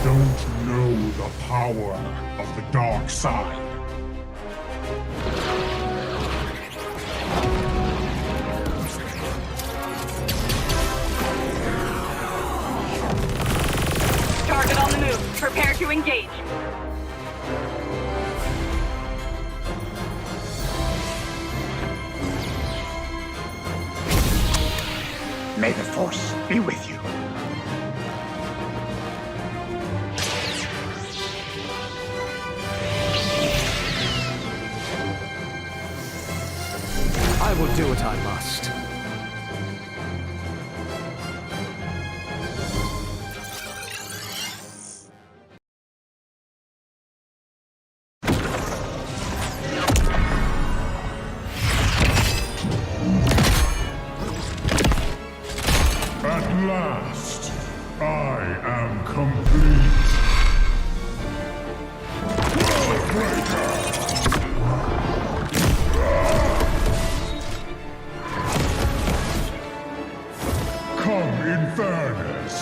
Don't know the power of the dark side. Target on the move. Prepare to engage. May the Force be with you. I will do what I must. At last, I am complete. Worldbreaker! Come in fairness.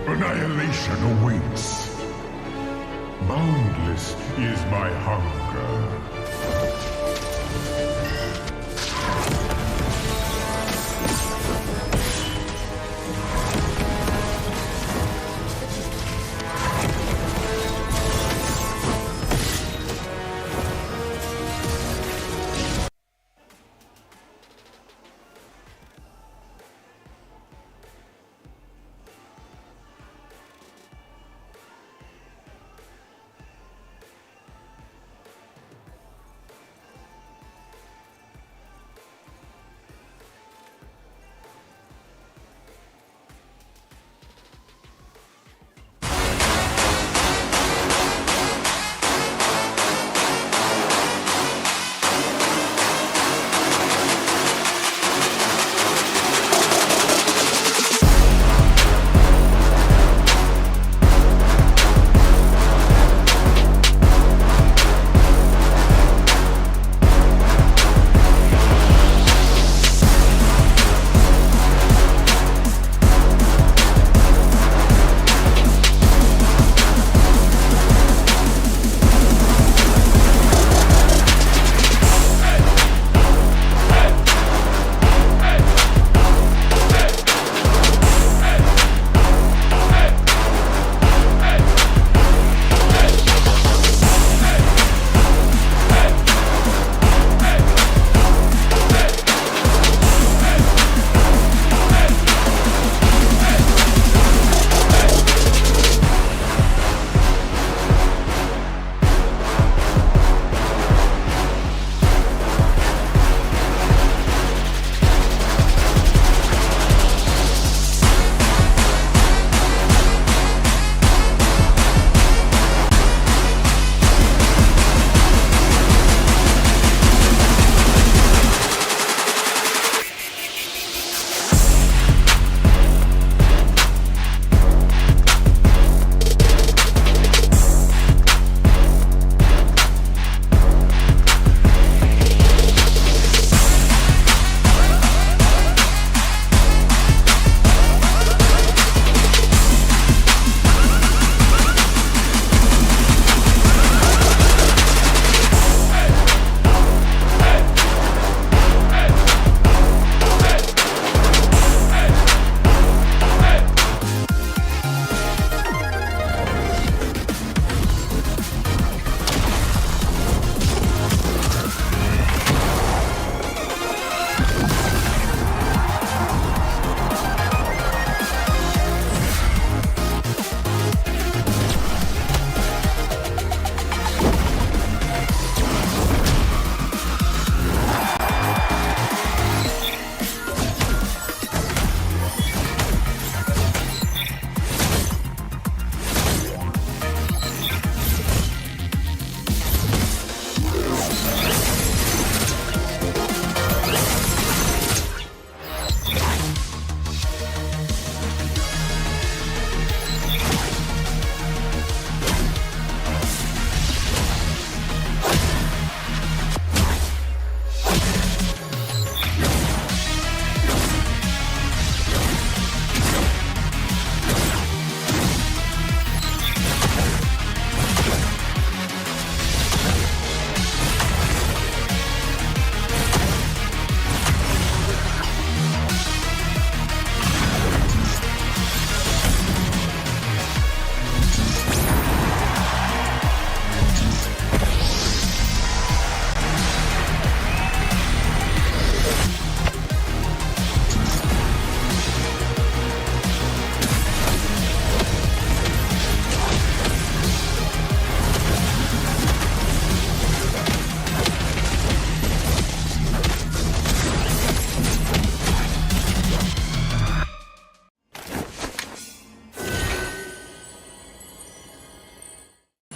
Annihilation awaits. Boundless is my hunger.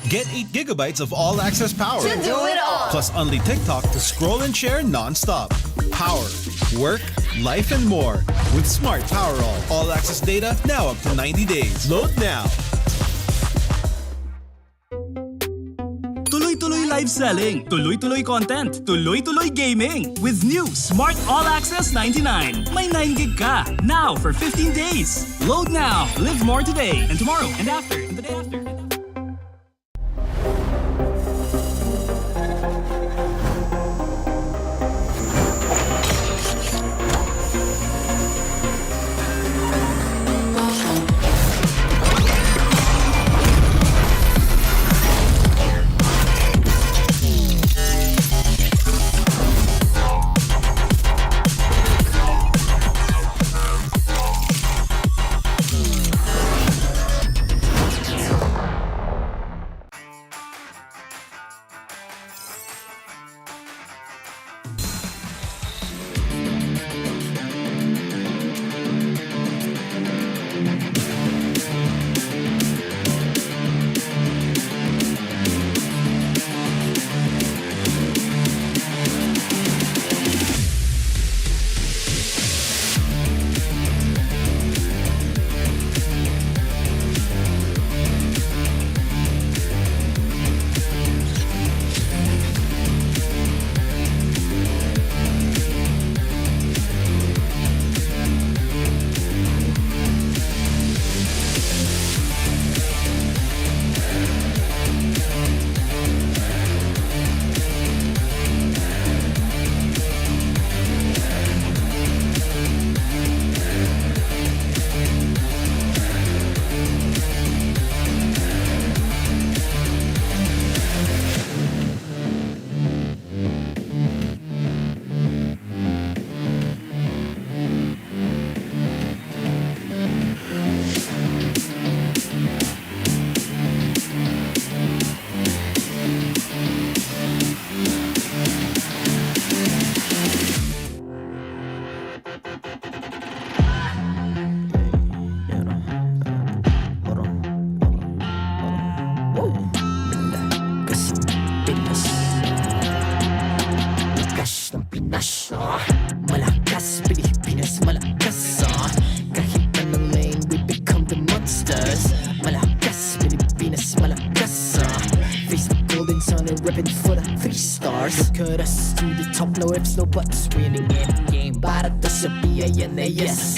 Get 8 gigabytes of all-access power. To do it all. Plus only TikTok to scroll and share non-stop. Power, work, life, and more. With Smart Power all-access data now up to 90 days. Load now. Tuloy-tuloy live selling, tuloy-tuloy content, tuloy-tuloy gaming. With new Smart All Access 99. May 9 gig ka, now for 15 days. Load now, live more today, and tomorrow, and after, and the day after. Malakas, Pilipinas, malakas Kahit anong lane, we become the monsters. Malakas, Pilipinas, malakas Face the golden sun and ribbon for the 3 stars. Look at us to the top, no ifs, no buts. Winning any game, para to sa PINAS.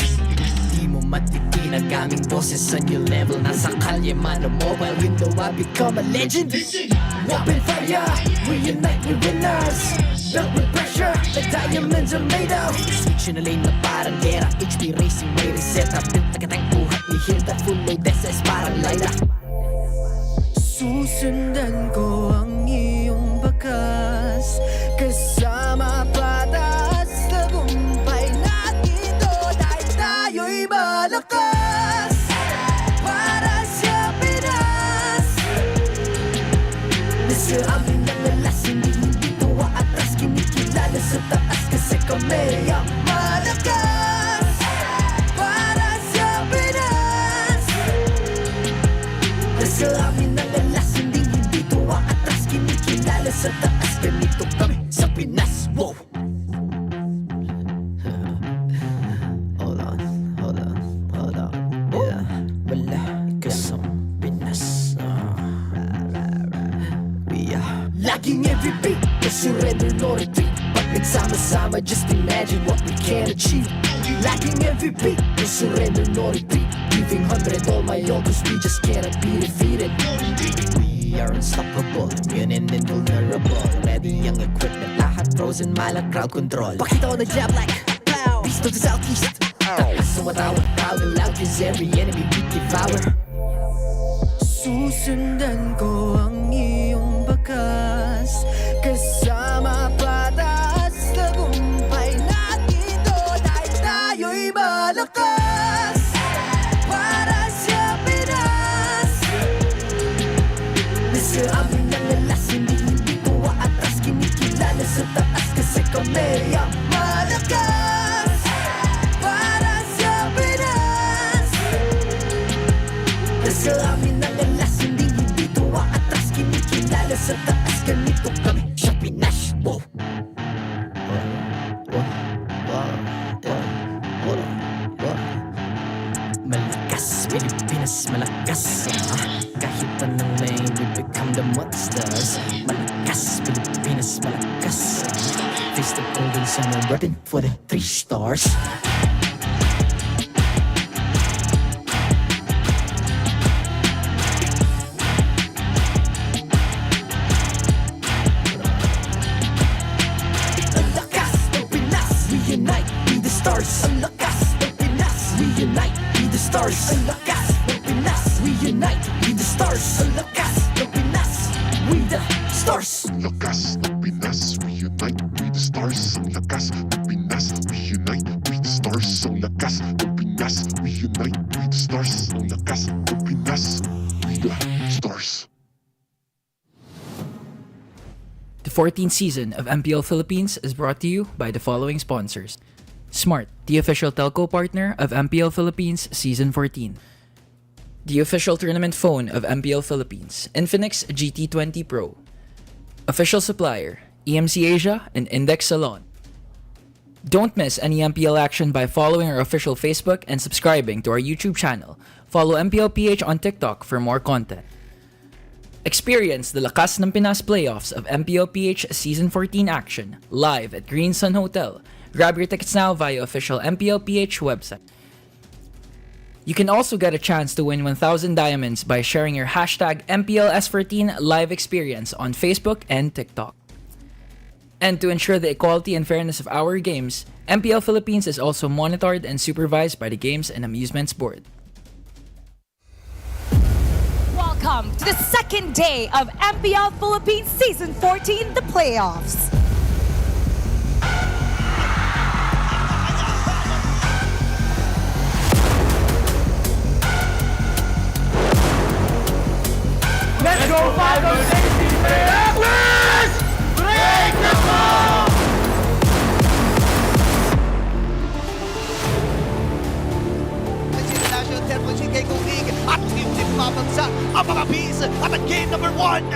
Di mo matitinag aming boses sa new level. Nasa kalye man o mobile, you know I become a legend. Open fire, we unite, we winners. Built with pressure, the diamonds are made of. Switch na lane na parang gera. HP Racing may reset up. Built na katang buhat ni Hilda. Full load SS parang Lyra. Susundan ko ang iyong bakas. Kasama patas. Tagumpay natin to. Dahil tayo'y malakas. Para sa Pinas. Nasa amin ang alas. Hindi tuwa atras. Kinikilala sa taas. Kasi kami ang malakas. Para sa Pinas. Nasa amin ang alas. Hindi tuwa atras. Kinikilala sa taas. Ganito kami sa Pinas. Wow! Hold on. Yeah, malakas ang Pinas. We are laging every beat. No surrender, no retreat. Pag nagsama-sama, just imagine what we can achieve. Lacking every beat. No surrender, no retreat. Giving 100 all my all, cause we just cannot be defeated. We are unstoppable, immune and invulnerable. Ready ang equipment, lahat frozen, malang crowd control. Pakita ko na jab like pow. Beast of the southeast. Sumatawag, proud and loud, cause every enemy we devour. Susundan ko ang iyong bakas. Kasama patas. Tagumpay natin to. Dahil tayo'y malakas. Para sa Pinas. Nasa amin ang alas. Hindi tuwa atras. Kinikilala sa taas. Kasi kami ang malakas. Para sa Pinas. Nasa amin ang alas. Hindi tuwa atras. sa taas, ganito kami sa Pinas. Wow. Malakas, Pilipinas, malakas. Kahit anong lane, we become the monsters. Malakas, Pilipinas, malakas. Face the golden sun and repping for the 3 stars. Ang lakas ng Pinas, we unite, be the stars. Ang lakas ng Pinas, we unite, be the stars. Ang lakas ng Pinas, we unite, be the stars. Ang lakas ng Pinas, we the stars. Ang lakas ng Pinas, we unite, we the stars. Ang lakas ng Pinas, we unite, we the stars. Ang lakas ng Pinas, we unite, we the stars. Ang lakas ng Pinas, we the stars. The 14th season of MPL Philippines is brought to you by the following sponsors. Smart, the official telco partner of MPL Philippines Season 14. The official tournament phone of MPL Philippines, Infinix GT20 Pro. Official supplier, EMC Asia and Index Salon. Don't miss any MPL action by following our official Facebook and subscribing to our YouTube channel. Follow MPLPH on TikTok for more content. Experience the Lakas ng Pinas playoffs of MPLPH Season 14 action live at Green Sun Hotel. Grab your tickets now via official MPLPH website. You can also get a chance to win 1,000 diamonds by sharing your hashtag MPLS14 live experience on Facebook and TikTok. And to ensure the equality and fairness of our games, MPL Philippines is also monitored and supervised by the Games and Amusements Board. Welcome to the second day of MPL Philippines Season 14, the playoffs. Let's go, Falcons APBren! Blacklist! Break the ball! International Championship kay Kugig at yung mabagsak ang mga bees at ang game number 1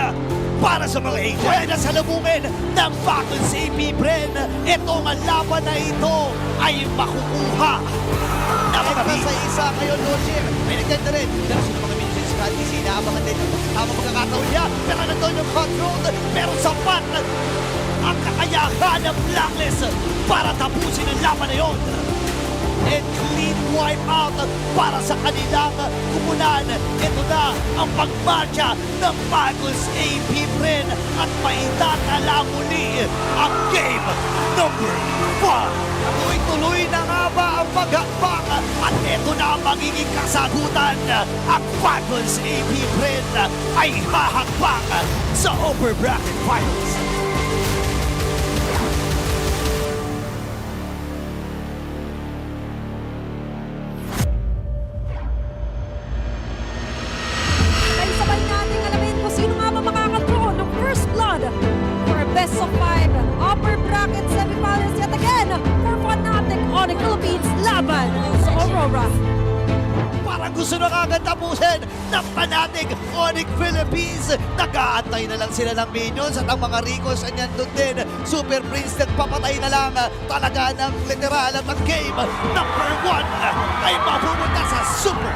para sa mga agents. Pwede sa labumin ng Falcons APBren. Itong laban na ito ay makukuha na mga bees. Sa isa ngayon, Lordship. May nagdanda rin. Pero sino mga minions ka? Hindi sinaabangan din ang pagkakataon niya. Pero nandun yung control. Pero sapat ang kakayahan ng Blacklist para tapusin ang laban na yun. And clean wipe out para sa kanilang kupunan. Ito na ang pagmarcha ng Falcons APBren at maitatala muli ang game number 1. Tuloy-tuloy na nga ba ang paghakbang at ito na ang magiging kasagutan. Ang Falcons APBren ay hahakbang sa upper bracket finals. Sabay nating alamin kung sino nga ba makakaroon ng first blood for a best of 5 upper bracket semifinals yet again for Fnatic Onic Philippines laban sa Aurora. Parang gusto na kagad tapusin ng Fnatic Onic Philippines. Nag-aantay na lang sila ng minions at ang mga Ricos ay nandun din. Super Prince nagpapatay na lang talaga ng literal at ang game number 1 ay mapupunta sa Super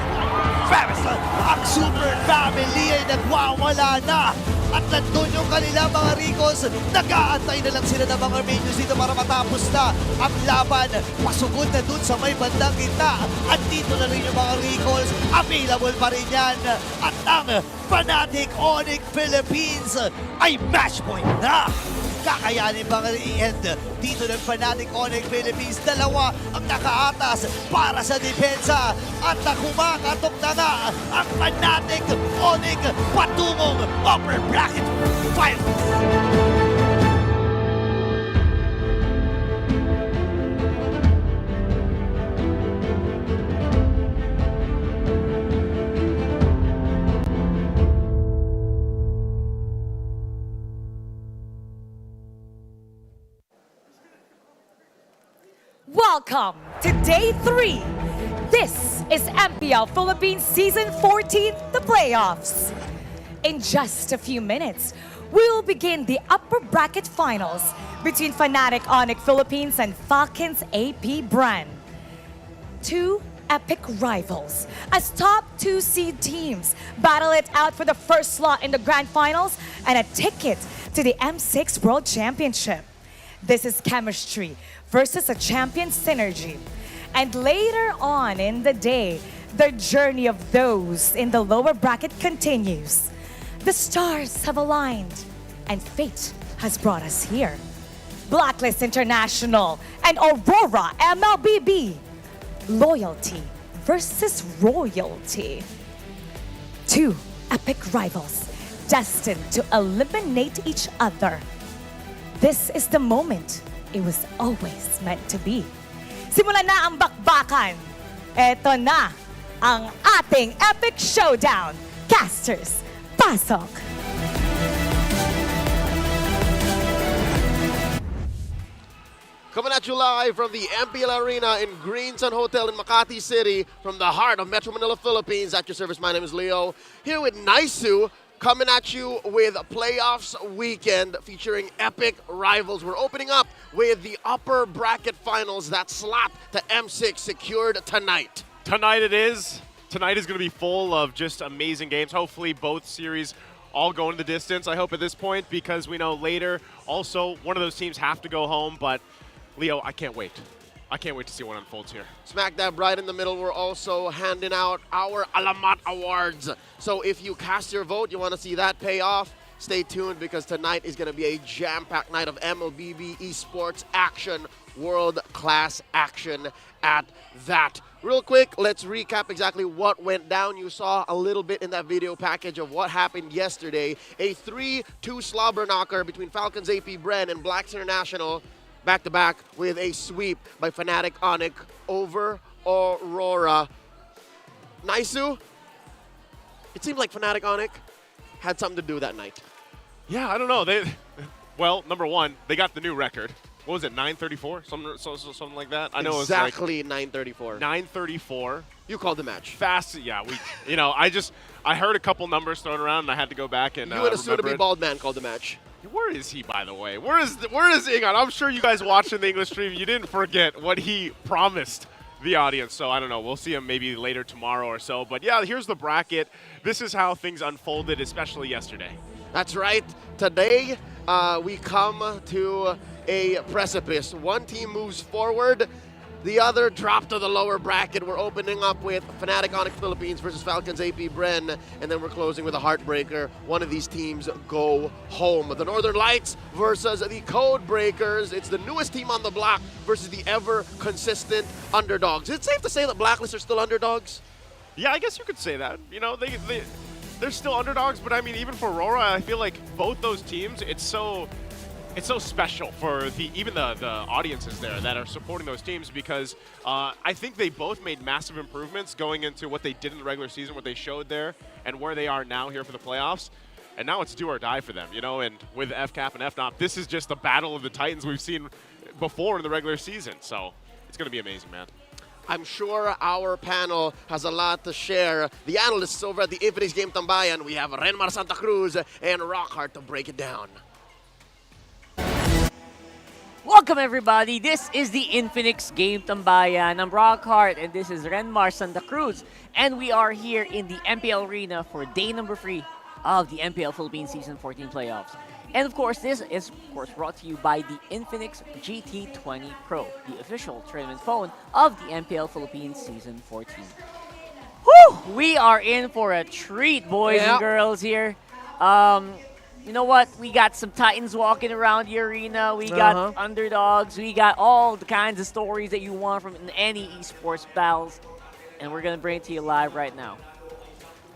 Family. Ang Super Family ay nagwawala na. At nandun yung kanila mga Ricos. Nag-aantay na lang sila ng mga minions dito para matapos na ang laban. Pasugod na dun sa may bandang gitna. At dito na rin yung mga Ricos. Available pa rin yan. At ang Fnatic Onic Philippines ay match point na. Kakayanin ba i-end dito ng Fnatic Onic Philippines? Dalawa ang nakaatas para sa depensa at kumakatok na nga ang Fnatic Onic patungong upper bracket finals. Welcome to Day 3. This is MPL Philippines Season 14, the playoffs. In just a few minutes, we will begin the upper bracket finals between Fnatic Onic Philippines and Falcons APBren. Two epic rivals as top 2 seed teams battle it out for the first slot in the grand finals and a ticket to the M6 World Championship. This is chemistry versus a champion synergy. And later on in the day, the journey of those in the lower bracket continues. The stars have aligned and fate has brought us here. Blacklist International and Aurora MLBB. Loyalty versus royalty. Two epic rivals destined to eliminate each other. This is the moment it was always meant to be. Simulan na ang bakbakan. Eto na ang ating epic showdown. Casters, pasok! Coming at you live from the MPL Arena in Greensun Hotel in Makati City from the heart of Metro Manila, Philippines. At your service, my name is Leo. Here with Naisu, coming at you with playoffs weekend featuring epic rivals. We're opening up with the upper bracket finals. That slot to M6 secured tonight. Tonight it is. Tonight is going to be full of just amazing games. Hopefully both series all going the distance, I hope, at this point, because we know later also one of those teams have to go home, but Leo, I can't wait. I can't wait to see what unfolds here. Smack dab right in the middle, we're also handing out our Alamat Awards. So if you cast your vote, you want to see that pay off, stay tuned because tonight is going to be a jam-packed night of MLBB esports action, world-class action at that. Real quick, let's recap exactly what went down. You saw a little bit in that video package of what happened yesterday. A 3-2 slobber knocker between Falcons APBren and Blacklist International, back-to-back with a sweep by Fnatic Onic over Aurora. Naisu, it seemed like Fnatic Onic had something to do that night. Yeah, I don't know. Well, number one, they got the new record. What was it, 934? Something like that? I know exactly it was like 934. 934. You called the match. Fast, yeah. I heard a couple numbers thrown around, and I had to go back and you and a soon-to-be bald man called the match. Where is he, by the way? Where is Ingon? I'm sure you guys watching the English stream, you didn't forget what he promised the audience. So I don't know. We'll see him maybe later tomorrow or so. But yeah, here's the bracket. This is how things unfolded, especially yesterday. That's right. Today, we come to a precipice. One team moves forward. The other drop to the lower bracket. We're opening up with Fnatic Onic Philippines versus Falcons APBren, and then we're closing with a heartbreaker. One of these teams go home. The Northern Lights versus the Code Breakers. It's the newest team on the block versus the ever-consistent underdogs. Is it safe to say that Blacklist are still underdogs? Yeah, I guess you could say that. You know, they're still underdogs, but I mean, even for Aurora, I feel like both those teams, it's so special for even the audiences there that are supporting those teams because I think they both made massive improvements going into what they did in the regular season, what they showed there, and where they are now here for the playoffs. And now it's do or die for them, you know, and with FCAP and FNOP, this is just the battle of the Titans we've seen before in the regular season. So it's going to be amazing, man. I'm sure our panel has a lot to share. The analysts over at the Infinix Game Tambayan, we have Renmar Santa Cruz and Rockhart to break it down. Welcome everybody, this is the Infinix Game Tambayan. I'm Rockhart and this is Renmar Santa Cruz. And we are here in the MPL Arena for day number 3 of the MPL Philippines Season 14 playoffs. And of course, this is brought to you by the Infinix GT20 Pro, the official tournament phone of the MPL Philippines Season 14. Whew! We are in for a treat, boys and girls here. You know what? We got some Titans walking around the arena. We got underdogs. We got all the kinds of stories that you want from any esports battles. And we're going to bring it to you live right now.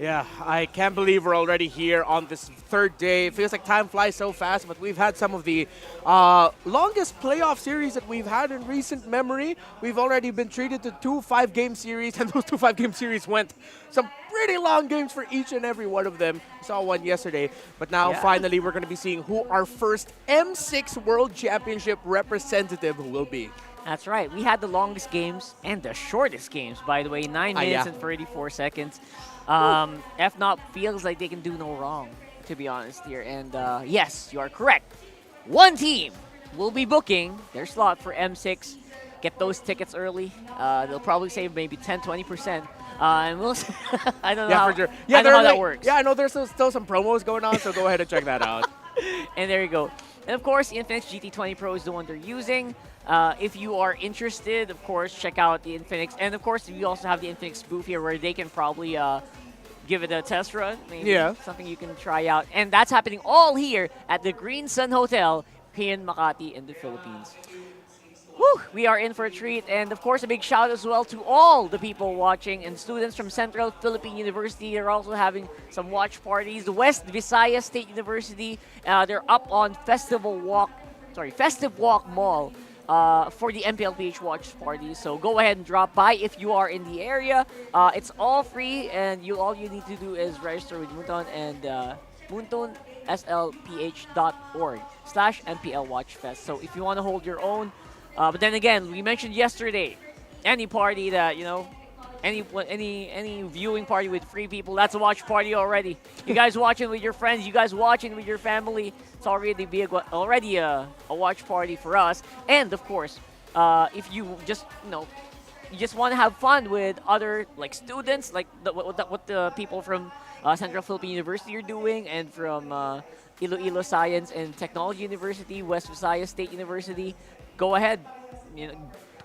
Yeah, I can't believe we're already here on this third day. It feels like time flies so fast, but we've had some of the longest playoff series that we've had in recent memory. We've already been treated to 2 5-game series, and those 2 5-game series went some pretty long games for each and every one of them. We saw one yesterday, but now finally we're going to be seeing who our first M6 World Championship representative will be. That's right. We had the longest games and the shortest games, by the way, 9 minutes and 34 seconds. FNOP feels like they can do no wrong. to be honest here. And yes, you are correct. One team will be booking their slot for M6. Get those tickets early. They'll probably save maybe 10-20%. And we'll see. I don't know how, for sure. Yeah, I don't know how that like- works. Yeah, I know there's still some promos going on, so go ahead and check that out. And there you go. And of course, the Infinix GT20 Pro is the one they're using. If you are interested, of course, check out the Infinix. And of course, we also have the Infinix booth here where they can probably give it a test run. Maybe something you can try out. And that's happening all here at the Green Sun Hotel here in Makati in the Philippines. Whew, we are in for a treat. And of course, a big shout as well to all the people watching and students from Central Philippine University. They're also having some watch parties. The West Visayas State University, they're up on Festive Walk Mall for the MPLPH watch party. So go ahead and drop by if you are in the area. It's all free, and all you need to do is register with Moonton and moontonslph.org/MPL Watchfest. So if you want to hold your own, but then again, we mentioned yesterday, any party that, any viewing party with free people, that's a watch party already. You guys watching with your friends, you guys watching with your family, it's already a watch party for us. And of course, if you just want to have fun with other students, like what the people from Central Philippine University are doing, and from Iloilo Science and Technology University, West Visayas State University, go ahead,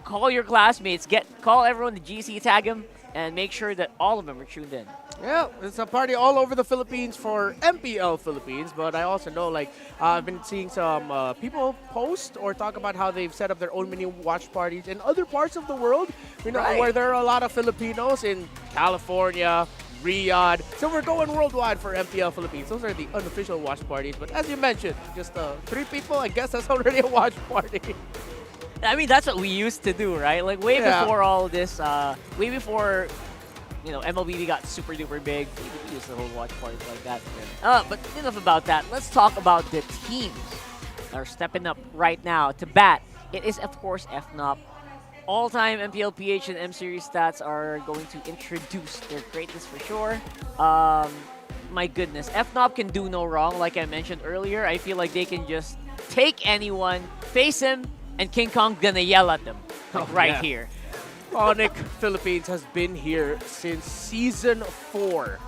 call your classmates, call everyone to GC, tag them, and make sure that all of them are tuned in. Yeah, it's a party all over the Philippines for MPL Philippines, but I also know, I've been seeing some people post or talk about how they've set up their own mini watch parties in other parts of the world, where there are a lot of Filipinos in California, Riyadh. So we're going worldwide for MPL Philippines. Those are the unofficial watch parties, but as you mentioned, just 3 people, I guess that's already a watch party. I mean, that's what we used to do, right? Way before all this, way before, MLBB got super duper big, we used to hold watch parties like that. But enough about that. Let's talk about the teams that are stepping up right now to bat. It is, of course, FNOP. All-time MPL PH and M-Series stats are going to introduce their greatness for sure. My goodness, FNOP can do no wrong, like I mentioned earlier. I feel like they can just take anyone, face him, and King Kong's gonna yell at them here. Onic Philippines has been here since Season 4.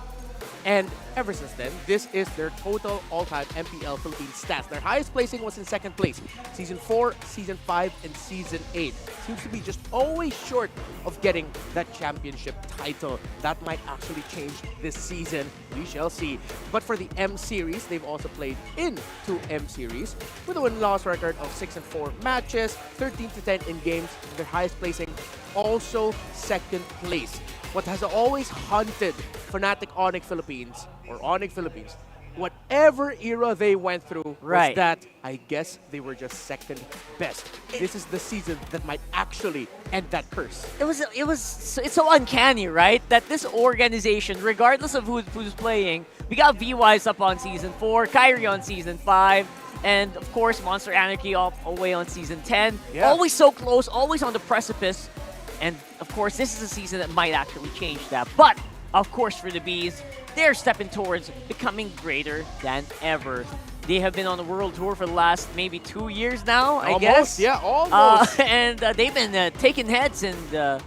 And ever since then, this is their total all-time MPL Philippines stats. Their highest placing was in 2nd place. Season 4, Season 5, and Season 8. Seems to be just always short of getting that championship title. That might actually change this season. We shall see. But for the M-Series, they've also played in 2 M-Series with a win-loss record of 6-4 matches, 13-10 in games. Their highest placing also 2nd place. What has always haunted Fnatic Onic Philippines, or Onic Philippines, whatever era they went through, was that I guess they were just 2nd best. This is the season that might actually end that curse. It's so uncanny, right? That this organization, regardless of who's playing, we got VYs up on Season 4, Kyrie on Season 5, and of course Monster Anarchy all the way on Season 10. Yeah. Always so close, always on the precipice. And, of course, this is a season that might actually change that. But, of course, for the Bees, they're stepping towards becoming greater than ever. They have been on the world tour for the last maybe 2 years now, I guess. Yeah, almost. And they've been taking heads and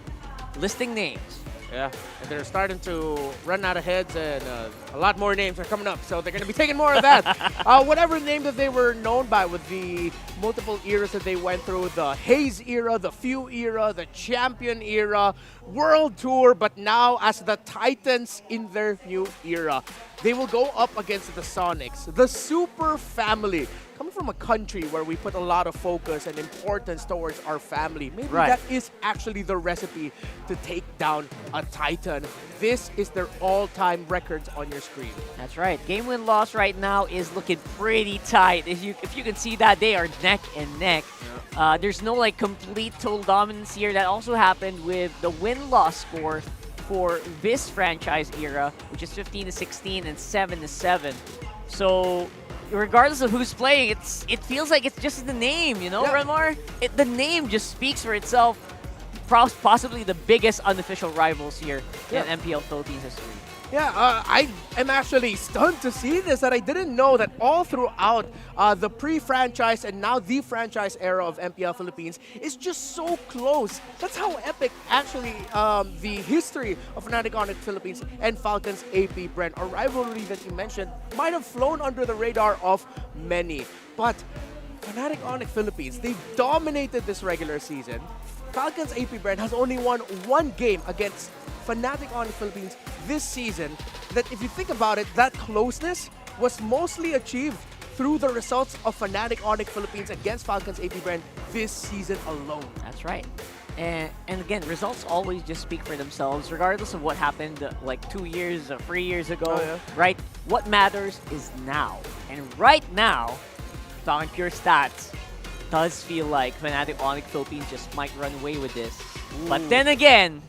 listing names. Yeah, and they're starting to run out of heads, and a lot more names are coming up, so they're going to be taking more of that. Whatever name that they were known by with the multiple eras that they went through, the Haze era, the Few era, the Champion era, World Tour, but now as the Titans in their new era. They will go up against the Sonics, the Super Family. Coming from a country where we put a lot of focus and importance towards our family, maybe that is actually the recipe to take down a Titan. This is their all-time records on your screen. That's right. Game win-loss right now is looking pretty tight. If you can see that, they are neck and neck. Yeah. There's no complete total dominance here. That also happened with the win-loss score for this franchise era, which is 15-16 and 7-7. So regardless of who's playing, it feels like it's just the name, Renmar? The name just speaks for itself. Possibly the biggest unofficial rivals here in MPL Philippines history. Yeah, I am actually stunned to see this, that I didn't know that all throughout the pre-franchise and now the franchise era of MPL Philippines is just so close. That's how epic actually the history of Fnatic Onic Philippines and Falcons APBren, a rivalry that you mentioned, might have flown under the radar of many. But Fnatic Onic Philippines, they've dominated this regular season. Falcons APBren has only won one game against Fnatic Onic Philippines this season. That if you think about it, that closeness was mostly achieved through the results of Fnatic Onic Philippines against Falcons APBren this season alone. That's right. And again, results always just speak for themselves, regardless of what happened like 2 years or 3 years ago, right? What matters is now. And right now, talking pure stats, does feel like Fnatic Onic Philippines just might run away with this. But then again,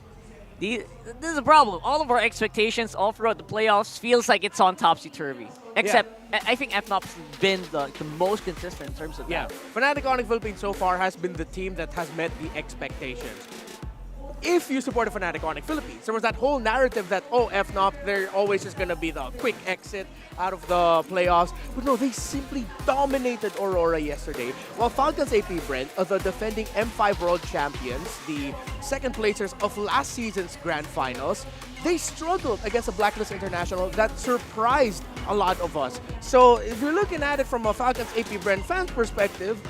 this is a problem. All of our expectations all throughout the playoffs feels like it's on topsy-turvy. Except, I think FNOP's been the most consistent in terms of that. Fnatic Onic Philippines so far has been the team that has met the expectations. If you support Fnatic Onic Philippines, there was that whole narrative that, oh, FNOP, they're always just going to be the quick exit out of the playoffs. But no, they simply dominated Aurora yesterday. While Falcons APBren, the defending M5 World Champions, the second placers of last season's Grand Finals, they struggled against a Blacklist International that surprised a lot of us. So if you're looking at it from a Falcons APBren fan's perspective,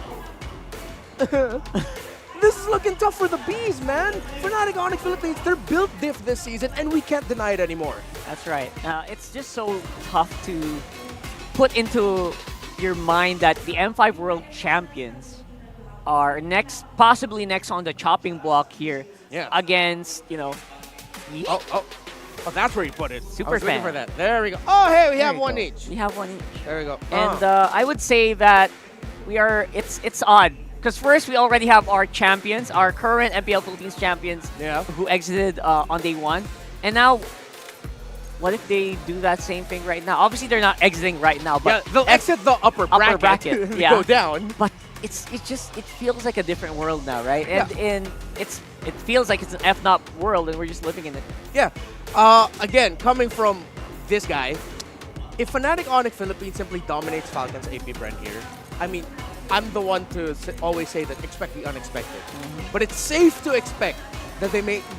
this is looking tough for the Bees, man. Fnatic Onic Philippines, they're built diff this season, and we can't deny it anymore. That's right. It's just so tough to put into your mind that the M5 World Champions are possibly next on the chopping block here against, Oh, that's where you put it. Super I was waiting fan. for that. There we go. Oh, hey, we have one go. each. We have one each. There we go. And I would say that it's odd. Because first, we already have our champions, our current MPL Philippines champions who exited on day one. And now, what if they do that same thing right now? Obviously, they're not exiting right now. But they'll exit the upper bracket. Go down. But it feels like a different world now, right? And it feels like it's an FNOP world, and we're just living in it. Yeah. Again, coming from this guy, if Fnatic Onic Philippines simply dominates Falcons APBren here, I mean, I'm the one to always say that expect the unexpected. But it's safe to expect that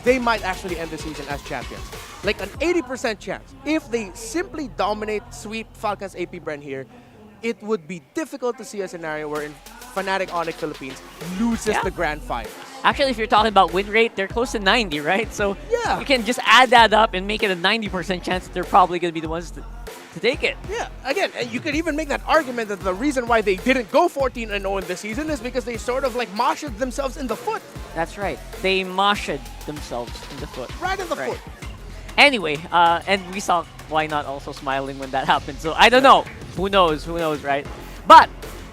they might actually end the season as champions. Like an 80% chance. If they simply dominate, sweep Falcons APBren here, it would be difficult to see a scenario wherein Fnatic Onic Philippines loses the Grand Finals. Actually, if you're talking about win rate, they're close to 90, right? So you can just add that up and make it a 90% chance that they're probably going to be the ones to take it. Yeah, again, you could even make that argument that the reason why they didn't go 14-0 in this season is because they sort of like moshed themselves in the foot. That's right. They moshed themselves in the foot. Right in the foot. Anyway, and we saw Why Not also smiling when that happened. So I don't know. Who knows, right? But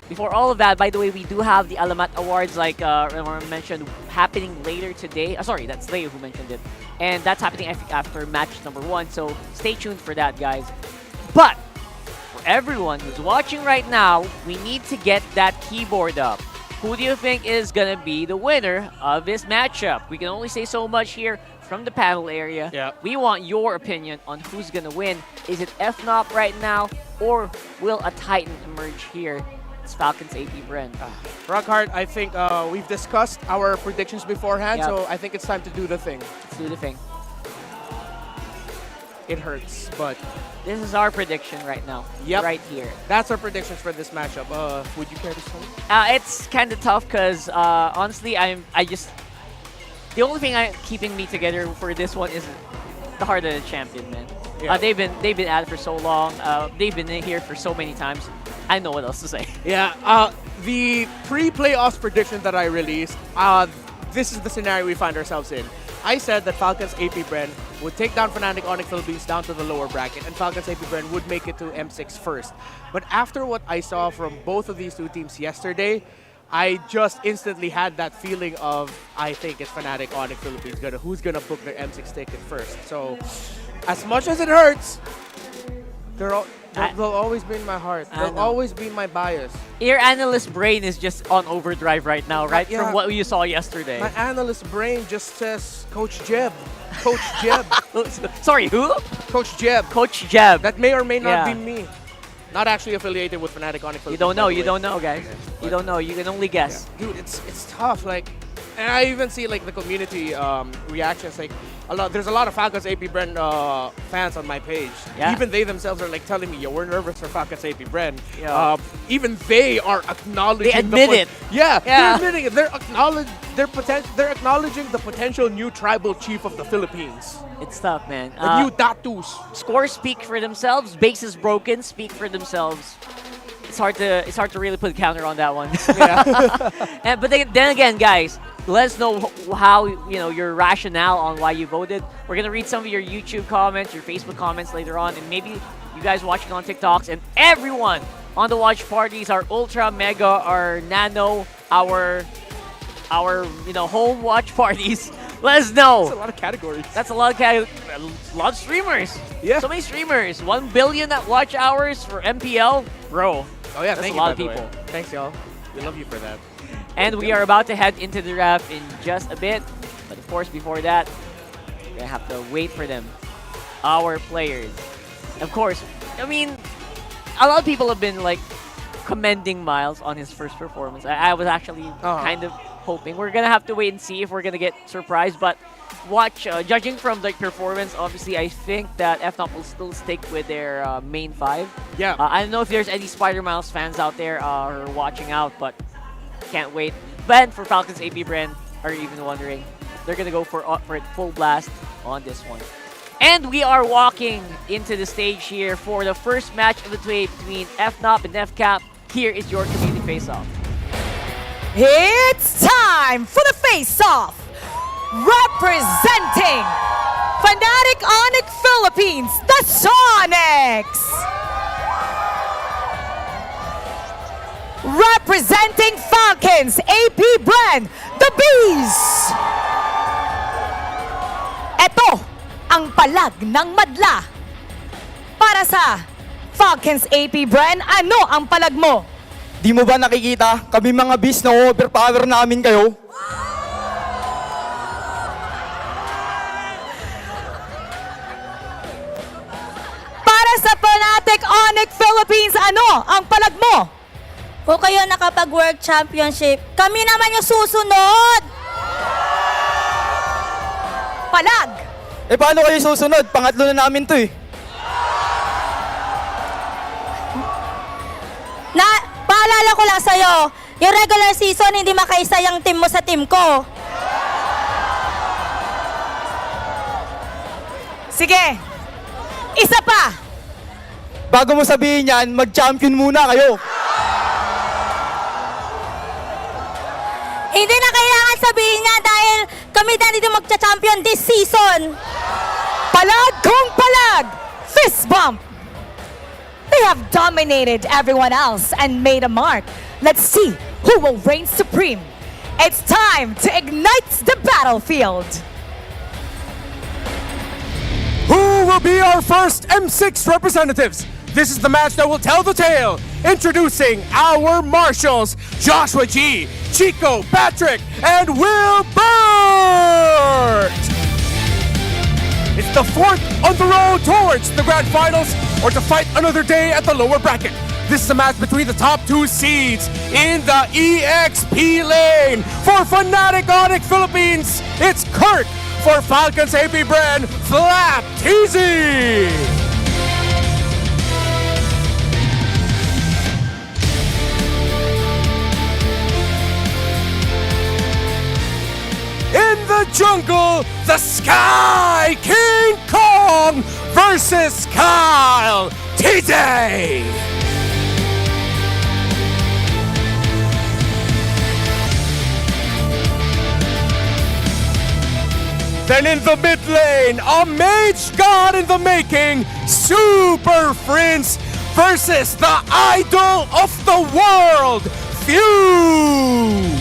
before all of that, by the way, we do have the Alamat Awards, like Ren mentioned, happening later today. Sorry, that's Leo who mentioned it. And that's happening after match number 1. So stay tuned for that, guys. But for everyone who's watching right now, we need to get that keyboard up. Who do you think is going to be the winner of this matchup? We can only say so much here from the panel area. Yeah. We want your opinion on who's going to win. Is it FNOP right now, or will a Titan emerge here? It's Falcons APBren. Rockhart, I think we've discussed our predictions beforehand, so I think it's time to do the thing. Let's do the thing. It hurts, but this is our prediction right now. Right here. That's our predictions for this matchup. Would you care to start? It's kind of tough because honestly, the only thing keeping me together for this one is the heart of the champion, man. Yeah. They've been at it for so long. They've been in here for so many times. I know what else to say. Yeah. The pre-playoffs prediction that I released, this is the scenario we find ourselves in. I said that Falcons APBren would take down Fnatic Onic Philippines down to the lower bracket, and Falcons APBren would make it to M6 first. But after what I saw from both of these two teams yesterday, I just instantly had that feeling of, I think it's Fnatic Onic Philippines who's gonna book their M6 ticket first. So, as much as it hurts, They'll always be in my heart. I They'll know. always be my bias. Your analyst brain is just on overdrive right now, right? Yeah. From what you saw yesterday. My analyst brain just says Coach Jeb. Coach Jeb. Sorry, who? Coach Jeb. Coach Jeb. That may or may not Yeah. be me. Not actually affiliated with Fnatic Onic Philippines. You don't know. by the You way. don't know, guys. You don't know. You can only guess. Dude, it's tough. Like, and I even see like the community reactions. Like, there's a lot of Falcons APBren fans on my page. Yeah. Even they themselves are like telling me, "Yo, we're nervous for Falcons APBren." Yeah. Even they are acknowledging. They admit it. Yeah, Yeah. they're admitting it. They're acknowledging the potential new tribal chief of the Philippines. It's tough, man. The new tattoos. Scores speak for themselves. Bases broken speak for themselves. It's hard to really put a counter on that one. Yeah. But then again, guys, let us know how your rationale on why you voted. We're gonna read some of your YouTube comments, your Facebook comments later on, and maybe you guys watching on TikToks and everyone on the watch parties, our ultra, mega, our nano, our home watch parties. Let us know. That's a lot of categories. That's a lot of streamers. Yeah. So many streamers. 1 billion watch hours for MPL, bro. Oh yeah, That's thank a you, lot by of the way. people. Thanks, y'all. We love you for that. And we are about to head into the draft in just a bit. But of course, before that, we're gonna have to wait for them. Our players. Of course, I mean, a lot of people have been like commending Miles on his first performance. I was actually kind of hoping. We're gonna have to wait and see if we're gonna get surprised. But judging from the performance, obviously, I think that FNOP will still stick with their main five. Yeah. I don't know if there's any Spider Miles fans out there who are watching out, but can't wait. But for Falcons APBren, are you even wondering? They're gonna go for it full blast on this one. And we are walking into the stage here for the first match of the day between FNOP and FCAP. Here is your community face-off. It's time for the face-off. Representing Fnatic Onic Philippines, the Sonics. Representing Falcons APBren, the Bees. Ito ang palag ng madla. Para sa Falcons APBren, ano ang palag mo? Di mo ba nakikita? Kami mga beast na overpower namin kayo. Para sa Fnatic Onic Philippines, ano ang palag mo? Kung kayo nakapag-world championship, kami naman yung susunod! Palag! Eh paano kayo susunod? Pangatlo na namin to eh. Paalala ko lang sa'yo, yung regular season, hindi makaisa yung team mo sa team ko. Sige, isa pa! Bago mo sabihin yan, mag-champion muna kayo. Hindi na kailangan sabihin nga dahil kami na dito magcha-champion this season. Palag kung palag! Fist bump! They have dominated everyone else and made a mark. Let's see who will reign supreme. It's time to ignite the battlefield. Who will be our first M6 representatives? This is the match that will tell the tale. Introducing our marshals, Joshua G, Chico, Patrick, and Will Burt! It's the fourth on the road towards the grand finals or to fight another day at the lower bracket. This is a match between the top two seeds in the EXP lane. For Fnatic Onic Philippines, it's Kurt. For Falcons APBren, Flap Teasy. In the jungle, the Sky King Kong versus Kyle TJ. Then in the mid lane, a mage god in the making, Super Prince versus the idol of the world, Few.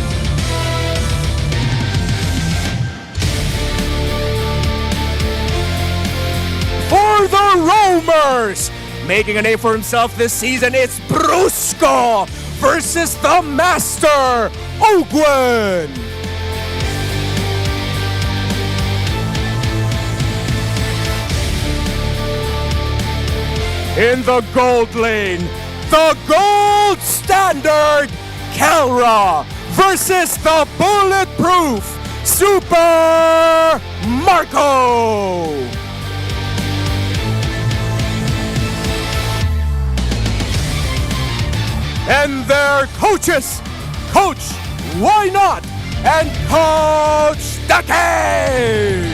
For the Roamers, Making a name for himself this season, it's Brusco versus the Master, Ogwen. In the gold lane, the gold standard, Kelra versus the bulletproof Super Marco. And their coaches, Coach Why Not and Coach Dake.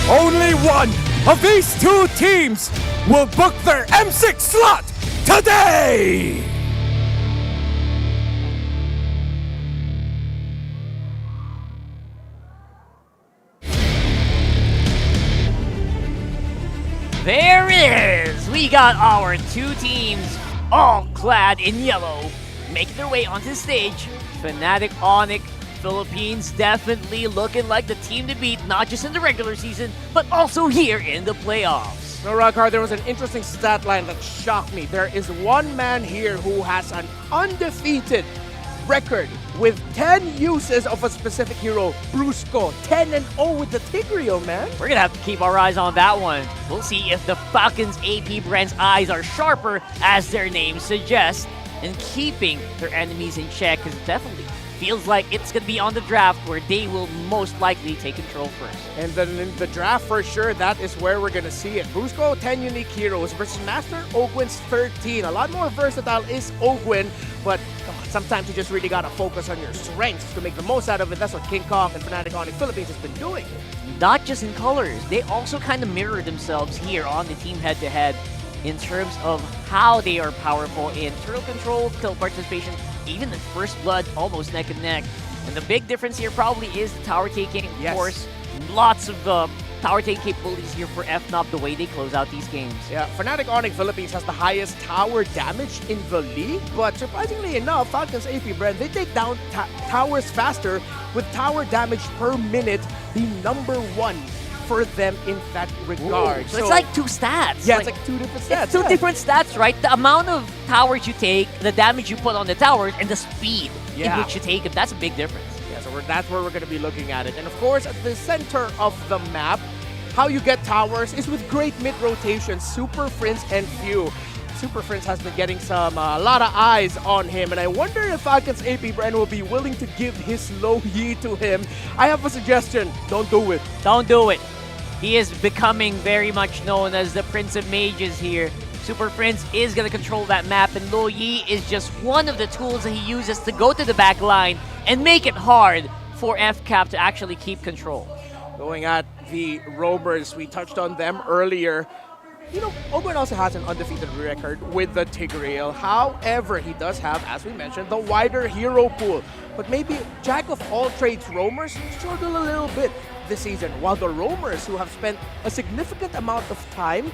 Only one of these two teams will book their M6 slot today! There it is! We got our two teams all clad in yellow, making their way onto the stage. Fnatic Onic Philippines definitely looking like the team to beat, not just in the regular season, but also here in the playoffs. No, Rockard, there was an interesting stat line that shocked me. There is one man here who has an undefeated record with 10 uses of a specific hero, Brusco. 10-0 with the Tigreal, man. We're gonna have to keep our eyes on that one. We'll see if the Falcons APBren's eyes are sharper, as their name suggests, in keeping their enemies in check, because definitely feels like it's going to be on the draft where they will most likely take control first. And then in the draft, for sure, that is where we're going to see it. Brusco, 10 unique heroes versus Master Ogwen's 13. A lot more versatile is Ogwen, but sometimes you just really got to focus on your strengths to make the most out of it. That's what King Kong and Fnatic Onic Philippines has been doing. Not just in colors, they also kind of mirror themselves here on the team head-to-head in terms of how they are powerful in turtle control, kill participation, even in First Blood, almost neck and neck. And the big difference here probably is the tower taking. Of course, lots of tower take capabilities here for FNOP, the way they close out these games. Yeah, Fnatic Onic Philippines has the highest tower damage in the league, but surprisingly enough, Falcons APBren, they take down towers faster, with tower damage per minute the #1 for them in that regard. So it's like two stats. Yeah, it's like two different stats. It's two different stats, right? The amount of towers you take, the damage you put on the towers, and the speed in which you take them. That's a big difference. Yeah, so that's where we're going to be looking at it. And of course, at the center of the map, how you get towers is with great mid-rotation, Super Prince and Few. Super Prince has been getting a lot of eyes on him, and I wonder if Falcons APBren will be willing to give his low yi to him. I have a suggestion. Don't do it. Don't do it. He is becoming very much known as the Prince of Mages here. Super Prince is going to control that map, and Lo Yi is just one of the tools that he uses to go to the back line and make it hard for FCAP to actually keep control. Going at the Roamers, we touched on them earlier. You know, Ogwen also has an undefeated record with the Tigreal. However, he does have, as we mentioned, the wider hero pool. But maybe Jack of all trades Roamers struggle a little bit this season, while the Roamers, who have spent a significant amount of time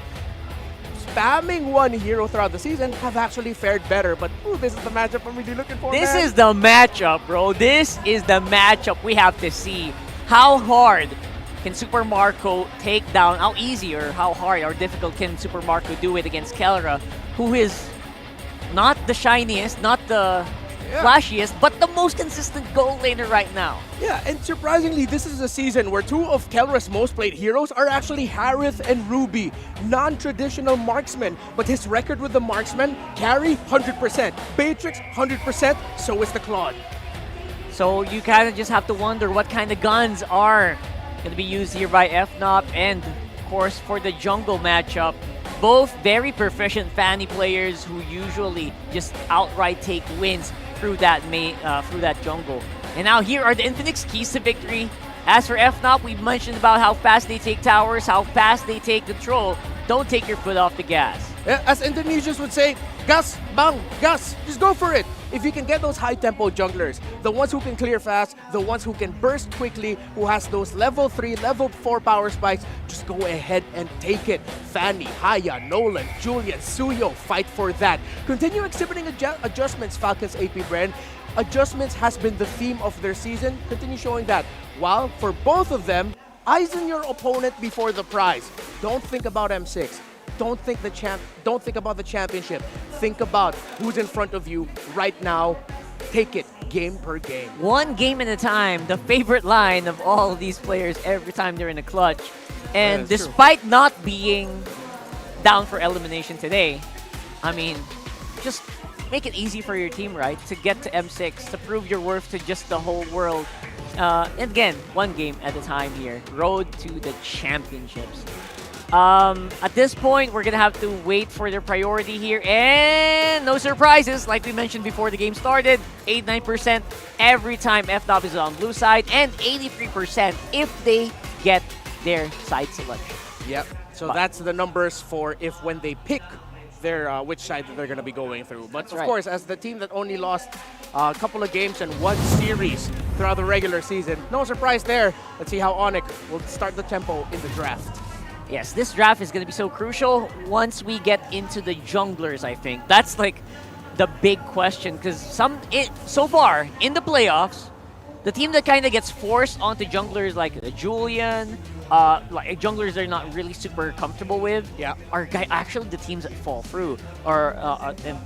spamming one hero throughout the season, have actually fared better. But this is the matchup I'm really looking for, This is the matchup, bro. This is the matchup we have to see. How hard can Super Marco take down, how easy or how hard or difficult can Super Marco do it against Kelra, who is not the shiniest, not the flashiest, but the most consistent goal laner right now. Yeah, and surprisingly, this is a season where two of Kelra's most played heroes are actually Harith and Ruby, non-traditional marksmen. But his record with the marksmen, carry 100%, Beatrix 100%, so is the Claude. So you kind of just have to wonder what kind of guns are going to be used here by FNOP, and of course for the jungle matchup, both very proficient Fanny players who usually just outright take wins through that jungle. And now here are the Infinix keys to victory. As for FNOP, we mentioned about how fast they take towers, how fast they take control. Don't take your foot off the gas. Yeah, as Indonesians would say, gas, bang, gas, just go for it. If you can get those high-tempo junglers, the ones who can clear fast, the ones who can burst quickly, who has those level 3, level 4 power spikes, just go ahead and take it. Fanny, Haya, Nolan, Julian, Suyo, fight for that. Continue exhibiting adjustments, Falcons APBren, adjustments has been the theme of their season. Continue showing that. While for both of them, eyes on your opponent before the prize. Don't think about M6. Don't think about the championship. Think about who's in front of you right now. Take it game per game. One game at a time, the favorite line of all of these players every time they're in a clutch. And despite not being down for elimination today, I mean, just make it easy for your team, right? To get to M6, to prove your worth to just the whole world. And again, one game at a time here. Road to the championships. At this point, we're gonna have to wait for their priority here, and no surprises, like we mentioned before the game started. 89% every time FNOP is on blue side, and 83% if they get their side selection. Yep. So that's the numbers for if when they pick their which side that they're gonna be going through. But of course, as the team that only lost a couple of games and one series throughout the regular season, no surprise there. Let's see how Onic will start the tempo in the draft. Yes, this draft is going to be so crucial once we get into the junglers, I think. That's like the big question, because so far in the playoffs, the team that kind of gets forced onto junglers like Julian, like junglers they're not really super comfortable with, are actually the teams that fall through or and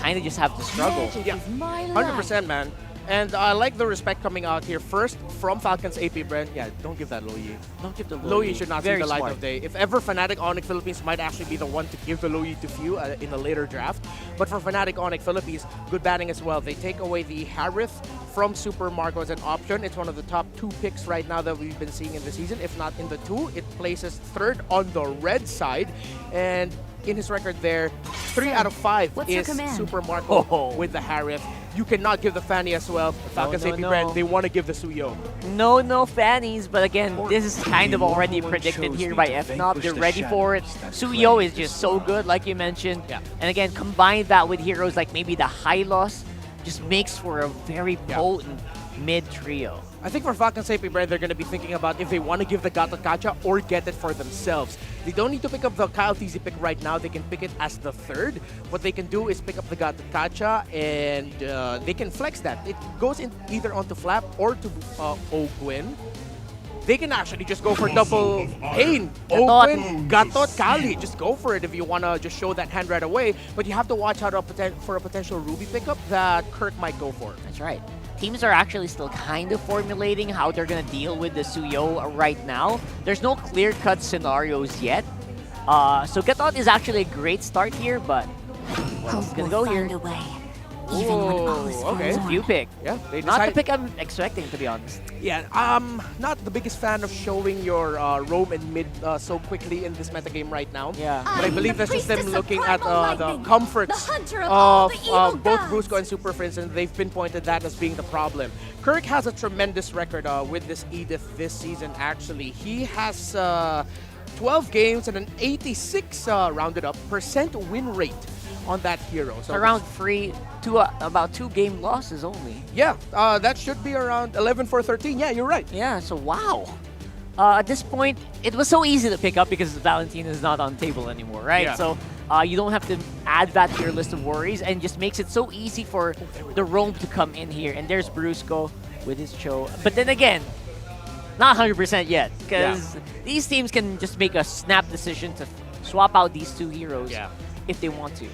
kind of just have to struggle. Yeah, 100%, man. And I like the respect coming out here. First, from Falcons APBren. Yeah, don't give that Loyi. Don't give the Loyi. Loyi should not see the light of day. If ever, Fnatic Onic Philippines might actually be the one to give the Loyi to few in a later draft. But for Fnatic Onic Philippines, good batting as well. They take away the Harith from Super Marco as an option. It's one of the top 2 picks right now that we've been seeing in the season. If not in the 2, it places 3rd on the red side. And in his record there, 3 out of 5 is Super Marco with the Harith. You cannot give the Fanny as well. Falcons APBren, they want to give the Suyo. No fannies, but again, this is kind of already predicted here by FNOP. They're ready for it. Suyo is just so good, like you mentioned. Yeah. And again, combine that with heroes like maybe the Hylos, just makes for a very potent mid trio. I think for Falcons APBren, they're going to be thinking about if they want to give the Gato Kacha or get it for themselves. They don't need to pick up the Kyle TZ pick right now. They can pick it as the 3rd. What they can do is pick up the Gato Kacha, and they can flex that. It goes in either onto Flap or to Ogwin. They can actually just go for double Pain. Ogwin, Gatot, Kali. Just go for it if you want to just show that hand right away. But you have to watch out for a potential Ruby pickup that Kirk might go for. That's right. Teams are actually still kind of formulating how they're going to deal with the Suyo right now. There's no clear-cut scenarios yet. So Gatot is actually a great start here, but what's going to go here? Okay. It's a few pick. Yeah, they not the pick I'm expecting, to be honest. Yeah, not the biggest fan of showing your roam and mid so quickly in this metagame right now. Yeah. But I believe that's just them looking at the comforts of both Brusco and Super Prince, and they've pinpointed that as being the problem. Kirk has a tremendous record with this Edith this season, actually. He has 12 games and an 86 rounded up % win rate on that hero. So around about 2 game losses only. Yeah, that should be around 11 for 13. Yeah, you're right. Yeah, so wow. At this point, it was so easy to pick up because Valentine is not on the table anymore, right? Yeah. So you don't have to add that to your list of worries, and just makes it so easy for the roam to come in here. And there's Brusco with his Cho. But then again, not 100% yet, because these teams can just make a snap decision to swap out these 2 heroes if they want to.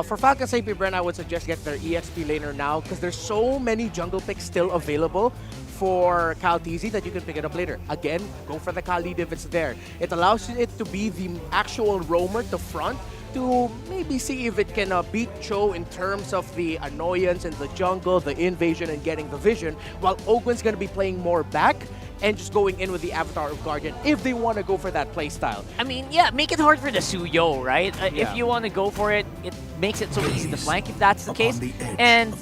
For Falcons APBren, I would suggest get their EXP laner now, because there's so many jungle picks still available for Kyle TZ that you can pick it up later. Again, go for the Khalid if it's there. It allows it to be the actual roamer to front to maybe see if it can beat Cho in terms of the annoyance in the jungle, the invasion, and getting the vision, while Ogwin's going to be playing more back and just going in with the Avatar of Guardian if they want to go for that playstyle. I mean, yeah, make it hard for the Suyo, right? If you want to go for it, it makes it so easy to flank if that's the case. And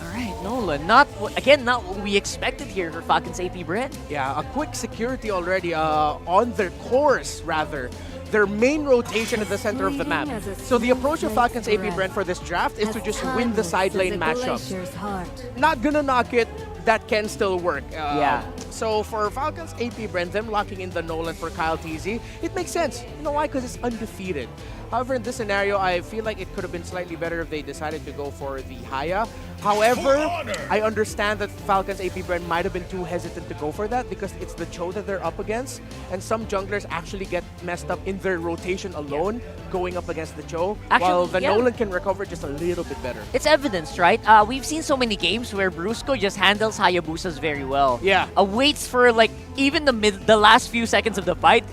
alright, Nolan, not what we expected here for Falcons APBren. Yeah, a quick security already on their course, rather. Their main rotation at the center of the map. So the approach of Falcons APBren for this draft is to just win the side lane matchups. Not gonna knock it, that can still work. So for Falcons APBren, them locking in the Nolan for Kyle TZ, it makes sense. You know why? Because it's undefeated. However, in this scenario, I feel like it could have been slightly better if they decided to go for the Haya. However, I understand that Falcons APBren might have been too hesitant to go for that because it's the Cho that they're up against, and some junglers actually get messed up in their rotation alone going up against the Cho, while the Nolan can recover just a little bit better. It's evidence, right? We've seen so many games where Brusco just handles Hayabusas very well. Yeah. Waits for like even the last few seconds of the fight.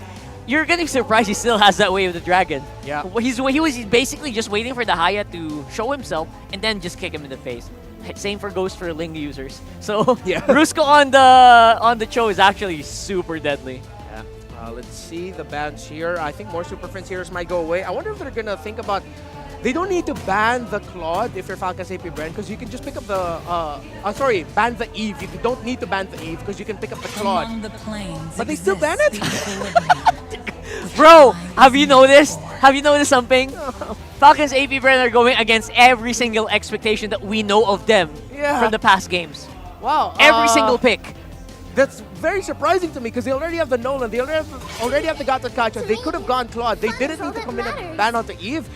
You're gonna be surprised he still has that way of the dragon. Yeah. He was basically just waiting for the Haya to show himself and then just kick him in the face. Same goes for Ling users. So yeah. Brusco on the Cho is actually super deadly. Yeah. Let's see the bans here. I think more Super Friends heroes might go away. I wonder if they're gonna think about. They don't need to ban the Claude if you're Falcons APBren because you can just pick up the. Sorry, ban the Eve. You don't need to ban the Eve because you can pick up the Claude. But they still ban it. Bro, have you noticed? Have you noticed something? Falcons APBren are going against every single expectation that we know of them from the past games. Wow. Every single pick. That's very surprising to me because they already have the Nolan, they already have the Gatot Kacha. They could have gone Claude. They didn't need to come in and ban onto Eve.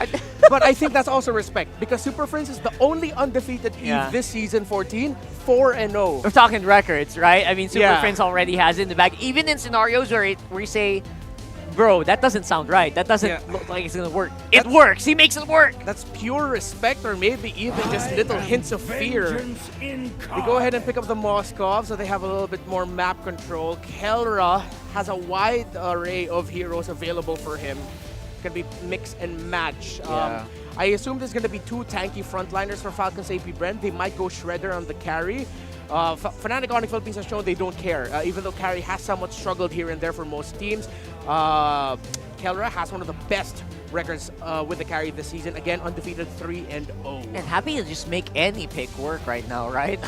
But I think that's also respect because Super Friends is the only undefeated Eve this season 14, 4-0. We're talking records, right? I mean, Super Friends already has it in the bag. Even in scenarios where we say, bro, that doesn't sound right. That doesn't look like it's going to work. It works. He makes it work. That's pure respect or maybe even just little hints of fear. They go ahead and pick up the Moskov so they have a little bit more map control. Kelra has a wide array of heroes available for him. It can be mix and match. I assume there's going to be two tanky frontliners for Falcons APBren. They might go Shredder on the carry. Fnatic Onic Philippines has shown they don't care. Even though carry has somewhat struggled here and there for most teams, Kelra has one of the best records with the carry this season. Again, undefeated 3-0. And happy to just make any pick work right now, right?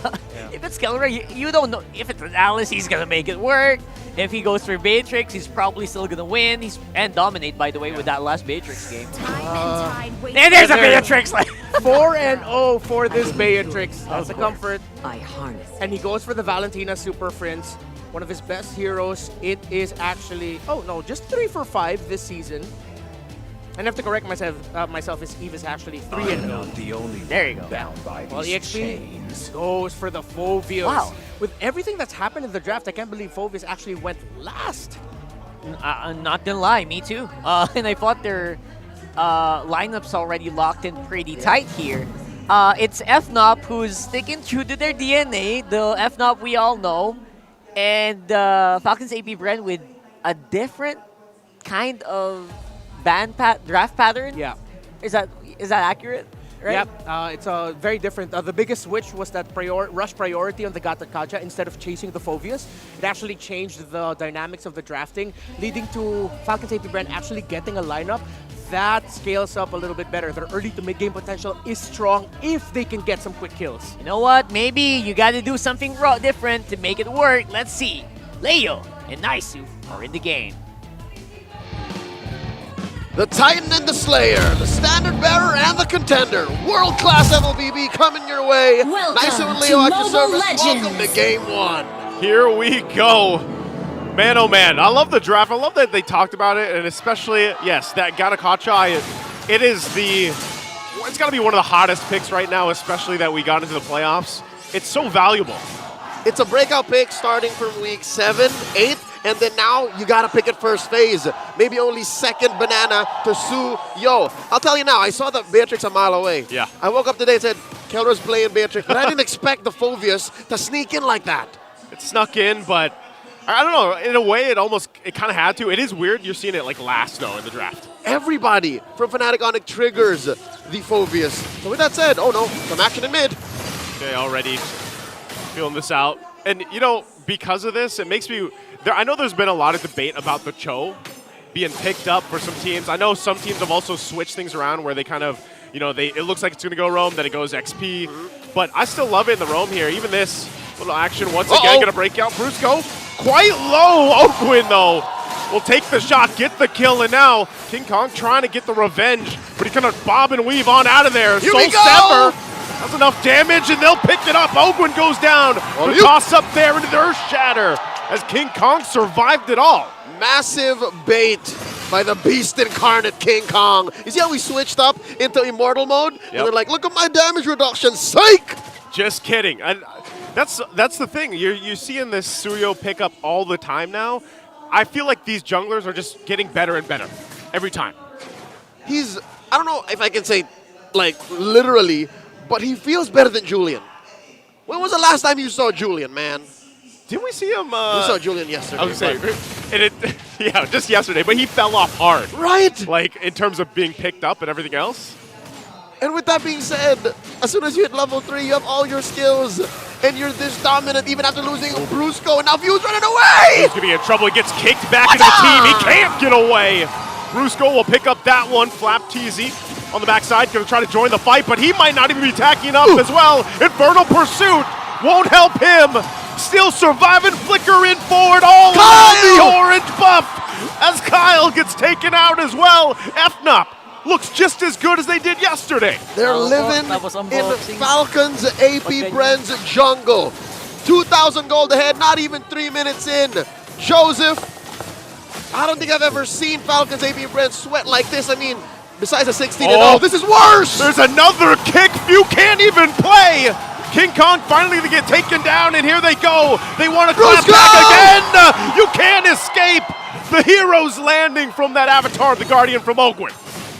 If it's Kelra, you don't know. If it's Alice, he's going to make it work. If he goes for Beatrix, he's probably still going to win. And dominate, by the way, with that last Beatrix game. And there's a Beatrix! 4-0 for this Beatrix. That's a comfort. I harness. And he goes for the Valentina Super Friends. One of his best heroes. It is actually, just 3 for 5 this season. And I have to correct myself, his Eve is actually 3-0. There you go. Well, EXP goes for the Phoveus. Wow. With everything that's happened in the draft, I can't believe Phoveus actually went last. I'm not gonna lie, me too. And I thought their lineups already locked in pretty tight here. It's FNOP who's sticking true to their DNA, the FNOP we all know, and Falcons APBren with a different kind of draft pattern. Yeah. Is that accurate? Right? Yep, it's very different. The biggest switch was that rush priority on the Gatot Kacha instead of chasing the Phoveus. It actually changed the dynamics of the drafting, leading to Falcons APBren actually getting a lineup that scales up a little bit better. Their early to mid-game potential is strong if they can get some quick kills. You know what? Maybe you got to do something different to make it work. Let's see. Leo and Naisu are in the game. The Titan and the Slayer, the Standard Bearer and the Contender. World-class MLBB coming your way. Naisu and Leo at your service. Welcome to Game 1. Here we go. Man, oh man, I love the draft. I love that they talked about it, and especially, yes, that Gatakacha, it's got to be one of the hottest picks right now, especially that we got into the playoffs. It's so valuable. It's a breakout pick starting from week 7, 8, and then now you got to pick it first phase. Maybe only second banana to Su. Yo, I'll tell you now, I saw the Beatrix a mile away. Yeah. I woke up today and said, Kelra's playing Beatrix, but I didn't expect the Phoveus to sneak in like that. It snuck in, but I don't know. In a way, it kind of had to. It is weird. You're seeing it like last, though, in the draft. Everybody from Fnatic Onic triggers the Phoveus. So with that said, oh no, some action in mid. Okay, already feeling this out. And, because of this, it makes me... I know there's been a lot of debate about the Cho being picked up for some teams. I know some teams have also switched things around where they kind of, it looks like it's going to go Roam, then it goes XP. But I still love it in the Roam here. Even this little action, once again, going to break out Brusco. Quite low. Oakwin, though, will take the shot, get the kill, and now King Kong trying to get the revenge, but he's going to bob and weave on out of there. Here we go! That's enough damage, and they'll pick it up. Oakwin goes down. The toss up there into the Earth Shatter. as King Kong survived it all. Massive bait by the beast incarnate King Kong. You see how we switched up into immortal mode? And they're like, look at my damage reduction, psych! Just kidding. And that's the thing. You're seeing this Suyo pick up all the time now. I feel like these junglers are just getting better and better every time. He's, I don't know if I can say, like, literally, but he feels better than Julian. When was the last time you saw Julian, man? Didn't we see him? We saw Julian yesterday. I was saying, yeah, just yesterday, but he fell off hard. Right! Like, in terms of being picked up and everything else. And with that being said, as soon as you hit level 3, you have all your skills, and you're this dominant even after losing Brusco, and now Fuse running away! He's going to be in trouble. He gets kicked back into the team. He can't get away. Brusco will pick up that one. Flap TZ on the backside, going to try to join the fight, but he might not even be tacking up as well. Infernal Pursuit won't help him. Still surviving, flickering forward, all on the orange buff as Kyle gets taken out as well. FNOP looks just as good as they did yesterday. They're living in Falcons APBren's jungle. 2,000 gold ahead, not even 3 minutes in. Joseph, I don't think I've ever seen Falcons APBren sweat like this. I mean, besides a 16-0, this is worse! There's another kick. Few can't even play. King Kong finally to get taken down, and here they go. They want to clap back again. You can't escape. The hero's landing from that avatar, the Guardian from Ogwen.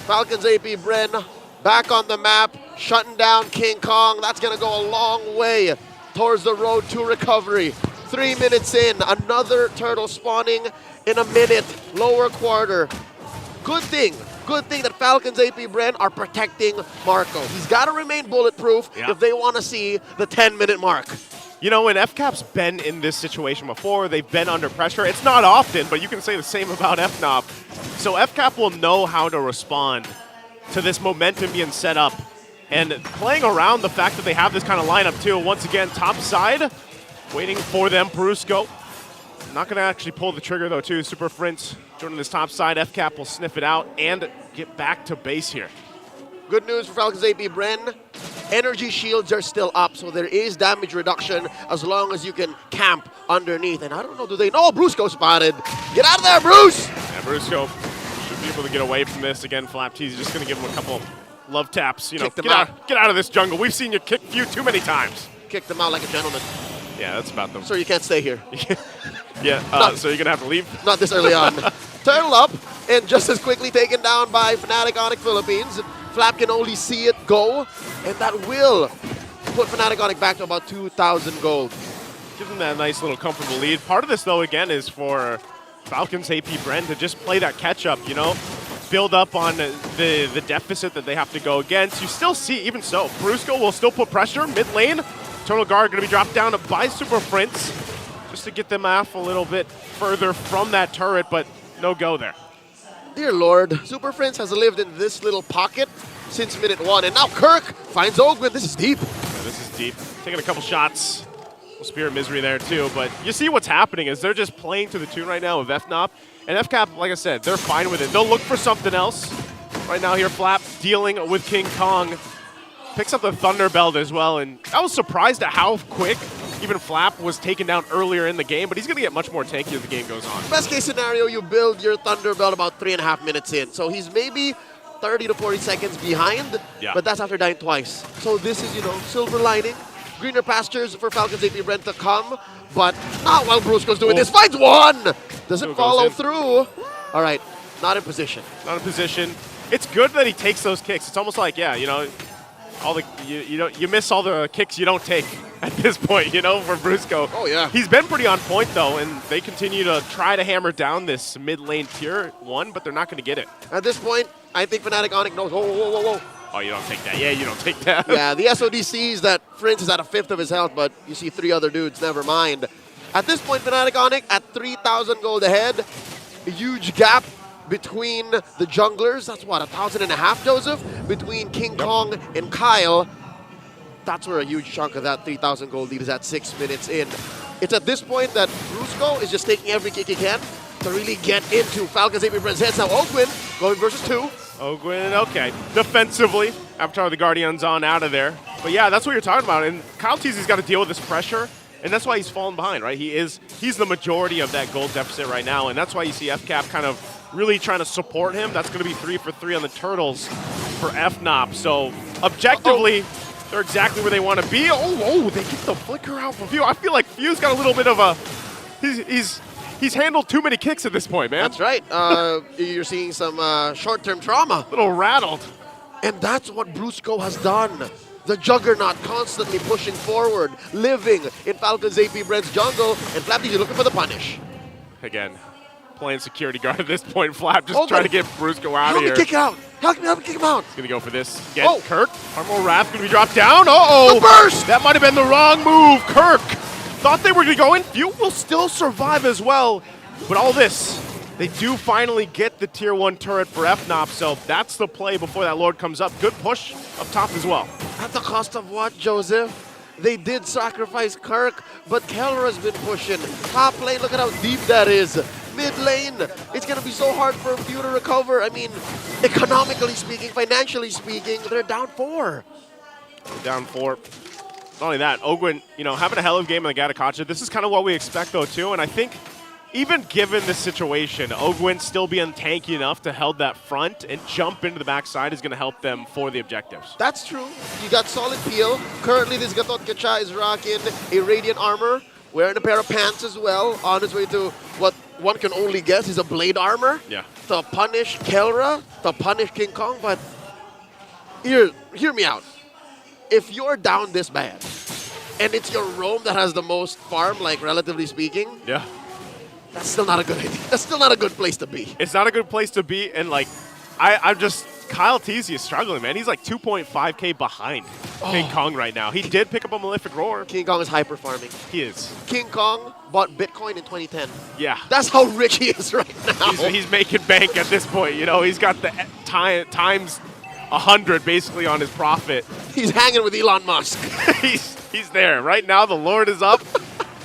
Falcons APBren back on the map, shutting down King Kong. That's going to go a long way towards the road to recovery. 3 minutes in, another turtle spawning in a minute, lower quarter. Good thing that Falcons APBren are protecting Marco. He's got to remain bulletproof if they want to see the 10-minute mark. You know, when FCAP's been in this situation before, they've been under pressure. It's not often, but you can say the same about FNOP. So FCAP will know how to respond to this momentum being set up. And playing around the fact that they have this kind of lineup too. Once again, top side, waiting for them, Brusco. Not going to actually pull the trigger though too. Super Frince joining this top side. FCAP will sniff it out and get back to base here. Good news for Falcons APBren. Energy shields are still up, so there is damage reduction as long as you can camp underneath. And I don't know, do they know? Brusco spotted. Get out of there, Bruce! Yeah, Brusco should be able to get away from this. Again, Flap T's just going to give him a couple love taps. You know, get out of this jungle. We've seen you kick Few too many times. Kick them out like a gentleman. Yeah, that's about them. Sir, you can't stay here. Yeah, so you're going to have to leave? Not this early on. Turtle up, and just as quickly taken down by Fnatic Onic Philippines. Flap can only see it go, and that will put Fnatic Onic back to about 2,000 gold. Give them that nice little comfortable lead. Part of this, though, again, is for Falcons APBren to just play that catch-up, you know? Build up on the deficit that they have to go against. You still see, even so, Brusco will still put pressure mid lane. Eternal Guard going to be dropped down by Super Frince just to get them off a little bit further from that turret, but no go there. Dear Lord, Super Frince has lived in this little pocket since minute 1, and now Kirk finds Ogwen. This is deep. Yeah, this is deep. Taking a couple shots. Spirit Misery there too, but you see what's happening is they're just playing to the tune right now of FNOP. And FCAP, like I said, they're fine with it. They'll look for something else. Right now here, Flap dealing with King Kong. Picks up the Thunder Belt as well, and I was surprised at how quick even Flap was taken down earlier in the game, but he's going to get much more tanky as the game goes on. Best case scenario, you build your Thunder Belt about 3.5 minutes in. So he's maybe 30 to 40 seconds behind, but that's after dying twice. So this is, you know, silver lining. Greener pastures for Falcons APBren to come, but not while Brusco's doing this. Finds one! Doesn't follow through. All right, not in position. Not in position. It's good that he takes those kicks. It's almost like, yeah, you know, all the you miss all the kicks you don't take at this point, you know, for Brusco. Oh, yeah. He's been pretty on point, though, and they continue to try to hammer down this mid-lane tier 1, but they're not going to get it. At this point, I think Fnatic Onic knows, whoa. Oh, you don't take that. Yeah, you don't take that. Yeah, the SOD sees that Frince is at a 1/5 of his health, but you see 3 other dudes, never mind. At this point, Fnatic Onic at 3,000 gold ahead. A huge gap between the junglers. That's what, 1,500, Joseph? Between King Kong and Kyle. That's where a huge chunk of that 3,000 gold lead is at 6 minutes in. It's at this point that Brusco is just taking every kick he can to really get into Falcons APBren's heads. Now Ogwen going versus 2. Ogwen, okay. Defensively, Avatar of the Guardian's on out of there. But yeah, that's what you're talking about. And Kyle Teasy's got to deal with this pressure And that's why he's fallen behind, right? He's the majority of that gold deficit right now, and that's why you see FCAP kind of really trying to support him. That's going to be 3 for 3 on the Turtles for FNOP. So objectively, they're exactly where they want to be. Oh, they get the flicker out from Few. I feel like Few's got a little bit of a, he's handled too many kicks at this point, man. That's right. You're seeing some short-term trauma. A little rattled. And that's what Brusco has done. The Juggernaut constantly pushing forward, living in Falcons APBren's jungle, and FlappTZ looking for the punish. Again, playing security guard at this point. Flap just trying to get Brusco out of here. Help me kick out. Help me kick him out. He's going to go for this. Again, Kirk. Armor Wrath going to be dropped down. The burst! That might have been the wrong move. Kirk thought they were going to go in. Few will still survive as well. But all this, they do finally get the tier 1 turret for FNOP, so that's the play before that Lord comes up. Good push up top as well. At the cost of what, Joseph? They did sacrifice Kirk, but Kelra's been pushing. Top lane, look at how deep that is. Mid lane, it's going to be so hard for Few to recover. I mean, economically speaking, financially speaking, they're down 4. Down 4. Not only that, Ogwin, having a hell of a game in the Gatakacha. This is kind of what we expect, though, too, and I think even given the situation, Ogwin still being tanky enough to hold that front and jump into the backside is going to help them for the objectives. That's true. You got solid peel. Currently, this Gatot Kacha is rocking a Radiant armor, wearing a pair of pants as well, on his way to what one can only guess is a Blade armor. Yeah. To punish Kelra, to punish King Kong, but hear me out. If you're down this bad, and it's your roam that has the most farm, like relatively speaking, yeah, that's still not a good idea. That's still not a good place to be. It's not a good place to be, and like, I'm just, Kyle Teasy is struggling, man. He's like 2.5K behind King Kong right now. He did pick up a Malefic Roar. King Kong is hyper farming. He is. King Kong bought Bitcoin in 2010. Yeah. That's how rich he is right now. He's making bank at this point. He's got the times 100 basically on his profit. He's hanging with Elon Musk. he's there. Right now, the Lord is up.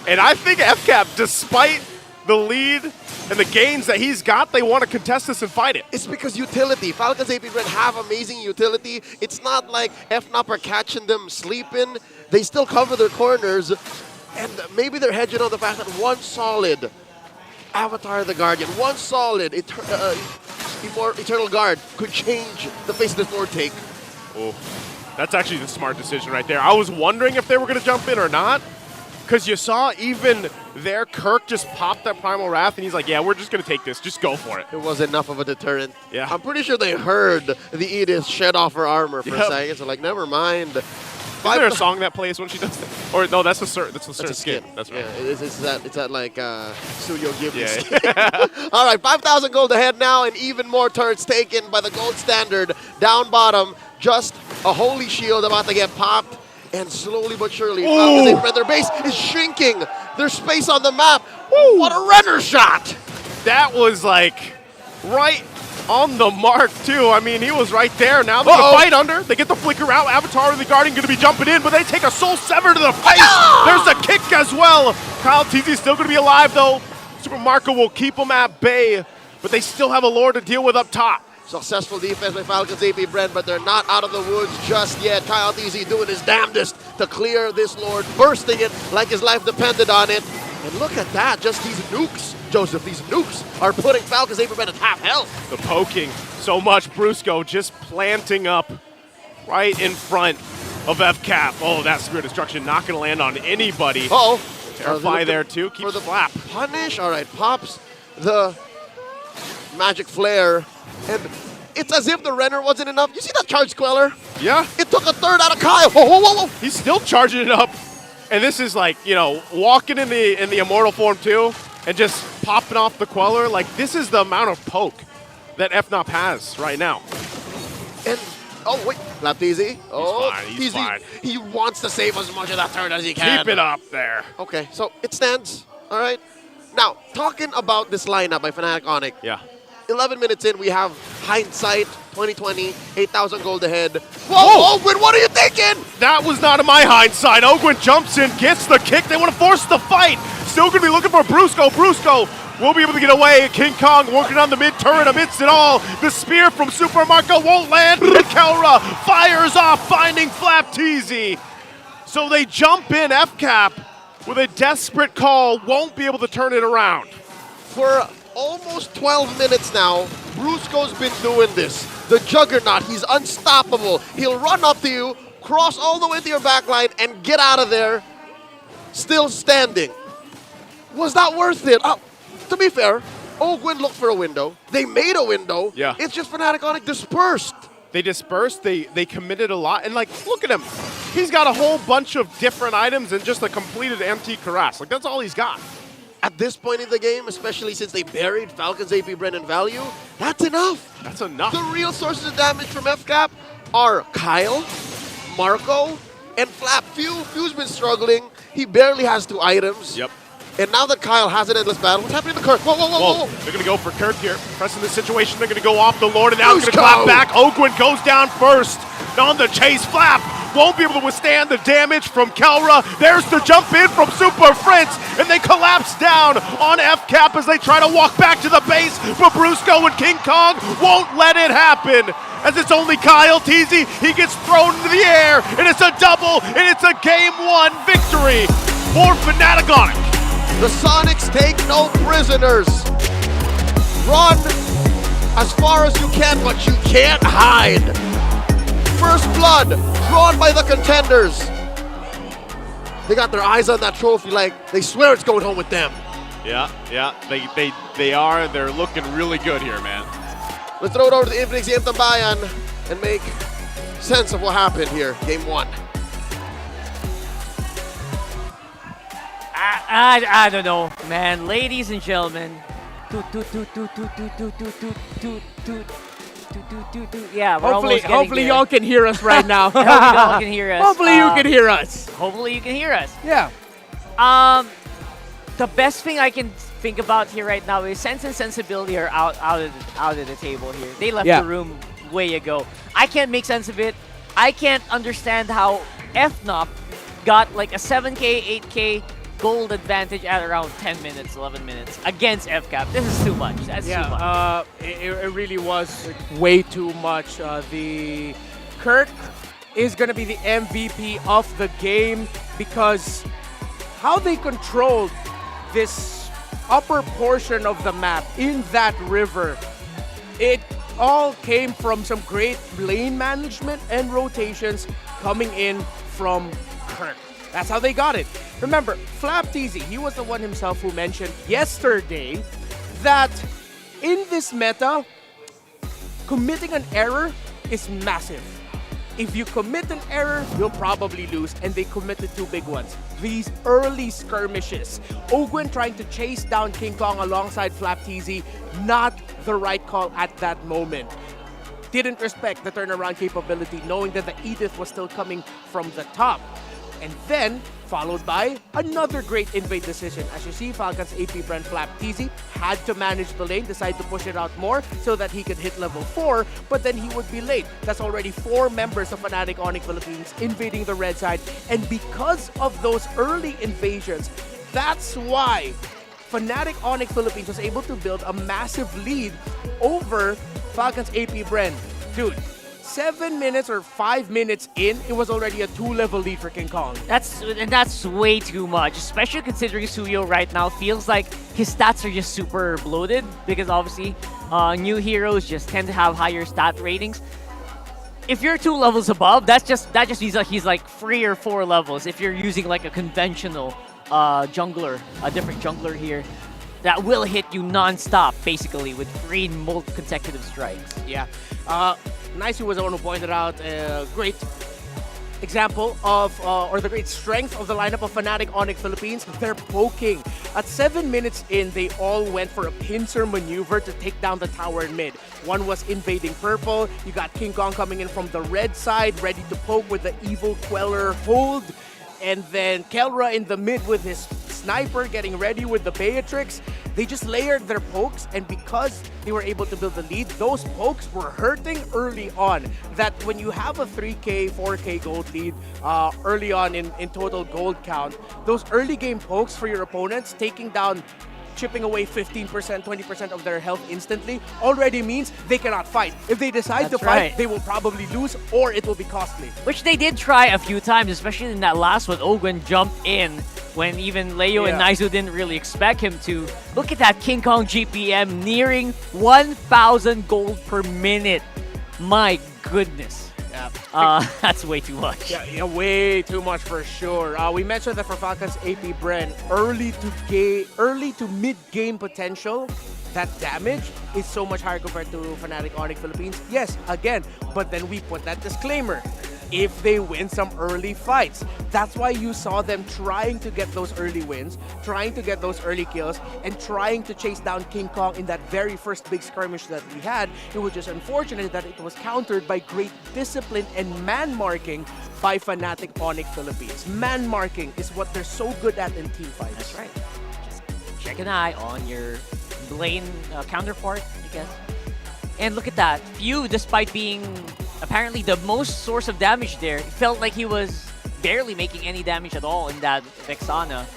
And I think FCAP, despite the lead and the gains that he's got, they want to contest this and fight it. It's because utility. Falcons APBren have amazing utility. It's not like FNOP are catching them sleeping. They still cover their corners. And maybe they're hedging on the fact that one solid Avatar of the Guardian, one solid Eternal Guard could change the face of this Lord take. Oh, that's actually the smart decision right there. I was wondering if they were going to jump in or not, because you saw even there, Kirk just popped that Primal Wrath, and he's like, yeah, we're just going to take this. Just go for it. It was enough of a deterrent. Yeah. I'm pretty sure they heard the Edith shed off her armor for a second, so like, never mind. Is there a song that plays when she does that? Or no, that's a certain skin. That's right. Yeah, it's that like Studio Ghibli skin. Yeah. All right, 5,000 gold ahead now, and even more turrets taken by the gold standard. Down bottom, just a holy shield about to get popped. And slowly but surely, their base is shrinking. There's space on the map. Ooh, what a Renner shot! That was like right on the mark, too. I mean, he was right there. Now they're going to fight under. They get the flicker out. Avatar of the Guardian going to be jumping in, but they take a Soul Sever to the face. There's a kick as well. Kyle Teasy still going to be alive, though. Super Marco will keep him at bay, but they still have a Lord to deal with up top. Successful defense by Falcons APBren, but they're not out of the woods just yet. Kyle Teasy doing his damnedest to clear this Lord, bursting it like his life depended on it. And look at that, just these nukes, Joseph, these nukes are putting Falcons APBren at half health. The poking so much. Brusco just planting up right in front of FCAP. Oh, that Spear Destruction not going to land on anybody. Terrify there too. Keep the flap. Punish. All right, pops the magic flare. And it's as if the Renner wasn't enough. You see that charge queller? Yeah. It took a third out of Kyle. Whoa. He's still charging it up. And this is like, walking in the immortal form too and just popping off the queller. Like, this is the amount of poke that FNOP has right now. And, wait, FlappTZ. He's fine. He wants to save as much of that turret as he can. Keep it up there. Okay, so it stands. All right. Now, talking about this lineup by Fnatic Onic. Yeah. 11 minutes in, we have hindsight, 2020, 8,000 gold ahead. Whoa, Ogwin, what are you thinking? That was not in my hindsight. Ogwin jumps in, gets the kick. They want to force the fight. Still going to be looking for Brusco. Brusco will be able to get away. King Kong working on the mid turret amidst it all. The spear from Super Marco won't land. And Kelra fires off, finding FlappTZ. So they jump in FCAP. with a desperate call, won't be able to turn it around. For almost 12 minutes now, Brusco's been doing this. The Juggernaut, he's unstoppable. He'll run up to you, cross all the way to your backline, and get out of there, still standing. Was that worth it? To be fair, Ogwen looked for a window. They made a window. Yeah. It's just Fnatic Onic dispersed. They dispersed, they committed a lot, and like, look at him. He's got a whole bunch of different items and just a completed empty Karas. Like, that's all he's got. At this point in the game, especially since they buried Falcons APBren in value, that's enough. That's enough. The real sources of damage from FCAP are Kyle, Marco, and Flap. Few's been struggling. He barely has 2 items. Yep. And now that Kyle has an endless battle, what's happening to Kirk? Whoa, whoa, whoa, whoa. They're going to go for Kirk here. Pressing the situation, they're going to go off the Lord, and now it's going to Brusco! clap back. Ogwen goes down first. On the chase, Flap won't be able to withstand the damage from Kelra. There's the jump in from Super Prince, and they collapse down on FCAP as they try to walk back to the base, but Brusco and King Kong won't let it happen. As it's only Kyle Teasy, he gets thrown into the air, and it's a double, and it's a Game 1 victory for Fnatic Onic. The Sonics take no prisoners. Run as far as you can, but you can't hide. First blood drawn by the contenders. They got their eyes on that trophy like they swear it's going home with them. Yeah, they are. They're looking really good here, man. Let's throw it over to the Infinix Game Tambayan and make sense of what happened here, Game 1. I don't know, man. Ladies and gentlemen. Yeah, we're almost getting hopefully there. y'all can hear us right now. Hopefully y'all can hear us. Hopefully you can hear us. Hopefully you can hear us. Yeah. The best thing I can think about here right now is Sense and Sensibility are out of the table here. They left the room way ago. I can't make sense of it. I can't understand how FNOP got like a 7K, 8K gold advantage at around 10 minutes, 11 minutes against FCAP. This is too much. That's too much. It really was way too much. The Kirk is going to be the MVP of the game because how they controlled this upper portion of the map in that river, it all came from some great lane management and rotations coming in from Kirk. That's how they got it. Remember, Flap Teasy, he was the one himself who mentioned yesterday that in this meta, committing an error is massive. If you commit an error, you'll probably lose, and they committed 2 big ones. These early skirmishes. Ogwen trying to chase down King Kong alongside Flap Teasy, not the right call at that moment. Didn't respect the turnaround capability, knowing that the Edith was still coming from the top. And then, followed by another great invade decision. As you see, Falcons APBren Flap Teasy had to manage the lane, decide to push it out more so that he could hit level 4, but then he would be late. That's already 4 members of Fnatic Onic Philippines invading the red side. And because of those early invasions, that's why Fnatic Onic Philippines was able to build a massive lead over Falcons APBren. Dude, 7 minutes or 5 minutes in, it was already a 2-level lead for King Kong. That's way too much, especially considering Suyo right now feels like his stats are just super bloated because obviously new heroes just tend to have higher stat ratings. If you're 2 levels above, that just means that he's like 3 or 4 levels. If you're using like a conventional jungler, a different jungler here, that will hit you non-stop basically with 3 consecutive strikes. Yeah. Nicey was the one who pointed out a great example of, or the great strength of the lineup of Fnatic Onic Philippines. They're poking. At 7 minutes in, they all went for a pincer maneuver to take down the tower in mid. One was invading purple. You got King Kong coming in from the red side, ready to poke with the evil Queller hold. And then Kelra in the mid with his sniper getting ready with the Beatrix. They just layered their pokes, and because they were able to build the lead, those pokes were hurting early on. That when you have a 3K, 4K gold lead early on in total gold count, those early game pokes for your opponents, taking down, chipping away 15%, 20% of their health instantly, already means they cannot fight. If they decide to fight, they will probably lose, or it will be costly. Which they did try a few times, especially in that last one. Ogwen jumped in when even Leo and Yeah. Naizu didn't really expect him to. Look at that King Kong GPM nearing 1,000 gold per minute. My goodness. That's way too much. Yeah, way too much for sure. We mentioned that for Falcons APBren, early to mid-game potential, that damage is so much higher compared to Fnatic Onic Philippines. Yes, again, but then we put that disclaimer. If they win some early fights. That's why you saw them trying to get those early wins, trying to get those early kills, and trying to chase down King Kong in that very first big skirmish that we had. It was just unfortunate that it was countered by great discipline and man marking by Fnatic Onic Philippines. Man marking is what they're so good at in team fights. That's right. Just check an eye on your lane counterpart, I guess. And look at that. Few, despite being apparently the most source of damage there, it felt like he was barely making any damage at all in that Vexana.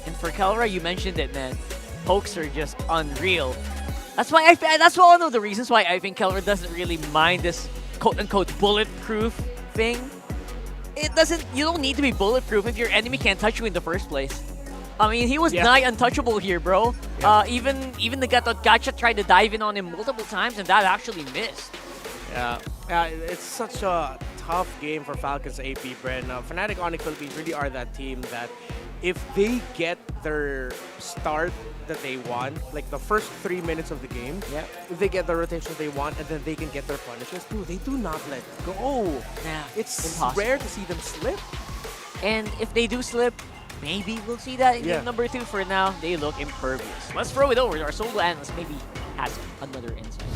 And for Kelra, you mentioned it, man. Pokes are just unreal. That's why that's one of the reasons why I think Kelra doesn't really mind this quote-unquote bulletproof thing. You don't need to be bulletproof if your enemy can't touch you in the first place. I mean, he was nigh untouchable here, bro. Yeah. Even the Gacha tried to dive in on him multiple times, and that actually missed. Yeah, it's such a tough game for Falcons APBren. Fnatic Onic Philippines really are that team that if they get their start that they want, like the first 3 minutes of the game, if they get the rotations they want and then they can get their punishes, dude, they do not let go. Yeah, it's impossible. rare to see them slip. And if they do slip, maybe we'll see that in game number 2. For now, they look impervious. Let's throw it over to our solo analyst. Maybe has another insight.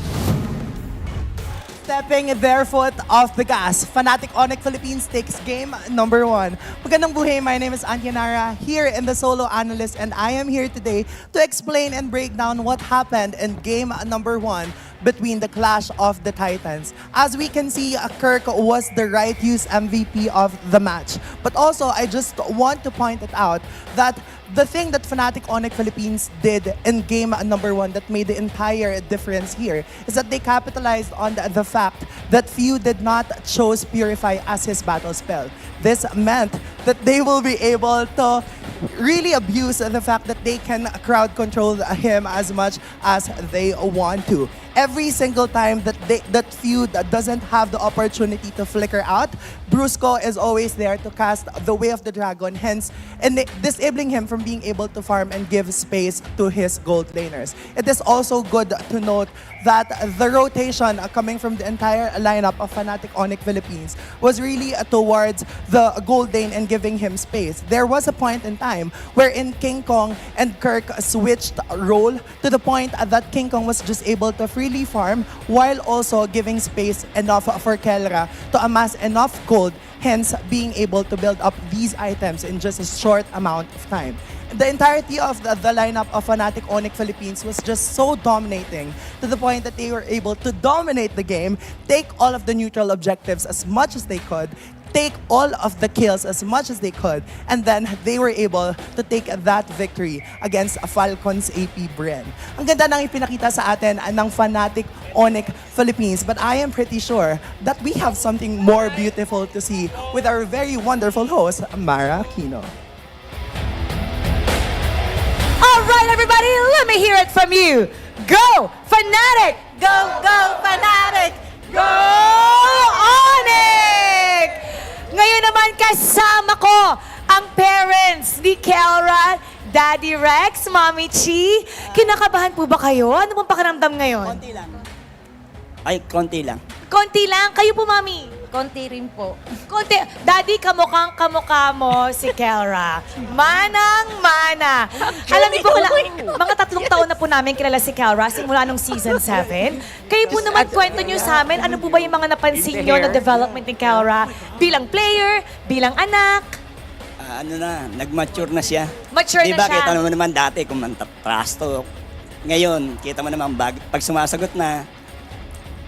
Stepping their foot off the gas, Fnatic Onic Philippines takes game number 1. Magandang buhay, my name is Anyanara, here in the Solo Analyst, and I am here today to explain and break down what happened in game number 1 between the Clash of the Titans. As we can see, Kirk was the right use MVP of the match. But also, I just want to point it out that the thing that Fnatic Onic Philippines did in game number 1 that made the entire difference here is that they capitalized on the fact that Few did not choose Purify as his battle spell. This meant that they will be able to really abuse the fact that they can crowd control him as much as they want to. Every single time that Few doesn't have the opportunity to flicker out, Brusco is always there to cast the Way of the Dragon, hence disabling him from being able to farm and give space to his gold laners. It is also good to note that the rotation coming from the entire lineup of Fnatic Onic Philippines was really towards the gold lane and giving him space. There was a point in time wherein King Kong and Kirk switched role to the point that King Kong was just able to freely farm while also giving space enough for Kelra to amass enough gold, hence being able to build up these items in just a short amount of time. The entirety of the lineup of Fnatic Onic Philippines was just so dominating to the point that they were able to dominate the game, take all of the neutral objectives as much as they could, take all of the kills as much as they could, and then they were able to take that victory against Falcons APBren. Ang ganda nang ipinakita sa atin ng Fnatic Onic Philippines, but I am pretty sure that we have something more beautiful to see with our very wonderful host, Mara Aquino. All right, everybody, let me hear it from you. Go, Fnatic! Go, go, Fnatic! Go, Onic! Ngayon naman kasama ko ang parents ni Kelra, Daddy Rex, Mommy Chi. Kinakabahan po ba kayo? Ano pong pakiramdam ngayon? Konti lang. Ay, konti lang. Konti lang? Kayo po, Mami? Konti rin po. Konti. Daddy, kamukha mo si Kelra. Manang-mana. Alam niyo po, mga 3 taon na po namin kilala si Kelra simula nung season 7. Kayo po naman kwento niyo sa amin, ano po ba yung mga napansin niyo na development ni Kelra bilang player, bilang anak? Nag-mature na siya. Mature na diba, siya. kita mo naman dati kung trash talk. Ngayon, kita mo naman pag sumasagot na,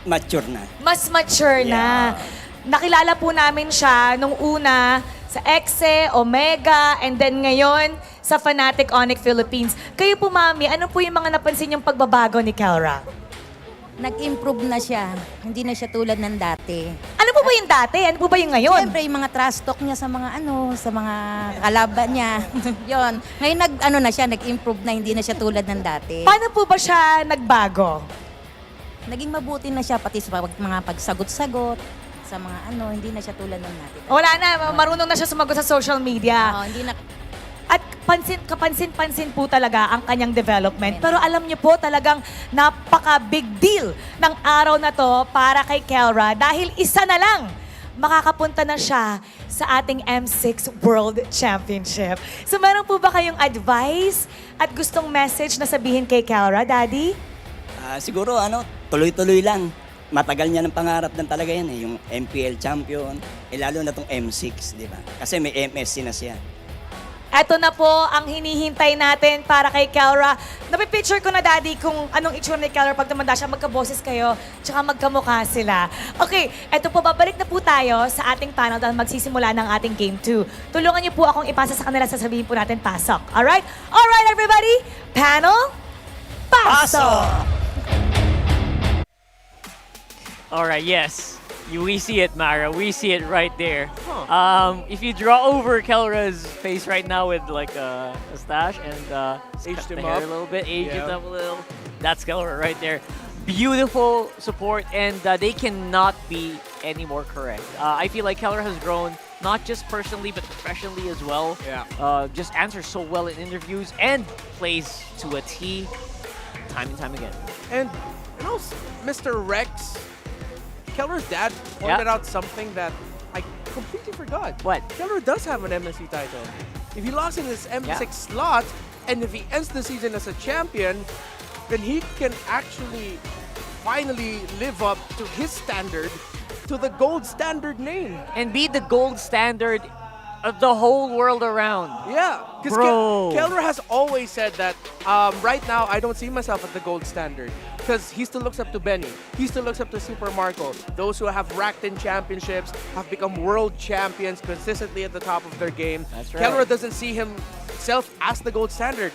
mature na. Mas mature na. Nakilala po namin siya nung una sa Exe, Omega, and then ngayon sa Fnatic Onic Philippines. Kayo po, Mami, ano po yung mga napansin niyong pagbabago ni Kelra? Nag-improve na siya. Hindi na siya tulad ng dati. Ano Ano po ba yung dati? Ano po ba yung ngayon? Siyempre, yung mga trash talk niya sa mga sa mga kalaban niya. Yon. Ngayon nag-improve na, hindi na siya tulad ng dati. Paano po ba siya nagbago? Naging mabuti na siya pati sa mga pagsagot-sagot sa mga hindi na siya tulad ng dati. Wala na, marunong na siya sumagot sa social media. Oo, hindi na. At kapansin-pansin po talaga ang kanyang development. Pero alam niyo po, talagang napaka-big deal ng araw na to para kay Kelra dahil isa na lang makakapunta na siya sa ating M6 World Championship. So meron po ba kayong advice at gustong message na sabihin kay Kelra, Daddy? Siguro tuloy-tuloy lang. Matagal niya ng pangarap din talaga yan yung MPL champion, lalo na tong M6, di ba? Kasi may MSC na siya. Ito na po ang hinihintay natin para kay Kelra. Napipicture ko na, Daddy, kung anong itsura ni Kelra pag tumanda siya. Magkaboses kayo, tsaka magkamukha sila. Okay, ito po, babalik na po tayo sa ating panel dahil magsisimula ng ating Game 2. Tulungan niyo po akong ipasa sa kanila, sasabihin po natin pasok. Alright? Alright, everybody! Panel, pasok! Alright, yes. We see it, Mara. We see it right there. If you draw over Kelra's face right now with like a stash and Aged cut him the hair up. a little bit, aged it up a little, that's Kelra right there. Beautiful support, and they cannot be any more correct. I feel like Kelra has grown not just personally but professionally as well. Yeah. Just answers so well in interviews and plays to a T time and time again. And Mr. Rex, Kelra's dad pointed out something that I completely forgot. What? Kelra does have an MSC title. If he locks in his M6 slot, and if he ends the season as a champion, then he can actually finally live up to his standard, to the gold standard name. And be the gold standard of the whole world around. Yeah, because Kelra has always said that right now I don't see myself at the gold standard because he still looks up to Benny. He still looks up to Super Marco. Those who have racked in championships, have become world champions consistently at the top of their game. That's right. Kelra doesn't see himself as the gold standard.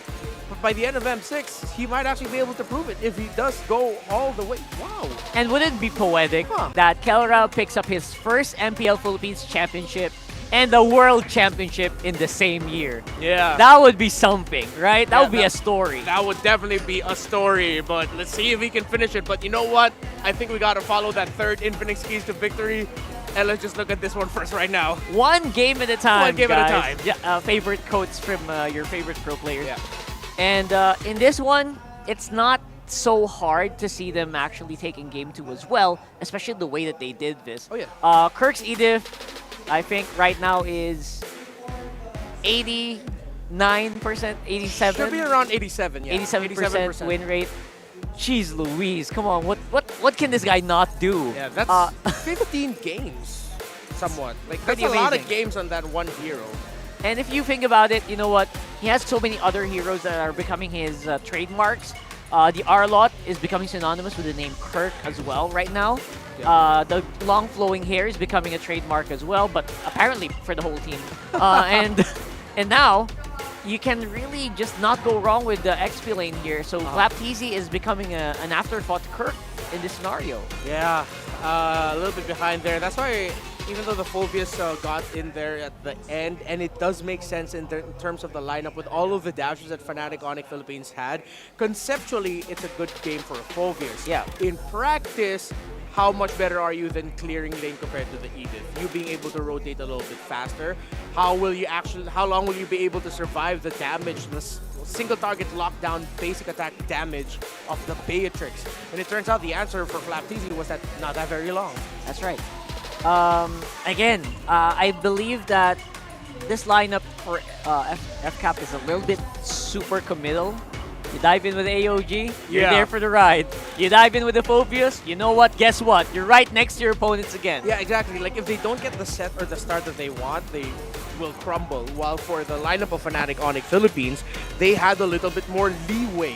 But by the end of M6, he might actually be able to prove it if he does go all the way. Wow. And would it be poetic that Kelra picks up his first MPL Philippines championship and the World Championship in the same year? Yeah. That would be something, right? That would be a story. That would definitely be a story, but let's see if he can finish it. But you know what? I think we got to follow that third Infinix keys to victory. And let's just look at this one first right now. One game at a time, One game guys. at a time. Yeah, favorite quotes from your favorite pro players. Yeah. And in this one, it's not so hard to see them actually taking game 2 as well, especially the way that they did this. Oh, yeah. Kirk's Edith, I think right now is 89%, 87%. Should be around 87, yeah. 87% win rate. Jeez Louise, come on, what can this guy not do? Yeah, that's 15 games, somewhat. Like, that's Pretty a lot of amazing. games on that one hero. And if you think about it, you know what? He has so many other heroes that are becoming his trademarks. The R-Lot is becoming synonymous with the name Kirk as well right now. The long flowing hair is becoming a trademark as well, but apparently for the whole team. And now, you can really just not go wrong with the XP lane here. So Flapteasy is becoming an afterthought to Kirk in this scenario. Yeah, a little bit behind there. That's why, even though the Phobius got in there at the end, and it does make sense in terms of the lineup with all of the dashes that Fnatic Onic Philippines had, conceptually, it's a good game for Phobius. Yeah. In practice, how much better are you than clearing lane compared to the Edith? You being able to rotate a little bit faster. How long will you be able to survive the damage, the single target lockdown basic attack damage of the Beatrix? And it turns out the answer for Flapteasy was that not that very long. That's right. Again, I believe that this lineup for FCAP is a little bit super committal. You dive in with AOG, you're Yeah. there for the ride. You dive in with the Phobius, you know what? Guess what? You're right next to your opponents again. Yeah, exactly. Like, if they don't get the set or the start that they want, they will crumble. While for the lineup of Fnatic Onic Philippines, they had a little bit more leeway,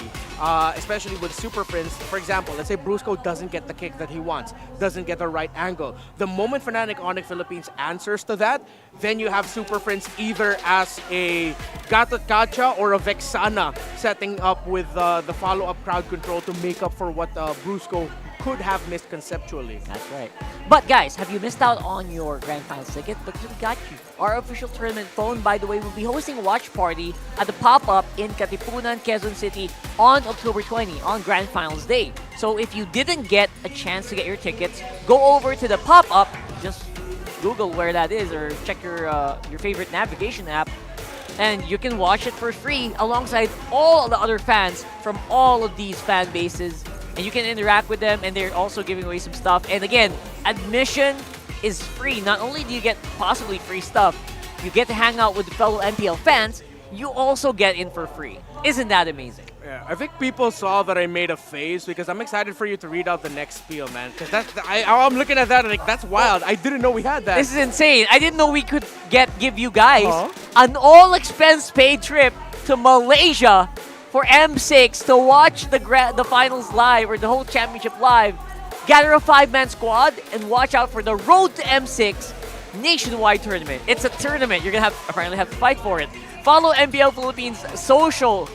especially with Super Prince. For example, let's say Brusco doesn't get the kick that he wants, doesn't get the right angle. The moment Fnatic Onic Philippines answers to that, then you have Super Prince either as a Gatot Kacha or a Vexana setting up with the follow-up crowd control to make up for what Brusco could have missed conceptually. That's right. But guys, have you missed out on your Grand Finals ticket? Because we got you. Our official tournament phone, by the way, will be hosting a watch party at the pop-up in Katipunan, Quezon City on October 20 on Grand Finals Day. So if you didn't get a chance to get your tickets, go over to the pop-up, just Google where that is or check your favorite navigation app, and you can watch it for free alongside all the other fans from all of these fan bases. And you can interact with them, and they're also giving away some stuff. And again, admission is free. Not only do you get possibly free stuff, you get to hang out with fellow MPL fans, you also get in for free. Isn't that amazing? Yeah, I think people saw that I made a face because I'm excited for you to read out the next spiel, man. Because I'm looking at that and like, that's wild. I didn't know we had that. This is insane. I didn't know we could give you guys an all-expense-paid trip to Malaysia for M6 to watch the finals live, or the whole championship live. Gather a 5-man squad and watch out for the Road to M6 nationwide tournament. It's a tournament. You're gonna apparently have to fight for it. Follow MPL Philippines official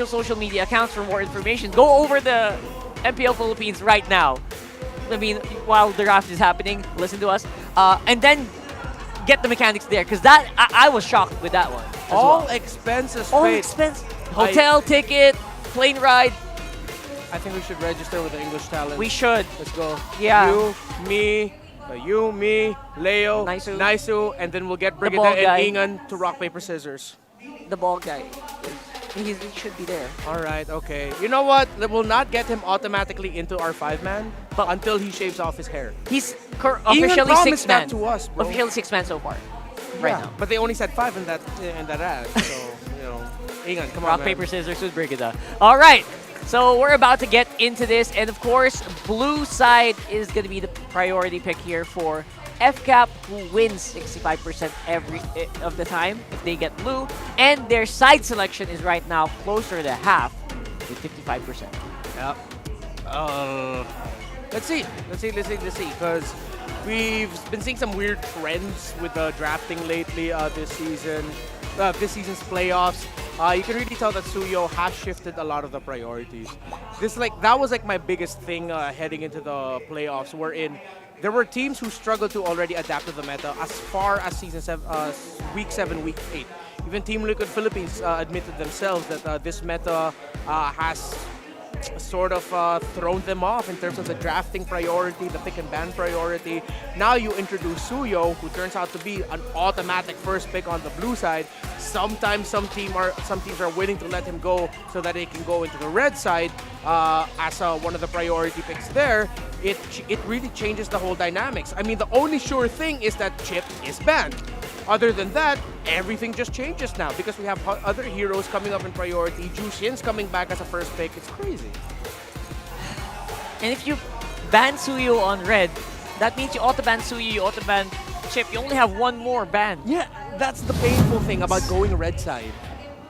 social media accounts for more information. Go over the MPL Philippines right now. I mean, while the draft is happening, listen to us, and then get the mechanics there, because that I was shocked with that one. All expenses paid. All expense. Hotel ticket, plane ride. I think we should register with the English talent. We should. Let's go. Yeah. You, me, Leo, Naisu, and then we'll get Brigida and Ingan to rock, paper, scissors. The ball guy. He should be there. All right, okay. You know what? We'll not get him automatically into our 5-man until he shaves off his hair. He's officially 6-man. That to us, bro. Officially 6-man so far. Right now. But they only said 5 in that ad. So, you know, Ingan, come on, rock, man. paper, scissors with Brigida. All right. So we're about to get into this, and of course, blue side is going to be the priority pick here for FCAP, who wins 65% of the time if they get blue, and their side selection is right now closer to half with 55%. Yep. Let's see, because we've been seeing some weird trends with the drafting lately this season. This season's playoffs. You can really tell that Suyo has shifted a lot of the priorities. That was like my biggest thing heading into the playoffs, wherein there were teams who struggled to already adapt to the meta as far as week 7, week 8. Even Team Liquid Philippines admitted themselves that this meta has sort of thrown them off in terms of the drafting priority, the pick and ban priority. Now you introduce Suyo, who turns out to be an automatic first pick on the blue side. Sometimes some teams are willing to let him go so that they can go into the red side as one of the priority picks there. It really changes the whole dynamics. I mean, the only sure thing is that Chip is banned. Other than that, everything just changes now because we have other heroes coming up in priority. Jushin's coming back as a first pick. It's crazy. And if you ban Suyo on red, that means you auto-ban Suyo, you auto-ban Chip. You only have one more ban. Yeah, that's the painful thing about going red side.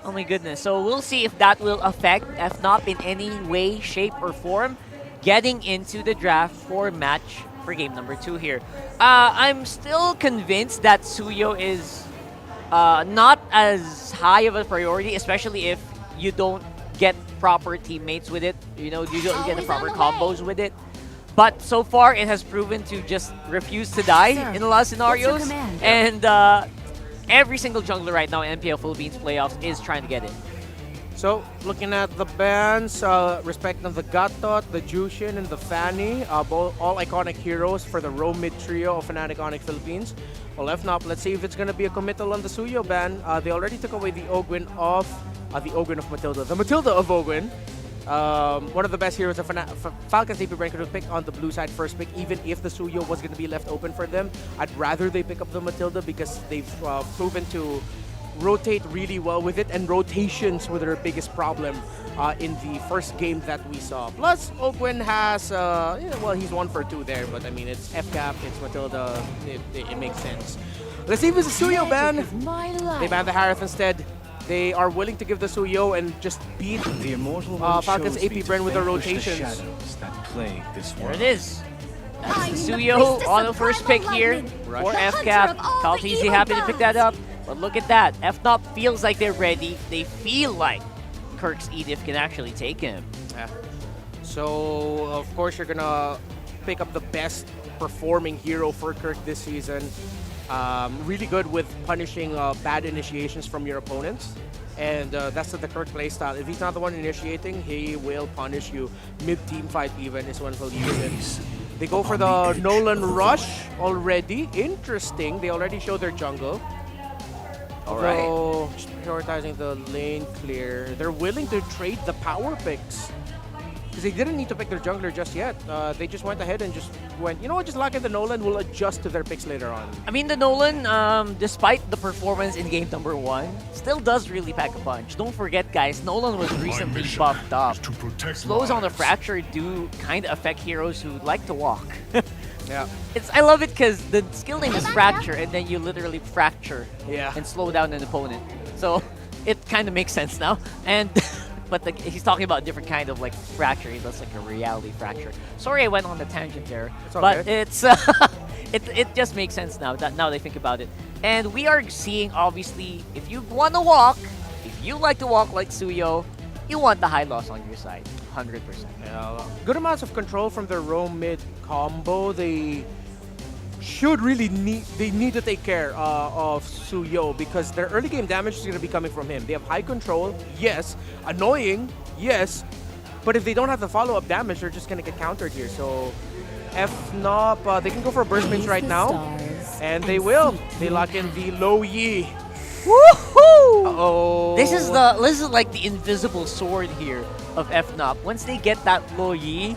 Oh my goodness. So we'll see if that will affect FNOP in any way, shape, or form getting into the draft for match for game number 2 here. I'm still convinced that Suyo is not as high of a priority, especially if you don't get proper teammates with it. You know, you don't get the proper combos with it. But so far, it has proven to just refuse to die in a lot of scenarios. And every single jungler right now in MPL Philippines playoffs is trying to get in. So, looking at the bans, respecting the Gatot, the Jushin, and the Fanny, all iconic heroes for the row mid trio of Fnatic Onic Philippines. Well, FNOP, let's see if it's going to be a committal on the Suyo ban. They already took away the Ogwyn of Matilda. The Matilda of Ogwyn. One of the best heroes of Falcons APBren could have picked on the blue side first pick, even if the Suyo was going to be left open for them. I'd rather they pick up the Matilda because they've proven to rotate really well with it, and rotations were their biggest problem in the first game that we saw. Plus, Ogwyn has, well, he's 1 for 2 there, but I mean, it's FCAP, it's Matilda, it makes sense. Let's see if it's a Suyo ban. They banned the Harith instead. They are willing to give the Suyo and just beat the immortal Falcons APBren with the rotations. There it is. That's the Suyo on the first pick here for FCAP. Felt easy, happy to pick that up. But look at that. FNOP feels like they're ready. They feel like Kirk's Edith can actually take him. Yeah. So, of course, you're gonna pick up the best performing hero for Kirk this season. Really good with punishing bad initiations from your opponents. And that's the Kirk playstyle. If he's not the one initiating, he will punish you. Mid-team fight even is when he'll use it. They go for the Nolan Rush already. Interesting. They already showed their jungle. Although, prioritizing the lane clear. They're willing to trade the power picks. Because they didn't need to pick their jungler just yet. They just went ahead and just went, you know what, just lock in the Nolan. We'll adjust to their picks later on. I mean, the Nolan, despite the performance in game number 1, still does really pack a punch. Don't forget, guys, Nolan was recently buffed up. Slows on the Fracture do kind of affect heroes who like to walk. Yeah. I love it because the skill name is Fracture, and then you literally fracture and slow down an opponent. So it kind of makes sense now. And but he's talking about a different kind of like fracture. He does like a reality fracture. Sorry, I went on the tangent there, but it's it just makes sense now that I think about it. And we are seeing, obviously, if you want to walk, if you like to walk like Suyo, you want the high loss on your side, 100%. Yeah, good amounts of control from their roam mid combo. They should really need to take care of Suyo because their early game damage is going to be coming from him. They have high control, yes. Annoying, yes. But if they don't have the follow-up damage, they're just going to get countered here. So FNOP, they can go for a burst pinch right now. And they will. They lock in the low Yi. Woohoo! Uh-oh. This is like the invisible sword here of FNOP. Once they get that low Yi,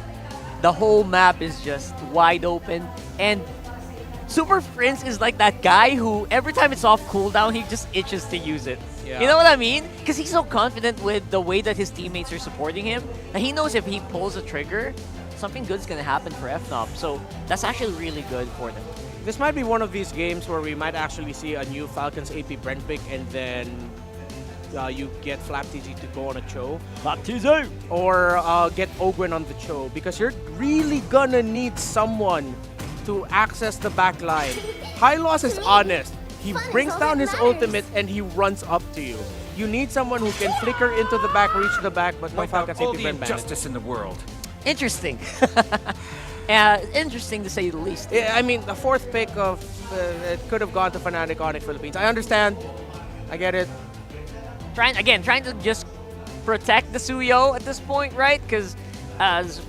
the whole map is just wide open. And Super Prince is like that guy who every time it's off cooldown, he just itches to use it. Yeah. You know what I mean? Because he's so confident with the way that his teammates are supporting him. And he knows if he pulls a trigger, something good's going to happen for FNOP. So that's actually really good for them. This might be one of these games where we might actually see a new Falcons APBren pick and then you get FlapTZ to go on a Cho. FlapTZ! Or get Ogwen on the Cho because you're really gonna need someone to access the back line. High Loss is honest. He brings down his ultimate and he runs up to you. You need someone who can flicker into the back, reach the back, but no Falcons APBren justice in the world. Interesting. Interesting to say the least. Yeah, I mean, the fourth pick of it could have gone to Fnatic Onic Philippines. I understand. I get it. Trying to just protect the Suyo at this point, right? Because as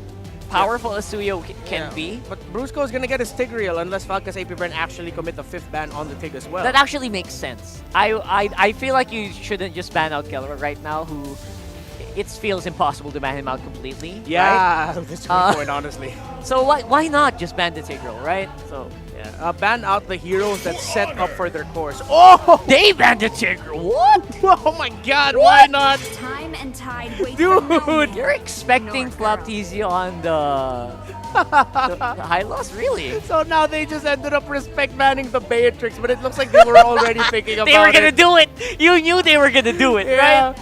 powerful as Suyo can be. But Brusco is going to get his Tigreal unless Falcons APBren actually commit the 5th ban on the Tig as well. That actually makes sense. I feel like you shouldn't just ban out Keller right now, who it feels impossible to ban him out completely. Yeah, right? that's a good point, honestly. So why not just ban the Tigreal, right? So yeah, ban out the heroes that set up for their course. Oh, they banned the Tigreal. What? Oh my God! Why not? Time and tide wait. Dude, you're expecting FlapTZ on the high loss, really? So now they just ended up respect banning the Beatrix, but it looks like they were already thinking about it. They were gonna do it. You knew they were gonna do it, right?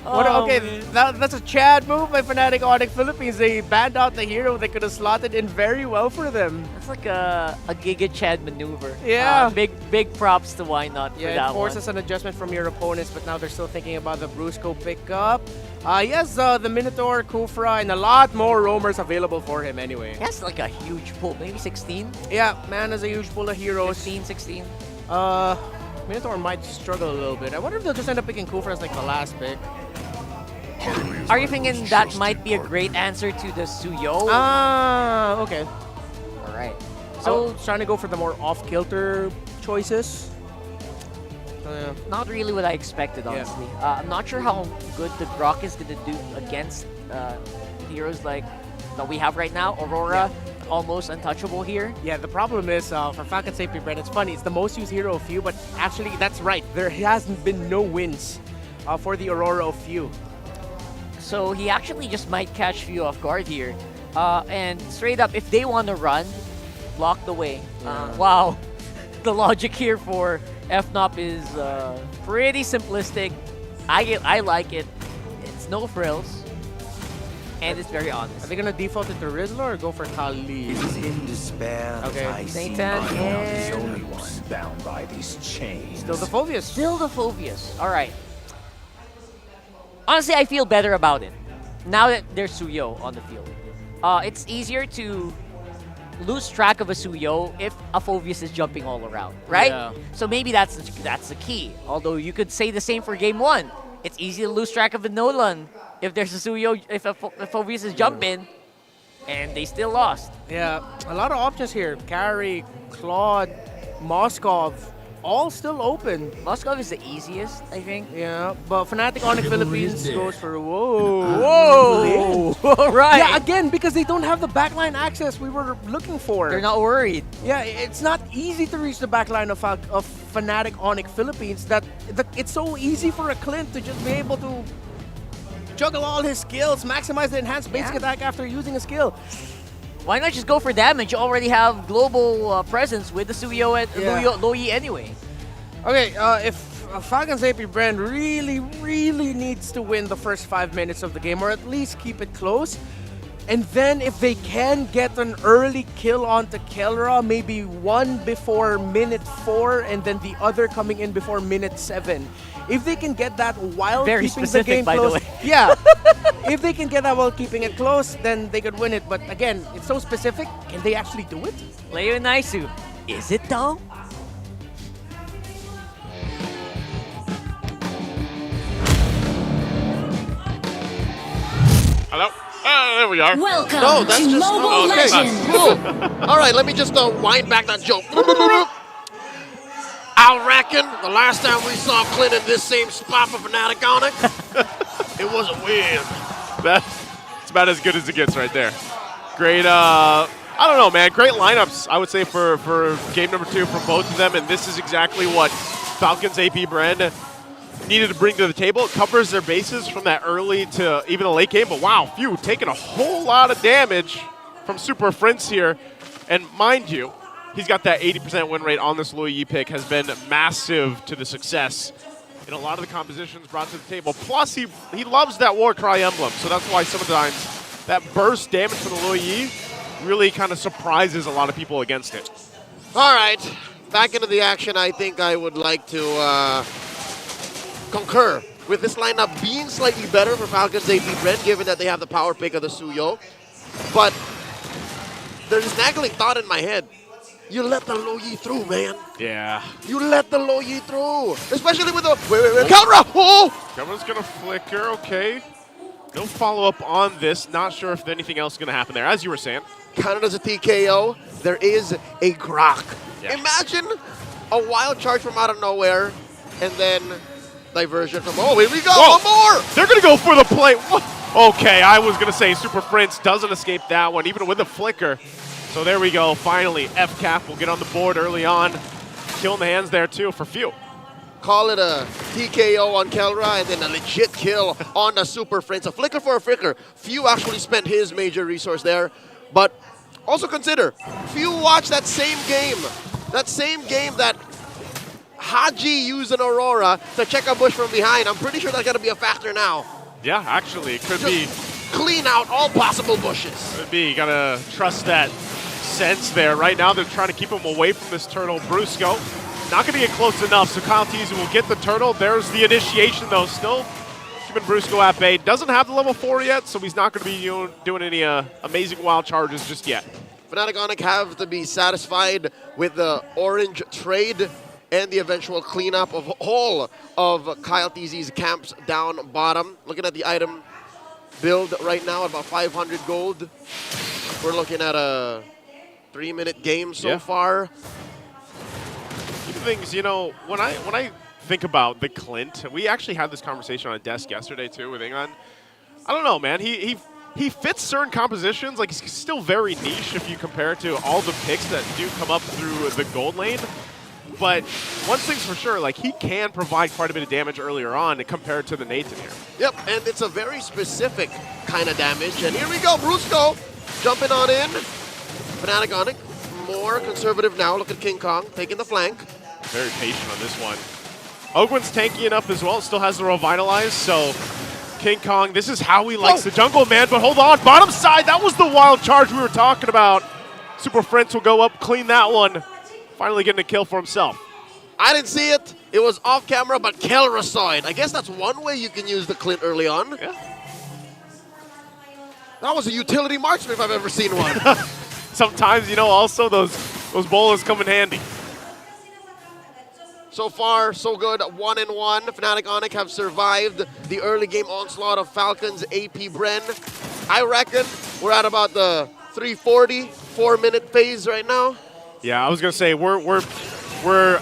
Okay, that's a Chad move by Fnatic Onic Philippines. They banned out the hero. They could have slotted in very well for them. It's like a Giga Chad maneuver. Yeah. Big props to Why Not for that it forces an adjustment from your opponents, but now they're still thinking about the Brusco pickup. Yes, the Minotaur, Kufra, and a lot more roamers available for him anyway. That's like a huge pull. Maybe 16? Yeah, man has a huge pull of heroes. 15, 16. Minotaur might struggle a little bit. I wonder if they'll just end up picking Kufra as like the last pick. Are you thinking that might be a great answer to the Suyo? Okay. All right. So trying to go for the more off-kilter choices. Not really what I expected, honestly. I'm not sure how good the Grok is going to do against heroes like that we have right now. Aurora, almost untouchable here. Yeah, the problem is for Falcons APBren, it's funny. It's the most used hero of few, but actually that's right. There hasn't been no wins for the Aurora of few. So he actually just might catch few off guard here. And straight up, if they want to run, block the way. Wow. The logic here for FNOP is pretty simplistic. I like it. It's no frills. And it's very honest. Are they going to default it to Rizzler or go for Kali? It is in despair Okay. that I see Nathan I am the and- only one bound by these chains. Still the Phobius. Still the Phobius. All right. Honestly, I feel better about it now that there's Suyo on the field. it's easier to lose track of a Suyo if a Phoveus is jumping all around, right? Yeah. So maybe that's the key. Although you could say the same for game 1. It's easy to lose track of the Nolan if there's a Suyo, if Phoveus is jumping, and they still lost. Yeah, a lot of options here. Carry, Claude, Moskov, all still open. Moskov is the easiest, I think. Yeah, but Fnatic Onic Philippines goes for Whoa! All right. Yeah, again, because they don't have the backline access we were looking for. They're not worried. Yeah, it's not easy to reach the backline of Fnatic Onic Philippines. It's so easy for a Clint to just be able to juggle all his skills, maximize the enhanced basic attack after using a skill. Why not just go for damage? You already have global presence with the Suyo and Loyi anyway. Okay, if Falcons APBren really needs to win the first 5 minutes of the game, or at least keep it close, and then if they can get an early kill onto Kelra, maybe one before minute 4 and then the other coming in before minute 7. If they can get that while Very keeping specific, the game by the close, way. yeah. If they can get that while keeping it close, then they could win it. But again, it's so specific. Can they actually do it? Leo and Naisu. Is it though? Hello? There we are. Welcome no, that's to just, Mobile okay. Legends. Cool. All right, let me just wind back that joke. I reckon the last time we saw Clint in this same spot for Fnatic Onic, it was a win. That's about as good as it gets right there. Great, I don't know, man. Great lineups, I would say, for game number 2 from both of them, and this is exactly what Falcons APBren needed to bring to the table. It covers their bases from that early to even the late game, but wow, Few taking a whole lot of damage from Super Prince here, and mind you, he's got that 80% win rate on this Loyi pick, has been massive to the success in a lot of the compositions brought to the table. Plus, he loves that Warcry emblem, so that's why sometimes that burst damage from the Loyi really kind of surprises a lot of people against it. All right, back into the action. I think I would like to concur with this lineup being slightly better for Falcons APBren, given that they have the power pick of the Suyo. But there's this nagging thought in my head. You let the Loyi through, man. Yeah. You let the Loyi through. Especially with the... Wait. Counter! Oh! Cameron's going to flicker, okay. No follow-up on this. Not sure if anything else is going to happen there, as you were saying. Counted as a TKO. There is a Grok. Yeah. Imagine a wild charge from out of nowhere, and then diversion from... Oh, here we go! Whoa. One more! They're going to go for the play. Okay, I was going to say Super Prince doesn't escape that one, even with the flicker. So there we go. Finally, FCAP will get on the board early on. Kill in the hands there, too, for Few. Call it a TKO on Kelra, and then a legit kill on the Super Prince. A flicker for a flicker. Few actually spent his major resource there. But also consider, Few watched that same game. That same game that Haji used an Aurora to check a bush from behind. I'm pretty sure that's going to be a factor now. Yeah, actually, it could be. Clean out all possible bushes. Could be. You got to trust that sense there. Right now, they're trying to keep him away from this turtle. Brusco, not going to get close enough, so Kyle Teasy will get the turtle. There's the initiation, though, still. Keeping Brusco at bay. Doesn't have the level 4 yet, so he's not going to be doing any amazing wild charges just yet. Fnatic Onic have to be satisfied with the orange trade and the eventual cleanup of all of Kyle Teasy's camps down bottom. Looking at the item build right now at about 500 gold. We're looking at a 3-minute game so far. Even things, you know, when I think about the Clint, we actually had this conversation on a desk yesterday too with Ingon. I don't know, man. He fits certain compositions. Like, he's still very niche if you compare it to all the picks that do come up through the gold lane. But one thing's for sure, like, he can provide quite a bit of damage earlier on compared to the Nathan here. Yep, and it's a very specific kind of damage. And here we go, Brusco jumping on in. Fnatic Onic, more conservative now. Look at King Kong taking the flank. Very patient on this one. Ogwen's tanky enough as well, still has the Revitalize, so King Kong, this is how he likes the jungle, man. But hold on, bottom side, that was the wild charge we were talking about. Super Prince will go up, clean that one. Finally getting a kill for himself. I didn't see it. It was off camera, but Kelra saw it. I guess that's one way you can use the Clint early on. Yeah. That was a utility marksman if I've ever seen one. Sometimes, you know, also those bowlers come in handy. So far, so good. 1-1. Fnatic Onic have survived the early game onslaught of Falcons APBren. I reckon we're at about the 3:40, 4-minute phase right now. Yeah, I was gonna say we're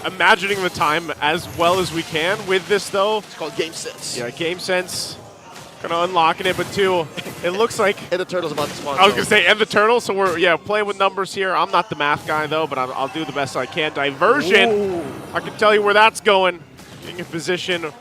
imagining the time as well as we can with this though. It's called game sense. Yeah, game sense. Kind of unlocking it, but two, it looks like. And the turtle's about to spawn. I was gonna say, and the turtle. So we're playing with numbers here. I'm not the math guy though, but I'll do the best I can. Diversion. Ooh. I can tell you where that's going. Getting in position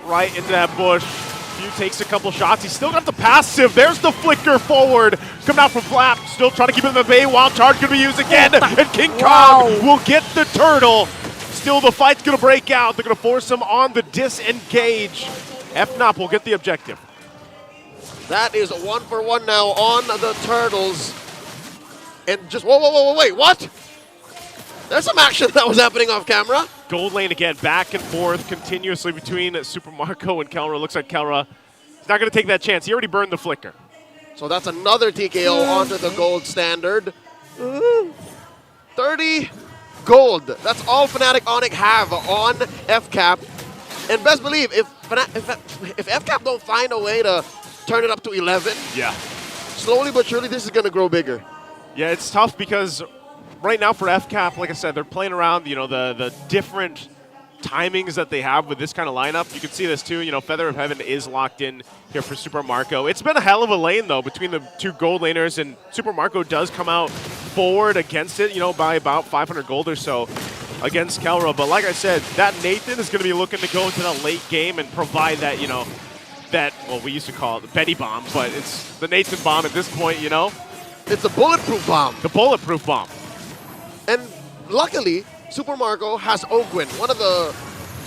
right into that bush. Few takes a couple shots. He's still got the passive. There's the flicker forward. Coming out from Flap. Still trying to keep it in the bay. Wild charge gonna be used again, and King Kong will get the turtle. Still, the fight's gonna break out. They're gonna force him on the disengage. FNOP will get the objective. That is 1-for-1 now on the turtles. And just, whoa, wait, what? There's some action that was happening off camera. Gold lane again, back and forth continuously between Super Marco and Kelra. Looks like Kelra is not going to take that chance. He already burned the flicker. So that's another TKO onto the gold standard. 30 gold. That's all Fnatic Onic have on FCAP. And best believe, if FCAP don't find a way to turn it up to 11, yeah, slowly but surely this is going to grow bigger. Yeah, it's tough because right now for FCAP, like I said, they're playing around, you know, the different timings that they have with this kind of lineup. You can see this too, you know, Feather of Heaven is locked in here for Super Marco. It's been a hell of a lane though between the two gold laners, and Super Marco does come out forward against it, you know, by about 500 gold or so against Kelra. But like I said, that Nathan is going to be looking to go into the late game and provide that, you know, that, well, we used to call it the Betty bomb, but it's the Nathan bomb at this point, you know? It's a bulletproof bomb. The bulletproof bomb. And luckily, Super Marco has Ogwin, one of the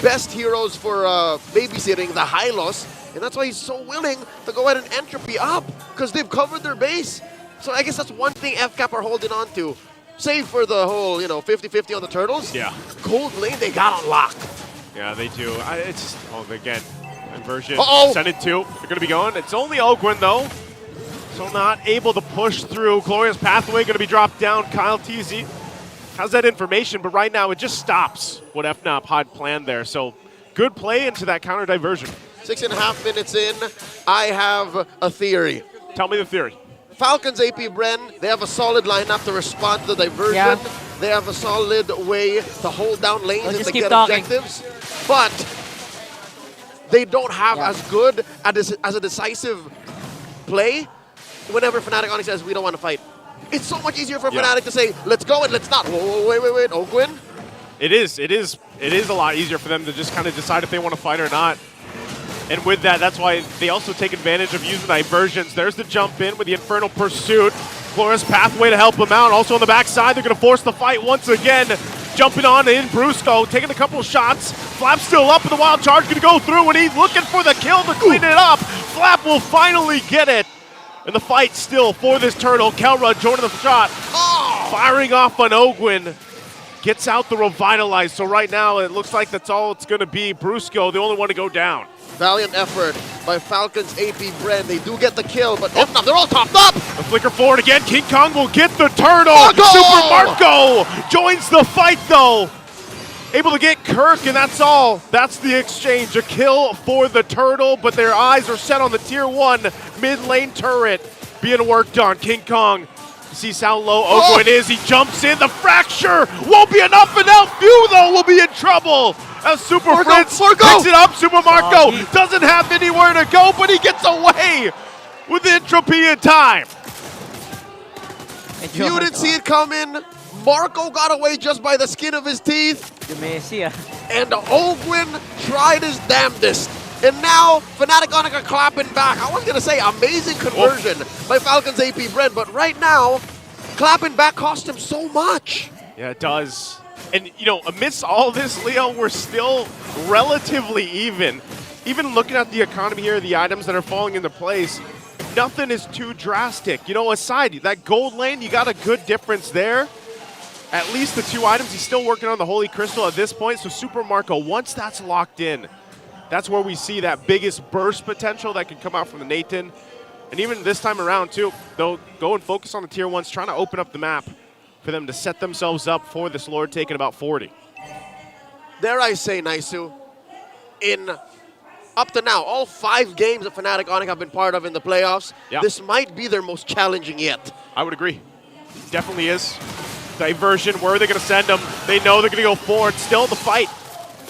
best heroes for babysitting the Hylos, and that's why he's so willing to go ahead and entropy up, because they've covered their base. So I guess that's one thing FCAP are holding on to. Save for the whole, you know, 50-50 on the turtles. Yeah. Gold lane, they got unlocked. Yeah, they do. It's, oh, again, inversion. Send it to. They're going to be going. It's only Ogwin, though. So not able to push through. Glorious Pathway going to be dropped down. Kyle TZ has that information, but right now it just stops what FNOP had planned there. So good play into that counter diversion. 6.5 minutes in, I have a theory. Tell me the theory. Falcons APBren, they have a solid lineup to respond to the diversion. Yeah. They have a solid way to hold down lanes and to get talking. objectives. But they don't have as good as a decisive play whenever Fnatic Onic says, we don't want to fight. It's so much easier for Fnatic to say, let's go and let's not. Whoa, wait, Ogwin? It is a lot easier for them to just kind of decide if they want to fight or not. And with that, that's why they also take advantage of using diversions. There's the jump in with the Infernal Pursuit. Glorious Pathway to help them out. Also on the backside, they're going to force the fight once again. Jumping on in, Brusco taking a couple of shots. Flap's still up, and the Wild Charge going to go through, and he's looking for the kill to clean it up. Flap will finally get it. And the fight still for this turtle. Kelra joining the shot. Firing off on Ogwin. Gets out the Revitalize. So right now, it looks like that's all it's going to be. Brusco, the only one to go down. Valiant effort by Falcons APBren. They do get the kill, but they're all topped up. The flicker forward again. King Kong will get the turtle. Marco! Super Marco joins the fight, though. Able to get Kirk, and that's all. That's the exchange. A kill for the turtle, but their eyes are set on the tier 1 mid lane turret being worked on. King Kong sees how low Ogwin is. He jumps in. The fracture won't be enough, and LFU, though, will be in trouble. As Super Fritz picks it up, Super Marco doesn't have anywhere to go, but he gets away with entropy in time. You didn't see it coming. Marco got away just by the skin of his teeth. And Ogwin tried his damnedest. And now Fnatic Onic are clapping back. I was going to say amazing conversion by Falcons APBren, but right now, clapping back cost him so much. Yeah, it does. And, you know, amidst all this, Leo, we're still relatively even. Even looking at the economy here, the items that are falling into place, nothing is too drastic. You know, aside, that gold lane, you got a good difference there. At least the 2 items. He's still working on the Holy Crystal at this point. So Super Marco, once that's locked in, that's where we see that biggest burst potential that can come out from the Nathan. And even this time around, too, they'll go and focus on the Tier 1s, trying to open up the map for them to set themselves up for this Lord take in about 40. Dare I say, Naisu, up to now, all 5 games that Fnatic Onic have been part of in the playoffs, this might be their most challenging yet. I would agree. Definitely is. Diversion, where are they going to send them? They know they're going to go forward. Still the fight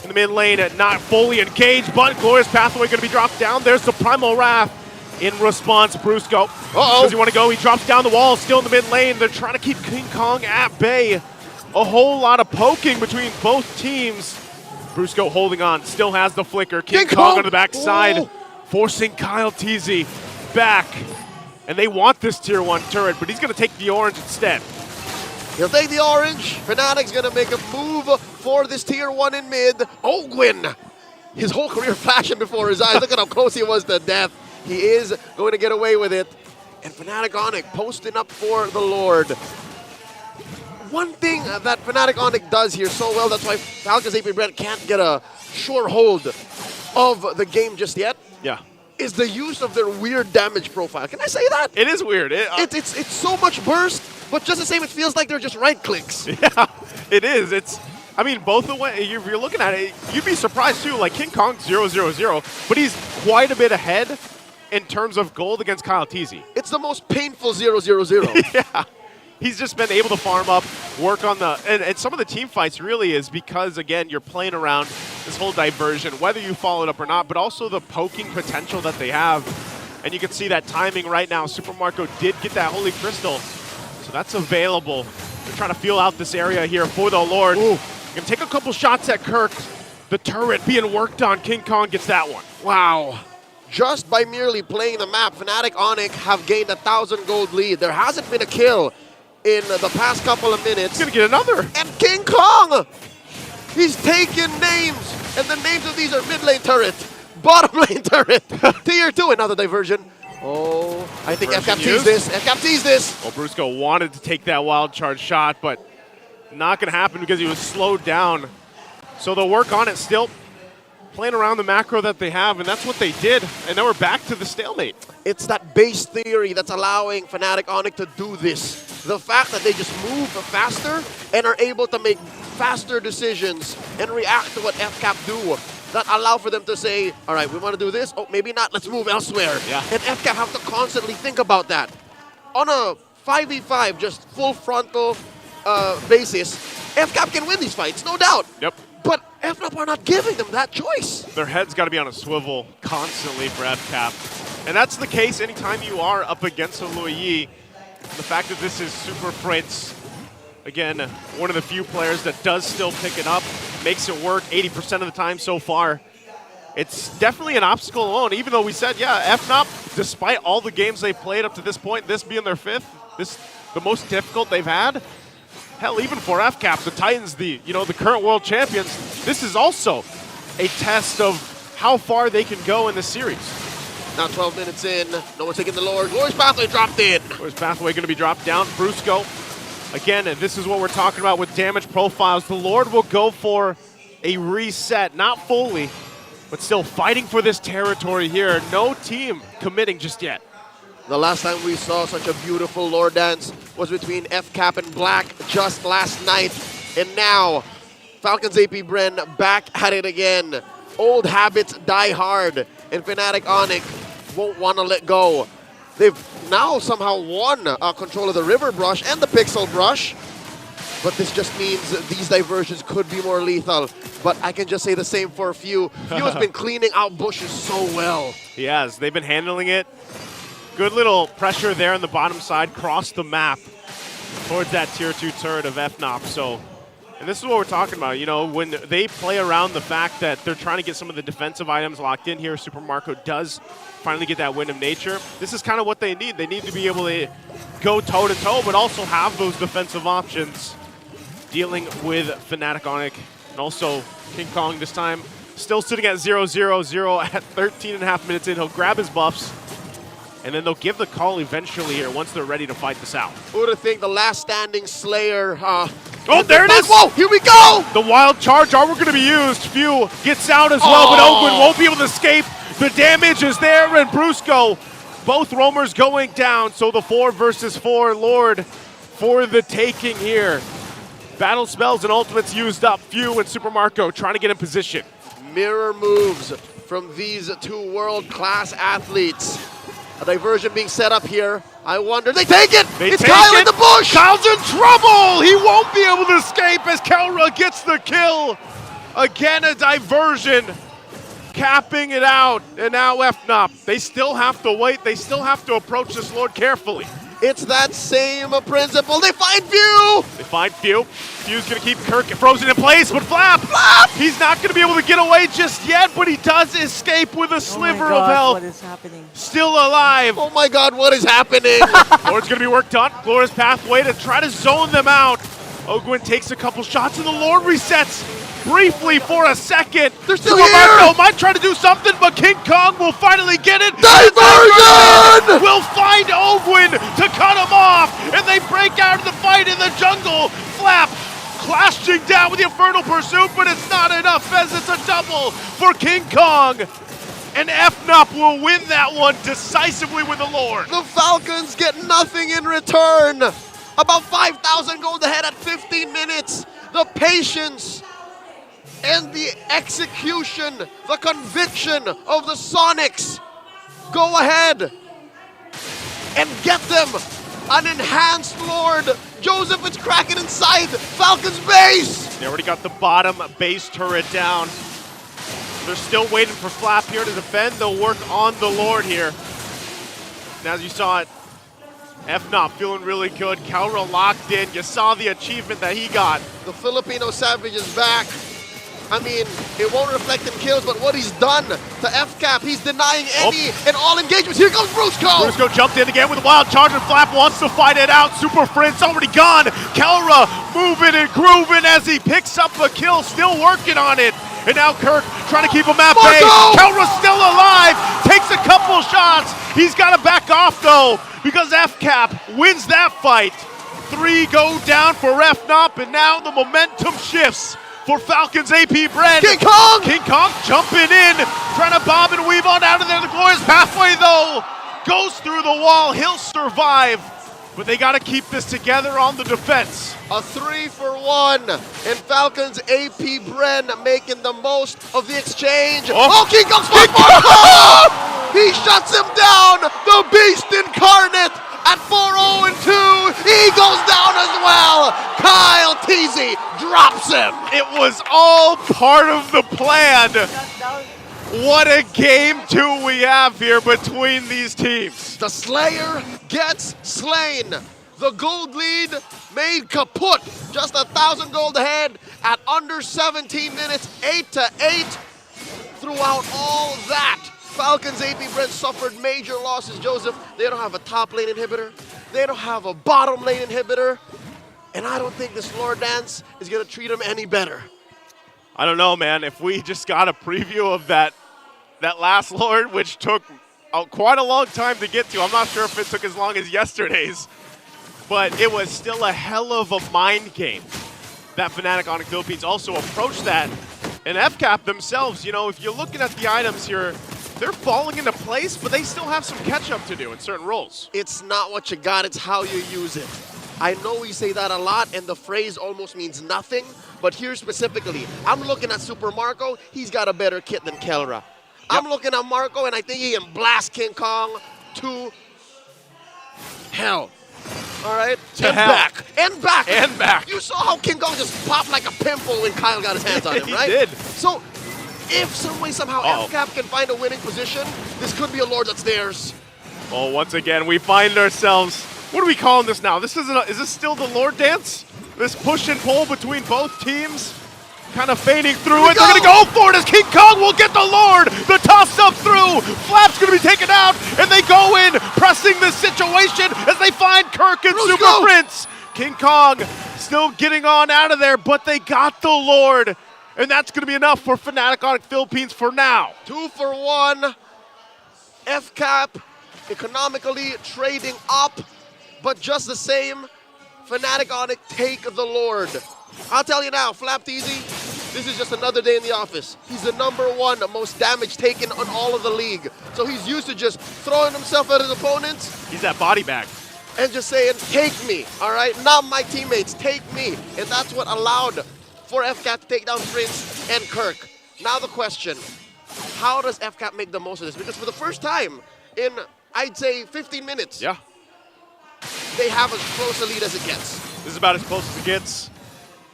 in the mid lane, not fully engaged, but Glorious Pathway going to be dropped down. There's the Primal Wrath. In response, Brusco. Does he want to go? He drops down the wall, still in the mid lane. They're trying to keep King Kong at bay. A whole lot of poking between both teams. Brusco holding on, still has the flicker. King Kong on the backside, forcing Kyle TZ back. And they want this Tier 1 turret, but he's going to take the orange instead. He'll take the orange. Fnatic's going to make a move for this Tier 1 in mid. Ogwin, his whole career flashing before his eyes. Look at how close he was to death. He is going to get away with it. And Fnatic Onic posting up for the Lord. One thing that Fnatic Onic does here so well, that's why Falcons APBren can't get a sure hold of the game just yet, is the use of their weird damage profile. Can I say that? It is weird. It's so much burst, but just the same, it feels like they're just right clicks. Yeah, it is. I mean, both the way you're looking at it, you'd be surprised too. Like King Kong 0-0-0, but he's quite a bit ahead in terms of gold against Kyle TZ. It's the most painful 0-0-0. Yeah. He's just been able to farm up, work on the, and some of the team fights really is because, again, you're playing around this whole diversion, whether you follow it up or not, but also the poking potential that they have. And you can see that timing right now. Super Marco did get that Holy Crystal, so that's available. They're trying to feel out this area here for the Lord. Ooh. Gonna take a couple shots at Kirk. The turret being worked on. King Kong gets that one. Wow. Just by merely playing the map, Fnatic Onic have gained a 1,000 gold lead. There hasn't been a kill in the past couple of minutes. He's gonna get another. And King Kong! He's taken names, and the names of these are mid lane turret, bottom lane turret, Tier 2, another diversion. Oh, I think FCAP sees this. FCAP sees this. Well, Brusco wanted to take that wild charge shot, but not gonna happen because he was slowed down. So they'll work on it still, playing around the macro that they have, and that's what they did. And now we're back to the stalemate. It's that base theory that's allowing Fnatic Onic to do this. The fact that they just move faster and are able to make faster decisions and react to what FCAP do that allow for them to say, all right, we want to do this. Oh, maybe not. Let's move elsewhere. Yeah. And FCAP have to constantly think about that. On a 5v5, just full frontal basis, FCAP can win these fights, no doubt. Yep. But FNOP are not giving them that choice. Their head's got to be on a swivel constantly for FCAP. And that's the case anytime you are up against a Luyi. The fact that this is Super Prince, again, one of the few players that does still pick it up, makes it work 80% of the time so far. It's definitely an obstacle alone, even though we said, yeah, FNOP, despite all the games they've played up to this point, this being their 5th, this the most difficult they've had. Hell, even for FCAP, the Titans, the current world champions, this is also a test of how far they can go in this series. Now 12 minutes in, no one's taking the Lord. Glorious Pathway dropped in. Glorious Pathway going to be dropped down. Brusco, again, this is what we're talking about with damage profiles. The Lord will go for a reset, not fully, but still fighting for this territory here. No team committing just yet. The last time we saw such a beautiful Lord dance was between FCAP and Black just last night. And now, Falcons APBren back at it again. Old habits die hard, and Fnatic Onic won't want to let go. They've now somehow won control of the River Brush and the Pixel Brush, but this just means these diversions could be more lethal. But I can just say the same for Few. Few has been cleaning out bushes so well. He has. They've been handling it. Good little pressure there on the bottom side, cross the map towards that Tier 2 turret of FNOP. So, and this is what we're talking about, when they play around the fact that they're trying to get some of the defensive items locked in here, Super Marco does finally get that Wind of Nature. This is kind of what they need. They need to be able to go toe-to-toe, but also have those defensive options dealing with Fnatic Onic. And also King Kong this time still sitting at 0-0-0 at 13.5 minutes in. He'll grab his buffs, and then they'll give the call eventually here once they're ready to fight this out. Who would have think the last standing Slayer, oh, there it is! Whoa, here we go! The wild charge are going to be used. Few gets out as well, but Ogwin won't be able to escape. The damage is there, and Brusco Both roamers going down, so the 4 versus 4 Lord for the taking here. Battle spells and ultimates used up. Few and Super Marco trying to get in position. Mirror moves from these two world-class athletes. A diversion being set up here. I wonder, they take it! It's Kyle in the bush! Kyle's in trouble! He won't be able to escape as Kelra gets the kill. Again, a diversion. Capping it out, and now FNOP. They still have to wait. They still have to approach this Lord carefully. It's that same principle. They find Few! They find Few. Few's gonna keep Kirk frozen in place, but Flap! He's not gonna be able to get away just yet, but he does escape with a sliver of health. What is happening? Still alive. Oh my god, what is happening? Lord's gonna be worked on. Glorious pathway to try to zone them out. Ogwin takes a couple shots, and the Lord resets briefly for a second. They're still Marco might try to do something, but King Kong will finally get it. Diversion! Will find Ogwin to cut him off, and they break out of the fight in the jungle. Flap clashing down with the Infernal Pursuit, but it's not enough as it's a double for King Kong. And FNOP will win that one decisively with the Lord. The Falcons get nothing in return. About 5,000 gold ahead at 15 minutes. The patience and the execution, the conviction of the Sonics. Go ahead and get them an enhanced Lord. Joseph, it's cracking inside Falcons base. They already got the bottom base turret down. They're still waiting for Flap here to defend. They'll work on the Lord here. And as you saw it, FNOP feeling really good. Kelra locked in. You saw the achievement that he got. The Filipino Savage is back. I mean, it won't reflect in kills, but what he's done to FCAP, he's denying any and all engagements. Here comes Brusco! Brusco jumped in again with a wild charge, and Flap wants to fight it out. Super Friend's already gone. Kelra moving and grooving as he picks up a kill, still working on it. And now Kirk trying to keep him at bay. Kelra's still alive, takes a couple shots. He's got to back off though, because FCAP wins that fight. 3 go down for FNOP, and now the momentum shifts for Falcons APBren. King Kong! King Kong jumping in, trying to bob and weave on out of there. The glorious pathway though goes through the wall. He'll survive, but they got to keep this together on the defense. A 3-for-1, and Falcons APBren making the most of the exchange. Oh, King Kong's he shuts him down. The beast incarnate at 4-0-2. He goes down as well. Kyle Teasy drops him. It was all part of the plan. What a game 2 we have here between these teams. The Slayer gets slain. The gold lead made kaput. Just 1,000 gold ahead at under 17 minutes, 8-8. Throughout all that, Falcons APBren suffered major losses. Joseph, they don't have a top lane inhibitor. They don't have a bottom lane inhibitor. And I don't think this Lord Dance is going to treat them any better. I don't know, man. If we just got a preview of that last Lord, which took quite a long time to get to. I'm not sure if it took as long as yesterday's, but it was still a hell of a mind game that Fnatic Onic Philippines also approached that. And FCAP themselves, you know, if you're looking at the items here, they're falling into place, but they still have some catch-up to do in certain roles. It's not what you got, it's how you use it. I know we say that a lot, and the phrase almost means nothing, but here specifically, I'm looking at Super Marco, he's got a better kit than Kelra. I'm looking at Marco, and I think he can blast King Kong to hell. All right? To hell. Back. And back. And back. You saw how King Kong just popped like a pimple when Kyle got his hands on him, right? He did. So, if some way, somehow, FCAP can find a winning position, this could be a Lord that's theirs. Well, once again, we find ourselves, what are we calling this now? Is this still the Lord Dance? This push and pull between both teams? Kind of fading through it. They're going to go for it as King Kong will get the Lord. The toss up through. Flap's going to be taken out, and they go in, pressing the situation as they find Kirk and Super Prince. King Kong still getting on out of there, but they got the Lord. And that's going to be enough for Fnatic Onic Philippines for now. 2-for-1. FCAP economically trading up, but just the same, Fnatic Onic take the Lord. I'll tell you now, Flap Teasy, This is just another day in the office. He's the #1 most damage taken on all of the league. So he's used to just throwing himself at his opponents. He's that body bag. And just saying, take me, all right? Not my teammates, take me. And that's what allowed for FCAP to take down Prince and Kirk. Now the question, how does FCAP make the most of this? Because for the first time in, I'd say, 15 minutes, yeah, they have as close a lead as it gets. This is about as close as it gets.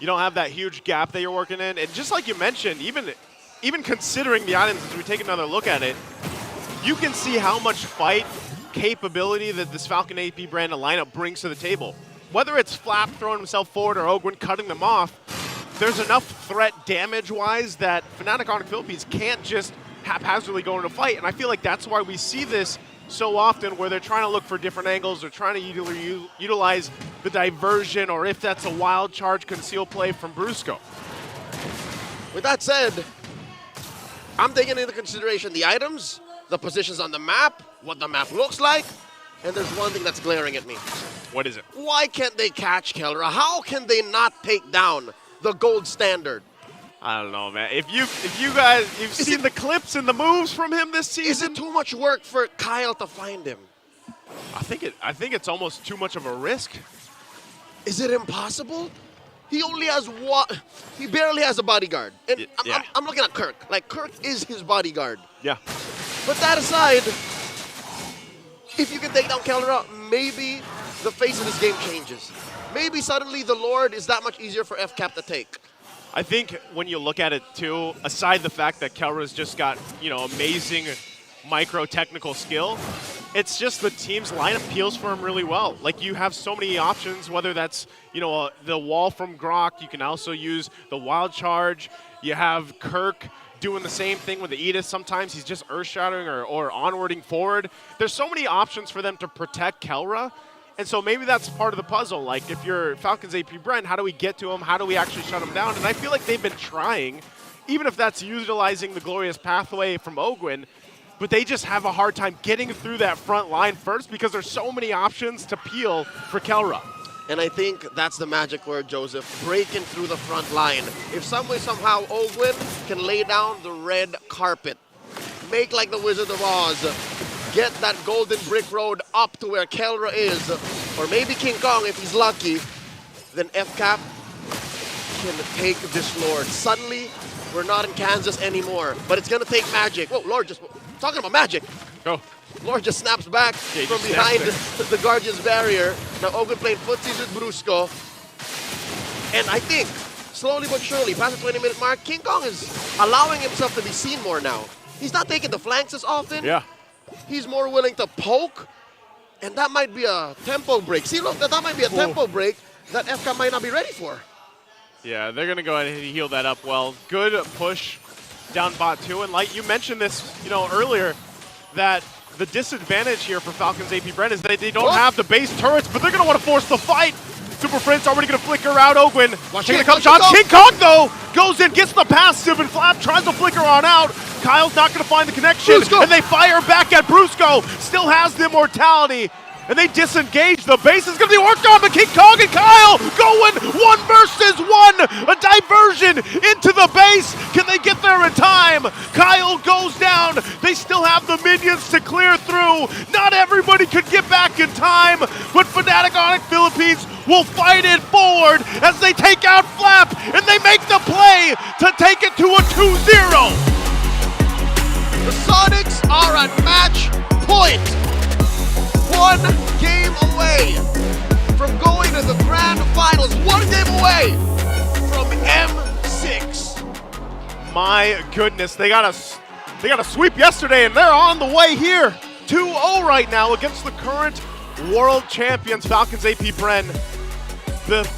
You don't have that huge gap that you're working in. And just like you mentioned, even considering the items as we take another look at it, you can see how much fight capability that this Falcon APBren lineup brings to the table. Whether it's Flap throwing himself forward or Ogwin cutting them off, there's enough threat damage-wise that Fnatic Onic Philippines can't just haphazardly go into a fight. And I feel like that's why we see this so often, where they're trying to look for different angles, they're trying to utilize the diversion, or if that's a wild charge conceal play from Brusco. With that said, I'm taking into consideration the items, the positions on the map, what the map looks like, and there's one thing that's glaring at me. What is it? Why can't they catch Kelra? How can they not take down the gold standard? I don't know, man. If you guys, you've seen the clips and the moves from him this season. Is it too much work for Kyle to find him? I think it's almost too much of a risk. Is it impossible? He only has one. He barely has a bodyguard. And yeah. I'm looking at Kirk. Like, Kirk is his bodyguard. Yeah. But that aside, if you can take down Kelra, maybe the face of this game changes. Maybe suddenly the Lord is that much easier for FCAP to take. I think when you look at it too, aside the fact that Kelra's just got, amazing micro-technical skill, it's just the team's lineup peels for him really well. Like, you have so many options, whether that's, the wall from Grok, you can also use the wild charge. You have Kirk doing the same thing with the Edith. Sometimes he's just earth-shattering or onwarding forward. There's so many options for them to protect Kelra. And so maybe that's part of the puzzle. Like, if you're Falcons APBren, how do we get to him? How do we actually shut him down? And I feel like they've been trying, even if that's utilizing the glorious pathway from Ogwin, but they just have a hard time getting through that front line first because there's so many options to peel for Kelra. And I think that's the magic word, Joseph, breaking through the front line. If some way, somehow, Ogwin can lay down the red carpet, make like the Wizard of Oz, get that golden brick road up to where Kelra is, or maybe King Kong if he's lucky, then FCAP can take this Lord. Suddenly, we're not in Kansas anymore, but it's going to take magic. Whoa, Lord, just talking about magic. Go. Lord just snaps back from behind the Guardian's barrier. Now Ogwin playing footsies with Brusco. And I think, slowly but surely, past the 20-minute mark, King Kong is allowing himself to be seen more now. He's not taking the flanks as often. Yeah. He's more willing to poke, and that might be a tempo break. See, look, that might be a tempo break that FCAP might not be ready for. Yeah, they're going to go ahead and heal that up well. Good push down bot 2, and like you mentioned this, earlier, that the disadvantage here for Falcons APBren is that they don't have the base turrets, but they're going to want to force the fight. Super Prince already going to flicker out Ogwin. Taking a couple shots. King Kong, though, goes in, gets the passive, and Flap tries to flicker on out. Kyle's not going to find the connection, and they fire back at Brusco. Still has the immortality, and they disengage. The base is going to be worked on, but King Kong and Kyle going 1 versus 1. A diversion into the base. Can they get there in time? Kyle goes down. They still have the minions to clear through. Not everybody could get back in time, but Fnatic Onic Philippines will fight it forward as they take out Flap, and they make the play to take it to a 2-0. The Sonics are at match point. 1 game away from going to the grand finals. 1 game away from M6. My goodness, they got a sweep yesterday, and they're on the way here. 2-0 right now against the current world champions, Falcons APBren. The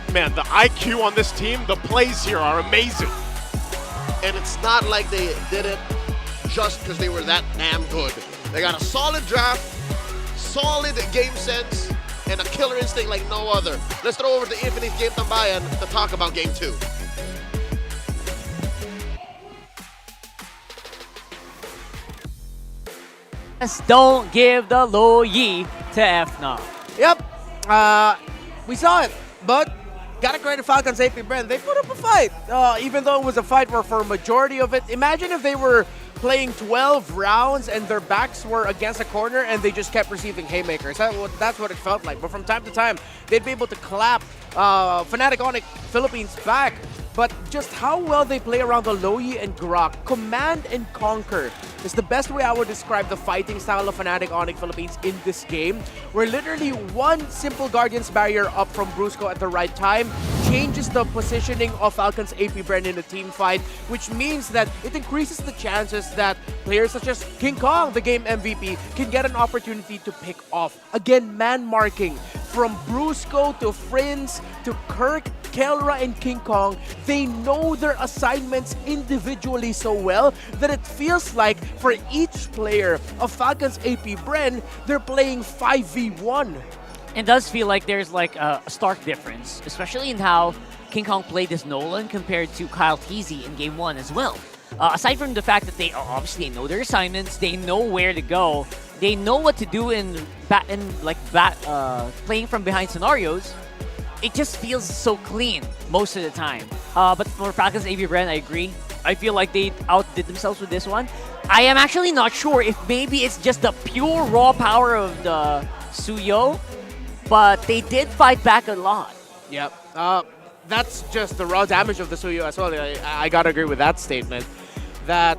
IQ on this team, the plays here are amazing. And it's not like they did it just because they were that damn good. They got a solid draft, solid game sense, and a killer instinct like no other. Let's throw over to Infinite Game Tambayan to talk about Game 2. Don't give the low yi to FNOP. Yep, we saw it, but gotta credit Falcons APBren. They put up a fight, even though it was a fight where for a majority of it, imagine if they were playing 12 rounds and their backs were against a corner and they just kept receiving haymakers. That's what it felt like. But from time to time, they'd be able to clap Fnatic Onic Philippines back. But just how well they play around the Loyi and Grok, command and conquer, is the best way I would describe the fighting style of Fnatic Onic Philippines in this game, where literally one simple Guardian's Barrier up from Brusco at the right time changes the positioning of Falcons APBren in a team fight, which means that it increases the chances that players such as King Kong, the game MVP, can get an opportunity to pick off. Again, man marking from Brusco to Friends to Kirk, Kelra, and King Kong. They know their assignments individually so well that it feels like for each player of Falcons APBren, they're playing 5v1. It does feel like there's like a stark difference, especially in how King Kong played as Nolan compared to Kyle Teasy in Game 1 as well. Aside from the fact that they obviously know their assignments, they know where to go, they know what to do in playing from behind scenarios. It just feels so clean most of the time. But for Falcons APBren, I agree. I feel like they outdid themselves with this one. I am actually not sure if maybe it's just the pure raw power of the Suyo, but they did fight back a lot. Yep. That's just the raw damage of the Suyo as well. I gotta agree with that statement. That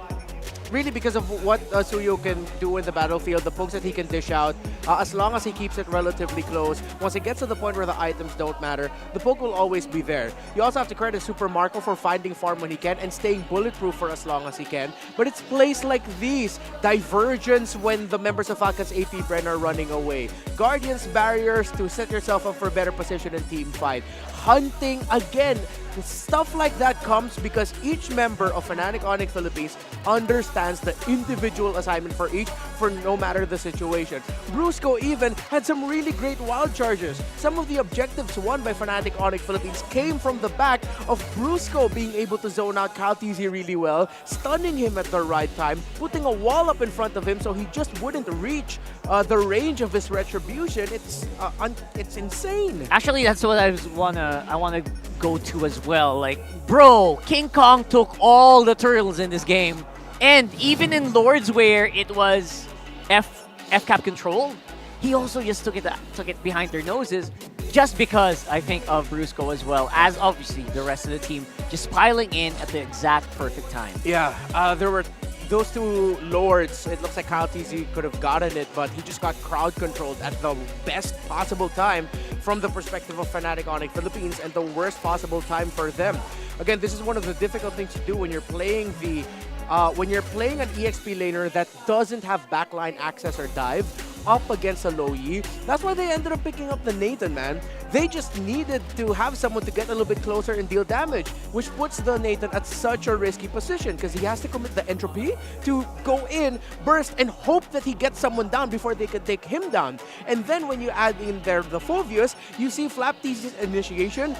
really because of what Suyo can do in the battlefield, the pokes that he can dish out, as long as he keeps it relatively close, once it gets to the point where the items don't matter, the poke will always be there. You also have to credit Super Marco for finding farm when he can and staying bulletproof for as long as he can. But it's plays like these, divergence when the members of Falcons APBren are running away, Guardians barriers to set yourself up for a better position in team fight, hunting again. Stuff like that comes because each member of Fnatic Onic Philippines understands the individual assignment for each, for no matter the situation. Brusco even had some really great wild charges. Some of the objectives won by Fnatic Onic Philippines came from the back of Brusco being able to zone out Kyle Teasy really well, stunning him at the right time, putting a wall up in front of him so he just wouldn't reach the range of his retribution. It's insane. Actually, that's what I wanna go to as well. Like, bro, King Kong took all the turtles in this game. And even in Lords where it was FCAP control, he also just took it behind their noses just because, I think, of Brusco as well, as obviously the rest of the team just piling in at the exact perfect time. Yeah, there were those two Lords. It looks like Kyle Teasy could have gotten it, but he just got crowd controlled at the best possible time from the perspective of Fnatic Onic Philippines and the worst possible time for them. Again, this is one of the difficult things to do when you're playing an EXP laner that doesn't have backline access or dive up against a Loyi. That's why they ended up picking up the Nathan, man. They just needed to have someone to get a little bit closer and deal damage, which puts the Nathan at such a risky position because he has to commit the entropy to go in, burst, and hope that he gets someone down before they can take him down. And then when you add in there the Phobius, you see Flapteasy's initiation.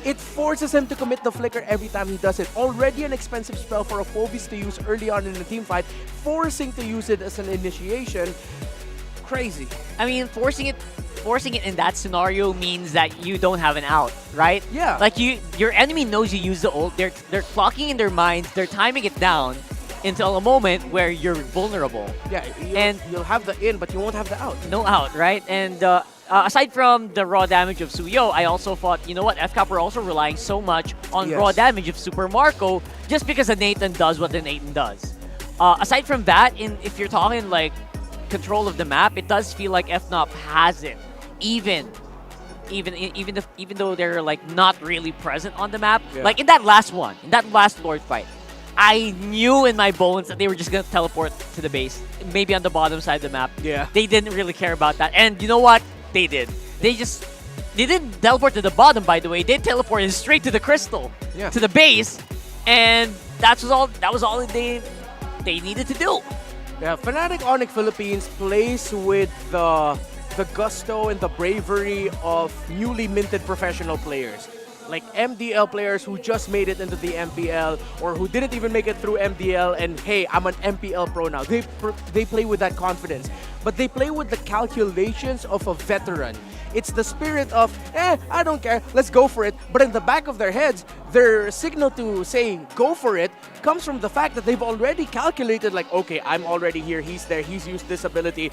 It forces him to commit the flicker every time he does it. Already an expensive spell for a Phobius to use early on in a team fight, forcing to use it as an initiation. Crazy. I mean, forcing it in that scenario means that you don't have an out, right? Yeah. Like your enemy knows you use the ult. They're clocking in their minds. They're timing it down until a moment where you're vulnerable. Yeah, you'll have the in, but you won't have the out. No out, right? And aside from the raw damage of Suyo, I also thought, you know what, FCAP were also relying so much on raw damage of Super Marco just because the Nathan does what the Nathan does. Aside from that, if you're talking like control of the map, it does feel like FNOP has it. Even though they're like not really present on the map. Yeah. Like in that last Lord fight, I knew in my bones that they were just gonna teleport to the base, maybe on the bottom side of the map. Yeah. They didn't really care about that. And you know what? They did. They didn't teleport to the bottom, by the way. They teleported straight to the crystal, to the base, and that was all they needed to do. Yeah, Fnatic Onic Philippines plays with the gusto and the bravery of newly minted professional players. Like MDL players who just made it into the MPL or who didn't even make it through MDL and hey, I'm an MPL pro now. They play with that confidence. But they play with the calculations of a veteran. It's the spirit of, I don't care, let's go for it. But in the back of their heads, their signal to say go for it comes from the fact that they've already calculated like, okay, I'm already here, he's there, he's used this ability,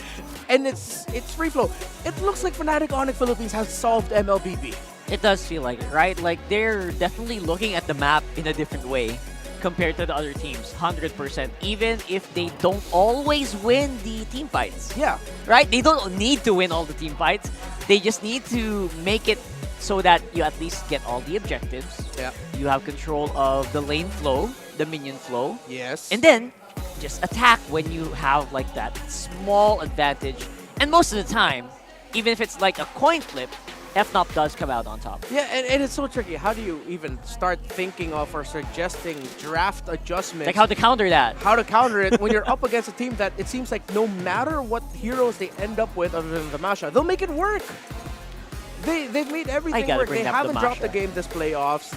and it's free flow. It looks like Fnatic Onic Philippines has solved MLBB. It does feel like it, right? Like they're definitely looking at the map in a different way compared to the other teams, 100%. Even if they don't always win the team fights. Yeah. Right? They don't need to win all the team fights. They just need to make it so that you at least get all the objectives. Yeah. You have control of the lane flow, the minion flow. Yes. And then just attack when you have like that small advantage. And most of the time, even if it's like a coin flip, FNOP does come out on top. Yeah, and it's so tricky. How do you even start thinking of or suggesting draft adjustments? Like how to counter that. How to counter it when you're up against a team that it seems like no matter what heroes they end up with other than the Masha, they'll make it work. They've made everything work. They haven't dropped the game this playoffs.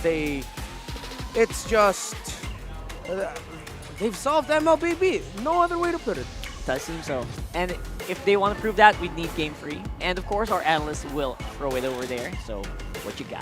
It's just they've solved MLBB. No other way to put it. Does seem so. And if they want to prove that, we'd need game free. And of course, our analysts will throw it over there. So, what you got?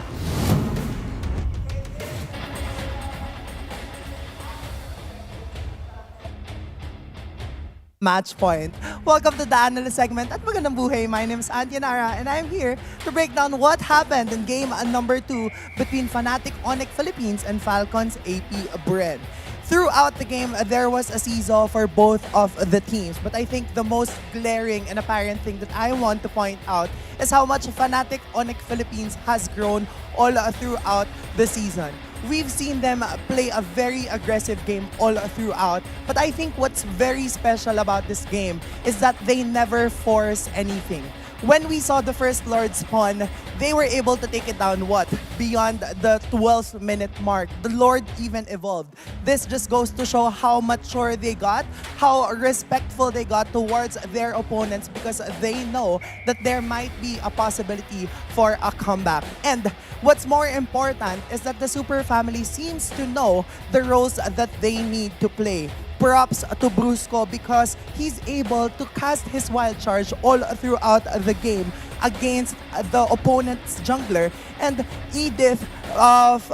Match point. Welcome to the analyst segment at Magandang Buhay. My name is Antianara and I'm here to break down what happened in game number 2 between Fnatic Onic Philippines and Falcons APBren. Throughout the game, there was a seesaw for both of the teams. But I think the most glaring and apparent thing that I want to point out is how much Fnatic Onic Philippines has grown all throughout the season. We've seen them play a very aggressive game all throughout. But I think what's very special about this game is that they never force anything. When we saw the first Lord spawn, they were able to take it down, beyond the 12th minute mark. The Lord even evolved. This just goes to show how mature they got, how respectful they got towards their opponents because they know that there might be a possibility for a comeback. And what's more important is that the Super Family seems to know the roles that they need to play. Props to Brusco because he's able to cast his wild charge all throughout the game against the opponent's jungler, and Edith of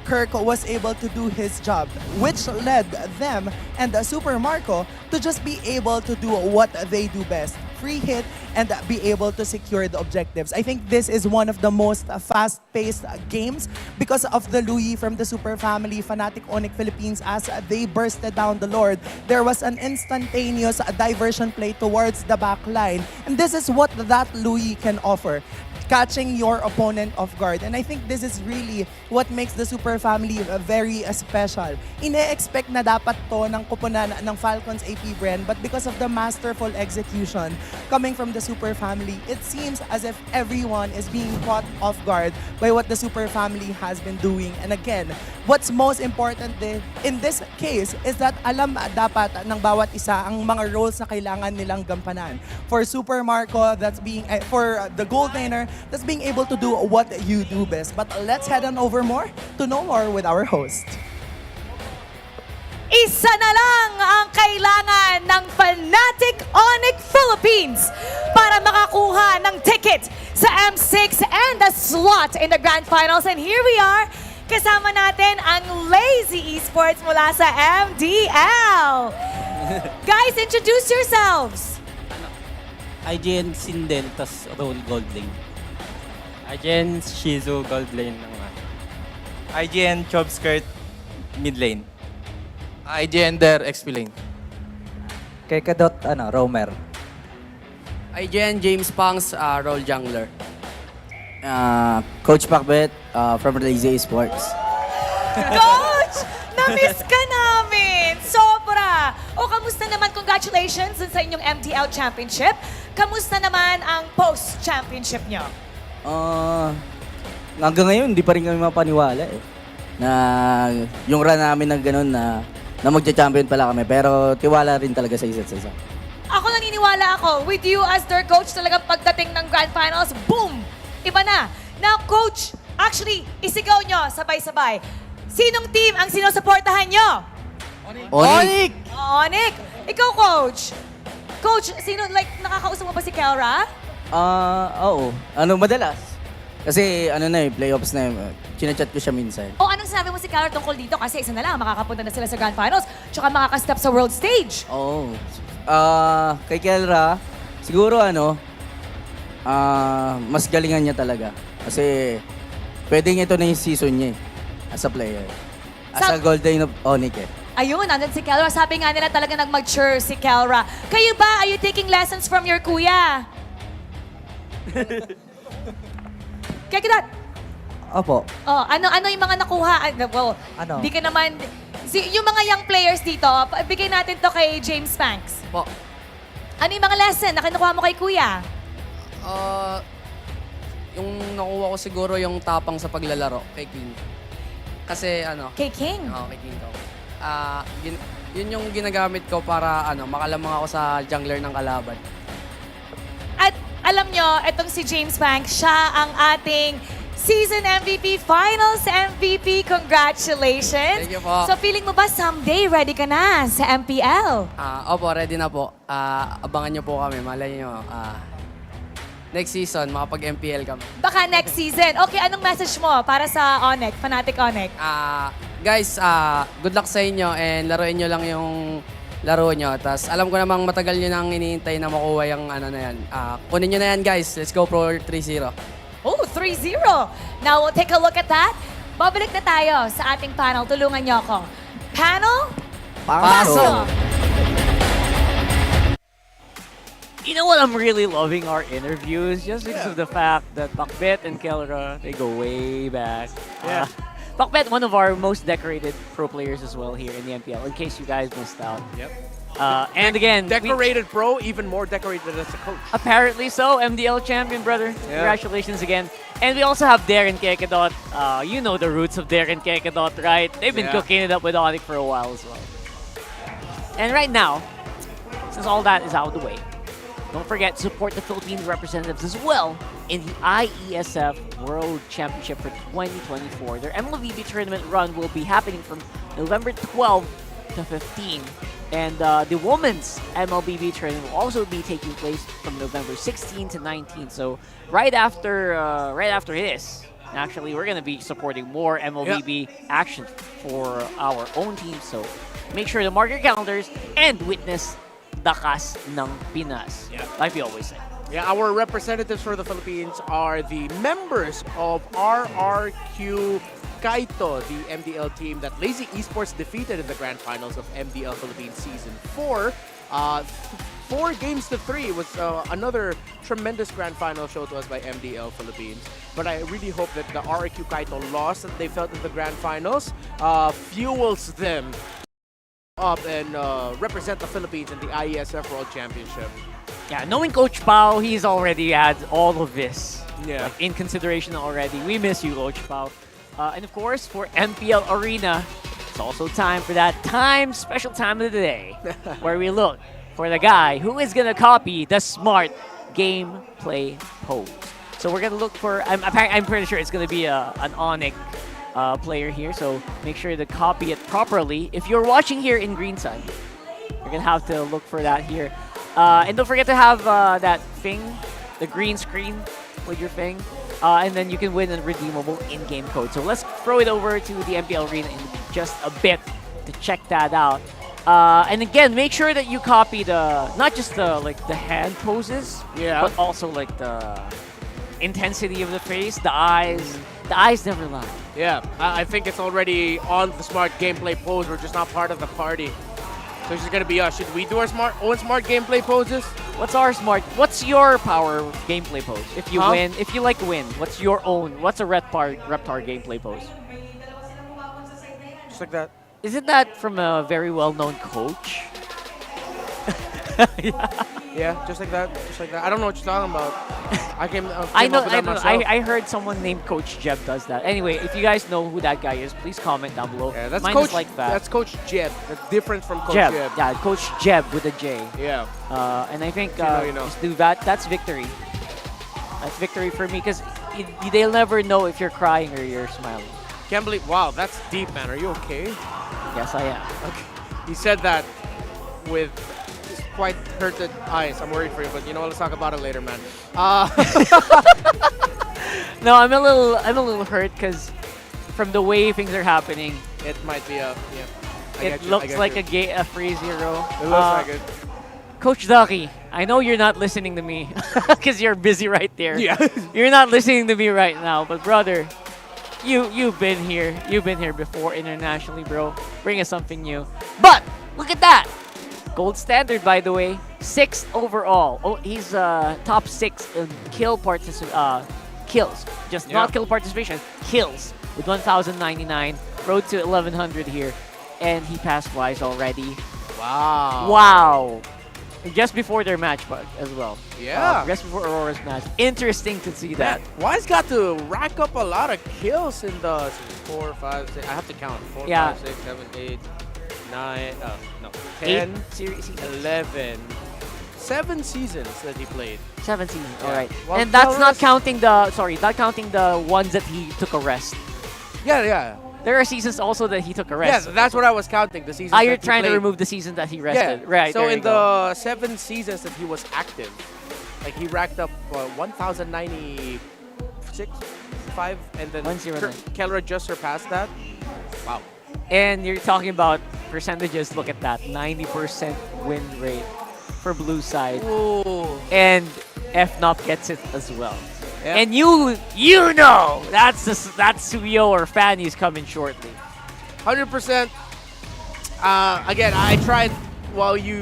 Kirk was able to do his job, which led them and Super Marco to just be able to do what they do best. Free hit and be able to secure the objectives. I think this is one of the most fast-paced games because of the Louis from the Super Family, Fnatic Onic Philippines, as they bursted down the Lord. There was an instantaneous diversion play towards the back line. And this is what that Louis can offer, catching your opponent off guard. And I think this is really what makes the Super Family very special. Ine-expect na dapat to ng kupunan ng Falcons APBren, but because of the masterful execution coming from the Super Family, it seems as if everyone is being caught off guard by what the Super Family has been doing. And again, what's most important in this case is that alam dapat ng bawat isa ang mga roles na kailangan nilang gampanan. For Super Marco, for the gold laner, that's being able to do what you do best. But let's head on over more to know more with our host. Isa na lang ang kailangan ng Fnatic Onic Philippines para makakuha ng ticket sa M6 and the slot in the Grand Finals. And here we are, kasama natin ang Lazy Esports mula sa MDL. Guys, introduce yourselves. IGN Sindel, tas Roll Gold Lane. IGN Shizu Gold Lane naman. IGN Chop Skirt Mid Lane. IGN Der XP Lane. Kay Kadot, Roamer. IGN James Pangs, Roll Jungler. Coach Macbeth from Lazy Esports. Coach! Na-miss ka namin! Sobra! O, kamusta naman? Congratulations sa inyong MTL Championship. Kamusta naman ang post-championship nyo? Hanggang ngayon, hindi pa rin kami mapaniwala na yung run namin na gano'n na magja-champion pala kami. Pero tiwala rin talaga sa isa't isa. Ako naniniwala ako. With you as their coach, talagang pagdating ng Grand Finals, boom! Iba na. Now, coach, actually, isigaw nyo sabay-sabay. Sinong team ang sinusuportahan nyo? Onic! Onic! Ikaw, coach. Coach, nakakausap mo ba si Kelra? Oo. Madalas. Kasi playoffs na chinachat ko siya minsan. O anong sabi mo si Calra tungkol dito? Kasi isa na lang, makakapunta na sila sa Grand Finals, tsaka makakastep sa world stage. Oo. Kay Kelra, siguro mas galingan niya talaga. Kasi pwedeng ito na yung season niya as a player. As a Golden Onic Ayun, nandun si Calra. Sabi nga nila talaga nag-mature si Calra. Kayo ba, are you taking lessons from your kuya? Kaya kita, Opo. ano yung mga nakuha? Ano? Di ka naman, yung mga young players dito, bigay natin to kay James Spanks. Po. Ano yung mga lesson na kinukuha mo kay kuya? Yung nakuha ko siguro yung tapang sa paglalaro kay King. Kasi Kay King? Oo, kay King to. Yun yung ginagamit ko para makalamang ako sa jungler ng kalaban. At alam nyo, itong si James Spanks, siya ang ating Season MVP, Finals MVP. Congratulations! Thank you po. So feeling mo ba someday ready ka na sa MPL? Opo, ready na po. Abangan nyo po kami. Malay nyo, next season, makapag-MPL kami. Baka next season. Okay, anong message mo para sa Onic, Fnatic Onic? Guys, good luck sa inyo and laruin nyo lang yung laro nyo. Tapos alam ko namang matagal nyo nang iniintay na makuha yung na yan. Kunin nyo na yan, guys. Let's go Pro 3-0. Oh, 3-0. Now, we'll take a look at that. Babalik na tayo sa ating panel. Tulungan nyo ako. Panel? Paso! You know what? I'm really loving our interviews just because of the fact that Pakbet and Kelra, they go way back. Yeah. Pakbet, one of our most decorated pro players as well here in the MPL, in case you guys missed out. Yep. And again, decorated pro, even more decorated as a coach. Apparently so, MDL champion, brother. Yeah. Congratulations again. And we also have Darren Kekedot. You know the roots of Darren Kekedot, right? They've been cooking it up with Onic for a while as well. And right now, since all that is out of the way, don't forget to support the Philippine representatives as well in the IESF World Championship for 2024. Their MLBB tournament run will be happening from November 12 to 15. And the women's MLBB tournament will also be taking place from November 16 to 19. So right after this, actually, we're going to be supporting more MLBB action for our own team. So make sure to mark your calendars and witness Dakas ng Pinas, like we always say. Yeah, our representatives for the Philippines are the members of RRQ Kaito, the MDL team that Lazy Esports defeated in the Grand Finals of MDL Philippines Season 4. 4-3 was another tremendous Grand Final show to us by MDL Philippines. But I really hope that the RRQ Kaito loss that they felt in the Grand Finals fuels them up and represent the Philippines in the IESF World Championship. Yeah, knowing Coach Pao, he's already had all of this Yeah. in consideration already. We miss you, Coach Pao. And of course, for MPL Arena, it's also time for that special time of the day, where we look for the guy who is going to copy the smart gameplay pose. So we're going to look for, I'm pretty sure it's going to be an Onic player here, so make sure to copy it properly. If you're watching here in Green Sun, you're going to have to look for that here. And don't forget to have that thing, the green screen with your thing. And then you can win a redeemable in-game code. So let's throw it over to the MPL Arena in just a bit to check that out. And again, make sure that you copy not just the hand poses, but also like the intensity of the face, the eyes. The eyes never lie. Yeah, I think it's already on the smart gameplay pose. We're just not part of the party. So it's just gonna be us. Should we do our own smart gameplay poses? What's your power gameplay pose? If you win, if you like to win, what's your own? What's a Reptar gameplay pose? Just like that. Isn't that from a very well-known coach? Yeah, just like that. Just like that. I don't know what you're talking about. I know. I heard someone named Coach Jeb does that. Anyway, if you guys know who that guy is, please comment down below. Yeah, that's Mine Coach. is like that. That's Coach Jeb. That's different from Coach Jeb. Jeb. Yeah, Coach Jeb with a J. Yeah. And I think you know. just do that. That's victory. That's victory for me because they'll never know if you're crying or you're smiling. Can't believe. Wow, that's deep, man. Are you okay? Yes, I am. Okay. He said that with quite hurted eyes. I'm worried for you, but you know, let's talk about it later, man. No, I'm a little hurt because from the way things are happening, it might be a it looks like a 3-0. It looks like it. Coach Ducky, I know you're not listening to me because you're busy right there. Yeah. You're not listening to me right now, but brother, you've been here. You've been here before internationally, bro. Bring us something new. But look at that. Gold standard, by the way. 6th overall. Oh, he's top 6 in kills. Just not kill participation. Kills with 1,099. Road to 1,100 here. And he passed Wise already. Wow. Wow. Just before their match as well. Yeah. Just before Aurora's match. Interesting to see that. Wise got to rack up a lot of kills in the 4, 5, 6. I have to count. 4, Yeah. 5, 6, 7, 8, 9, 10, 11. 7 seasons that he played. 7 seasons, Yeah. all right. Well, And that's not Kelra's- counting the ones that he took a rest. Yeah. There are seasons also that he took a rest. Yeah, that's what I was counting. The seasons. You're that he trying to played. remove the season that he rested. Yeah. Right. So there in you go. the 7 seasons that he was active, like he racked up 1,096, 5, and then 109. Kelra just surpassed that. Wow. And you're talking about percentages. Look at that, 90% win rate for blue side. Ooh. And FNOP gets it as well. Yeah. And you know that's Suyo or Fanny's coming shortly. 100%. Again, I tried while you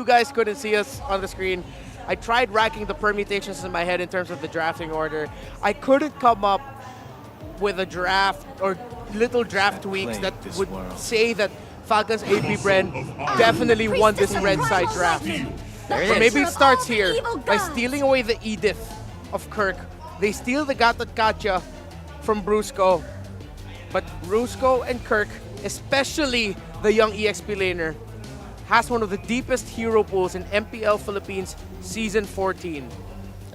guys couldn't see us on the screen. I tried racking the permutations in my head in terms of the drafting order. I couldn't come up with a draft or little draft tweaks that would say that Falcons APBren definitely won this red side draft. There it Or is. maybe it starts here by stealing away the Edith of Kirk. They steal the Gatot Katya from Brusco. But Brusco and Kirk, especially the young EXP laner, has one of the deepest hero pools in MPL Philippines Season 14.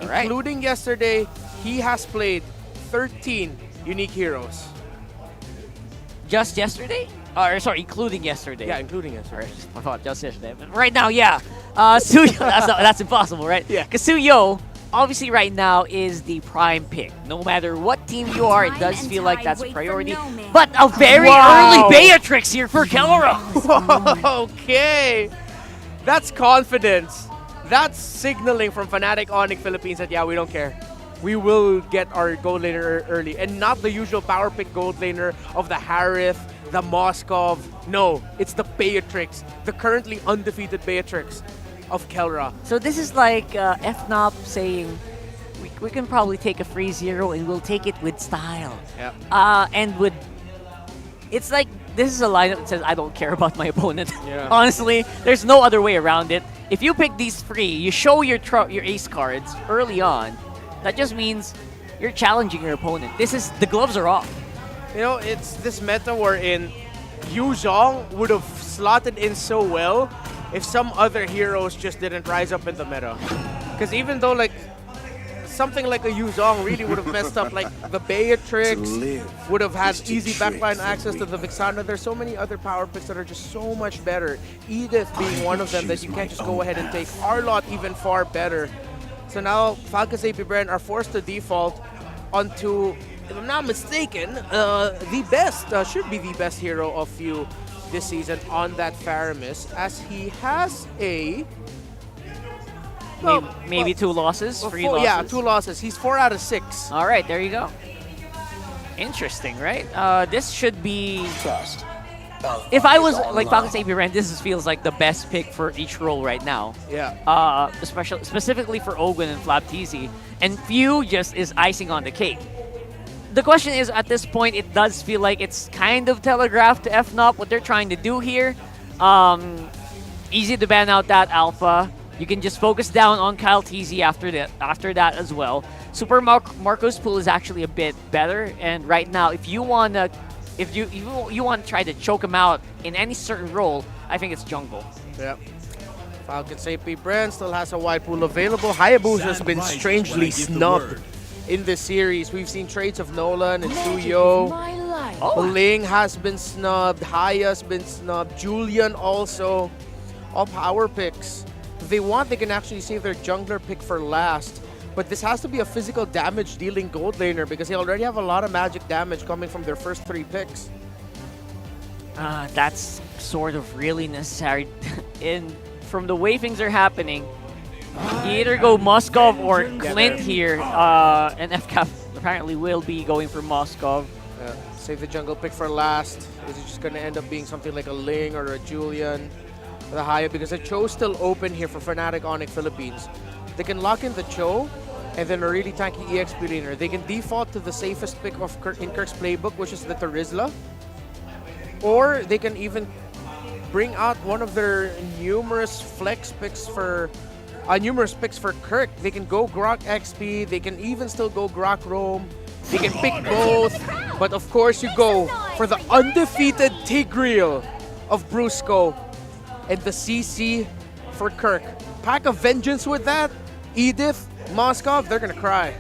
All right. Including yesterday, he has played 13 unique heroes. Just yesterday? Or sorry, including yesterday. Yeah, including yesterday. I thought just yesterday. But right now, yeah. Suyo, that's impossible, right? Yeah. Because Suyo, obviously right now, is the prime pick. No matter what team you are, it does feel like that's a priority. But a very early Beatrix here for Kelra. Okay. That's confidence. That's signaling from Fnatic Onic Philippines that, yeah, we don't care. We will get our gold laner early. And not the usual power pick gold laner of the Harith, the Moskov. No, it's the Beatrix, the currently undefeated Beatrix of Kelra. So this is like FNOP saying, we can probably take a free 0 and we'll take it with style. Yep. And with, it's like, this is a lineup that says, I don't care about my opponent. Yeah. Honestly, there's no other way around it. If you pick these free, you show your ace cards early on, that just means you're challenging your opponent. The gloves are off. You know, it's this meta wherein Yu Zhong would have slotted in so well if some other heroes just didn't rise up in the meta. Because even though like something like a Yu Zhong really would have messed up, like the Beatrix would have had easy backline access to the Vixana. There's so many other power picks that are just so much better. Edith being one of them that you can't just go ahead and take. Arlott even far better. So now Falcons APBren are forced to default onto, if I'm not mistaken, the best, should be the best hero of you this season on that Faramis, as he has a... Maybe 2 losses, 3 losses. Yeah, 2 losses. He's 4 out of 6. All right, there you go. Interesting, right? This should be... If I was like Falcons APBren, this feels like the best pick for each role right now. Yeah. Specifically for Ogun and Flapteezy. And Few just is icing on the cake. The question is, at this point, it does feel like it's kind of telegraphed to FNOP what they're trying to do here. Easy to ban out that alpha. You can just focus down on Kyle TZ after that as well. Super Marco's pool is actually a bit better, and right now, if you want to try to choke him out in any certain role, I think it's jungle. Yep. Falcons APBren still has a wide pool available. Hayabusa has been strangely snubbed in this series. We've seen trades of Nolan and Suyo. Bling has been snubbed. Haya's been snubbed. Julian also. all power picks. If they want, they can actually save their jungler pick for last. But this has to be a physical damage dealing gold laner because they already have a lot of magic damage coming from their first 3 picks. That's sort of really necessary. From the way things are happening, you either go Moskov or Clint here, and FCAP apparently will be going for Moskov. Save the jungle pick for last. Is it just going to end up being something like a Ling or a Julian? The higher, because the Cho's still open here for Fnatic Onic Philippines. They can lock in the Cho and then a really tanky EXP laner. They can default to the safest pick of in Kirk's playbook, which is the Terizla. Or they can even bring out one of their numerous flex picks for Kirk. They can go Grok XP, they can even still go Grok Roam. They can pick both, but of course you go for the undefeated Tigreal of Brusco and the CC for Kirk. Pack of vengeance with that. Edith, Moskov, they're gonna cry.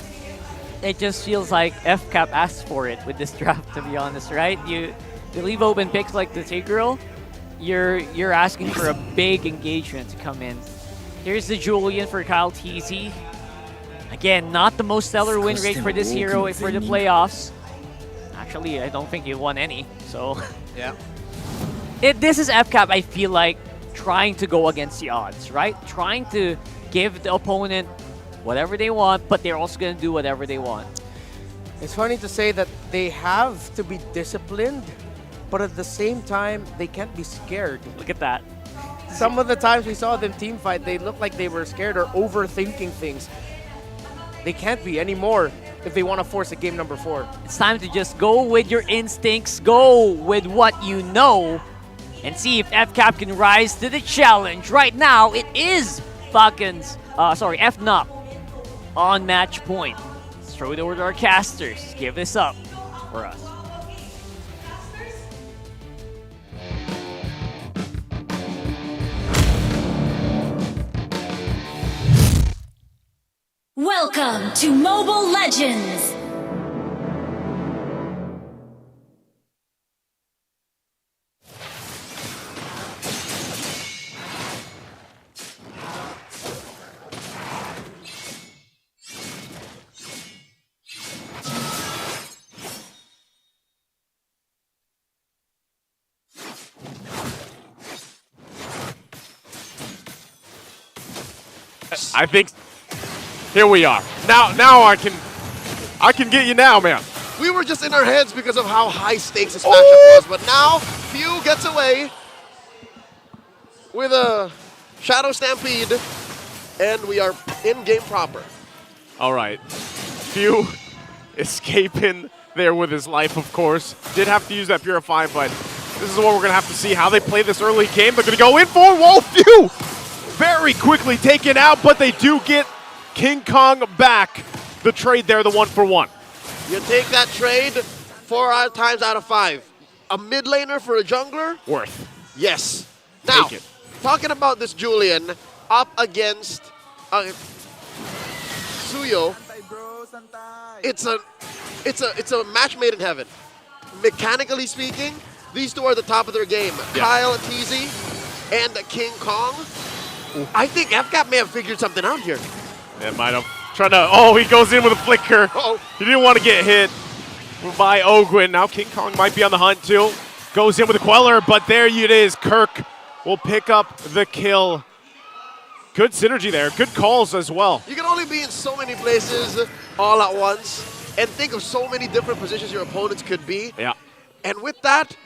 It just feels like FCAP asked for it with this draft, to be honest, right? You leave open picks like the Tigreal, you're asking for a big engagement to come in. Here's the Julian for Kyle TZ. Again, not the most stellar win rate for this hero for the playoffs. Actually, I don't think he won any, so... Yeah. This is FCAP, I feel like, trying to go against the odds, right? Trying to give the opponent whatever they want, but they're also going to do whatever they want. It's funny to say that they have to be disciplined, but at the same time, they can't be scared. Look at that. Some of the times we saw them team fight, they looked like they were scared or overthinking things. They can't be anymore if they want to force a game number 4. It's time to just go with your instincts, go with what you know, and see if FCAP can rise to the challenge. Right now, it is FNOP on match point. Let's throw it over to our casters. Give this up for us. Welcome to Mobile Legends! I think here we are. Now I can get you now, man. We were just in our heads because of how high stakes this matchup was, but now Few gets away with a Shadow Stampede, and we are in game proper. All right. Few escaping there with his life, of course. Did have to use that Purify, but this is what we're going to have to see, how they play this early game. They're going to go in for Wall. Few very quickly taken out, but they do get King Kong back. The trade there, the 1-for-1. You take that trade 4 times out of 5. A mid laner for a jungler? Worth. Yes. Now, talking about this Julian up against Suyo, it's a match made in heaven. Mechanically speaking, these two are the top of their game. Yeah. Kyle TZ and King Kong. Ooh. I think FCAP may have figured something out here. It might have. Trying to, oh, he goes in with a flicker. Uh-oh. He didn't want to get hit by Ogwin. Now King Kong might be on the hunt too. Goes in with a Queller, but there it is. Kirk will pick up the kill. Good synergy there. Good calls as well. You can only be in so many places all at once and think of so many different positions your opponents could be. Yeah. And with that,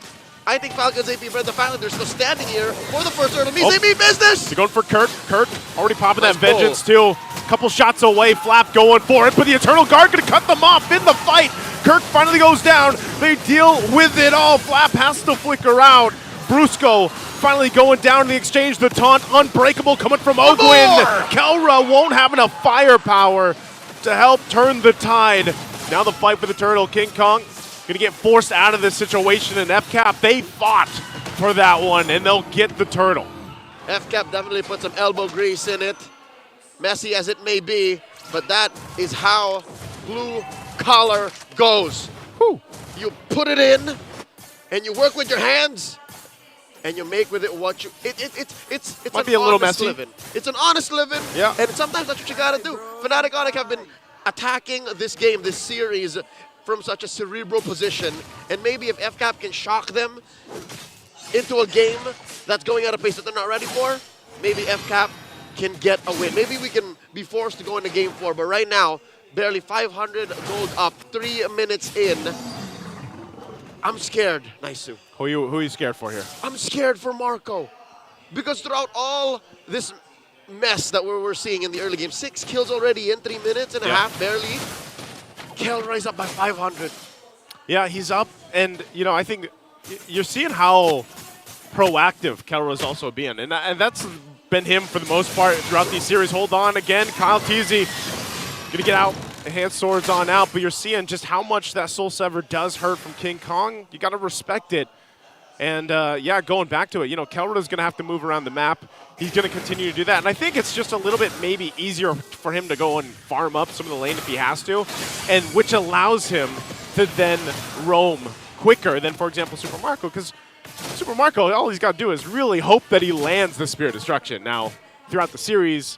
I think Falcons APBren, the fact that they're still standing here for the first turtle means they mean business. They're going for Kirk. Kirk already popping that vengeance too. Couple shots away, Flap going for it, but the Eternal Guard gonna cut them off in the fight. Kirk finally goes down. They deal with it all. Flap has to flicker out. Brusco finally going down in the exchange. The taunt unbreakable coming from Ogwin. Kelra won't have enough firepower to help turn the tide. Now the fight for the turtle. King Kong gonna get forced out of this situation, and FCAP, they fought for that one, and they'll get the turtle. FCAP definitely put some elbow grease in it. Messy as it may be, but that is how blue collar goes. Whew. You put it in, and you work with your hands, and you make with it what you... It's Might an be a little honest messy. living. It's an honest living, Yeah. and sometimes that's what you gotta do. Fnatic Onic have been attacking this game, this series, from such a cerebral position, and maybe if FCAP can shock them into a game that's going at a pace that they're not ready for, maybe FCAP can get a win. Maybe we can be forced to go into game 4, but right now, barely 500 gold up, 3 minutes in. I'm scared, Naisu. Who are you scared for here? I'm scared for Marco. Because throughout all this mess that we're seeing in the early game, 6 kills already in 3 minutes and a half, barely. Kelroy's up by 500. Yeah, he's up, and I think you're seeing how proactive Kelroy's also being, and that's been him for the most part throughout these series. Hold on again, Kyle Teasy gonna get out. Hand swords on out, but you're seeing just how much that Soul Sever does hurt from King Kong. You got to respect it. And yeah, going back to it, Kelroy's going to have to move around the map. He's going to continue to do that. And I think it's just a little bit maybe easier for him to go and farm up some of the lane if he has to, and which allows him to then roam quicker than, for example, Super Marco. Because Super Marco, all he's got to do is really hope that he lands the Spear of Destruction. Now, throughout the series,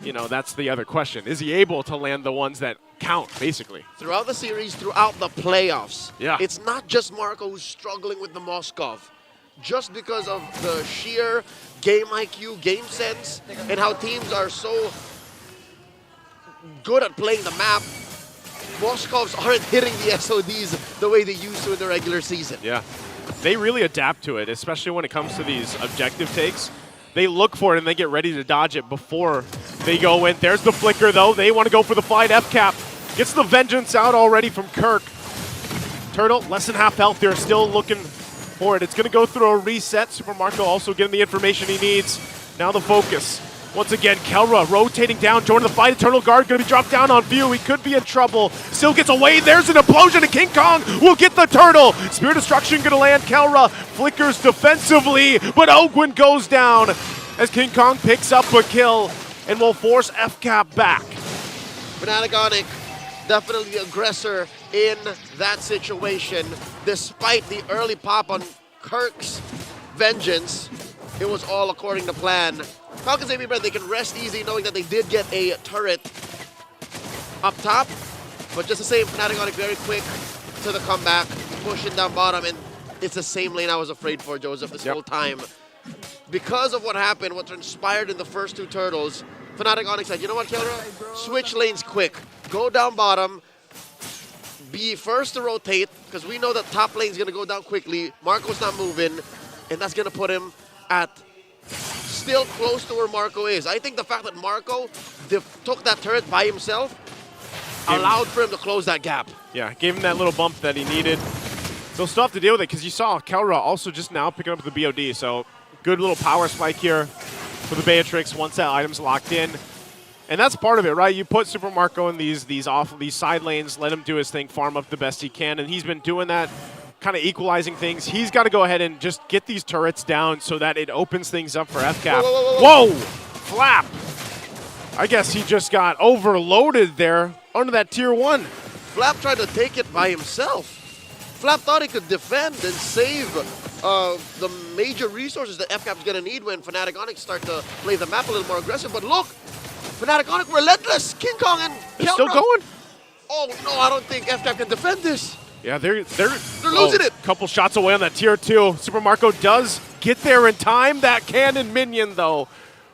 that's the other question. Is he able to land the ones that count, basically? Throughout the series, throughout the playoffs, yeah, it's not just Marco who's struggling with the Moskov. Just because of the sheer game IQ, game sense, and how teams are so good at playing the map, Moskovs aren't hitting the SODs the way they used to in the regular season. Yeah, they really adapt to it, especially when it comes to these objective takes. They look for it and they get ready to dodge it before they go in. There's the flicker, though. They want to go for the fight. FCAP gets the vengeance out already from Kirk. Turtle, less than half health there, still looking for it. It's going to go through a reset. Super Marco also getting the information he needs. Now the focus. Once again, Kelra rotating down, joining the fight. Eternal Guard going to be dropped down on view. He could be in trouble. Still gets away. There's an implosion, and King Kong will get the turtle. Spear Destruction going to land. Kelra flickers defensively, but Ogwin goes down as King Kong picks up a kill and will force FCAP back. Fnatic Onic, definitely the aggressor in that situation. Despite the early pop on Kirk's vengeance, it was all according to plan. Falcons APBren, they can rest easy knowing that they did get a turret up top. But just the same, Fnatic Onic very quick to the comeback, pushing down bottom, and it's the same lane I was afraid for, Joseph, this whole time. Because of what happened, what transpired in the first 2 turtles, Fnatic Onic said, you know what, Kelra? Switch lanes quick. Go down bottom. Be first to rotate, because we know that top lane's going to go down quickly. Marco's not moving, and that's going to put him at still close to where Marco is. I think the fact that Marco took that turret by himself allowed for him to close that gap. Yeah, gave him that little bump that he needed. They'll still have to deal with it, because you saw Kelra also just now picking up the BOD, so good little power spike here for the Beatrix once that item's locked in. And that's part of it, right? You put Super Marco in these side lanes, let him do his thing, farm up the best he can, and he's been doing that, kind of equalizing things. He's got to go ahead and just get these turrets down so that it opens things up for FCAP. Whoa! Flap! I guess he just got overloaded there under that tier 1. Flap tried to take it by himself. Flap thought he could defend and save the major resources that FCAP's going to need when Fnatic Onic start to play the map a little more aggressive. But look, Fnatic Onic relentless. King Kong and They're still going? Oh no, I don't think FCAP can defend this. Yeah, they're losing it. Couple shots away on that tier 2. Super Marco does get there in time. That cannon minion, though,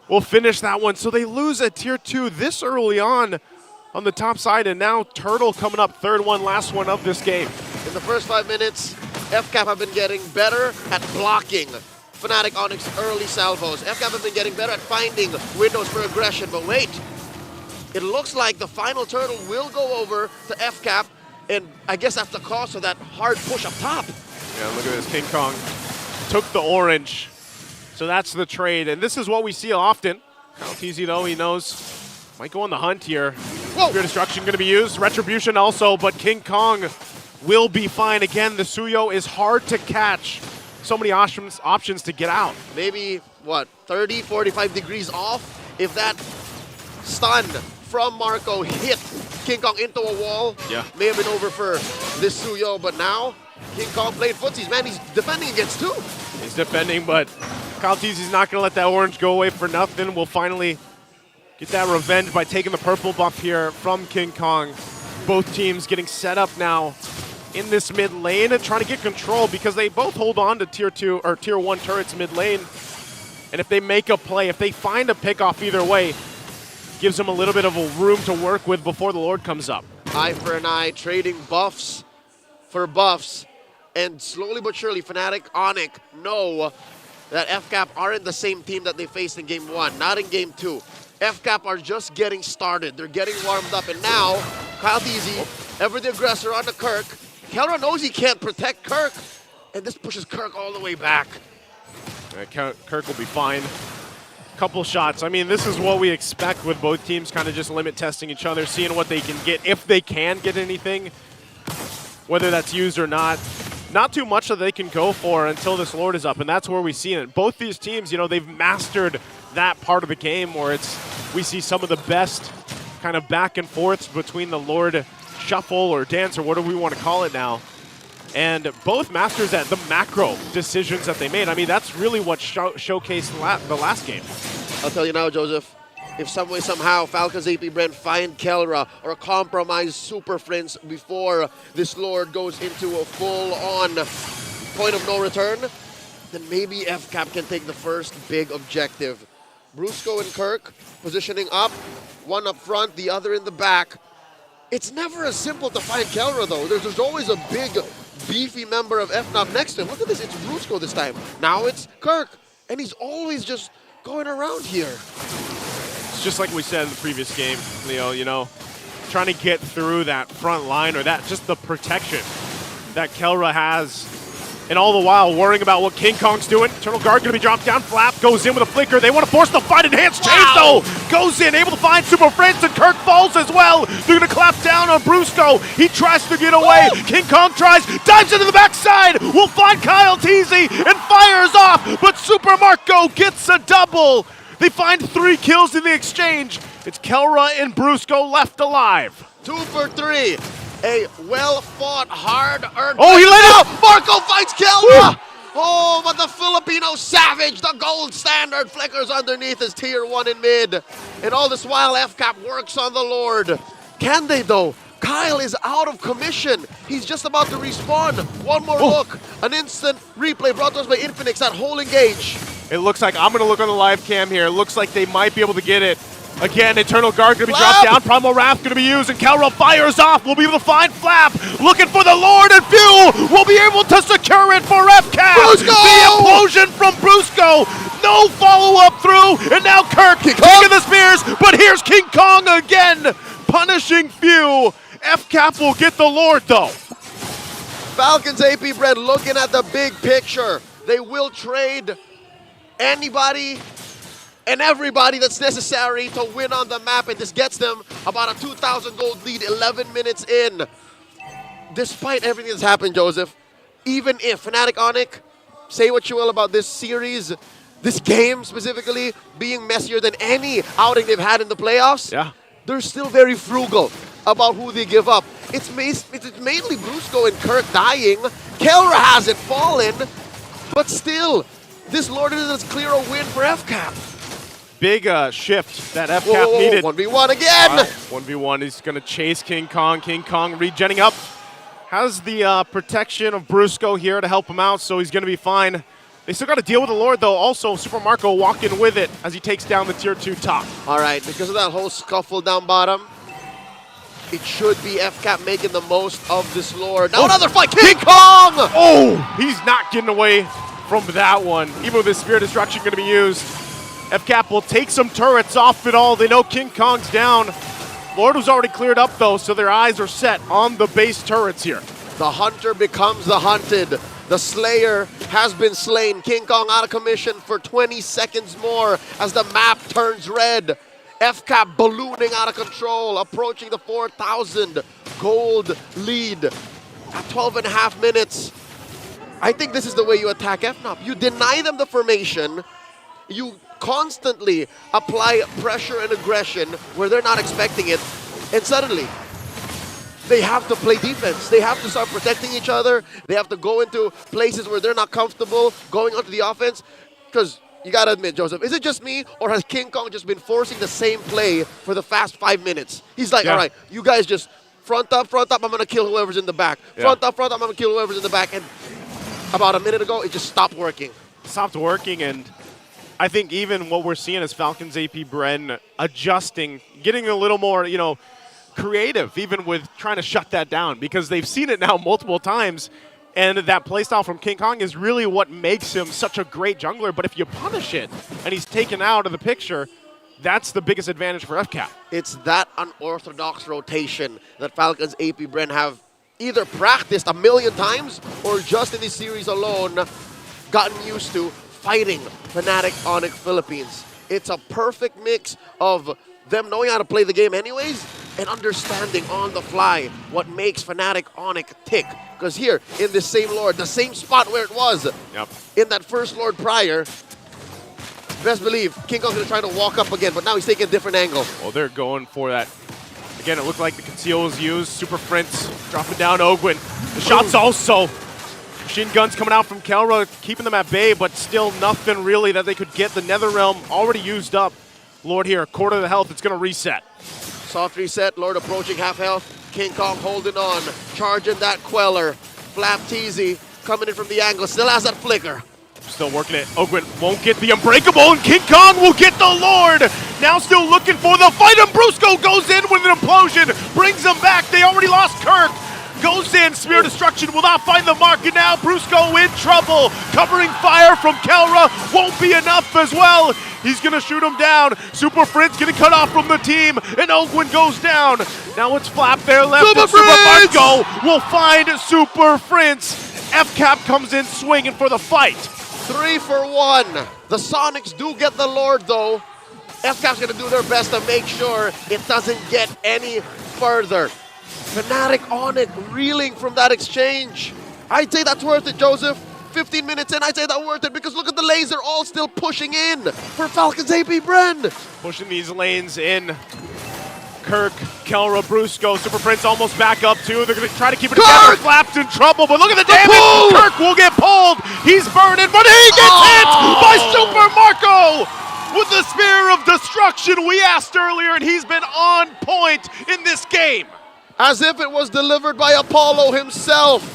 will finish that one. So they lose at tier 2 this early on the top side, and now Turtle coming up third one, last one of this game. In the first 5 minutes, FCAP have been getting better at blocking Fnatic Onic's early salvos. FCAP have been getting better at finding windows for aggression, but wait. It looks like the final turtle will go over to FCAP, and I guess that's the cost of that hard push up top. Yeah, look at this. King Kong took the orange. So that's the trade, and this is what we see often. How easy, though, he knows. Might go on the hunt here. Spear Destruction going to be used. Retribution also, but King Kong will be fine. Again, the Suyo is hard to catch. So many options to get out. Maybe, what, 30, 45 degrees off? If that stun from Marco hit King Kong into a wall, may have been over for this Suyo, but now King Kong played footsies. Man, he's defending against 2. He's defending, but Kyle Teasy's not going to let that orange go away for nothing. We'll finally get that revenge by taking the purple buff here from King Kong. Both teams getting set up now in this mid lane and trying to get control because they both hold on to tier 2 or tier 1 turrets mid lane. And if they make a play, if they find a pick off either way, gives them a little bit of a room to work with before the Lord comes up. Eye for an eye, trading buffs for buffs. And slowly but surely, Fnatic Onic know that FCAP aren't the same team that they faced in Game 1, not in Game 2. FCAP are just getting started. They're getting warmed up. And now, Kyle Teasy, ever the aggressor on the Kirk. Kelra knows he can't protect Kirk. And this pushes Kirk all the way back. Kirk will be fine. Couple shots. I mean, this is what we expect with both teams kind of just limit testing each other, seeing what they can get, if they can get anything, whether that's used or not. Not too much that they can go for until this Lord is up, and that's where we see it. Both these teams, you know, they've mastered that part of the game where we see some of the best kind of back and forths between the Lord shuffle or dance or whatever we want to call it now. And both masters at the macro decisions that they made. I mean, that's really what showcased the last game. I'll tell you now, Joseph, if some way, somehow, Falcons APBren find Kelra or compromise Super Friends before this Lord goes into a full-on point of no return, then maybe FCAP can take the first big objective. Brusco and Kirk positioning up, one up front, the other in the back. It's never as simple to find Kelra, though. There's always a big, beefy member of FNOP next to him. Look at this, it's Brusco this time. Now it's Kirk, and he's always just going around here. It's just like we said in the previous game, Leo, you know, trying to get through that front line or that just the protection that Kelra has. And all the while worrying about what King Kong's doing. Eternal Guard going to be dropped down. Flap goes in with a flicker. They want to force the fight. Enhanced chase though. Goes in, able to find Super Friends, and Kirk falls as well. They're going to clap down on Brusco. He tries to get away. King Kong tries, dives into the backside. Will find Kyle Teasy and fires off. But Super Marco gets a double. They find 3 kills in the exchange. It's Kelra and Brusco left alive. 2 for 3. A well-fought, hard-earned... Oh, he let it out! Marco finds Kelra! Oh, but the Filipino savage, the gold standard, flickers underneath his tier 1 in mid. And all this while, FCAP works on the Lord. Can they, though? Kyle is out of commission. He's just about to respawn. One more look. An instant replay brought to us by Infinix at whole engage. It looks like, I'm going to look on the live cam here. It looks like they might be able to get it. Again, Eternal Guard going to be dropped down. Primal Wrath going to be used, and Kelra fires off. We'll be able to find Flap. Looking for the Lord, and Fuel will be able to secure it for FCAP. Brusco! The implosion from Brusco. No follow-up through, and now Kirk taking the spears, but here's King Kong again, punishing Few. FCAP will get the Lord, though. Falcons APBren looking at the big picture. They will trade anybody and everybody that's necessary to win on the map, and this gets them about a 2,000 gold lead 11 minutes in. Despite everything that's happened, Joseph, even if Fnatic Onic, say what you will about this series, this game specifically, being messier than any outing they've had in the playoffs, they're still very frugal about who they give up. It's mainly Brusco and Kirk dying. Kelra hasn't fallen, but still, this Lord is clear a win for FCAP. Big shift that FCAP needed. 1v1 again! 1v1, he's going to chase King Kong. King Kong regenning up. Has the protection of Brusco here to help him out, so he's going to be fine. They still got to deal with the Lord, though. Also, Super Marco walking with it as he takes down the tier 2 top. All right, because of that whole scuffle down bottom, it should be FCAP making the most of this Lord. Now another fight, King Kong! Oh, he's not getting away from that one. Even with his Spear Destruction going to be used. FCAP will take some turrets off it all. They know King Kong's down. Lord was already cleared up, though, so their eyes are set on the base turrets here. The hunter becomes the hunted. The Slayer has been slain. King Kong out of commission for 20 seconds more as the map turns red. FCAP ballooning out of control, approaching the 4,000 gold lead at 12.5 minutes. I think this is the way you attack FNOP. You deny them the formation. You constantly apply pressure and aggression where they're not expecting it. And suddenly, they have to play defense. They have to start protecting each other. They have to go into places where they're not comfortable going onto the offense. Because you got to admit, Joseph, is it just me or has King Kong just been forcing the same play for the fast 5 minutes? He's like, all right, you guys just front up, I'm going to kill whoever's in the back. Front up, I'm going to kill whoever's in the back. And about a minute ago, it just stopped working. Stopped working, and I think even what we're seeing is Falcons APBren adjusting, getting a little more, you know, creative, even with trying to shut that down, because they've seen it now multiple times, and that playstyle from King Kong is really what makes him such a great jungler. But if you punish it and he's taken out of the picture, that's the biggest advantage for FCAP. It's that unorthodox rotation that Falcons APBren have either practiced a million times or just in this series alone gotten used to fighting Fnatic Onic Philippines. It's a perfect mix of them knowing how to play the game anyways and understanding on the fly what makes Fnatic Onic tick. Because here, in this same Lord, the same spot where it was in that first Lord prior, best believe King Kong's gonna try to walk up again, but now he's taking a different angle. Well, they're going for that. Again, it looked like the conceal was used. Super Prince dropping down Ogwin. The shots also. Machine guns coming out from Kelra, keeping them at bay, but still nothing really that they could get. The Nether Realm already used up. Lord here, quarter of the health, it's gonna reset. Soft reset, Lord approaching half health. King Kong holding on, charging that Queller. Flap Teasy coming in from the angle, still has that flicker. Still working it. Ogwin won't get the Unbreakable, and King Kong will get the Lord. Now still looking for the fight, and Brusco goes in with an implosion, brings them back. They already lost Kirk. Goes in, Spear Destruction will not find the mark, and now Brusco in trouble. Covering fire from Kelra won't be enough as well. He's gonna shoot him down. Super Fritz getting cut off from the team, and Ogwin goes down. Now it's Flap there left, and Super Marco will find Super Fritz. FCAP comes in swinging for the fight. 3 for 1. The Sonics do get the Lord though. FCAP's gonna do their best to make sure it doesn't get any further. Fnatic Onic reeling from that exchange. I'd say that's worth it, Joseph. 15 minutes in, I'd say that's worth it because look at the lanes, they're all still pushing in for Falcons APBren. Pushing these lanes in. Kirk, Kelra, Brusco, Super Prince almost back up too. They're going to try to keep it together. Flap's in trouble, but look at the damage. Kirk will get pulled. He's burning, but he gets hit by Super Marco with the Spear of Destruction we asked earlier, and he's been on point in this game. As if it was delivered by Apollo himself.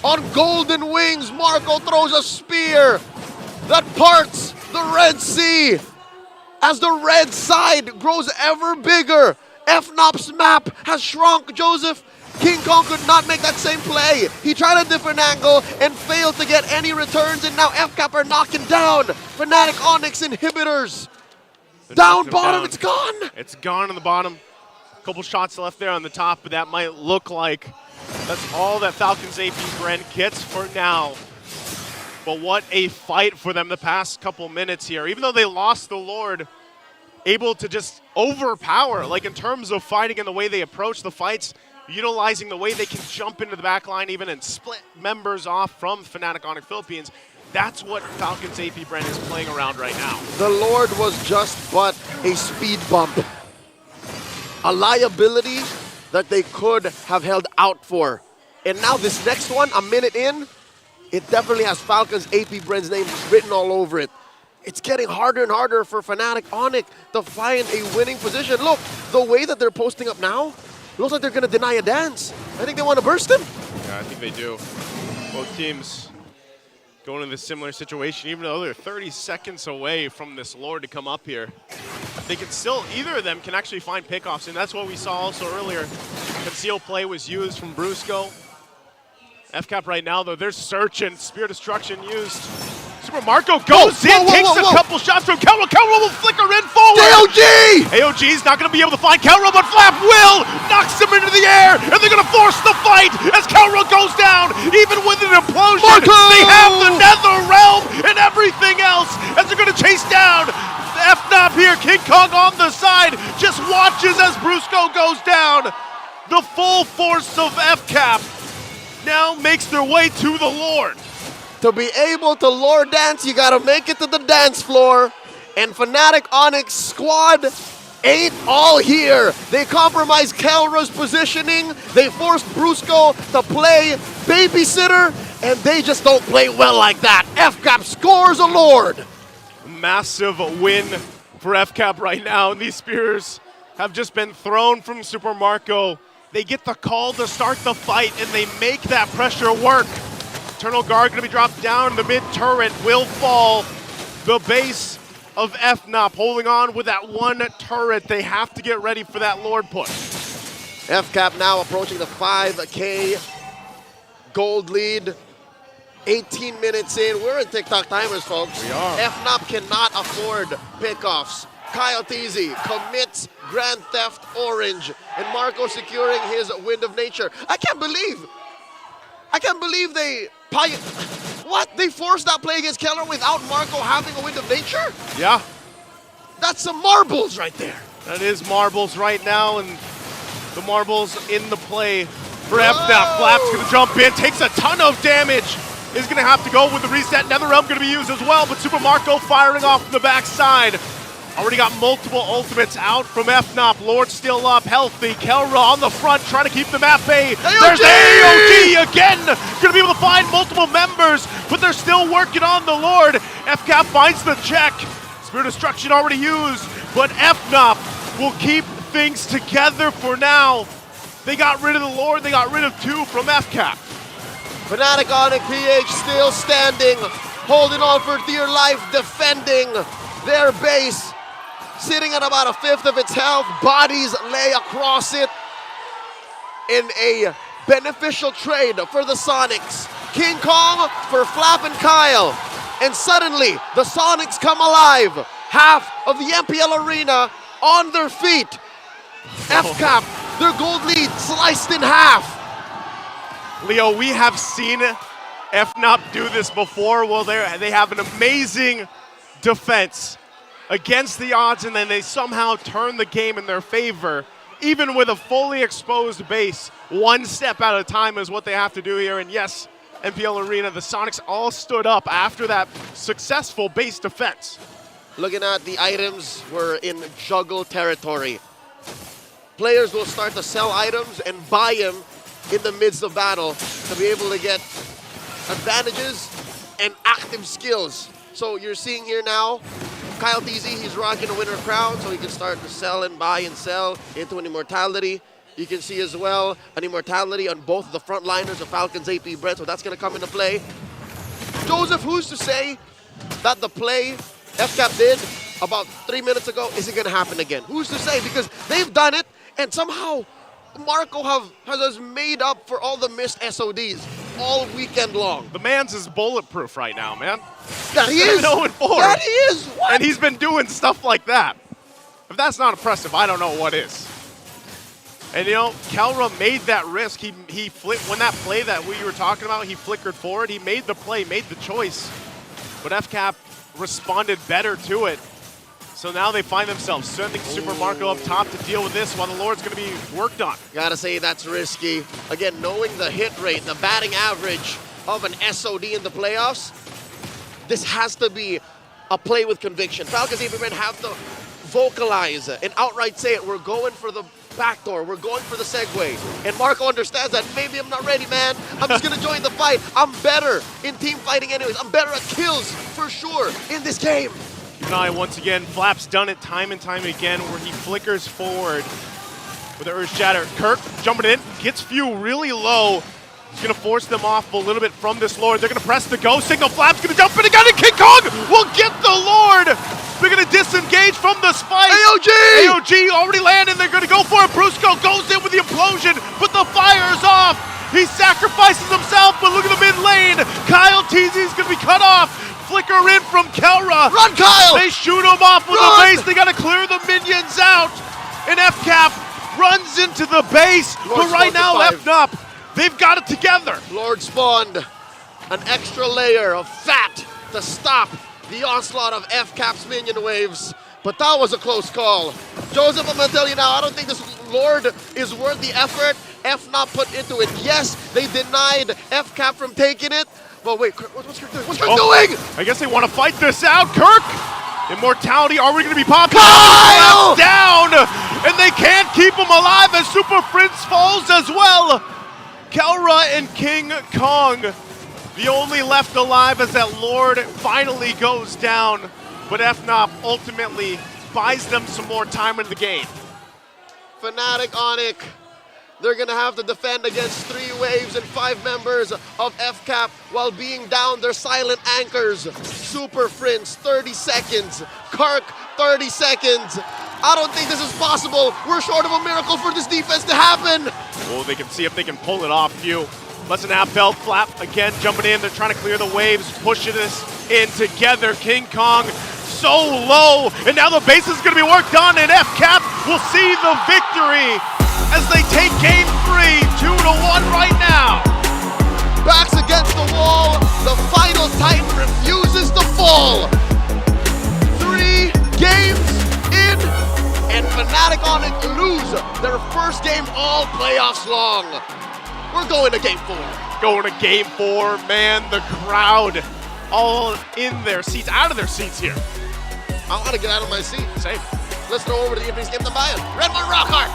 On golden wings, Marco throws a spear that parts the Red Sea. As the red side grows ever bigger, FNOP's map has shrunk, Joseph. King Kong could not make that same play. He tried a different angle and failed to get any returns, and now FCAP are knocking down Fnatic Onyx inhibitors. Down bottom, it's gone. It's gone on the bottom. A couple shots left there on the top, but that might look like that's all that Falcons APBren gets for now. But what a fight for them the past couple minutes here. Even though they lost the Lord, able to just overpower, like in terms of fighting and the way they approach the fights, utilizing the way they can jump into the back line even and split members off from Fnatic Onic Philippines. That's what Falcons APBren is playing around right now. The Lord was just but a speed bump. A liability that they could have held out for. And now this next one, a minute in, it definitely has Falcons APBren's name written all over it. It's getting harder and harder for Fnatic Onic to find a winning position. Look, the way that they're posting up now, it looks like they're going to deny a dance. I think they want to burst him. Yeah, I think they do. Both teams going in this similar situation, even though they're 30 seconds away from this Lord to come up here. They can still, either of them can actually find pickoffs, and that's what we saw also earlier. Conceal play was used from Brusco. FCAP right now, though, they're searching. Spear Destruction used. Super Marco goes in, takes a couple shots from Kelra. Kelra will flicker in forward. AOG! AOG's not going to be able to find Kelra, but Flap will! Knocks him into the air, and they're going to force the fight as Kelra goes down. Even with an implosion, they have the Nether Realm and everything else as they're going to chase down FNOP here. King Kong on the side just watches as Brusco goes down. The full force of FCAP now makes their way to the Lord. To be able to Lord dance, you gotta make it to the dance floor. And Fnatic Onyx squad ain't all here. They compromised Kelra's positioning. They forced Brusco to play babysitter, and they just don't play well like that. FCAP scores a Lord. Massive win for FCAP right now, and these spears have just been thrown from Super Marco. They get the call to start the fight, and they make that pressure work. Eternal Guard going to be dropped down. The mid turret will fall. The base of FNOP holding on with that one turret. They have to get ready for that Lord push. FCAP now approaching the 5K gold lead. 18 minutes in. We're in TikTok timers, folks. We are. FNOP cannot afford pickoffs. Kyle Teasy commits Grand Theft Orange, and Marco securing his Wind of Nature. I can't believe they... What? They forced that play against Keller without Marco having a Wind of Nature? Yeah. That's some marbles right there. That is marbles right now, and the marbles in the play for FNOP. Flap's going to jump in, takes a ton of damage. Is going to have to go with the reset. NetherRealm going to be used as well, but Super Marco firing off from the backside. Already got multiple ultimates out from FNOP. Lord still up, healthy. Kelra on the front, trying to keep them at bay. There's AOG again! Going to be able to find multiple members, but they're still working on the Lord. FCAP finds the check. Spirit Destruction already used, but FNOP will keep things together for now. They got rid of the Lord, they got rid of 2 from FCAP. Fnatic Onic PH still standing, holding on for dear life, defending their base. Sitting at about 1/5 of its health, bodies lay across it in a beneficial trade for the Sonics. King Kong for Flap and Kyle, and suddenly the Sonics come alive. Half of the MPL arena on their feet. FCAP, their gold lead sliced in half. Leo, we have seen FNOP do this before. Well, they have an amazing defense against the odds, and then they somehow turn the game in their favor. Even with a fully exposed base, one step at a time is what they have to do here. And yes, MPL Arena, the Sonics all stood up after that successful base defense. Looking at the items, we're in juggle territory. Players will start to sell items and buy them in the midst of battle to be able to get advantages and active skills. So you're seeing here now, Kyle TZ, he's rocking a winner crown, so he can start to sell and buy and sell into an immortality. You can see as well an immortality on both of the frontliners of Falcons APBren, so that's going to come into play. Joseph, who's to say that the play FCAP did about 3 minutes ago isn't going to happen again? Who's to say? Because they've done it, and somehow Marco has made up for all the missed SODs all weekend long. The man's is bulletproof right now, man. That he is. 7-0-4. That he is. What? And he's been doing stuff like that. If that's not impressive, I don't know what is. And you know, Kelra made that risk. He flipped when that play that we were talking about. He flickered forward. He made the play, made the choice. But FCAP responded better to it. So now they find themselves sending Super Marco up top to deal with this while the Lord's going to be worked on. Gotta say that's risky. Again, knowing the hit rate, the batting average of an SOD in the playoffs, this has to be a play with conviction. Falcons APBren have to vocalize and outright say it. We're going for the backdoor. We're going for the segue. And Marco understands that maybe I'm not ready, man. I'm just going to join the fight. I'm better in team fighting anyways. I'm better at kills for sure in this game. Keep an eye once again. Flap's done it time and time again where he flickers forward with the Earth Shatter. Kirk jumping in, gets Few really low. He's going to force them off a little bit from this Lord. They're going to press the go signal. Flap's going to jump in again, and King Kong will get the Lord. They're going to disengage from the spike. AOG! AOG already landed. They're going to go for it. Brusco goes in with the implosion, but the fire is off. He sacrifices himself, but look at the mid lane. Kyle TZ is going to be cut off. Flicker in from Kelra. Run, Kyle! They shoot him off with the base. They got to clear the minions out. And FCAP runs into the base. But right now, FNOP, they've got it together. Lord spawned an extra layer of fat to stop the onslaught of FCAP's minion waves. But that was a close call. Joseph, I'm going to tell you now, I don't think this Lord is worth the effort FNOP put into it. Yes, they denied FCAP from taking it. But wait, what's Kirk doing? What's Kirk doing? I guess they want to fight this out. Kirk! Immortality, are we going to be popping? Kyle! Down! Kong, the only left alive as that Lord finally goes down. But FNOP ultimately buys them some more time in the game. Fnatic Onic, they're gonna have to defend against 3 waves and 5 members of FCAP while being down their silent anchors. Super Prince, 30 seconds. Kark, 30 seconds. I don't think this is possible. We're short of a miracle for this defense to happen. Well, they can see if they can pull it off. Less than half health. Flap again jumping in. They're trying to clear the waves, pushing this in together. King Kong so low, and now the base is going to be worked on, and FCAP will see the victory as they take game 3, 2-1 right now. Backs against the wall, the final Titan refuses to fall. 3 games in, and Fnatic Onic lose their first game all playoffs long. We're going to game 4. Going to game 4, man, the crowd all in their seats, out of their seats here. I want to get out of my seat. Same. Let's throw over to the Infinix Game Tambayan. Redmond Rockhart.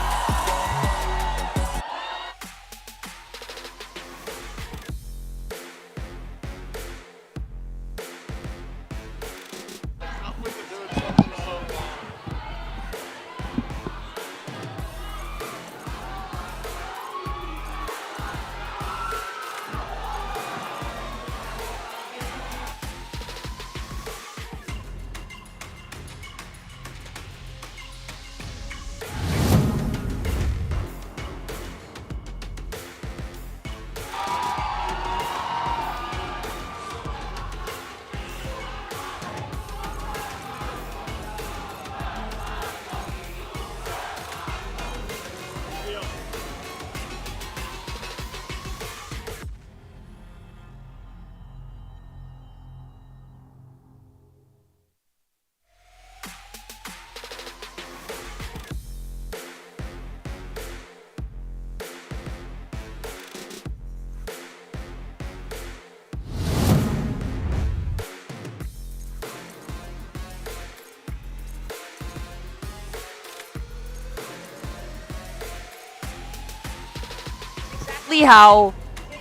How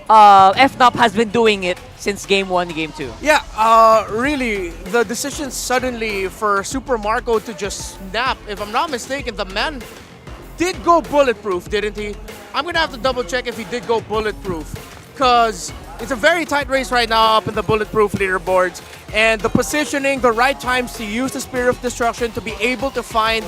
FNOP has been doing it since game 1, game 2. Yeah, really, the decision suddenly for Super Marco to just snap, if I'm not mistaken, the man did go bulletproof, didn't he? I'm going to have to double check if he did go bulletproof, because it's a very tight race right now up in the bulletproof leaderboards, and the positioning, the right times to use the Spear of Destruction to be able to find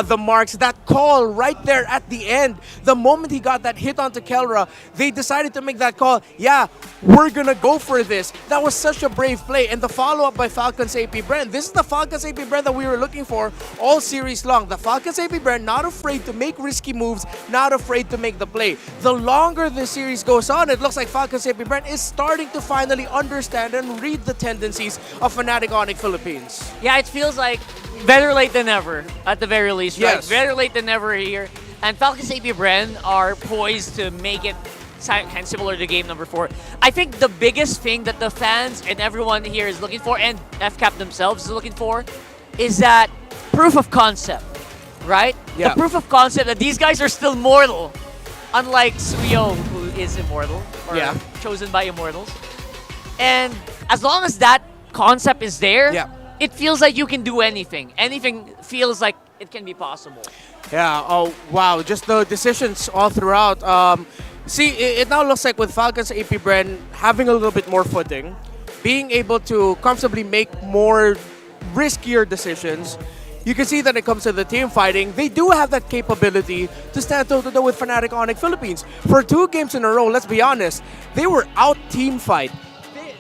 the marks, that call right there at the end, the moment he got that hit onto Kelra, they decided to make that call, yeah, we're gonna go for this. That was such a brave play, and the follow-up by Falcons APBren. This is the Falcons APBren that we were looking for all series long. The Falcons APBren not afraid to make risky moves, not afraid to make the play. The longer this series goes on, it looks like Falcons APBren is starting to finally understand and read the tendencies of Fnatic Onic Philippines. Yeah, it feels like better late than never, at the very least, right? Yes. Better late than never here. And Falcons APBren are poised to make it kind of similar to game number 4. I think the biggest thing that the fans and everyone here is looking for, and FCAP themselves is looking for, is that proof of concept, right? Yeah. The proof of concept that these guys are still mortal, unlike Suyo, who is immortal, or chosen by immortals. And as long as that concept is there, it feels like you can do anything. Anything feels like it can be possible. Yeah, oh wow, just the decisions all throughout. See, it now looks like with Falcons APBren having a little bit more footing, being able to comfortably make more riskier decisions, you can see that it comes to the team fighting, they do have that capability to stand toe-to-toe with Fnatic Onic Philippines. For 2 games in a row, let's be honest, they were out team fight.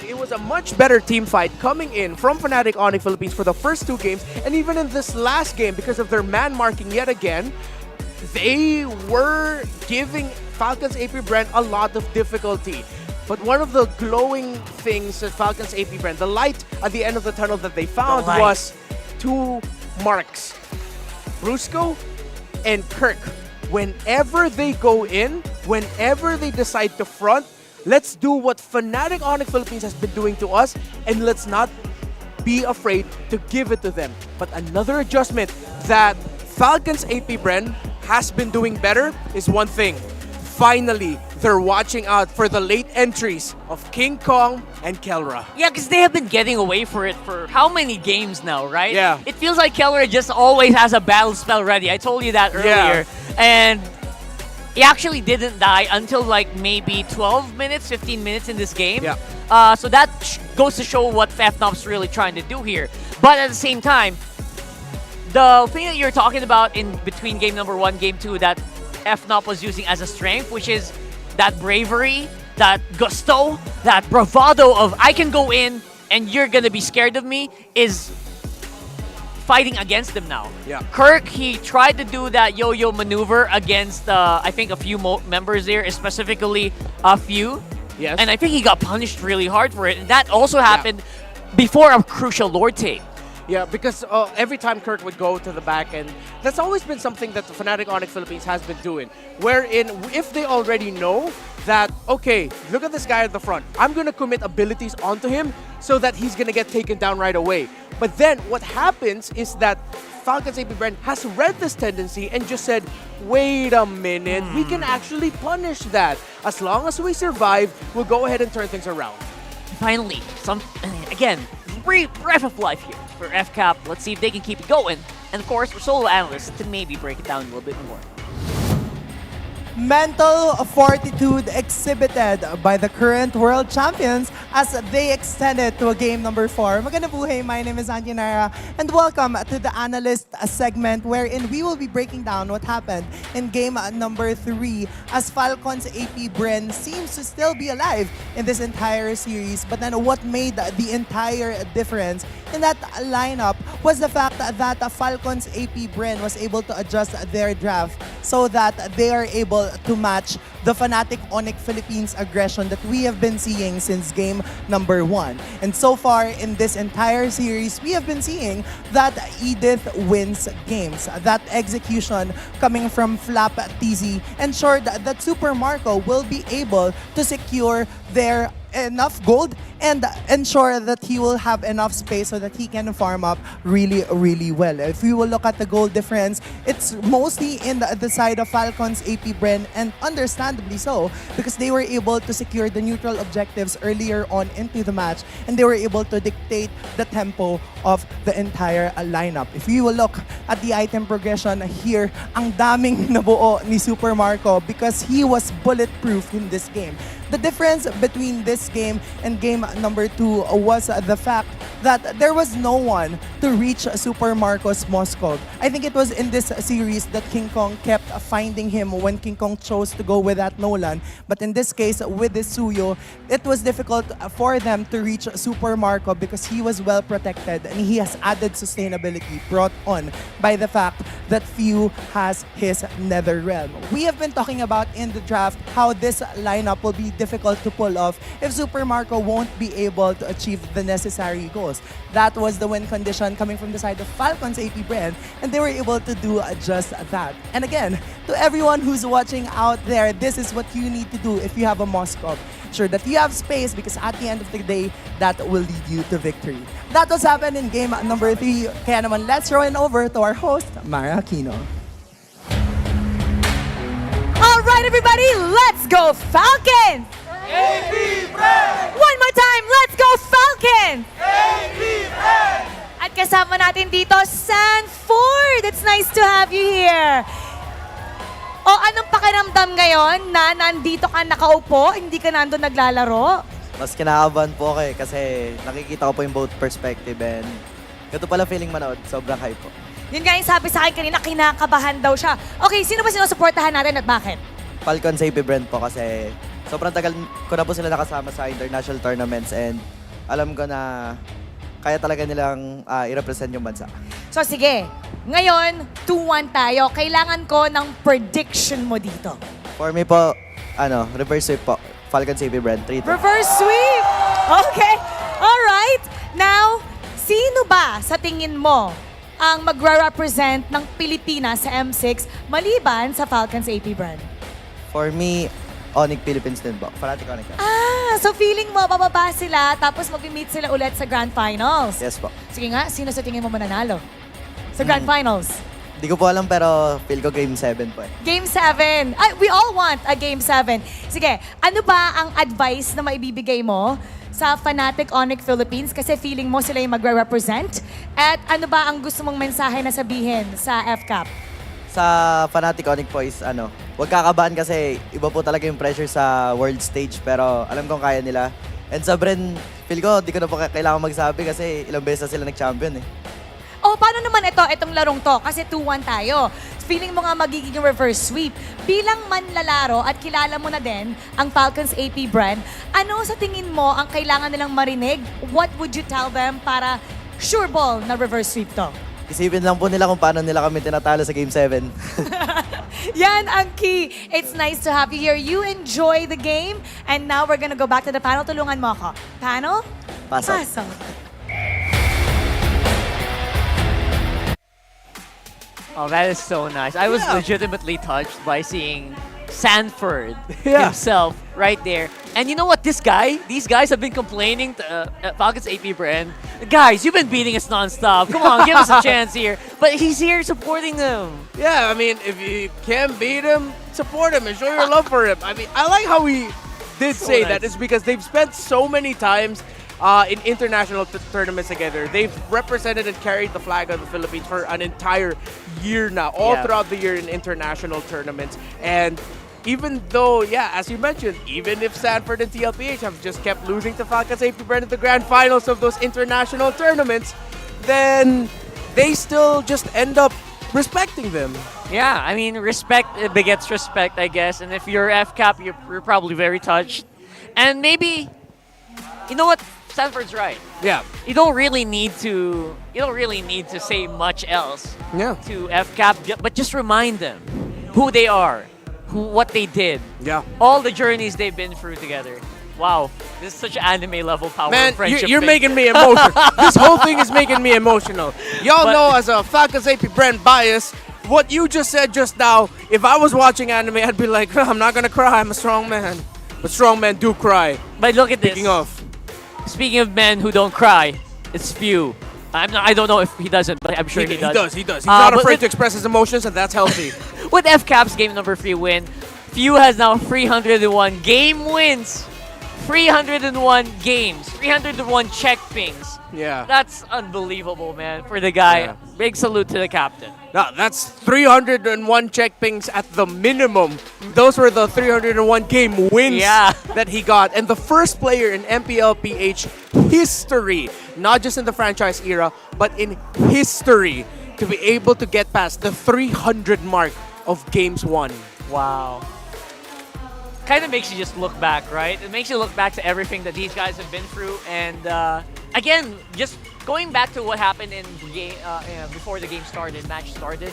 It was a much better team fight coming in from Fnatic Onic Philippines for the first 2 games, and even in this last game, because of their man marking yet again, they were giving Falcons APBren a lot of difficulty. But one of the glowing things at Falcons APBren, the light at the end of the tunnel that they found was 2 marks. Brusco and Kirk. Whenever they go in, whenever they decide to front, let's do what Fnatic Onic Philippines has been doing to us, and let's not be afraid to give it to them. But another adjustment that Falcons APBren has been doing better is one thing. Finally, they're watching out for the late entries of King Kong and Kelra. Yeah, because they have been getting away for it for how many games now, right? Yeah. It feels like Kelra just always has a battle spell ready. I told you that earlier. And he actually didn't die until like maybe 12 minutes, 15 minutes in this game. Yeah. So that goes to show what FNOP's really trying to do here. But at the same time, the thing that you're talking about in between game number 1, game 2, that FNOP was using as a strength, which is that bravery, that gusto, that bravado of I can go in and you're gonna be scared of me, is fighting against them now. Yeah. Kirk, he tried to do that yo-yo maneuver against, I think, a few members there, specifically a few. Yes. And I think he got punished really hard for it. And that also happened before a crucial Lord take. Yeah, because every time Kirk would go to the back end, that's always been something that the Fnatic Onic Philippines has been doing. Wherein, if they already know that, okay, look at this guy at the front, I'm going to commit abilities onto him so that he's going to get taken down right away. But then what happens is that Falcons APBren has read this tendency and just said, wait a minute, we can actually punish that. As long as we survive, we'll go ahead and turn things around. Finally, again, breath of life here for FCAP. Let's see if they can keep it going. And of course, for solo analysts to maybe break it down a little bit more. Mental fortitude exhibited by the current world champions as they extended to a game number 4. Magandang buhay, my name is Anjanara and welcome to the analyst segment wherein we will be breaking down what happened in game number 3 as Falcons APBren seems to still be alive in this entire series. But then what made the entire difference in that lineup was the fact that Falcons APBren was able to adjust their draft so that they are able to match the Fnatic Onic Philippines aggression that we have been seeing since game number 1. And so far in this entire series, we have been seeing that Edith wins games. That execution coming from Flap TZ ensured that Super Marco will be able to secure their enough gold and ensure that he will have enough space so that he can farm up really, really well. If we will look at the gold difference, it's mostly in the side of Falcons APBren, and understandably so, because they were able to secure the neutral objectives earlier on into the match, and they were able to dictate the tempo of the entire lineup. If you will look at the item progression here, ang daming nabuo ni Super Marco because he was bulletproof in this game. The difference between this game and game number 2 was the fact that there was no one to reach Super Marco's Moskov. I think it was in this series that King Kong kept finding him when King Kong chose to go with that Nolan. But in this case, with this Suyo, it was difficult for them to reach Super Marco because he was well protected and he has added sustainability brought on by the fact that Few has his Nether Realm. We have been talking about in the draft how this lineup will be difficult to pull off if Super Marco won't be able to achieve the necessary goals. That was the win condition coming from the side of Falcons APBren, and they were able to do just that. And again, to everyone who's watching out there, this is what you need to do if you have a Moskov. Sure that you have space because at the end of the day, that will lead you to victory. That was happened in game number 3. Kaya naman, let's throw it over to our host, Mara Aquino. All right, everybody, let's go Falcons! APBren! One more time, let's go Falcons! APBren! At kasama natin dito, Sanford! It's nice to have you here. O anong pakiramdam ngayon na nandito ka nakaupo, hindi ka nandun naglalaro? Mas kinakabahan po ako kasi nakikita ko po yung both perspective and ganito pala feeling manood, sobrang hype po. Yun nga yung sabi sa akin kanina, kinakabahan daw siya. Okay, sino ba sinusuportahan natin at bakit? Falcons APBren po kasi sobrang tagal ko na po sila nakasama sa international tournaments and alam ko na kaya talaga nilang i-represent yung bansa. So sige, ngayon 2-1 tayo. Kailangan ko ng prediction mo dito. For me po, reverse sweep po. Falcons APBren, 3-2. Reverse sweep! Okay, alright. Now, sino ba sa tingin mo ang magre-represent ng Pilipinas sa M6 maliban sa Falcons APBren? For me, Onic Philippines din po. Fnatic Onic. So feeling mo, bababa sila, tapos mag-meet sila ulit sa Grand Finals? Yes po. Sige nga, sino sa tingin mo mananalo sa Grand Finals? Di ko po alam pero feel ko Game 7 po eh. Game 7. Ay, we all want a Game 7. Sige, ano ba ang advice na maibibigay mo sa Fnatic Onic Philippines? Kasi feeling mo sila yung magre-represent. At ano ba ang gusto mong mensahe na sabihin sa FCAP? Sa Fnatic Onic po is huwag kakabahan kasi iba po talaga yung pressure sa world stage pero alam kong kaya nila. And sa Bren, feel ko di ko na po kailangan magsabi kasi ilang beses na sila nag-champion eh. Oh, paano naman itong larong to? Kasi 2-1 tayo. Feeling mo nga magiging reverse sweep. Bilang manlalaro at kilala mo na din ang Falcons APBren, ano sa tingin mo ang kailangan nilang marinig? What would you tell them para sure ball na reverse sweep to? Isipin lang po nila kung paano nila kami tinatalo sa Game 7. Yan ang key. It's nice to have you here. You enjoy the game. And now we're gonna go back to the panel. Tulungan mo ako. Panel? Pasok. Pasok. Oh, that is so nice. I was legitimately touched by seeing Sanford himself right there. And you know what? These guys have been complaining to Falcons APBren. Guys, you've been beating us nonstop. Come on, give us a chance here. But he's here supporting them. Yeah, I mean, if you can beat him, support him and show your love for him. I mean, I like how he did So say nice. that. It's because they've spent so many times in international tournaments together. They've represented and carried the flag of the Philippines for an entire year now, all throughout the year in international tournaments. And even though, as you mentioned, even if Sanford and TLPH have just kept losing to Falcons APBren in the grand finals of those international tournaments, then they still just end up respecting them. Yeah, I mean, respect begets respect, I guess. And if you're FCAP, you're probably very touched. And maybe, you know what? Sanford's right. Yeah. You don't really need to say much else to FCAP, but just remind them who they are, what they did. Yeah. All the journeys they've been through together. Wow, this is such anime level power Man, and friendship. you're thing. making me emotional. This whole thing is making me emotional. Y'all know as a Falcons APBren bias, what you just said just now, if I was watching anime, I'd be like, I'm not gonna cry, I'm a strong man. But strong men do cry. But look at Speaking of men who don't cry, it's Few. I don't know if he doesn't, but I'm sure he does. He does. He's not afraid to express his emotions, and that's healthy. With FCAP's game number 3 win, Few has now 301 game wins. 301 games, 301 check pings. Yeah. That's unbelievable, man, for the guy. Yeah. Big salute to the captain. No, that's 301 check pings at the minimum. Those were the 301 game wins that he got. And the first player in MPL PH history, not just in the franchise era, but in history, to be able to get past the 300 mark of games won. Wow. Kind of makes you just look back, right? It makes you look back to everything that these guys have been through. And again, just going back to what happened in the game before the game started, match started,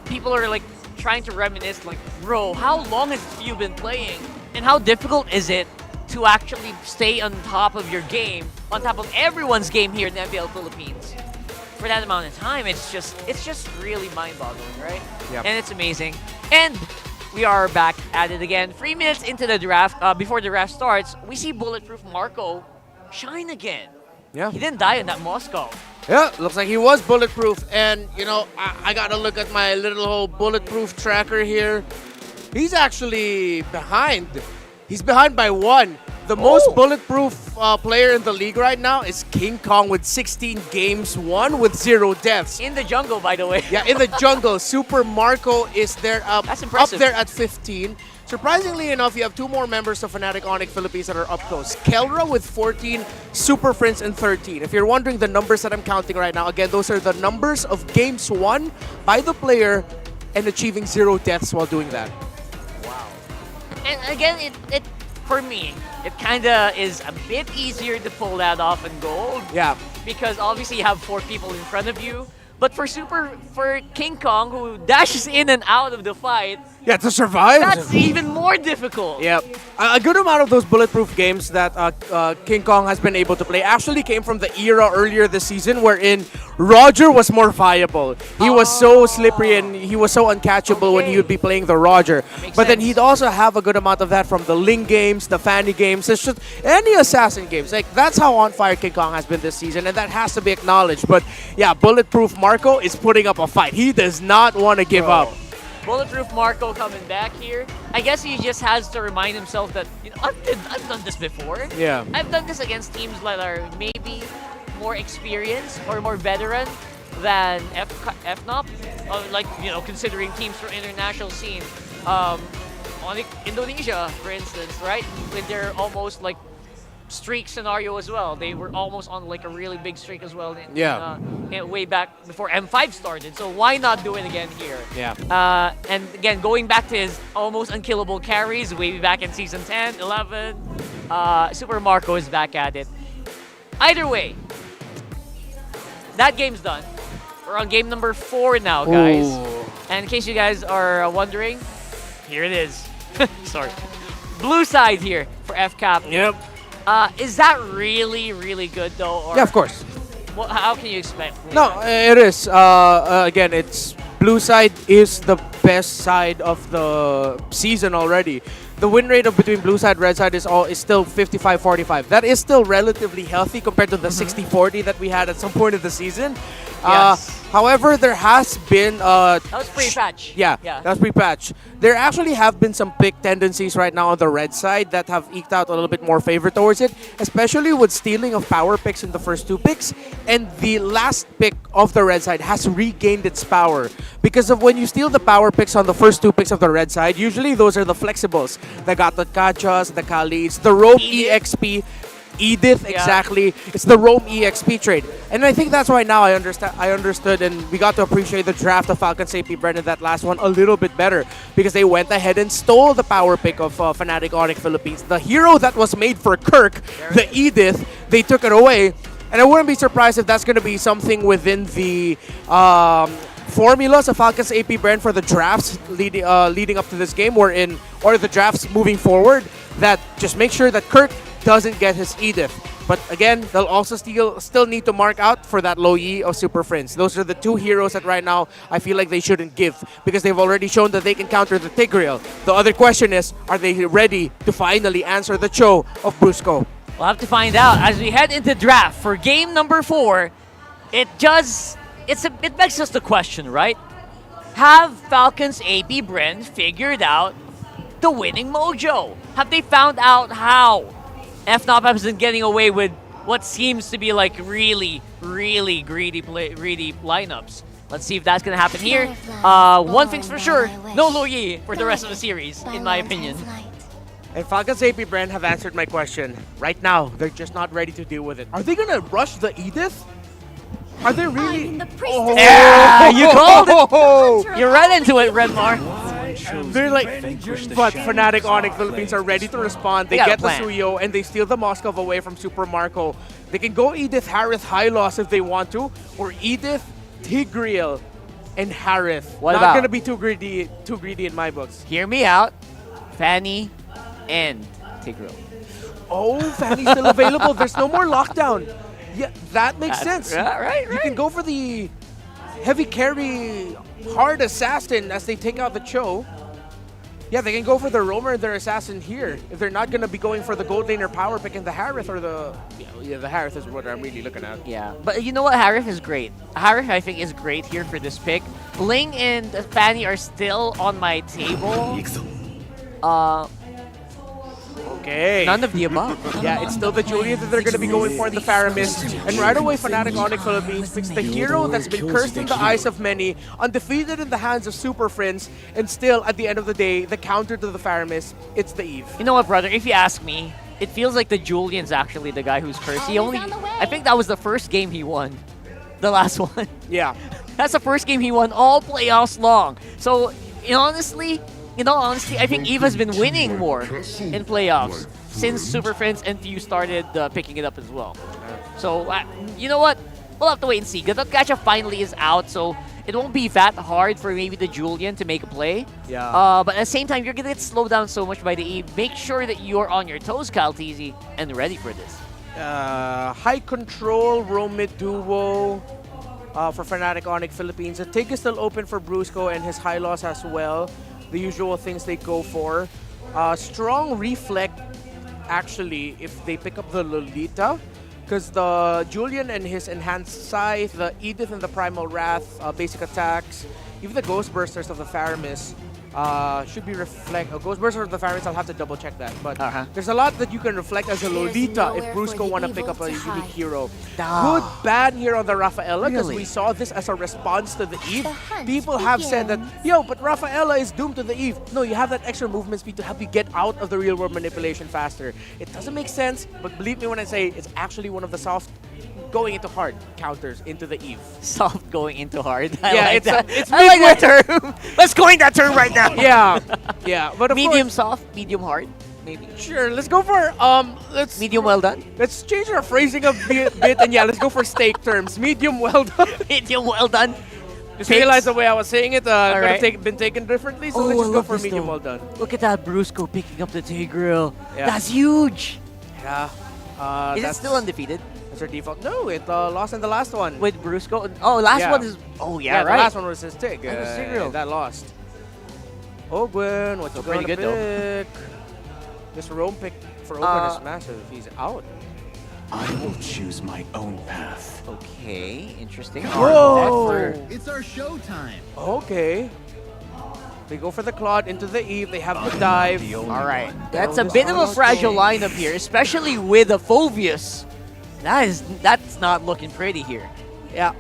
people are like trying to reminisce, like, bro, how long has you been playing? And how difficult is it to actually stay on top of your game, on top of everyone's game here in the MPL Philippines for that amount of time? It's just really mind-boggling, right? Yep. And it's amazing. And we are back at it again. 3 minutes into the draft, before the draft starts, we see Bulletproof Marco shine again. Yeah. He didn't die in that Moscow. Yeah, looks like he was bulletproof. And, you know, I got to look at my little whole bulletproof tracker here. He's actually behind. He's behind by 1. The most bulletproof player in the league right now is King Kong with 16 games won with 0 deaths. In the jungle, by the way. Yeah, in the jungle. Super Marco is there That's impressive. up there at 15. Surprisingly enough, you have 2 more members of Fnatic Onic Philippines that are up close. Kelra with 14, Super Prince and 13. If you're wondering the numbers that I'm counting right now, again, those are the numbers of games won by the player and achieving 0 deaths while doing that. Wow. And again, it for me, it kind of is a bit easier to pull that off in gold. Yeah. Because obviously you have 4 people in front of you. But for King Kong, who dashes in and out of the fight, Yeah, to survive. That's even more difficult. Yep. A good amount of those bulletproof games that King Kong has been able to play actually came from the era earlier this season wherein Roger was more viable. He was so slippery and he was so uncatchable when he would be playing the Roger. But then he'd also have a good amount of that from the Ling games, the Fanny games, it's just any assassin games. Like, that's how on fire King Kong has been this season, and that has to be acknowledged. But yeah, bulletproof Marco is putting up a fight. He does not want to give up. Bulletproof Marco coming back here. I guess he just has to remind himself that, you know, I've done this before. Yeah. I've done this against teams that are maybe more experienced or more veteran than FNOP. Like, you know, considering teams from international scene. Onic Indonesia, for instance, right? With their almost like streak scenario as well. They were almost on like a really big streak as well. Way back before M5 started. So why not do it again here? Yeah. And again, going back to his almost unkillable carries way back in season 10, 11, Super Marco is back at it. Either way, that game's done. We're on game number 4 now, guys. Ooh. And in case you guys are wondering, here it is. Sorry. Blue side here for FCAP. Yep. Is that really, really good though? Or Yeah, of course. how can you expect? No, it is. Again, it's blue side is the best side of the season already. The win rate of between blue side, red side is still 55-45. That is still relatively healthy compared to the 60-40 that we had at some point of the season. Yes. However, there has been That was pre-patch. Yeah, that was pre-patch. There actually have been some pick tendencies right now on the red side that have eked out a little bit more favor towards it, especially with stealing of power picks in the first 2 picks. And the last pick of the red side has regained its power because of when you steal the power picks on the first 2 picks of the red side, usually those are the flexibles, the Gatotchas, the Khalids, the Roam EXP, Edith, exactly. It's the Roam EXP trade. And I think that's why now I understood and we got to appreciate the draft of Falcons APBren in that last one a little bit better because they went ahead and stole the power pick of Fnatic Onic Philippines. The hero that was made for Kirk, the Edith, they took it away. And I wouldn't be surprised if that's going to be something within the formulas of Falcons APBren for the drafts leading up to this game or the drafts moving forward, that just make sure that Kirk doesn't get his Edith. But again, they'll also still need to mark out for that low E of Super Friends. Those are the 2 heroes that right now I feel like they shouldn't give because they've already shown that they can counter the Tigreal. The other question is, are they ready to finally answer the Cho of Brusco? We'll have to find out as we head into draft for game number 4. It begs us the question, right? Have Falcons APBren figured out the winning mojo? Have they found out how FNOP has been getting away with what seems to be like really, really greedy lineups? Let's see if that's going to happen here. One thing's for sure, no Lo Yi for the rest of the series, in my opinion. And Falcons APBren have answered my question. Right now, they're just not ready to deal with it. Are they going to rush the Edith? Are they really? Yeah, you called it. You're right into it, Redmar. They're like, but Fnatic Onic Philippines are ready to respond. They get the Suyo and they steal the Moskov away from Super Marco. They can go Edith, Harith, Hylos if they want to, or Edith, Tigreal, and Harith. What Not about? gonna be too greedy in my books. Hear me out. Fanny and Tigreal. Oh, Fanny's still available. There's no more lockdown. Yeah, that makes sense. Yeah, right. You can go for the heavy carry hard assassin as they take out the Cho. Yeah, they can go for the roamer and their assassin here if they're not going to be going for the gold laner power pick and the Harith or the... Yeah, the Harith is what I'm really looking at. Yeah, but you know what? Harith is great. Harith, I think, is great here for this pick. Ling and Fanny are still on my table. Okay. None of the above. Yeah, it's still the Julian that they're going to be going for in the Faramis. And right away, Fnatic Onic Philippines picks the hero that's been cursed in the eyes of many, undefeated in the hands of Super Friends, and still, at the end of the day, the counter to the Faramis, it's the Eve. You know what, brother? If you ask me, it feels like the Julian's actually the guy who's cursed. I think that was the first game he won. The last one. Yeah. That's the first game he won all playoffs long. So, in all honesty, I think Eve has been winning more in playoffs since Super Friends and Few started picking it up as well. So, you know what? we'll have to wait and see. Gacha finally is out, so it won't be that hard for maybe the Julian to make a play. Yeah. But at the same time, you're gonna get slowed down so much by the Eve. Make sure that you're on your toes, Kyle TZ, and ready for this. High control, roam mid duo for Fnatic Onic Philippines. The TIG is still open for Brusco and his high loss as well. The usual things they go for. Strong reflect, actually, if they pick up the Lolita. Because the Julian and his enhanced scythe, the Edith and the Primal Wrath, basic attacks, even the Ghost Bursters of the Faramis should be reflect. Ghost Bursters of the Faramis, I'll have to double check that. But there's a lot that you can reflect as a Lolita if Brusco want to pick up a unique hero. Good ban here on the Rafaela because we saw this as a response to the Eve. People have said that, yo, but Rafaela is doomed to the Eve. No, you have that extra movement speed to help you get out of the real world manipulation faster. It doesn't make sense, but believe me when I say it's actually one of the soft going into hard counters into the Eve. Soft going into hard. I like that. It's I like that term. Let's coin that term right now. Yeah. But medium soft, medium hard, maybe. Sure, let's go for let's medium well done. Let's change our phrasing a bit and let's go for steak terms. Medium well done. Medium well done. Just realized the way I was saying it could have been taken differently, so let's just go for medium well done. Look at that Brusco picking up the Tigreal. Yeah. That's huge. Yeah. Is it still undefeated? That's our default. No, it lost in the last one. With Brusco? Oh, last one is... Oh, yeah, right. The last one was his Tig. Tigreal. That lost. Ogwen, what's pretty good pick? This roam pick for Ogwen is massive. He's out. I will choose my own path. Okay, interesting. Whoa! It's our show time. Okay. They go for the Claude into the Eve. They have the dive. All right. That's a bit of a fragile lineup here, especially with a Phoveus. That's not looking pretty here. Yeah.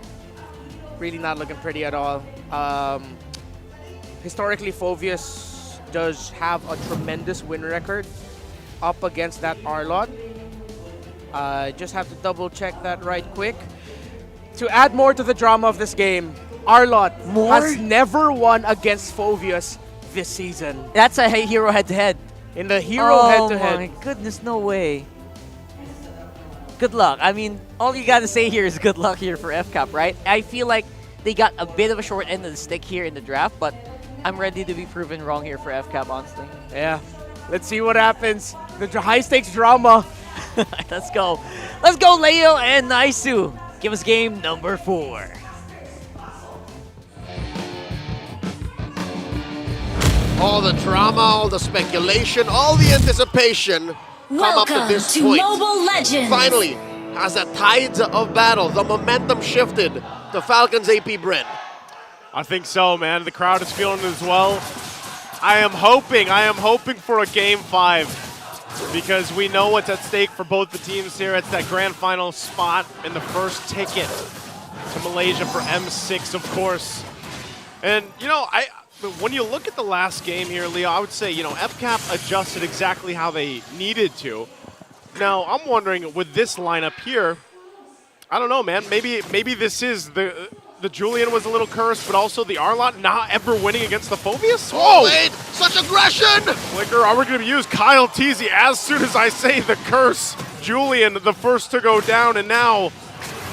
Really not looking pretty at all. Historically, Phoveus does have a tremendous win record up against that Arlot. Just have to double check that right quick. To add more to the drama of this game, Arlot has never won against Phoveus this season. That's a hero head-to-head. In the hero head-to-head. Oh my goodness, no way. Good luck. I mean, all you gotta say here is good luck here for FCAP, right? I feel like they got a bit of a short end of the stick here in the draft, but I'm ready to be proven wrong here for FCAP, honestly. Yeah. Let's see what happens. The high-stakes drama. Let's go. Let's go, Leo and Naisu. Give us game number 4. All the drama, all the speculation, all the anticipation come up to this point. Mobile Legends. Finally, as the tides of battle, the momentum shifted to Falcons APBren. I think so, man. The crowd is feeling it as well. I am hoping for a game 5 because we know what's at stake for both the teams here. It's that grand final spot and the first ticket to Malaysia for M6, of course. And, you know, when you look at the last game here, Leo, I would say, you know, FCAP adjusted exactly how they needed to. Now, I'm wondering, with this lineup here, I don't know, man. Maybe this is the Julian was a little cursed, but also the Arlot not ever winning against the Phoveus. Whoa! Wait, such aggression! Flicker, are we going to use Kyle TZ as soon as I say the curse? Julian, the first to go down, and now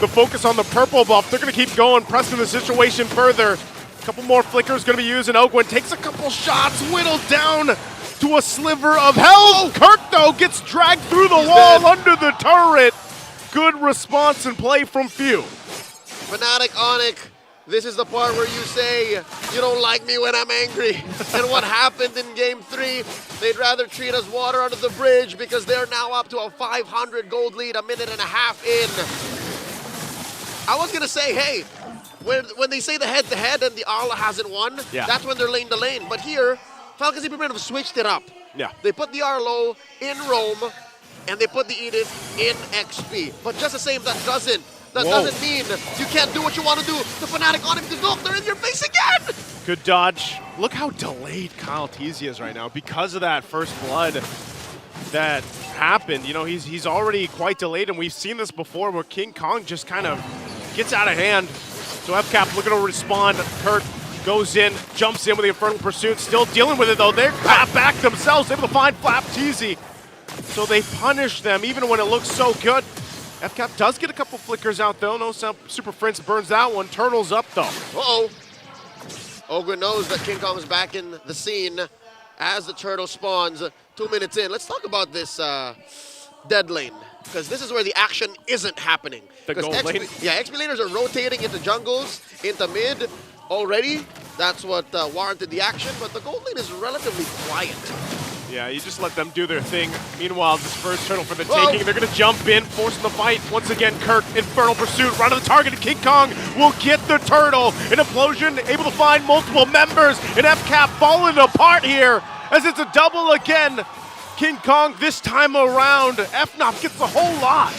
the focus on the purple buff. They're going to keep going, pressing the situation further. A couple more flickers going to be used, and Ogwen takes a couple shots, whittled down to a sliver of health. Kirk, though, gets dragged through the wall under the turret. Good response and play from Few. Fnatic Onic, this is the part where you say, you don't like me when I'm angry. And what happened in game 3, they'd rather treat us water under the bridge because they're now up to a 500 gold lead, a minute and a half in. I was going to say, hey, when they say the head-to-head and the Arla hasn't won, that's when they're lane to lane. But here, Falcons APBren have switched it up. Yeah. They put the Arlo in Rome, and they put the Edith in XP. But just the same, that doesn't mean you can't do what you want to do. The Fnatic Onic, because look, they're in your face again! Good dodge. Look how delayed Kyle TZ is right now because of that first blood that happened. You know, he's already quite delayed, and we've seen this before where King Kong just kind of gets out of hand. So FCAP looking to respond. Kurt goes in, jumps in with the Infernal Pursuit, still dealing with it though. They're back themselves, able to find Flap TZ. So they punish them even when it looks so good. FCAP does get a couple flickers out though. No Super Prince burns that one. Turtle's up though. Uh-oh. Ogren knows that King Kong is back in the scene as the turtle spawns 2 minutes in. Let's talk about this dead lane, because this is where the action isn't happening. The gold lane? Yeah, XP laners are rotating into jungles, into mid already. That's what warranted the action, but the gold lane is relatively quiet. Yeah, you just let them do their thing. Meanwhile, this first turtle for the taking. They're going to jump in, forcing the fight. Once again, Kirk, Infernal Pursuit, right on the target, and King Kong will get the turtle. An implosion, able to find multiple members, and FCAP falling apart here as it's a double again. King Kong this time around. FNOP gets a whole lot.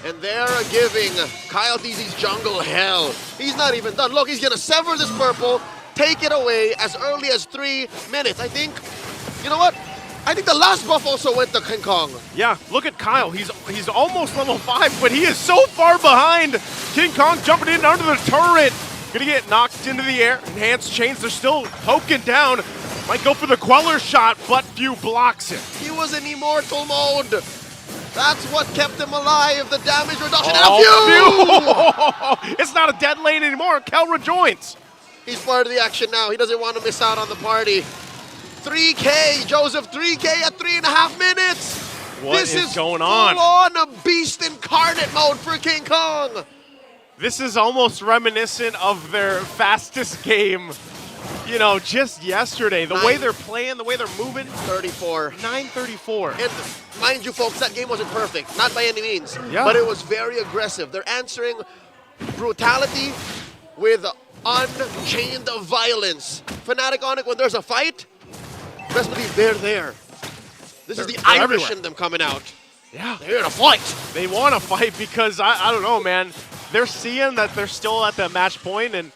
And they're giving Kyle TZ's jungle hell. He's not even done. Look, he's going to sever this purple, take it away as early as 3 minutes. I think, you know what? I think the last buff also went to King Kong. Yeah, look at Kyle. He's almost level 5, but he is so far behind. King Kong jumping in under the turret. Gonna get knocked into the air. Enhanced chains, they're still poking down. Might go for the Queller shot, but few blocks it. He was in immortal mode. That's what kept him alive. The damage reduction. Oh, phew! It's not a dead lane anymore. Kel rejoins. He's part of the action now. He doesn't want to miss out on the party. 3K, Joseph, 3K at 3.5 minutes. What is going on? Full on a beast incarnate mode for King Kong. This is almost reminiscent of their fastest game, you know, just yesterday. The way they're playing, the way they're moving. 34. 9:34. And mind you, folks, that game wasn't perfect. Not by any means. Yeah. But it was very aggressive. They're answering brutality with unchained violence. Fnatic Onic, when there's a fight, best believe they're there. This is the Irish everywhere. in them coming out. Yeah. They're here to fight. They want to fight because, I don't know, man. They're seeing that they're still at the match point, and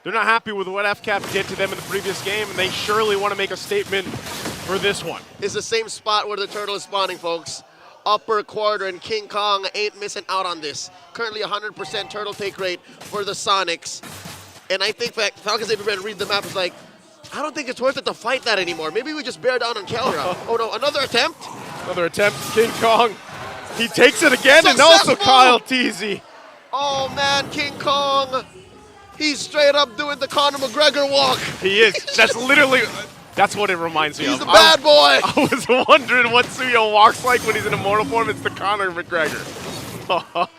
they're not happy with what FCAP did to them in the previous game, and they surely want to make a statement for this one. It's the same spot where the turtle is spawning, folks. Upper quarter, and King Kong ain't missing out on this. Currently 100% turtle take rate for the Sonics. And I think Falcons APBren read the map is like, I don't think it's worth it to fight that anymore. Maybe we just bear down on Kelra. Oh no, another attempt? Another attempt, King Kong. He takes it again, and also Kyle TZ. Oh man, King Kong. He's straight up doing the Conor McGregor walk. He is. That's literally, that's what it reminds me of. He's a bad boy. I was wondering what Suyo walks like when he's in immortal form. It's the Conor McGregor.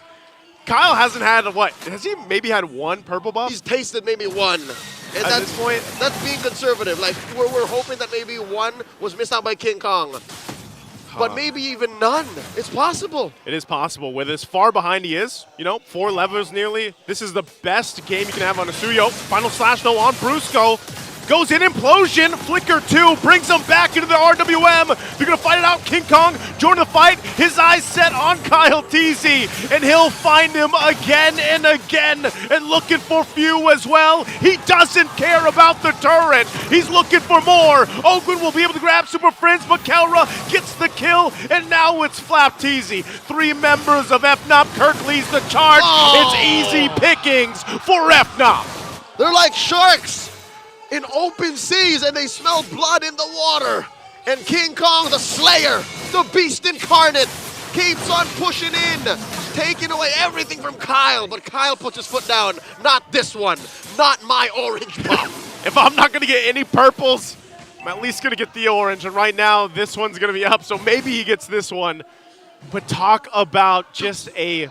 Kyle hasn't had, what? Has he maybe had one purple buff? He's tasted maybe one. And at this point, that's being conservative. Like, we're hoping that maybe one was missed out by King Kong. But maybe even none. It's possible. It is possible. With as far behind he is, you know, 4 levels nearly. This is the best game you can have on Asuyo. Final slash, though, on Brusco. Goes in implosion. Flicker 2 brings him back into the RWM. They're going to fight it out. King Kong joining the fight. His eyes set on Kyle TZ. And he'll find him again and again. And looking for few as well. He doesn't care about the turret. He's looking for more. Ogren will be able to grab Super Friends, but Kelra gets the kill. And now it's Flap TZ. 3 members of FNOP. Kirk leads the charge. It's easy pickings for FNOP. They're like sharks in open seas, and they smell blood in the water. And King Kong, the Slayer, the Beast Incarnate, keeps on pushing in, taking away everything from Kyle. But Kyle puts his foot down. Not this one. Not my orange buff. If I'm not going to get any purples, I'm at least going to get the orange. And right now, this one's going to be up, so maybe he gets this one. But talk about just a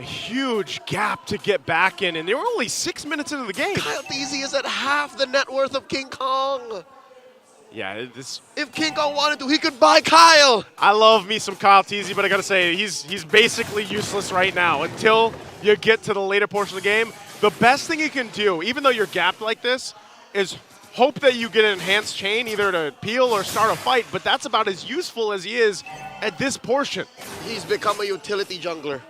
huge gap to get back in, and they were only 6 minutes into the game. Kyle TZ is at half the net worth of King Kong. Yeah, if King Kong wanted to, he could buy Kyle. I love me some Kyle TZ, but I gotta say, he's basically useless right now until you get to the later portion of the game. The best thing you can do, even though you're gapped like this, is hope that you get an enhanced chain, either to peel or start a fight, but that's about as useful as he is at this portion. He's become a utility jungler.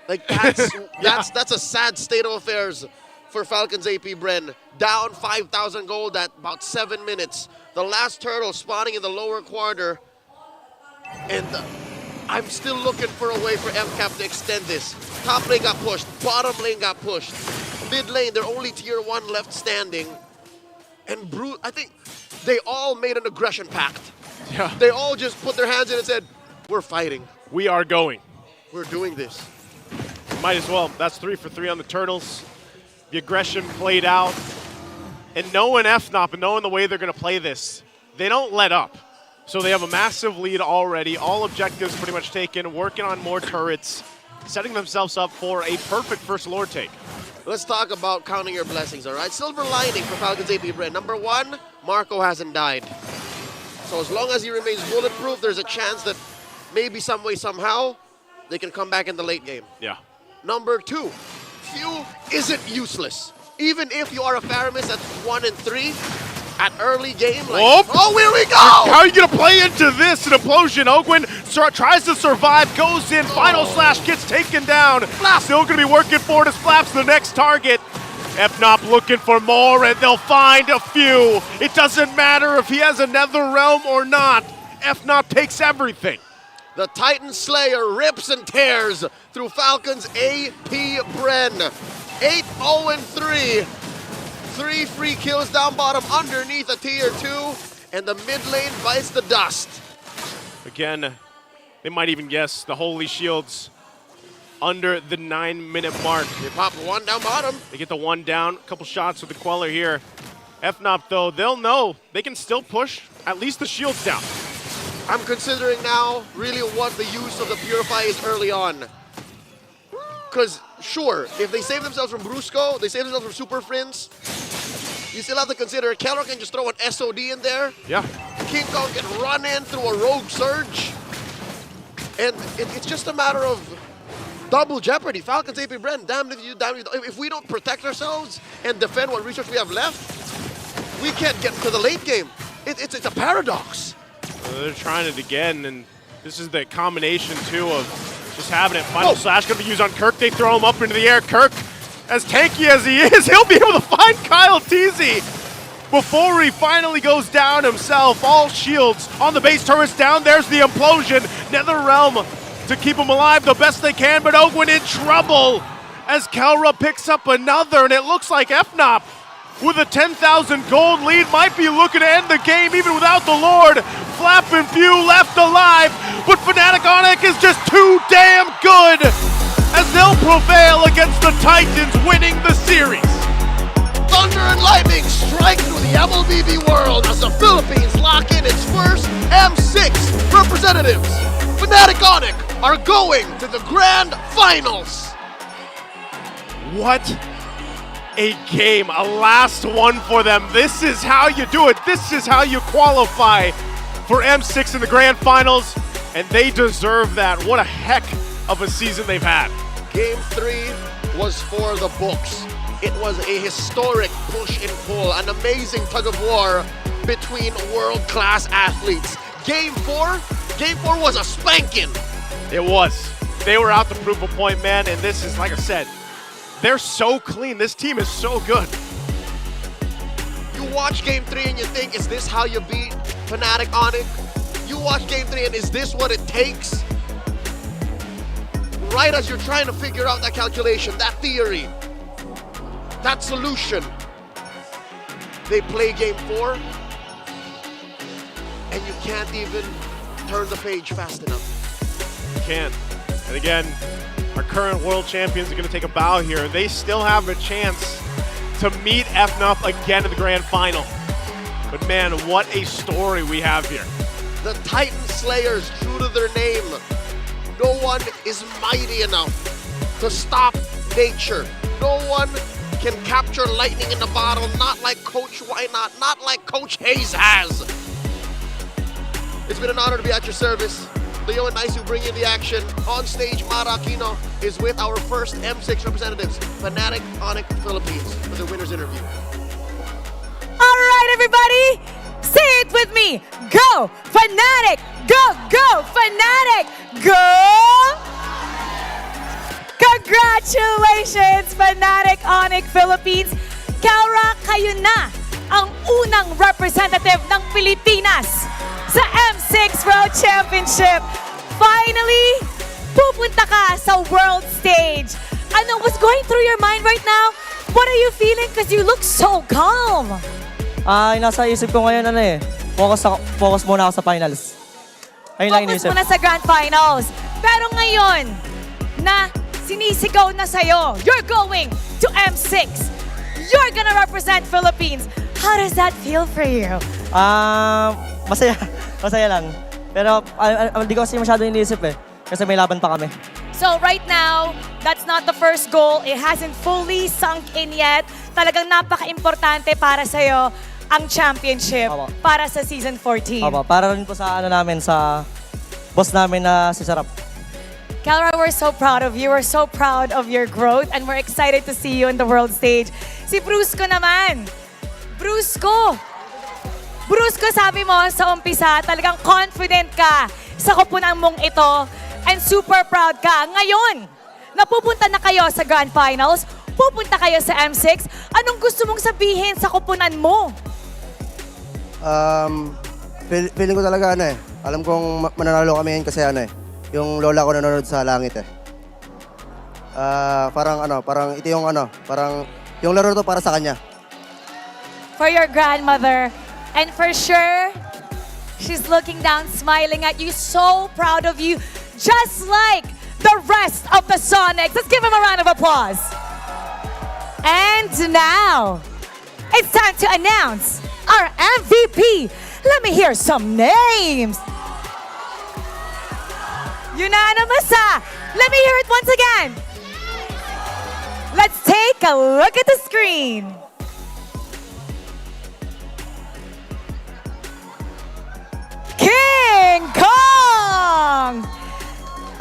Like, that's a sad state of affairs for Falcons APBren. Down 5,000 gold at about 7 minutes. The last turtle spawning in the lower quarter. And I'm still looking for a way for FCAP to extend this. Top lane got pushed. Bottom lane got pushed. Mid lane, they're only tier 1 left standing. And I think they all made an aggression pact. Yeah. They all just put their hands in and said, we're fighting. We are going. we're doing this. Might as well. That's 3 for 3 on the Turtles. The aggression played out. And knowing FNOP and knowing the way they're going to play this, they don't let up. So they have a massive lead already. All objectives pretty much taken, working on more turrets, setting themselves up for a perfect first Lord take. Let's talk about counting your blessings, all right? Silver lining for Falcons APBren. Number 1, Marco hasn't died. So as long as he remains bulletproof, there's a chance that maybe some way, somehow, they can come back in the late game. Yeah. Number 2, Few isn't useless. Even if you are a Faramis at 1 and 3, at early game, like, oh, here we go! How are you going to play into this? An implosion. Ogwin tries to survive, goes in, final slash, gets taken down. Still going to be working for it as Flaps the next target. FNOP looking for more, and they'll find a few. It doesn't matter if he has another realm or not. FNOP takes everything. The Titan Slayer rips and tears through Falcons APBren. 8-0-3. 3 free kills down bottom underneath a tier 2, and the mid lane bites the dust. Again, they might even guess the Holy Shields under the 9-minute mark. They pop 1 down bottom. They get the 1 down, a couple shots with the Queller here. FNOP though, they'll know they can still push at least the shields down. I'm considering now really what the use of the Purify is early on. Because, sure, if they save themselves from Brusco, they save themselves from Super Friends, you still have to consider Keller can just throw an SOD in there. Yeah. King Kong can run in through a Rogue Surge. And it's just a matter of double jeopardy. Falcons APBren, damn if you, if we don't protect ourselves and defend what resource we have left, we can't get to the late game. It's a paradox. They're trying it again, and this is the combination, too, of just having it. Final slash going to be used on Kirk. They throw him up into the air. Kirk, as tanky as he is, he'll be able to find Kyle Teasy before he finally goes down himself. All shields on the base turrets down. There's the implosion. NetherRealm to keep him alive the best they can, but Ogwin in trouble as Kelra picks up another, and it looks like FNOP with a 10,000 gold lead might be looking to end the game even without the Lord. Flap and Few left alive, but Fnatic Onic is just too damn good as they'll prevail against the Titans, winning the series. Thunder and lightning strike through the MLBB world as the Philippines lock in its first M6 representatives. Fnatic Onic are going to the grand finals. What a game, a last one for them. This is how you do it. This is how you qualify for M6 in the grand finals, and they deserve that. What a heck of a season they've had. Game 3 was for the books. It was a historic push and pull, an amazing tug of war between world-class athletes. Game 4 was a spanking. It was. They were out to prove a point, man, and this is, like I said, they're so clean. This team is so good. You watch Game 3 and you think, is this how you beat Fnatic Onic? You watch Game 3 and is this what it takes? Right as you're trying to figure out that calculation, that theory, that solution, they play Game 4 and you can't even turn the page fast enough. You can't. And again, our current world champions are going to take a bow here. They still have a chance to meet FNOP again in the grand final. But man, what a story we have here. The Titan Slayers, true to their name. No one is mighty enough to stop nature. No one can capture lightning in the bottle, not like Coach Why not like Coach Hayes has. It's been an honor to be at your service. Leo and Nice who bring you the action. On stage, Mara Aquino is with our first M6 representatives, Fnatic Onic Philippines, for the winner's interview. All right, everybody, say it with me. Go, Fnatic! Go, Fnatic! Go! Congratulations, Fnatic Onic Philippines! Kelra, kayo na ang unang representative ng Pilipinas sa M6 World Championship. Finally, pupunta ka sa world stage. Ano was going through your mind right now? What are you feeling? Because you look so calm. Nasa isip ko ngayon focus muna ako sa finals. Ayun lang iniisip. Focus muna sa grand finals. Pero ngayon, na sinisigaw na sa'yo. You're going to M6. You're gonna represent Philippines. How does that feel for you? Masaya. Masaya lang. Pero hindi ko kasi masyado iniisip eh. Kasi may laban pa kami. So right now, that's not the first goal. It hasn't fully sunk in yet. Talagang napaka-importante para sa'yo ang championship para sa Season 14. Opo, para rin po sa namin, sa boss namin na si Sarap. Calra, we're so proud of you. We're so proud of your growth and we're excited to see you in the world stage. Si Brusco naman. Brusco, sabi mo sa umpisa, talagang confident ka sa kupunan mong ito and super proud ka. Ngayon, napupunta na kayo sa Grand Finals, pupunta kayo sa M6. Anong gusto mong sabihin sa kupunan mo? Feeling ko talaga alam kong mananalo kami ngayon kasi yung lola ko nanonood sa langit parang ito yung parang yung laro to para sa kanya. For your grandmother. And for sure, she's looking down, smiling at you, so proud of you, just like the rest of the Sonics. Let's give them a round of applause. And now, it's time to announce our MVP. Let me hear some names. Unanimous, let me hear it once again. Let's take a look at the screen. King Kong!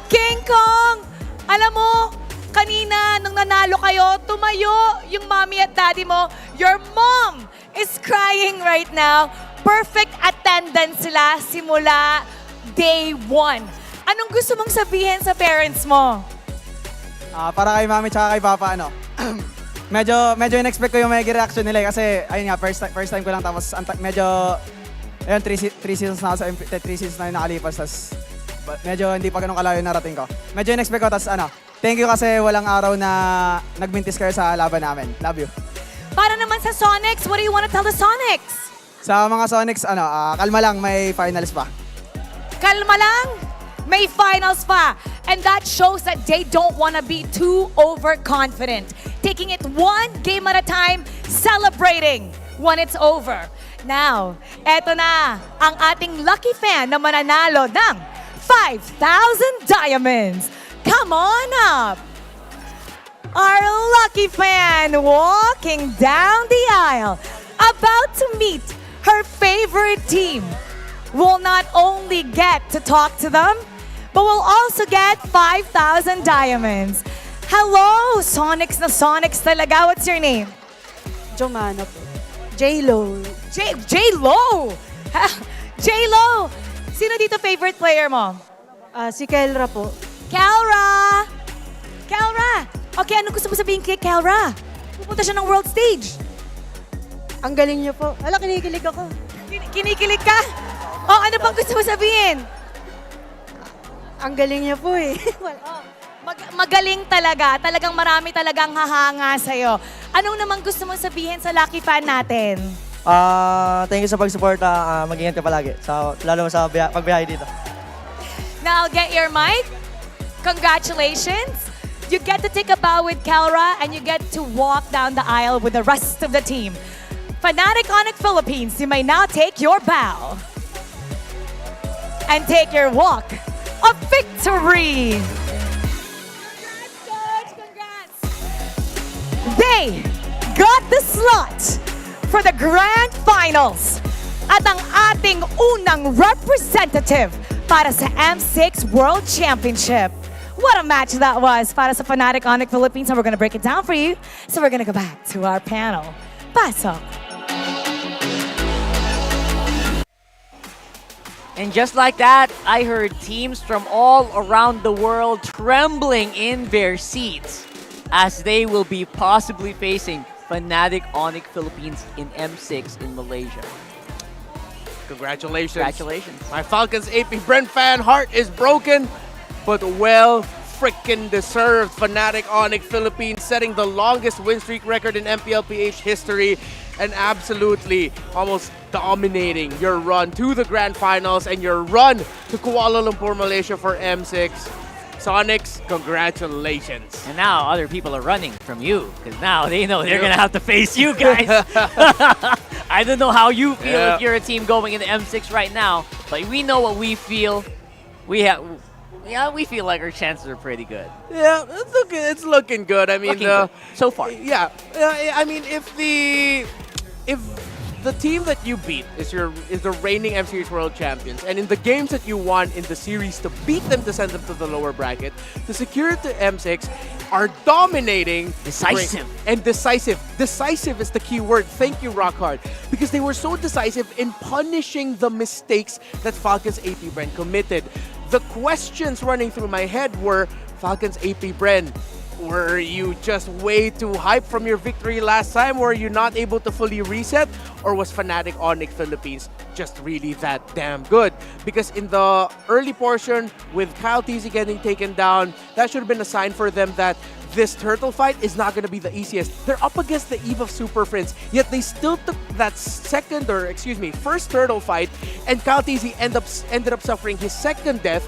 King Kong! Alam mo, kanina nung nanalo kayo, tumayo yung mommy at daddy mo. Your mom is crying right now. Perfect attendance sila simula day 1. Anong gusto mong sabihin sa parents mo? Para kay mami tsaka kay papa, medyo in-expect ko yung may reaction nila kasi ayun nga, first time ko lang tapos medyo ayun, 3 seasons na ako sa 3 seasons na yung nakalipas, tas medyo hindi pa ganun kalayo yung narating ko. Medyo in-expect ko, tas thank you kasi walang araw na nagmintis kayo sa laban namin. Love you. Para naman sa Sonics, what do you want to tell the Sonics? Sa mga Sonics, kalma lang, may finals pa. Kalma lang, may finals pa. And that shows that they don't want to be too overconfident. Taking it one game at a time, celebrating when it's over. Now, eto na ang ating lucky fan na mananalo ng 5,000 diamonds. Come on up! Our lucky fan walking down the aisle, about to meet her favorite team, will not only get to talk to them, but will also get 5,000 diamonds. Hello, Sonics na Sonics talaga. What's your name? Jomana po. J-Lo. J-Lo! J-Lo! Sino dito favorite player mo? Si Kelra po. Kelra! Kelra! Okay, ano gusto mo sabihin kay Kelra? Pupunta siya ng world stage. Ang galing niyo po. Hala, kinikilig ako. Kinikilig ka? Oh, ano bang gusto mo sabihin? Ang galing niya po eh. Magaling talaga. Talagang marami talagang hahanga sa'yo. Anong naman gusto mong sabihin sa lucky fan natin? Thank you sa pag-suporta. Mag-ingat ka palagi. Lalo sa pagbiyahe dito. Now, get your mic. Congratulations. You get to take a bow with Calra and you get to walk down the aisle with the rest of the team. Fnatic Onic Philippines, you may now take your bow and take your walk of victory. Congrats. They got the slot for the Grand Finals at ang ating unang representative para sa M6 World Championship. What a match that was para sa Fnatic Onic Philippines, and we're gonna break it down for you. So we're gonna go back to our panel. Pasok. And just like that, I heard teams from all around the world trembling in their seats as they will be possibly facing Fnatic Onic Philippines in M6 in Malaysia. Congratulations. Congratulations. My Falcons APBren fan heart is broken, but well freaking deserved. Fnatic Onic Philippines setting the longest win streak record in MPLPH history and absolutely almost dominating your run to the Grand Finals and your run to Kuala Lumpur, Malaysia for M6. Sonics, congratulations. And now other people are running from you because now they know they're gonna have to face you guys. I don't know how you feel if you're a team going into M6 right now, but we know what we feel. We feel like our chances are pretty good. Yeah, it's looking good. I mean, Looking good. So far. Yeah, I mean, if the team that you beat is the reigning M Series World Champions, and in the games that you won in the series to beat them to send them to the lower bracket, to secure it to M6, are dominating. Decisive. And decisive. Decisive is the key word. Thank you, Rockhard. Because they were so decisive in punishing the mistakes that Falcons APBren committed. The questions running through my head were, Falcons APBren, were you just way too hyped from your victory last time? Were you not able to fully reset? Or was Fnatic Onic Philippines just really that damn good? Because in the early portion, with Kyle TZ getting taken down, that should have been a sign for them that this turtle fight is not going to be the easiest. They're up against the Eve of Super Friends, yet they still took that first turtle fight, and Kyle TZ ended up suffering his second death,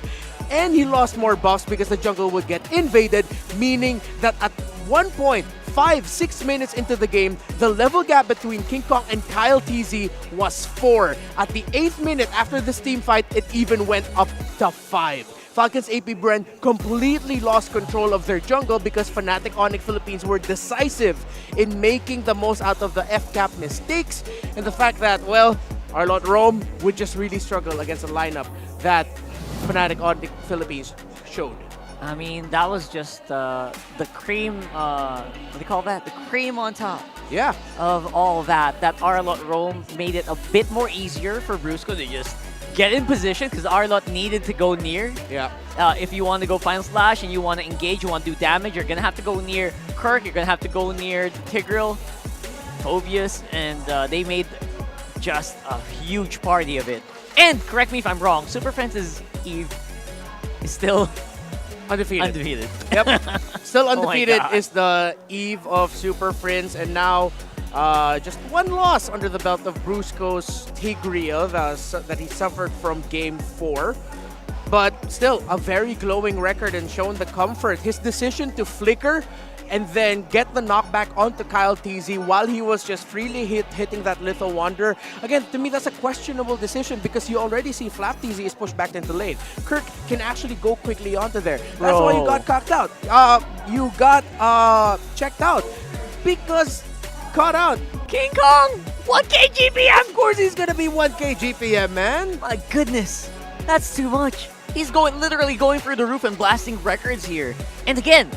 and he lost more buffs because the jungle would get invaded, meaning that at one point, 5-6 minutes into the game, the level gap between King Kong and Kyle TZ was 4. At the 8th minute after this team fight, it even went up to 5. Falcons APBren completely lost control of their jungle because Fnatic Onic Philippines were decisive in making the most out of the FCAP mistakes, and the fact that, well, Aurora Rome would just really struggle against a lineup that Fnatic Onic Philippines showed. I mean, that was just the cream, what do they call that? The cream on top. Yeah. Of all that. That Arlot Rome made it a bit more easier for Brusco to just get in position because Arlot needed to go near. Yeah. If you want to go Final Slash and you want to engage, you want to do damage, you're going to have to go near Kirk, you're going to have to go near Tigreal, Tobias, and they made just a huge party of it. And, correct me if I'm wrong, Super Friends' Eve is still undefeated. Yep. Still undefeated is the Eve of Super Friends, and now just one loss under the belt of Brusco's Tigreal that he suffered from Game 4. But still, a very glowing record and shown the comfort. His decision to flicker and then get the knockback onto Kyle TZ while he was just freely hitting that Lethal Wanderer. Again, to me, that's a questionable decision because you already see Flap TZ is pushed back into lane. Kirk can actually go quickly onto there. That's why you got cocked out. You got checked out because caught out. King Kong, 1k GPM! Of course he's gonna be 1k GPM, man. My goodness, that's too much. He's literally going through the roof and blasting records here. And again,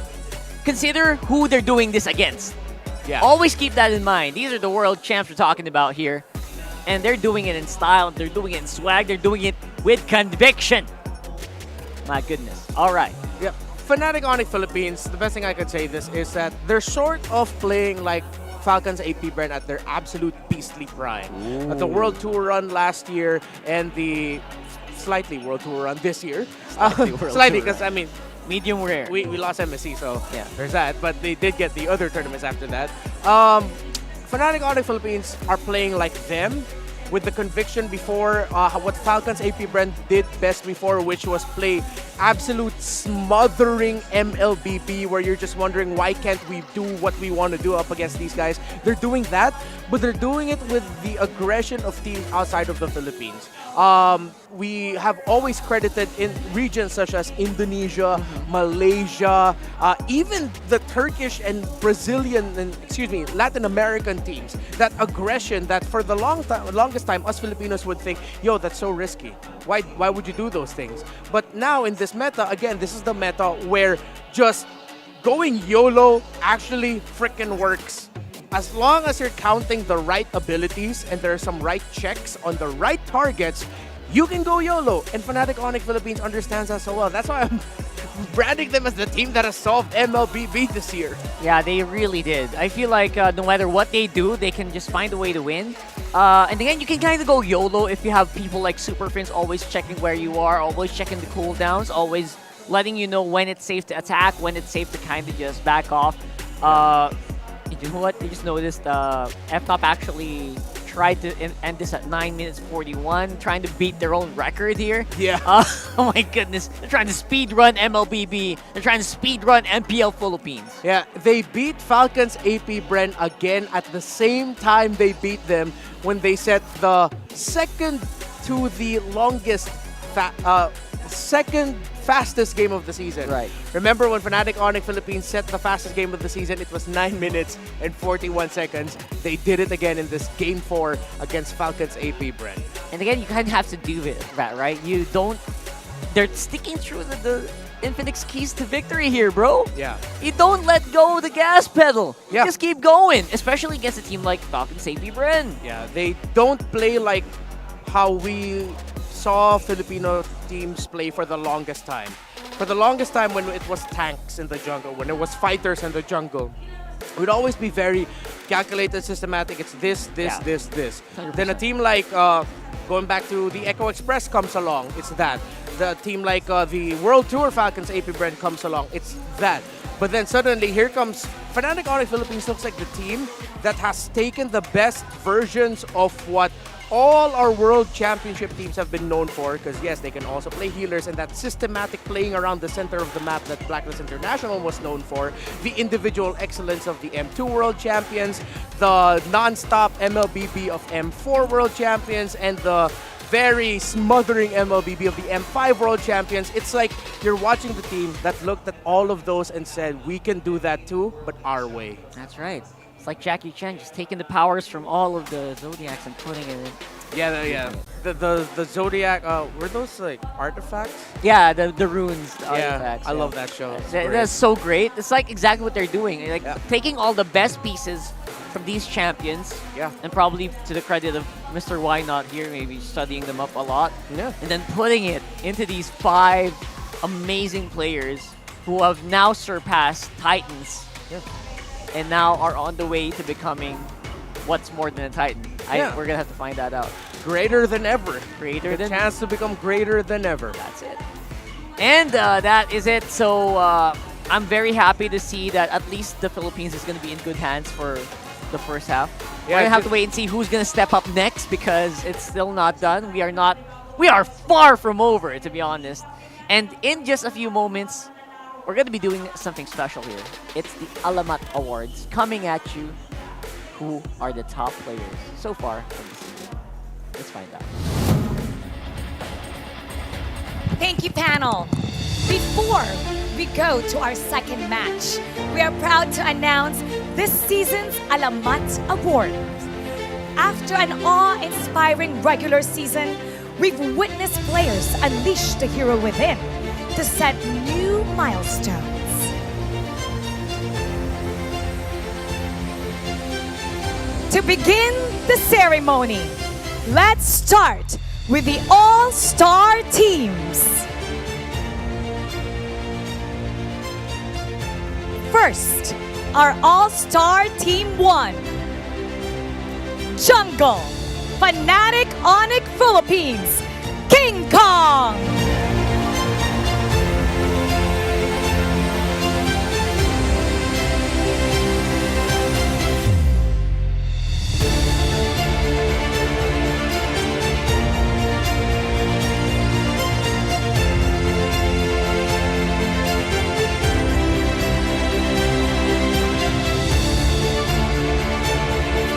consider who they're doing this against. Yeah. Always keep that in mind. These are the world champs we're talking about here. And they're doing it in style, they're doing it in swag, they're doing it with conviction. My goodness. All right. Yep. Fnatic Onic Philippines, the best thing I could say this is that they're sort of playing like Falcons APBren at their absolute beastly prime. At the World Tour run last year and the slightly World Tour run this year. Slightly, because I mean, medium rare. We lost MSC, so yeah, there's that. But they did get the other tournaments after that. Fnatic Onic Philippines are playing like them with the conviction before what Falcons APBren did best before, which was play absolute smothering MLBB, where you're just wondering why can't we do what we want to do up against these guys. They're doing that, but they're doing it with the aggression of teams outside of the Philippines. We have always credited in regions such as Indonesia, Malaysia, even the Turkish and Brazilian, and Latin American teams. That aggression that for the longest time, us Filipinos would think, yo, that's so risky. Why would you do those things? But now in this meta, again, this is the meta where just going YOLO actually freaking works. As long as you're counting the right abilities and there are some right checks on the right targets, you can go YOLO. And Fnatic Onic Philippines understands that so well. That's why I'm branding them as the team that has solved MLBB this year. Yeah, they really did. I feel like no matter what they do, they can just find a way to win. And again, you can kind of go YOLO if you have people like Super Friends always checking where you are, always checking the cooldowns, always letting you know when it's safe to attack, when it's safe to kind of just back off. You know what? I just noticed FNOP actually tried to end this at 9 minutes 41, trying to beat their own record here. Yeah. Oh my goodness. They're trying to speed run MLBB. They're trying to speed run MPL Philippines. Yeah, they beat Falcons APBren again at the same time they beat them when they set the second to the longest, second fastest game of the season. Right. Remember when Fnatic Onic Philippines set the fastest game of the season? It was 9 minutes and 41 seconds. They did it again in this Game 4 against Falcons APBren. And again, you kind of have to do that, right? You don't... They're sticking through the Infinix keys to victory here, bro. Yeah. You don't let go of the gas pedal. You Yeah. just keep going, especially against a team like Falcons APBren. Yeah, they don't play like how we saw Filipino teams play for the longest time. For the longest time when it was tanks in the jungle, when it was fighters in the jungle, it would always be very calculated, systematic. It's this. 100%. Then a team like, going back to the Echo Express comes along, it's that. The team like the World Tour Falcons APBren comes along, it's that. But then suddenly, here comes Fnatic Onic Philippines. Looks like the team that has taken the best versions of what all our World Championship teams have been known for. Because yes, they can also play healers, and that systematic playing around the center of the map that Blacklist International was known for. The individual excellence of the M2 World Champions, the non-stop MLBB of M4 World Champions, and the very smothering MLBB of the M5 World Champions. It's like you're watching the team that looked at all of those and said, we can do that too, but our way. That's right. It's like Jackie Chan just taking the powers from all of the Zodiacs and putting it in. Yeah. The Zodiac, were those like artifacts? Yeah, the runes, the Yeah, artifacts. I love that show. It's great. That's so great. It's like exactly what they're doing. Like taking all the best pieces from these champions. Yeah. And probably to the credit of Mr. Why Not here, maybe studying them up a lot. Yeah. And then putting it into these 5 amazing players who have now surpassed Titans. Yeah. And now are on the way to becoming what's more than a Titan. Yeah. We're going to have to find that out. Greater than ever. Greater The than... chance to become greater than ever. That's it. And that is it. So I'm very happy to see that at least the Philippines is going to be in good hands for the first half. We're going to have to wait and see who's going to step up next because it's still not done. We are far from over, to be honest. And in just a few moments, we're going to be doing something special here. It's the Alamat Awards coming at you. Who are the top players so far from the season? Let's find out. Thank you, panel. Before we go to our second match, we are proud to announce this season's Alamat Award. After an awe-inspiring regular season, we've witnessed players unleash the hero within to set new milestones. To begin the ceremony, let's start with the All-Star teams. First, our All-Star Team 1. Jungle, Fnatic Onic Philippines, King Kong.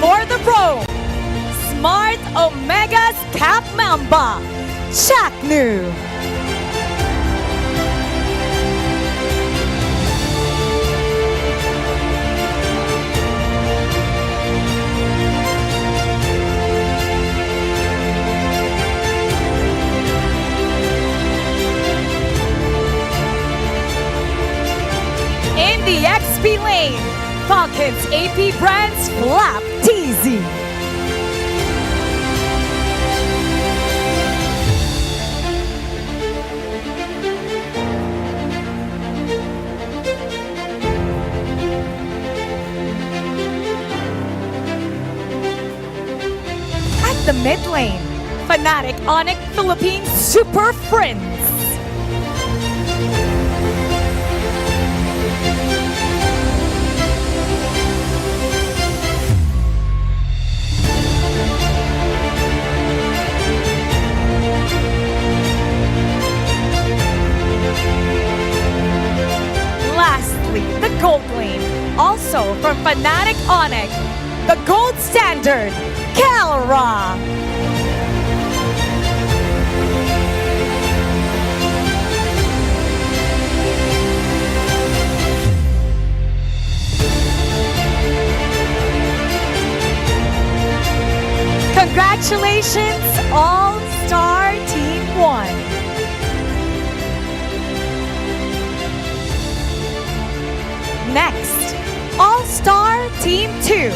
For the Pro, Smart Omega's Cap Mamba, Chaknu. In the XP lane, Falcons APBren's Flap TZ. At the mid lane, Fnatic Onic Philippines Super Friends. also from Fnatic Onic, the gold standard, Kelra. Congratulations, All-Star Team 1. Next, All-Star Team 2.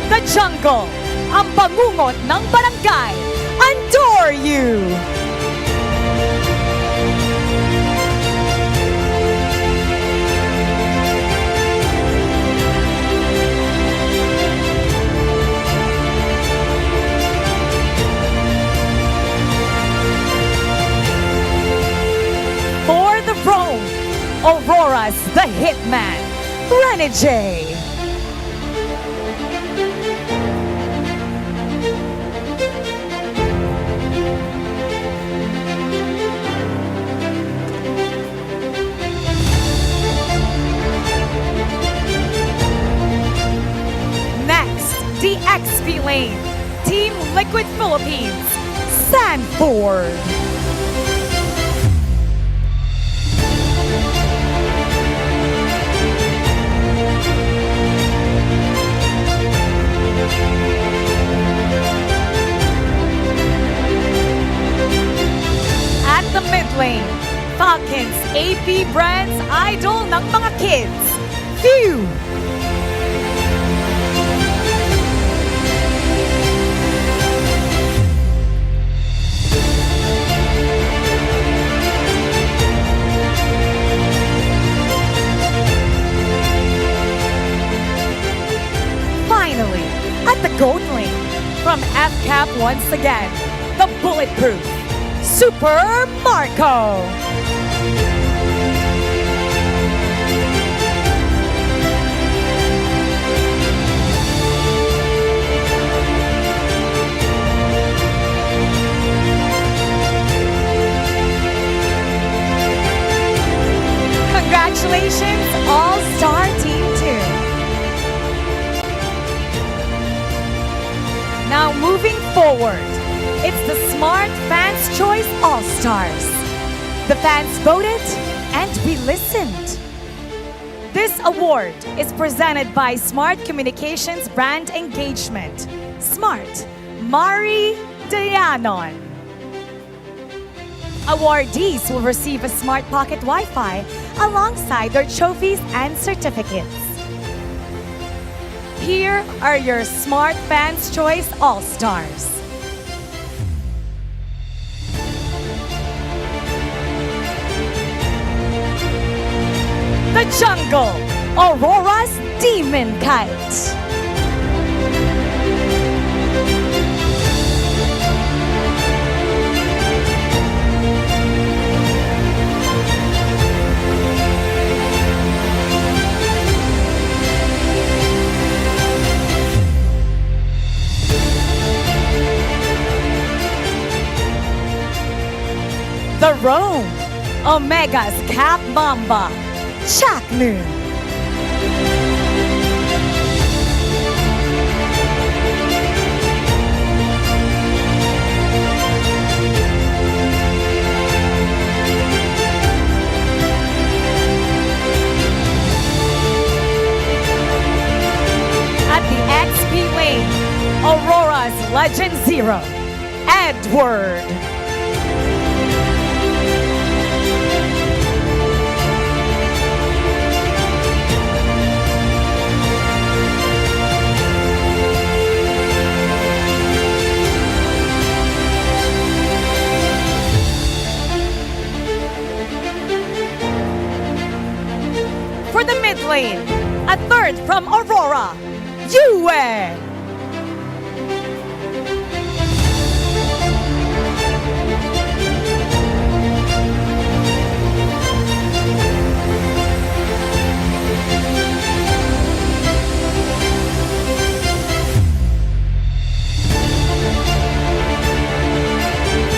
The Jungle, ang bangungot ng barangay, adore you! For the throne, Aurora's the Hitman, Renegade. Next, the XP lane, Team Liquid Philippines, Sanford. At the mid lane, Falcons APBren's idol ng mga kids, Few. Finally, at the gold lane, from FCAP once again, the bulletproof Super Marco. Congratulations, All-Star Team 2. Now moving forward, it's the Smart Fans Choice All-Stars. The fans voted and we listened. This award is presented by Smart Communications Brand Engagement, Smart, Mari Dayanon. Awardees will receive a Smart Pocket Wi-Fi alongside their trophies and certificates. Here are your Smart Fans Choice All-Stars. The Jungle, Aurora's Demon Kite. The Rome, Omega's Cap Mamba, Chaknu. At the XP lane, Aurora's Legend Zero, Edward. For the mid lane, a third from Aurora, Yue.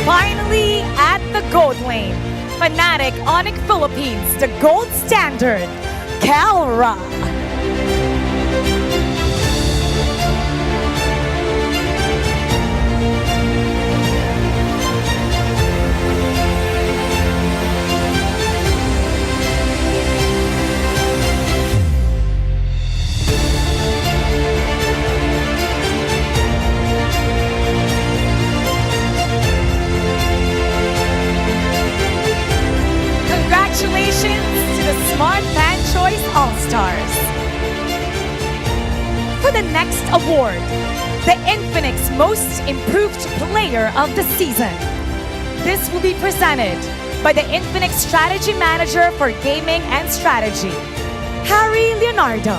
Finally, at the gold lane, Fnatic Onic Philippines, the gold standard, Calra. Congratulations to the Smart Fan Choice All-Stars. For the next award, the Infinix Most Improved Player of the Season. This will be presented by the Infinix Strategy Manager for Gaming and Strategy, Harry Leonardo.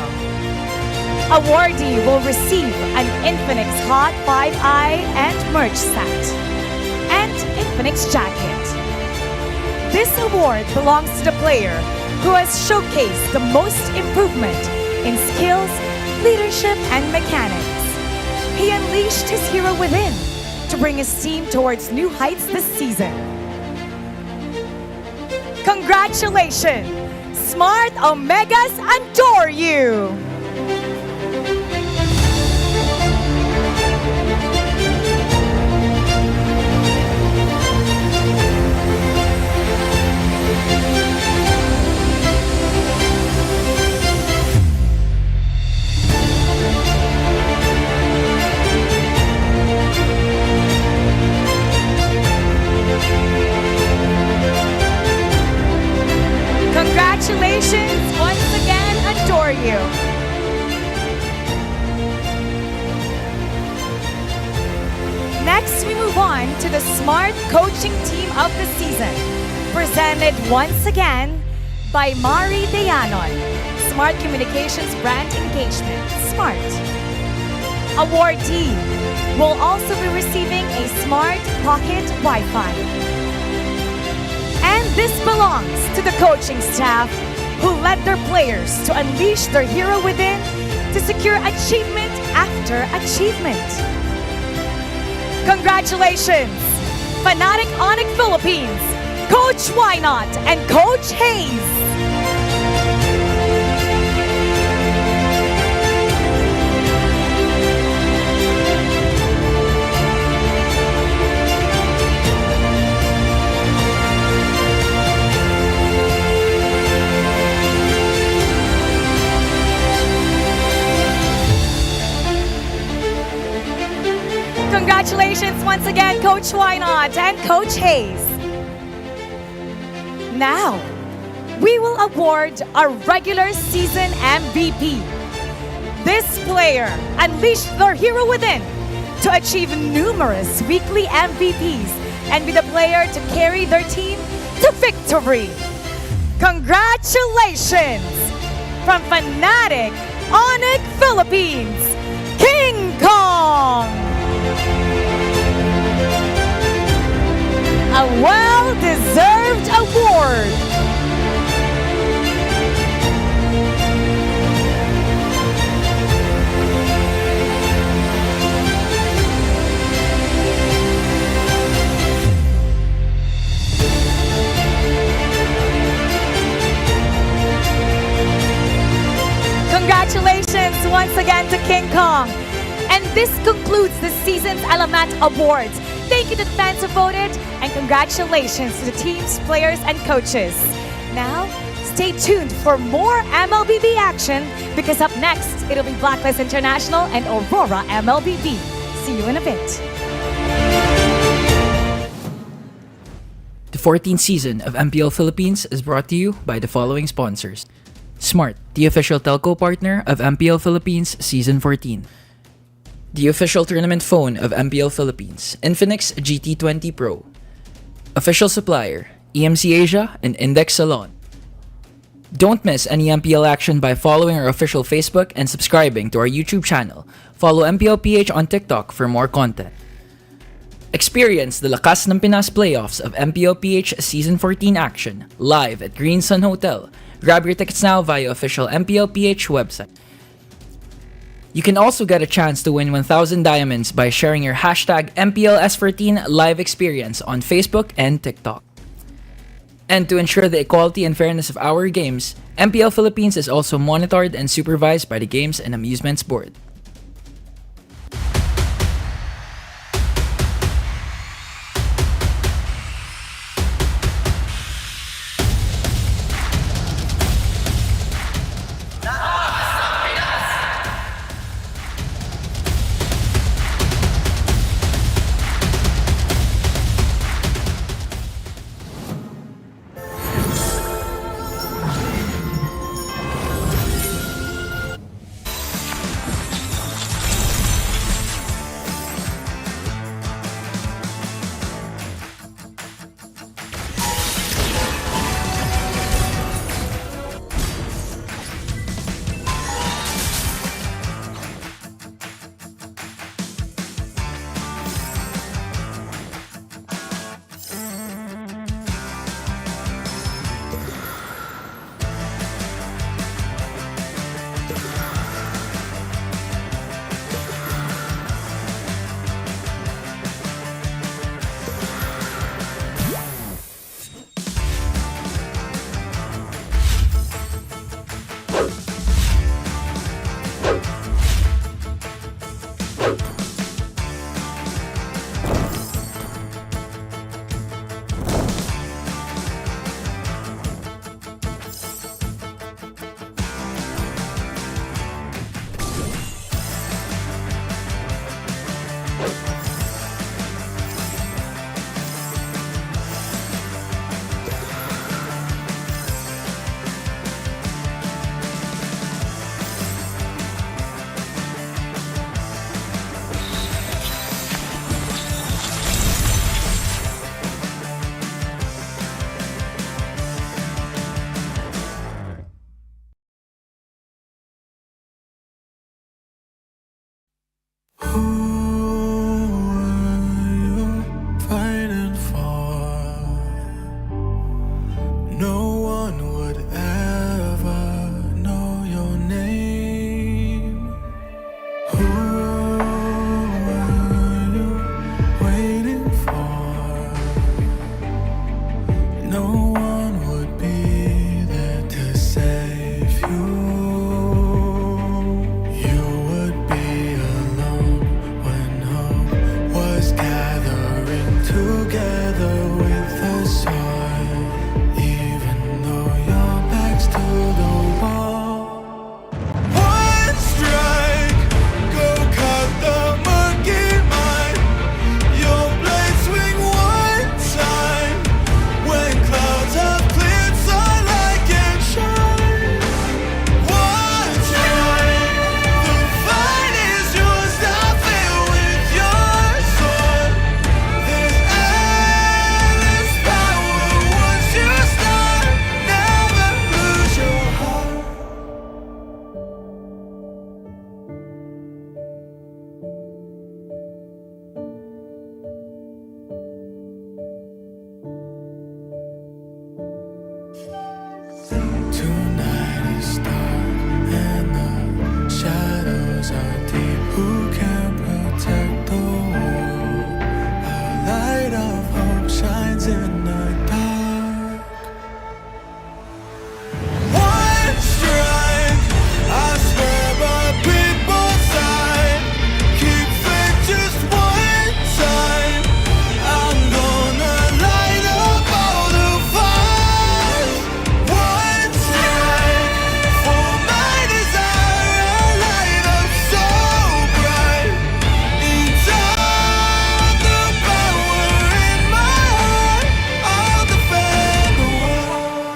Awardee will receive an Infinix Hot 5i and merch set and Infinix jacket. This award belongs to the player who has showcased the most improvement in skills, leadership, and mechanics. He unleashed his hero within to bring his team towards new heights this season. Congratulations! Smart Omegas adore you! Congratulations once again, adore you. Next, we move on to the Smart Coaching Team of the Season, presented once again by Mari Dayanon, Smart Communications Brand Engagement, Smart. Awardee will also be receiving a Smart Pocket Wi-Fi. And this belongs to the coaching staff who led their players to unleash their hero within to secure achievement after achievement. Congratulations, Fnatic Onic Philippines, Coach Wynot and Coach Hayes. Congratulations once again, Coach Wynot and Coach Hayes. Now, we will award our regular season MVP. This player unleashed their hero within to achieve numerous weekly MVPs and be the player to carry their team to victory. Congratulations from Fnatic Onic Philippines, King Kong! A well-deserved award. Congratulations once again to King Kong. And this concludes the season's Alamat Awards. Thank you to the fans who voted, and congratulations to the teams, players, and coaches. Now, stay tuned for more MLBB action, because up next, it'll be Blacklist International and Aurora MLBB. See you in a bit. The 14th season of MPL Philippines is brought to you by the following sponsors. Smart, the official telco partner of MPL Philippines Season 14. The official tournament phone of MPL Philippines, Infinix GT20 Pro. Official supplier, EMC Asia and Index Salon. Don't miss any MPL action by following our official Facebook and subscribing to our YouTube channel. Follow MPLPH on TikTok for more content. Experience the Lakas ng Pinas playoffs of MPLPH Season 14 action live at Green Sun Hotel. Grab your tickets now via official MPLPH website. You can also get a chance to win 1,000 diamonds by sharing your hashtag MPL S14 live experience on Facebook and TikTok. And to ensure the equality and fairness of our games, MPL Philippines is also monitored and supervised by the Games and Amusements Board. Fighting for, no one would ever know your name. Who are you waiting for? No one would be there to save you. You would be alone when hope was gathering together with the sun. Even though your back's to the wall. One strike, go cut the murky mind. Your blade swing one time. When clouds have cleared, sunlight can shine. One time, the fight is yours. I feel with your sword. There's endless power once you start. Never lose your heart. Tonight is dark and the shadows are deep. Who can protect the world? A light of hope shines in the dark. One strike, I swear by people's side. Keep faith just one time. I'm gonna light up all the fires. One strike for my desire, a light up so bright. Inside the power in my heart, I'll defend the world.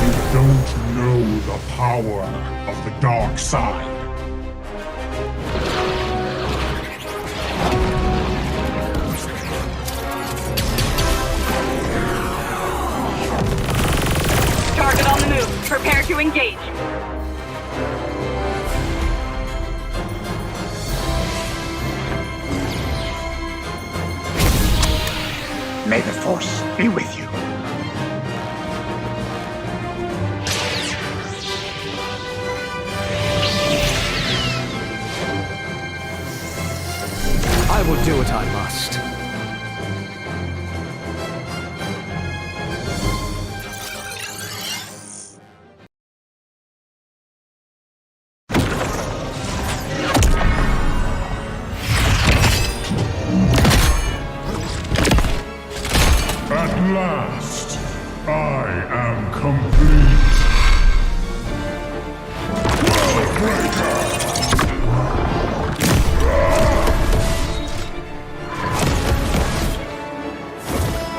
You don't know the power of the dark side. May the Force be with you. I will do what I must. At last, I am complete.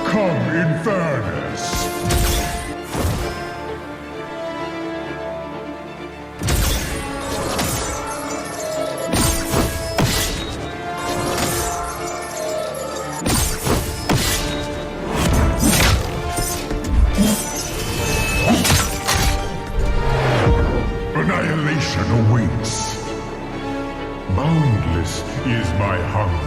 Come in fairness. Annihilation awaits. Boundless is my hunger.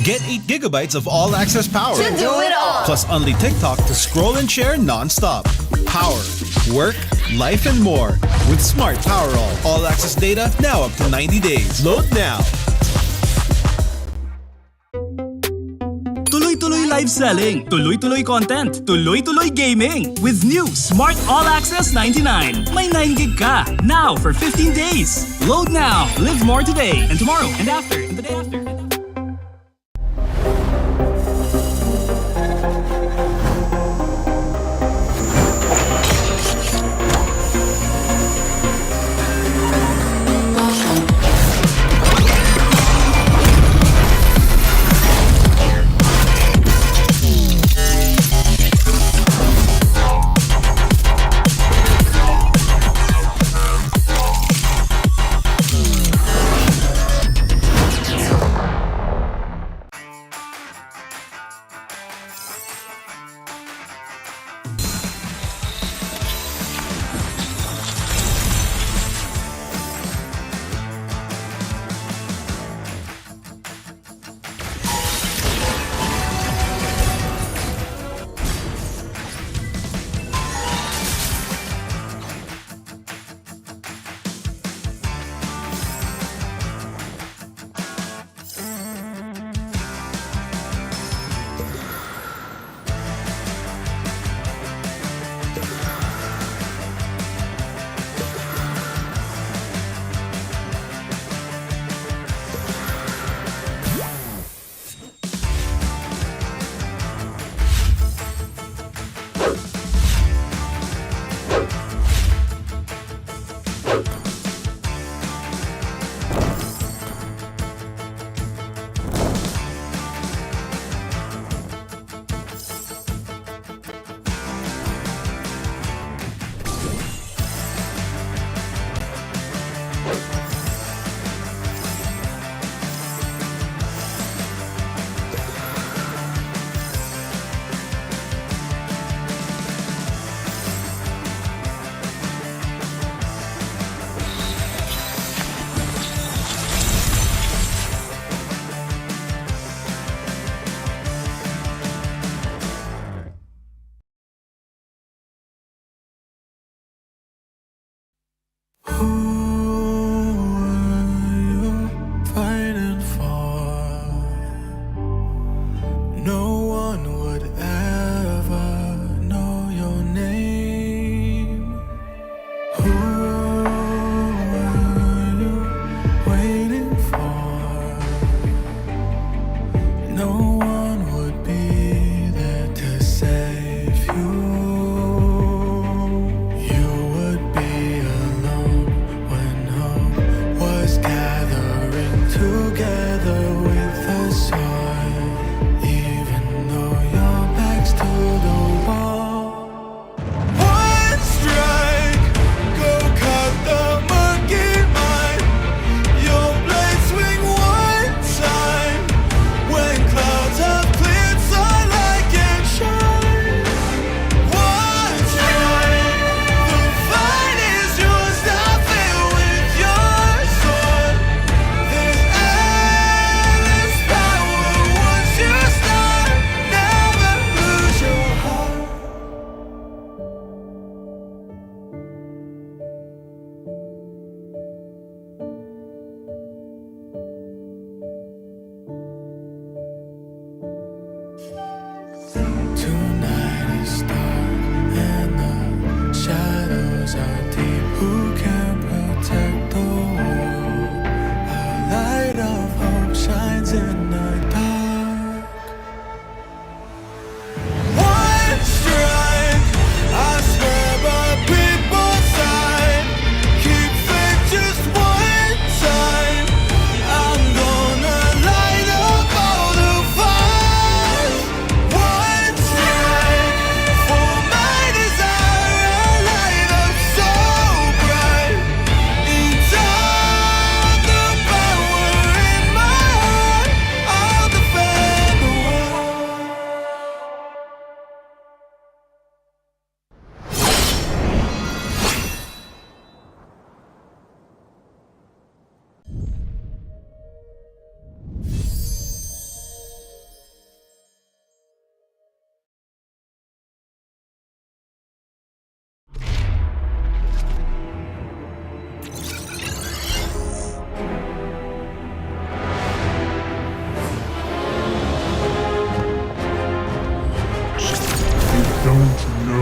Get 8 gigabytes of all-access power. To do it all. Plus only TikTok to scroll and share non-stop. Power, work, life, and more. With Smart Power all-access data now up to 90 days. Load now. Tuloy-tuloy live selling, tuloy-tuloy content, tuloy-tuloy gaming. With new Smart All Access 99. May 9 gig ka, now for 15 days. Load now, live more today, and tomorrow, and after, and the day after.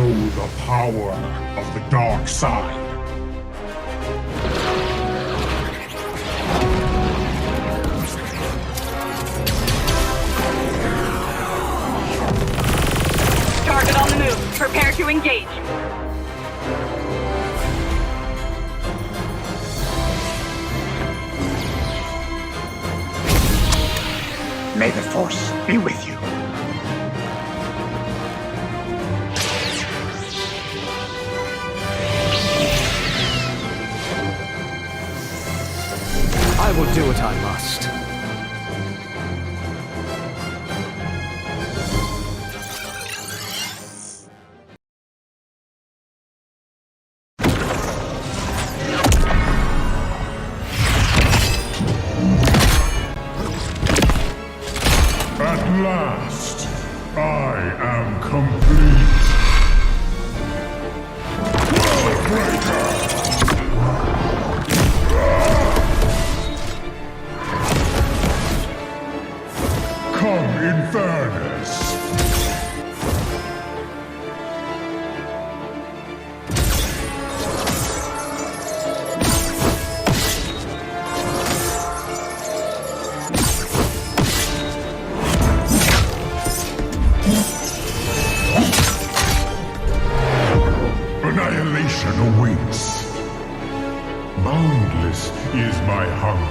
know the power of the dark side. Target on the move. Prepare to engage. May the Force be with you. I will do what I must. At last, I am complete. Come in fairness. Annihilation awaits. Boundless is my hunger.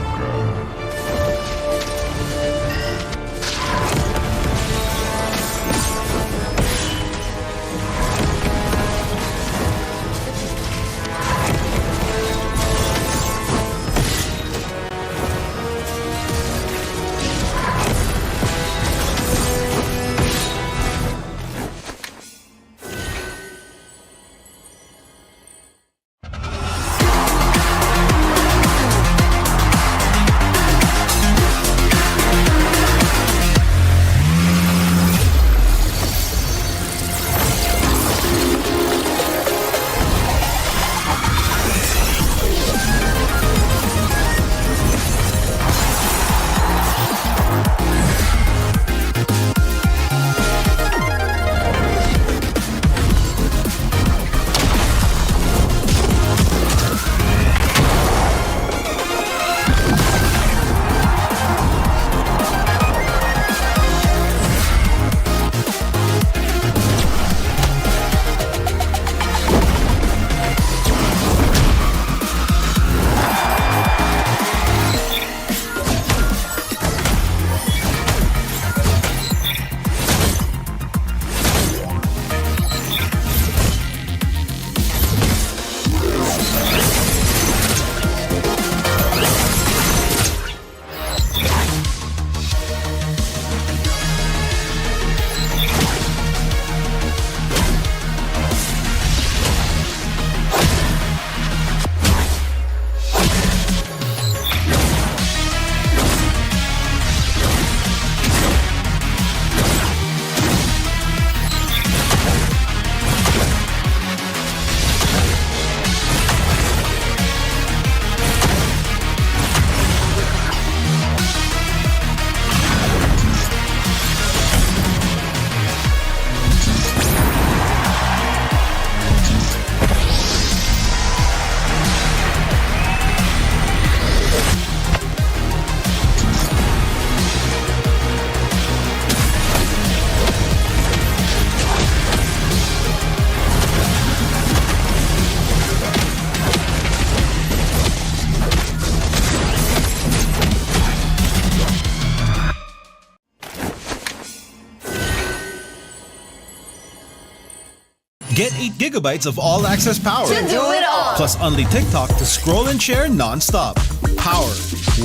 Get 8 gigabytes of all-access power. To do it all. Plus only TikTok to scroll and share non-stop. Power,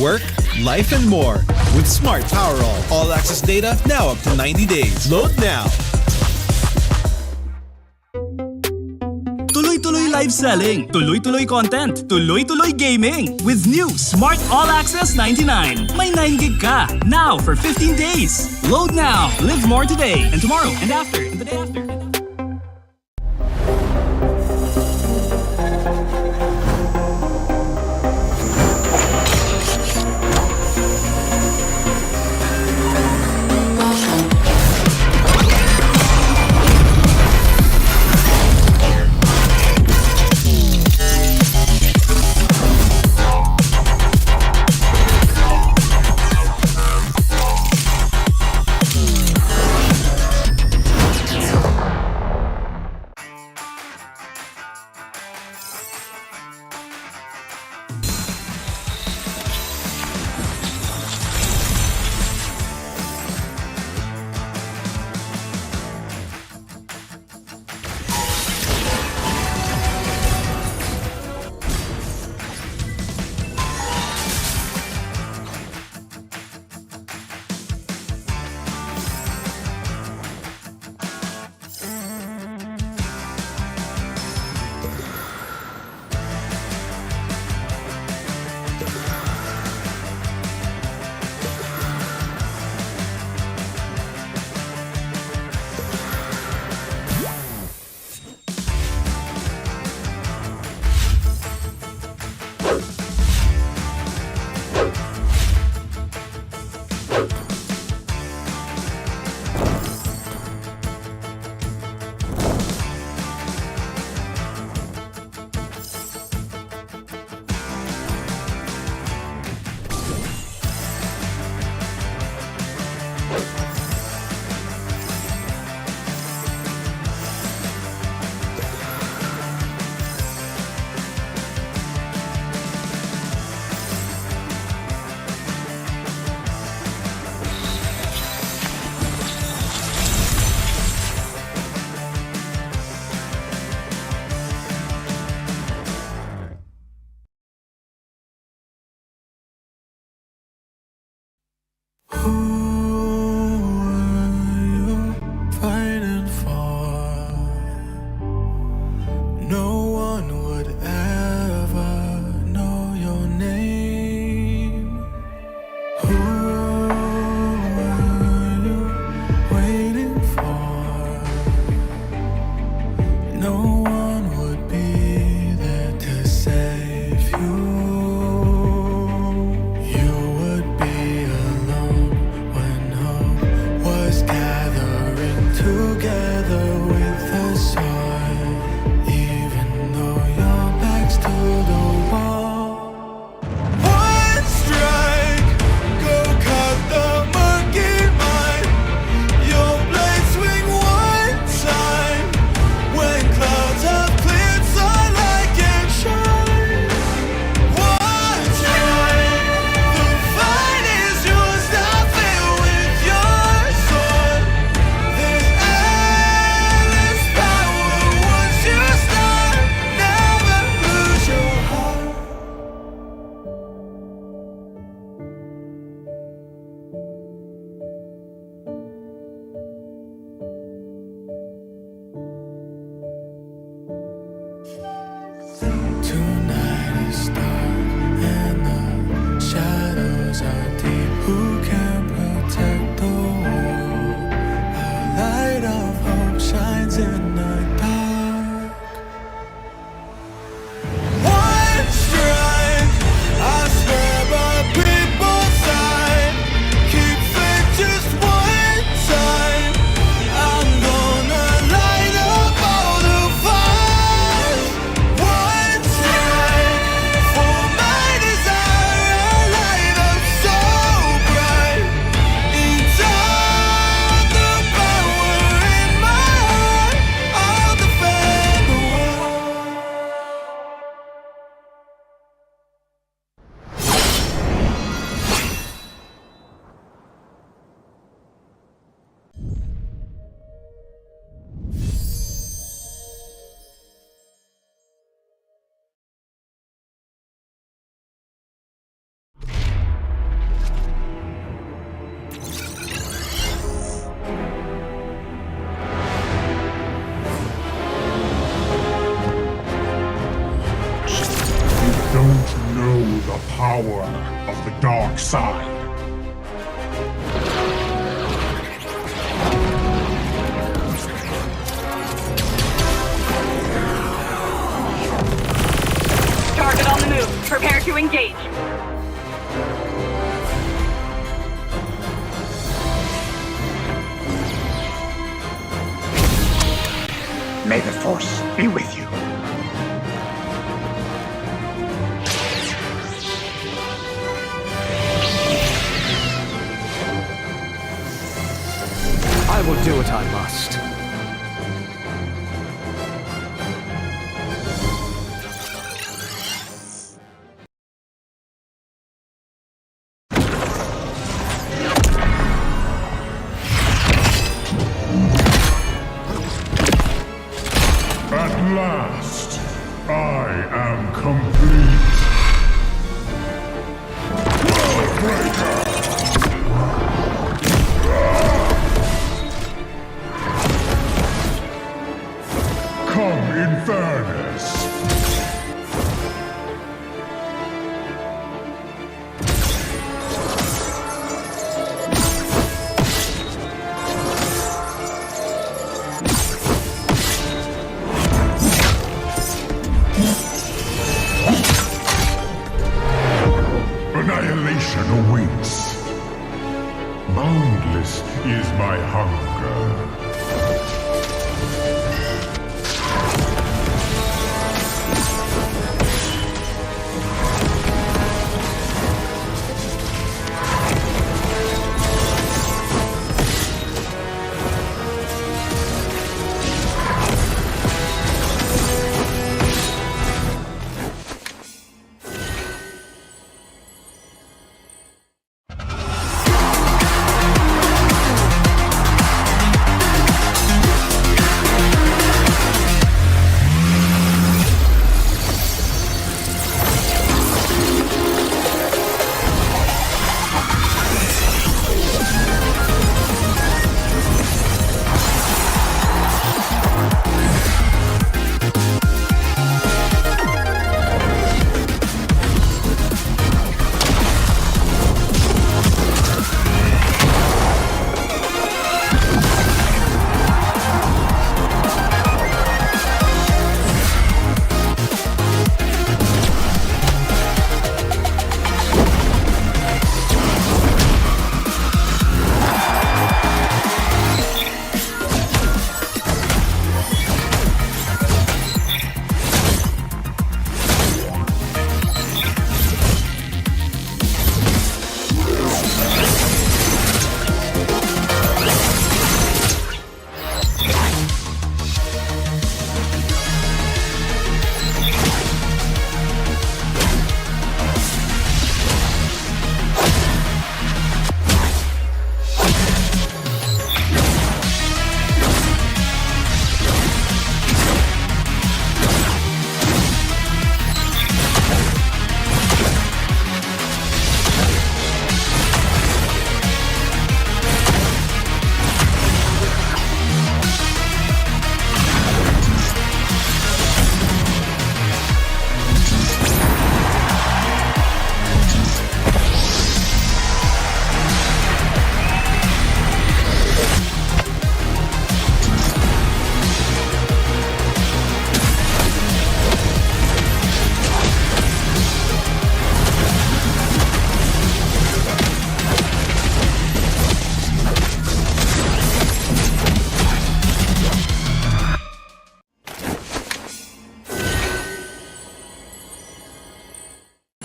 work, life, and more. With Smart Power all-access data now up to 90 days. Load now. Tuloy-tuloy live selling, tuloy-tuloy content, tuloy-tuloy gaming. With new Smart All Access 99. May 9 gig ka. Now for 15 days. Load now. Live more today and tomorrow and after and the day after. is dark and the shadows are deep. Who can protect the world? A light of hope shines in the dark. One strike, I swear by people's side. Keep faith just one time. I'm gonna light up all the fires. One strike for my desire. A light up so bright. Inside the power in my heart, I'll defend the world. You don't know the power of the dark side. Target on the move. Prepare to engage. May the Force be with you. I will do what I must. At last, I am complete. Worldbreaker! Come in fairness. Annihilation awaits. Boundless is my hunger.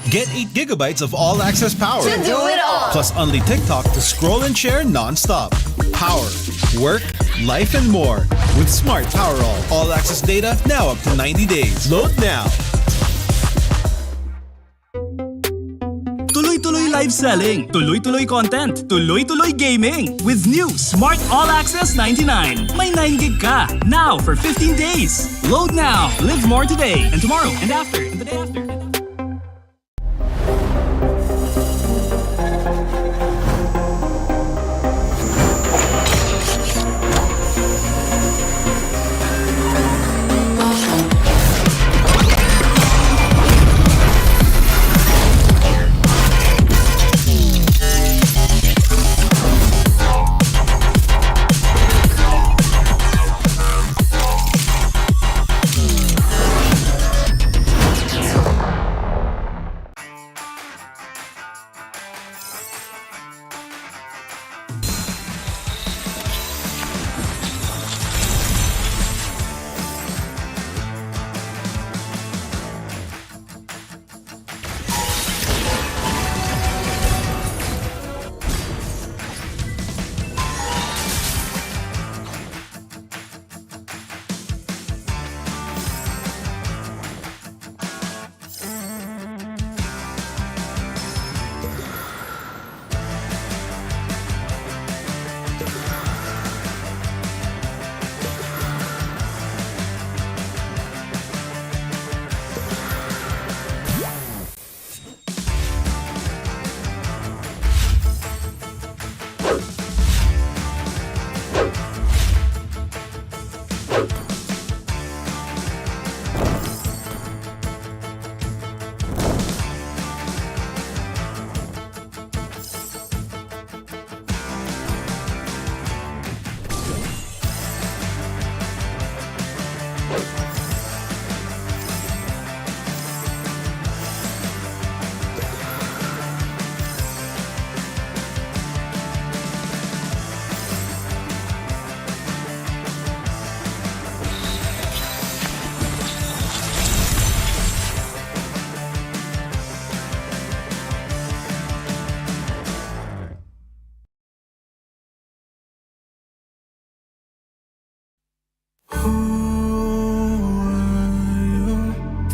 Get 8 gigabytes of all-access power. To do it all. Plus only TikTok to scroll and share non-stop. Power, work, life, and more. With Smart Power all-access data now up to 90 days. Load now. Tuloy-tuloy live selling, tuloy-tuloy content, tuloy-tuloy gaming. With new Smart All Access 99. May 9 gig ka, now for 15 days. Load now, live more today, and tomorrow, and after, and the day after.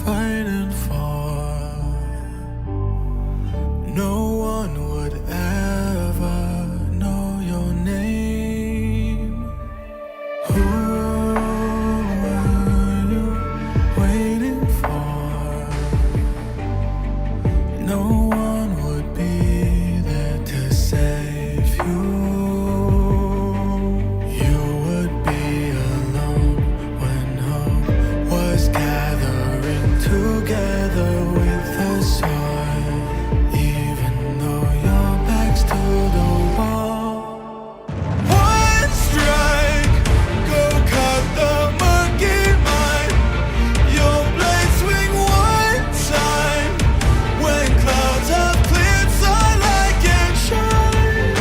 Fighting for, no one would ever know your name. Who are you waiting for? No one would be there to save you. You would be alone when hope was gathering together with the sun. Even though your back's to the wall. One strike, go cut the murky mind. Your blade swing one time. When clouds have cleared, sunlight can shine.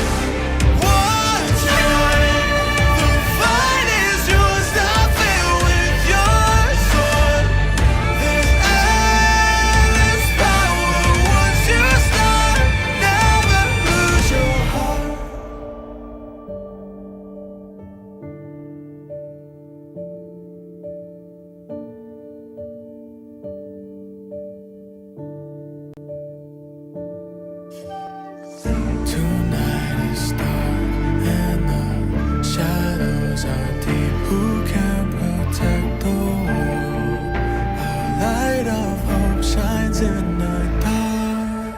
One strike, the fight is yours. Now fill with your sword. There's endless power once you start. Never lose your heart. Tonight is dark and the shadows are deep. Who can protect the world? A light of hope shines in the dark.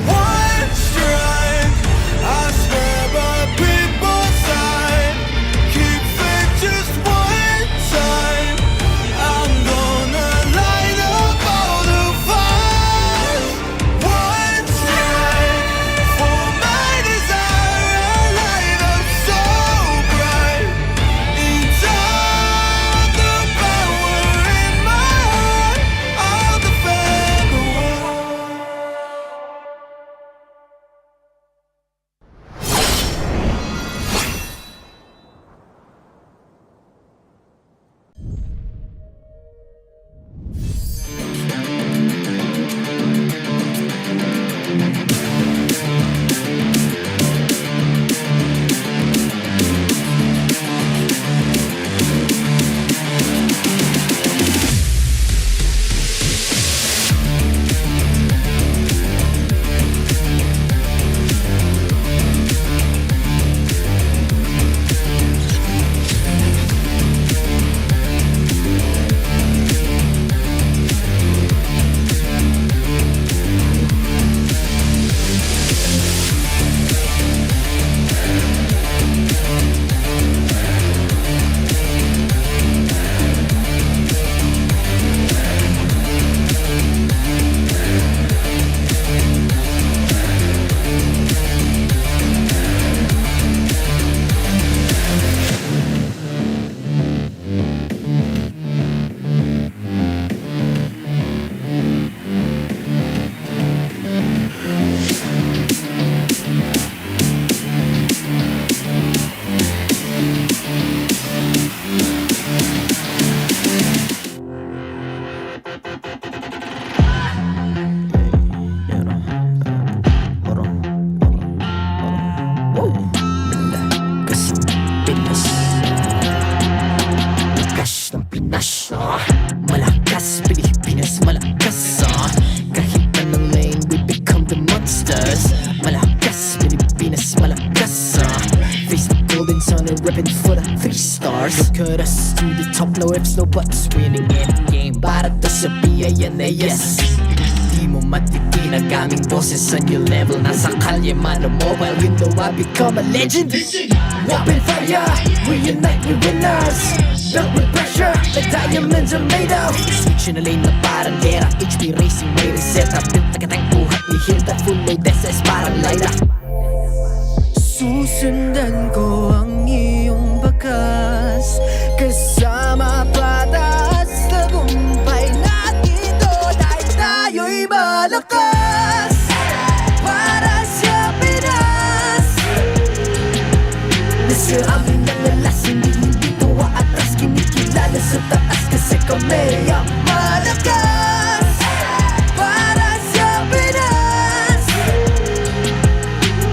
One strike, I swear by people's side. Keep faith just one time. I'm gonna light up all the fires. One strike for my desire, a light up so with us to the top, no ifs, no buts. Winning any game, para to sa BIN na yes. Di mo matitin ang aming boses sa new level. Nasa kalye man o mobile, you know I become a legend. Open fire, reunite with winners. Built with pressure, like diamonds are made of. Switch in a lane na parang gera. HP racing, may reset up. Built like a tank, buhat ni Hill. That full load SS parang Lyra. Susundan ko ang iyong bakas, kasama patas. Tagumpay natin to dahil tayo'y malakas. Para sa Pinas, nasa amin ang alas, hindi tuwa atras. Kinikilala sa taas kasi kami ang malakas. Para sa Pinas,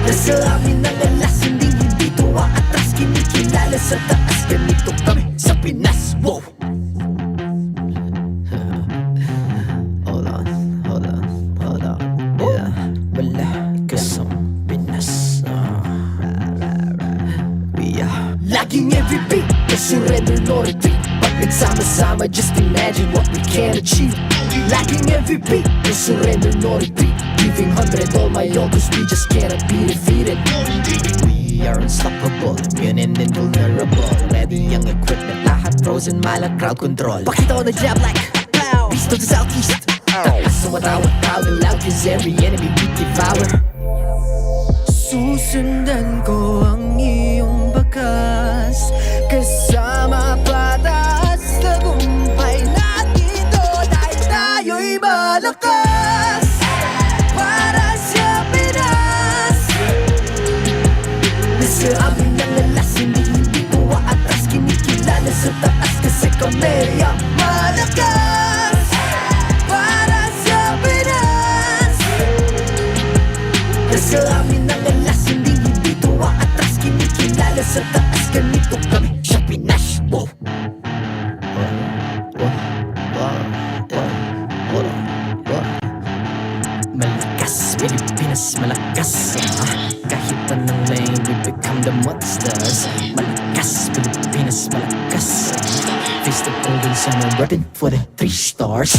nasa amin ang alas, hindi tuwa atras. Kinikilala sa taas, ganito kami sa Pinas. Wow! Yeah, malakas ang Pinas. We are Laging every beat, no surrender, no retreat. Pag nagsama-sama, just imagine what we can achieve. Laging every beat, no surrender, no retreat. Giving 100 all my all, cause we just cannot be defeated. We are unstoppable, immune and invulnerable. Ready ang equipment, lahat frozen, malak crowd control. Pakita ko na jab like pow, beast of the southeast. So matawag proud and loud, cause every enemy we devour. Susundan ko ang iyong bakas, kasama patas. Tagumpay natin to dahil tayo'y malakas. Para sa Pinas, nasa amin ang alas, hindi tuwa atras. Kinikilala sa taas kasi kami ang malakas. Para sa Pinas, nasa amin ang alas, hindi tuwa atras. Kinikilala sa taas, ganito kami sa Pinas. Wow! Malakas, Pilipinas, malakas. Kahit anong lane, we become the monsters. Malakas, Pilipinas, malakas. Face the golden sun, I'm repping for the 3 stars.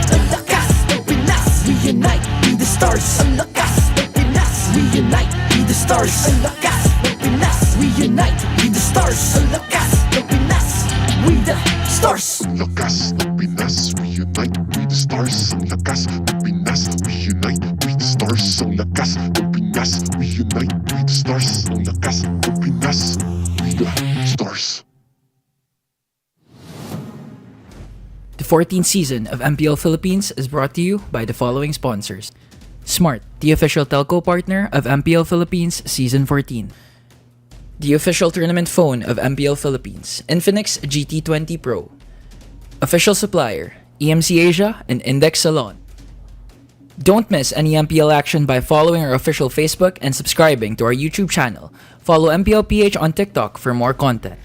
Ang lakas ng Pinas, reunite, be the stars. Ang lakas ng Pinas, reunite, be the stars. Ang lakas ng Pinas, reunite, be the stars. Ang lakas ng Pinas, we the stars. Ang lakas ng Pinas, reunite with the stars. Ang lakas ng Pinas, reunite with the stars. Ang lakas ng Pinas, reunite with the stars. Ang lakas ng Pinas, with the stars. The 14th season of MPL Philippines is brought to you by the following sponsors. Smart, the official telco partner of MPL Philippines Season 14. The official tournament phone of MPL Philippines, Infinix GT20 Pro. Official supplier, EMC Asia and Index Salon. Don't miss any MPL action by following our official Facebook and subscribing to our YouTube channel. Follow MPLPH on TikTok for more content.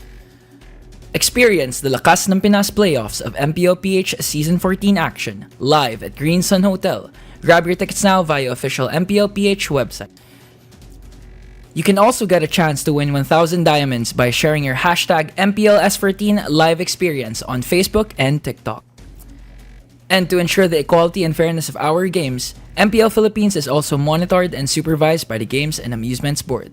Experience the Lakas ng Pinas playoffs of MPLPH Season 14 action live at Green Sun Hotel. Grab your tickets now via official MPLPH website. You can also get a chance to win 1,000 diamonds by sharing your hashtag MPLS14 live experience on Facebook and TikTok. And to ensure the equality and fairness of our games, MPL Philippines is also monitored and supervised by the Games and Amusements Board.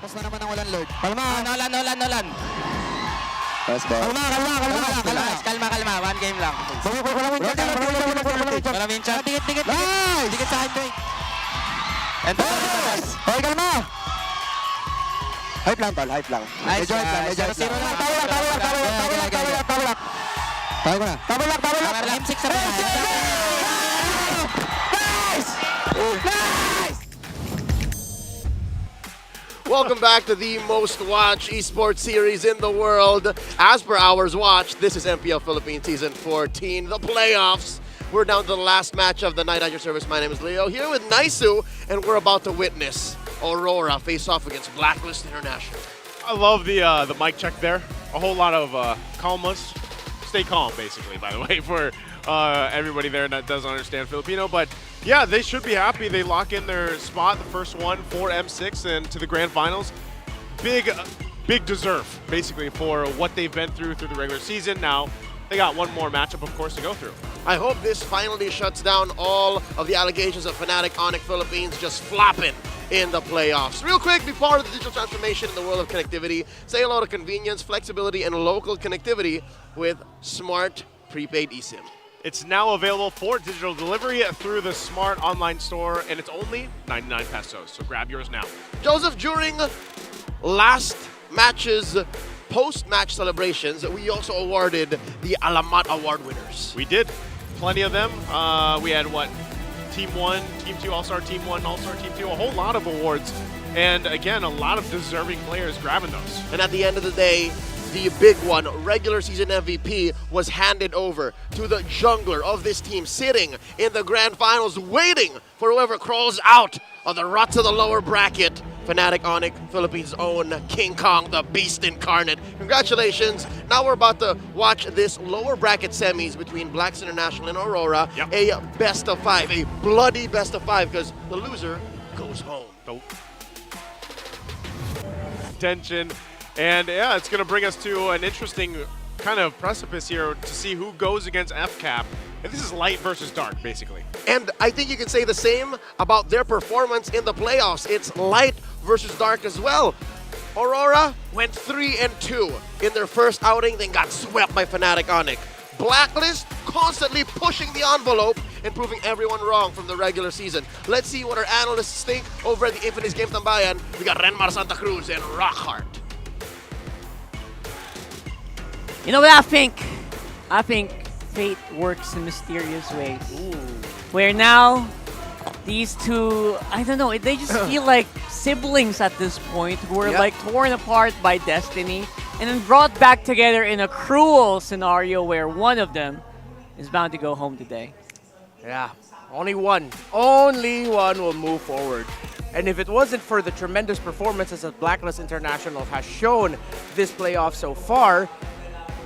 Tapos na naman ang walang Lord. Kalma! Nolan. Pass ball. Kalma. One game lang. Wala minsan. Dikit. Nice! Dikit sa akin, Drake. Nice! Okay, kalma! Hype lang, tol. Hype lang. Nice, Medyo hype lang. nice. Medyo hype lang. 0-0 lang. Tawag Game 6 sa Nice! Nice! Welcome back to the most watched esports series in the world. As per hours watched, this is MPL Philippines Season 14, the playoffs. We're down to the last match of the night at your service. My name is Leo, here with Naisu, and we're about to witness Aurora face off against Blacklist International. I love the mic check there. A whole lot of calmness. Stay calm, basically, by the way, for everybody there that doesn't understand Filipino. But yeah, they should be happy. They lock in their spot, the first one for M6 and to the grand finals. Big deserve, basically, for what they've been through the regular season. Now, they got one more matchup, of course, to go through. I hope this finally shuts down all of the allegations of Fnatic Onic Philippines just flopping in the playoffs. Real quick, be part of the digital transformation in the world of connectivity. Say hello to convenience, flexibility, and local connectivity with Smart Prepaid eSIM. It's now available for digital delivery through the Smart online store, and it's only 99 pesos, so grab yours now. Joseph, during last match's post-match celebrations, we also awarded the Alamat Award winners. We did. Plenty of them. We had, what, Team 1, Team 2, All-Star Team 1, All-Star Team 2, a whole lot of awards. And again, a lot of deserving players grabbing those. And at the end of the day, the big one, regular season MVP, was handed over to the jungler of this team, sitting in the grand finals, waiting for whoever crawls out of the ruts of the lower bracket. Fnatic Onic Philippines' own King Kong, the beast incarnate. Congratulations. Now we're about to watch this lower bracket semis between Blacklist International and Aurora. Yep. A best of 5, a bloody best of 5, because the loser goes home. Tension. And yeah, it's going to bring us to an interesting kind of precipice here to see who goes against FCAP. And this is light versus dark, basically. And I think you can say the same about their performance in the playoffs. It's light versus dark as well. Aurora went 3-2 in their first outing, then got swept by Fnatic Onic. Blacklist constantly pushing the envelope and proving everyone wrong from the regular season. Let's see what our analysts think over at the Infinix Game Tambayan. We got Renmar Santa Cruz and Rockhart. You know what I think? I think fate works in mysterious ways. Ooh. Where now, these two, I don't know, they just feel like siblings at this point who were like torn apart by destiny and then brought back together in a cruel scenario where one of them is bound to go home today. Yeah, only one will move forward. And if it wasn't for the tremendous performances that Blacklist International has shown this playoff so far,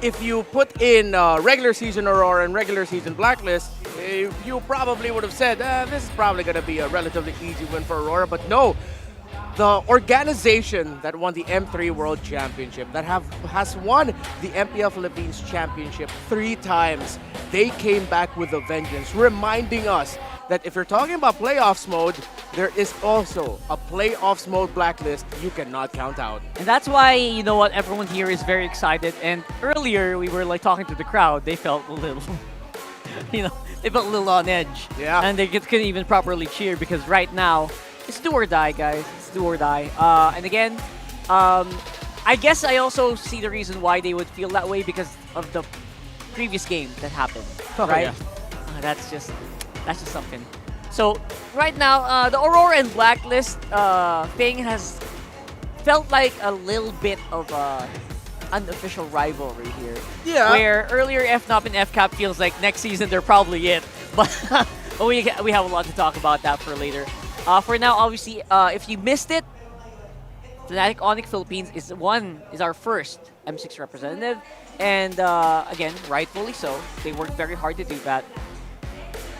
if you put in regular season Aurora and regular season Blacklist, you probably would have said, this is probably going to be a relatively easy win for Aurora. But no, the organization that won the M3 World Championship, that has won the MPL Philippines Championship 3 times, they came back with a vengeance, reminding us that if you're talking about playoffs mode, there is also a playoffs mode Blacklist you cannot count out. And that's why, you know what, everyone here is very excited. And earlier, we were like talking to the crowd, they felt a little, you know, they felt a little on edge. Yeah. And they couldn't even properly cheer because right now, it's do or die, guys. It's do or die. And again, I guess I also see the reason why they would feel that way because of the previous game that happened, right? Yeah. That's just something. So right now, the Aurora and Blacklist thing has felt like a little bit of a unofficial rivalry here. Yeah. Where earlier FNOP and FCAP feels like next season they're probably it, but we have a lot to talk about that for later. For now, obviously, if you missed it, Fnatic Onic Philippines is our first M6 representative, and again, rightfully so. They worked very hard to do that.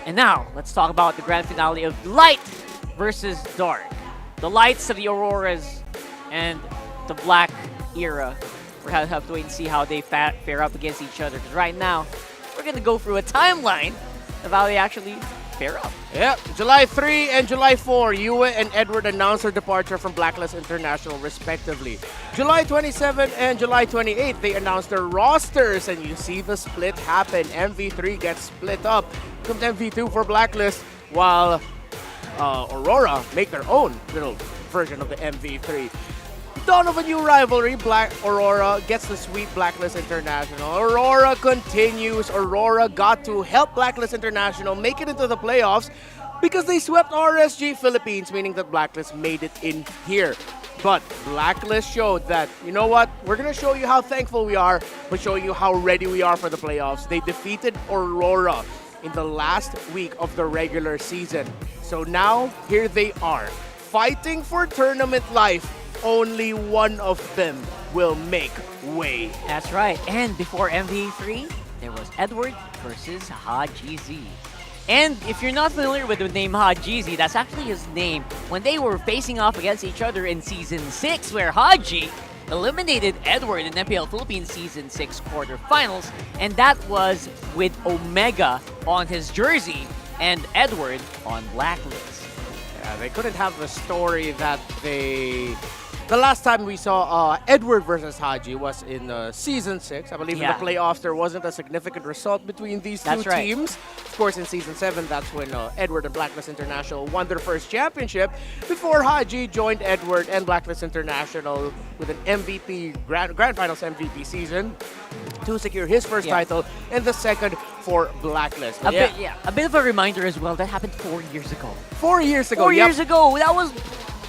And now, let's talk about the grand finale of Light versus Dark. The Lights of the Auroras and the Black era. We're going to have to wait and see how they fare up against each other. Because right now, we're going to go through a timeline of how they actually fare up. Yep, July 3 and July 4, Yue and Edward announced their departure from Blacklist International respectively. July 27 and July 28, they announced their rosters, and you see the split happen. MV3 gets split up. Comes MV2 for Blacklist, while Aurora make their own little version of the MV3. Dawn of a new rivalry, Aurora gets to sweep Blacklist International. Aurora continues. Aurora got to help Blacklist International make it into the playoffs because they swept RSG Philippines, meaning that Blacklist made it in here. But Blacklist showed that, you know what, we're going to show you how thankful we are, but show you how ready we are for the playoffs. They defeated Aurora in the last week of the regular season. So now, here they are, fighting for tournament life. Only one of them will make way. That's right. And before MV3, there was Edward versus Haji Z. And if you're not familiar with the name Haji Z, that's actually his name when they were facing off against each other in Season 6, where Haji eliminated Edward in MPL Philippines Season 6 quarterfinals. And that was with Omega on his jersey and Edward on Blacklist. Yeah, they couldn't have the story that they... The last time we saw Edward versus Haji was in Season 6. I believe in the playoffs there wasn't a significant result between these two teams. Of course, in Season 7, that's when Edward and Blacklist International won their first championship before Haji joined Edward and Blacklist International with an MVP, Grand Finals MVP season to secure his first title and the second for Blacklist. A bit of a reminder as well, that happened 4 years ago. 4 years ago, 4 years ago, that was...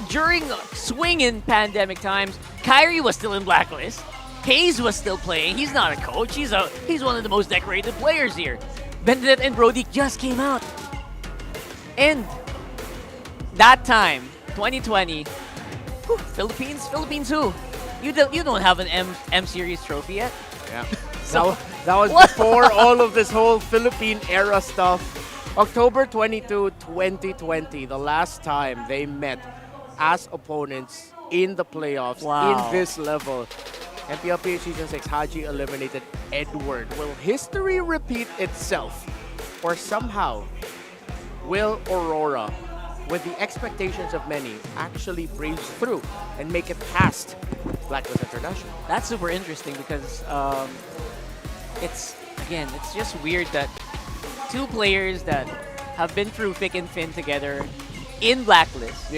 During swinging pandemic times, Kyrie was still in Blacklist. Hayes was still playing. He's not a coach. He's one of the most decorated players here. Benedict and Brody just came out. And that time, 2020, Philippines who? You don't have an M Series trophy yet? Yeah. That was before all of this whole Philippine era stuff. October 22, 2020, the last time they met as opponents in the playoffs in this level. MPL PH Season 6, Haji eliminated Edward. Will history repeat itself? Or somehow, will Aurora, with the expectations of many, actually breeze through and make it past Blacklist International? That's super interesting because it's just weird that two players that have been through thick and thin together in Blacklist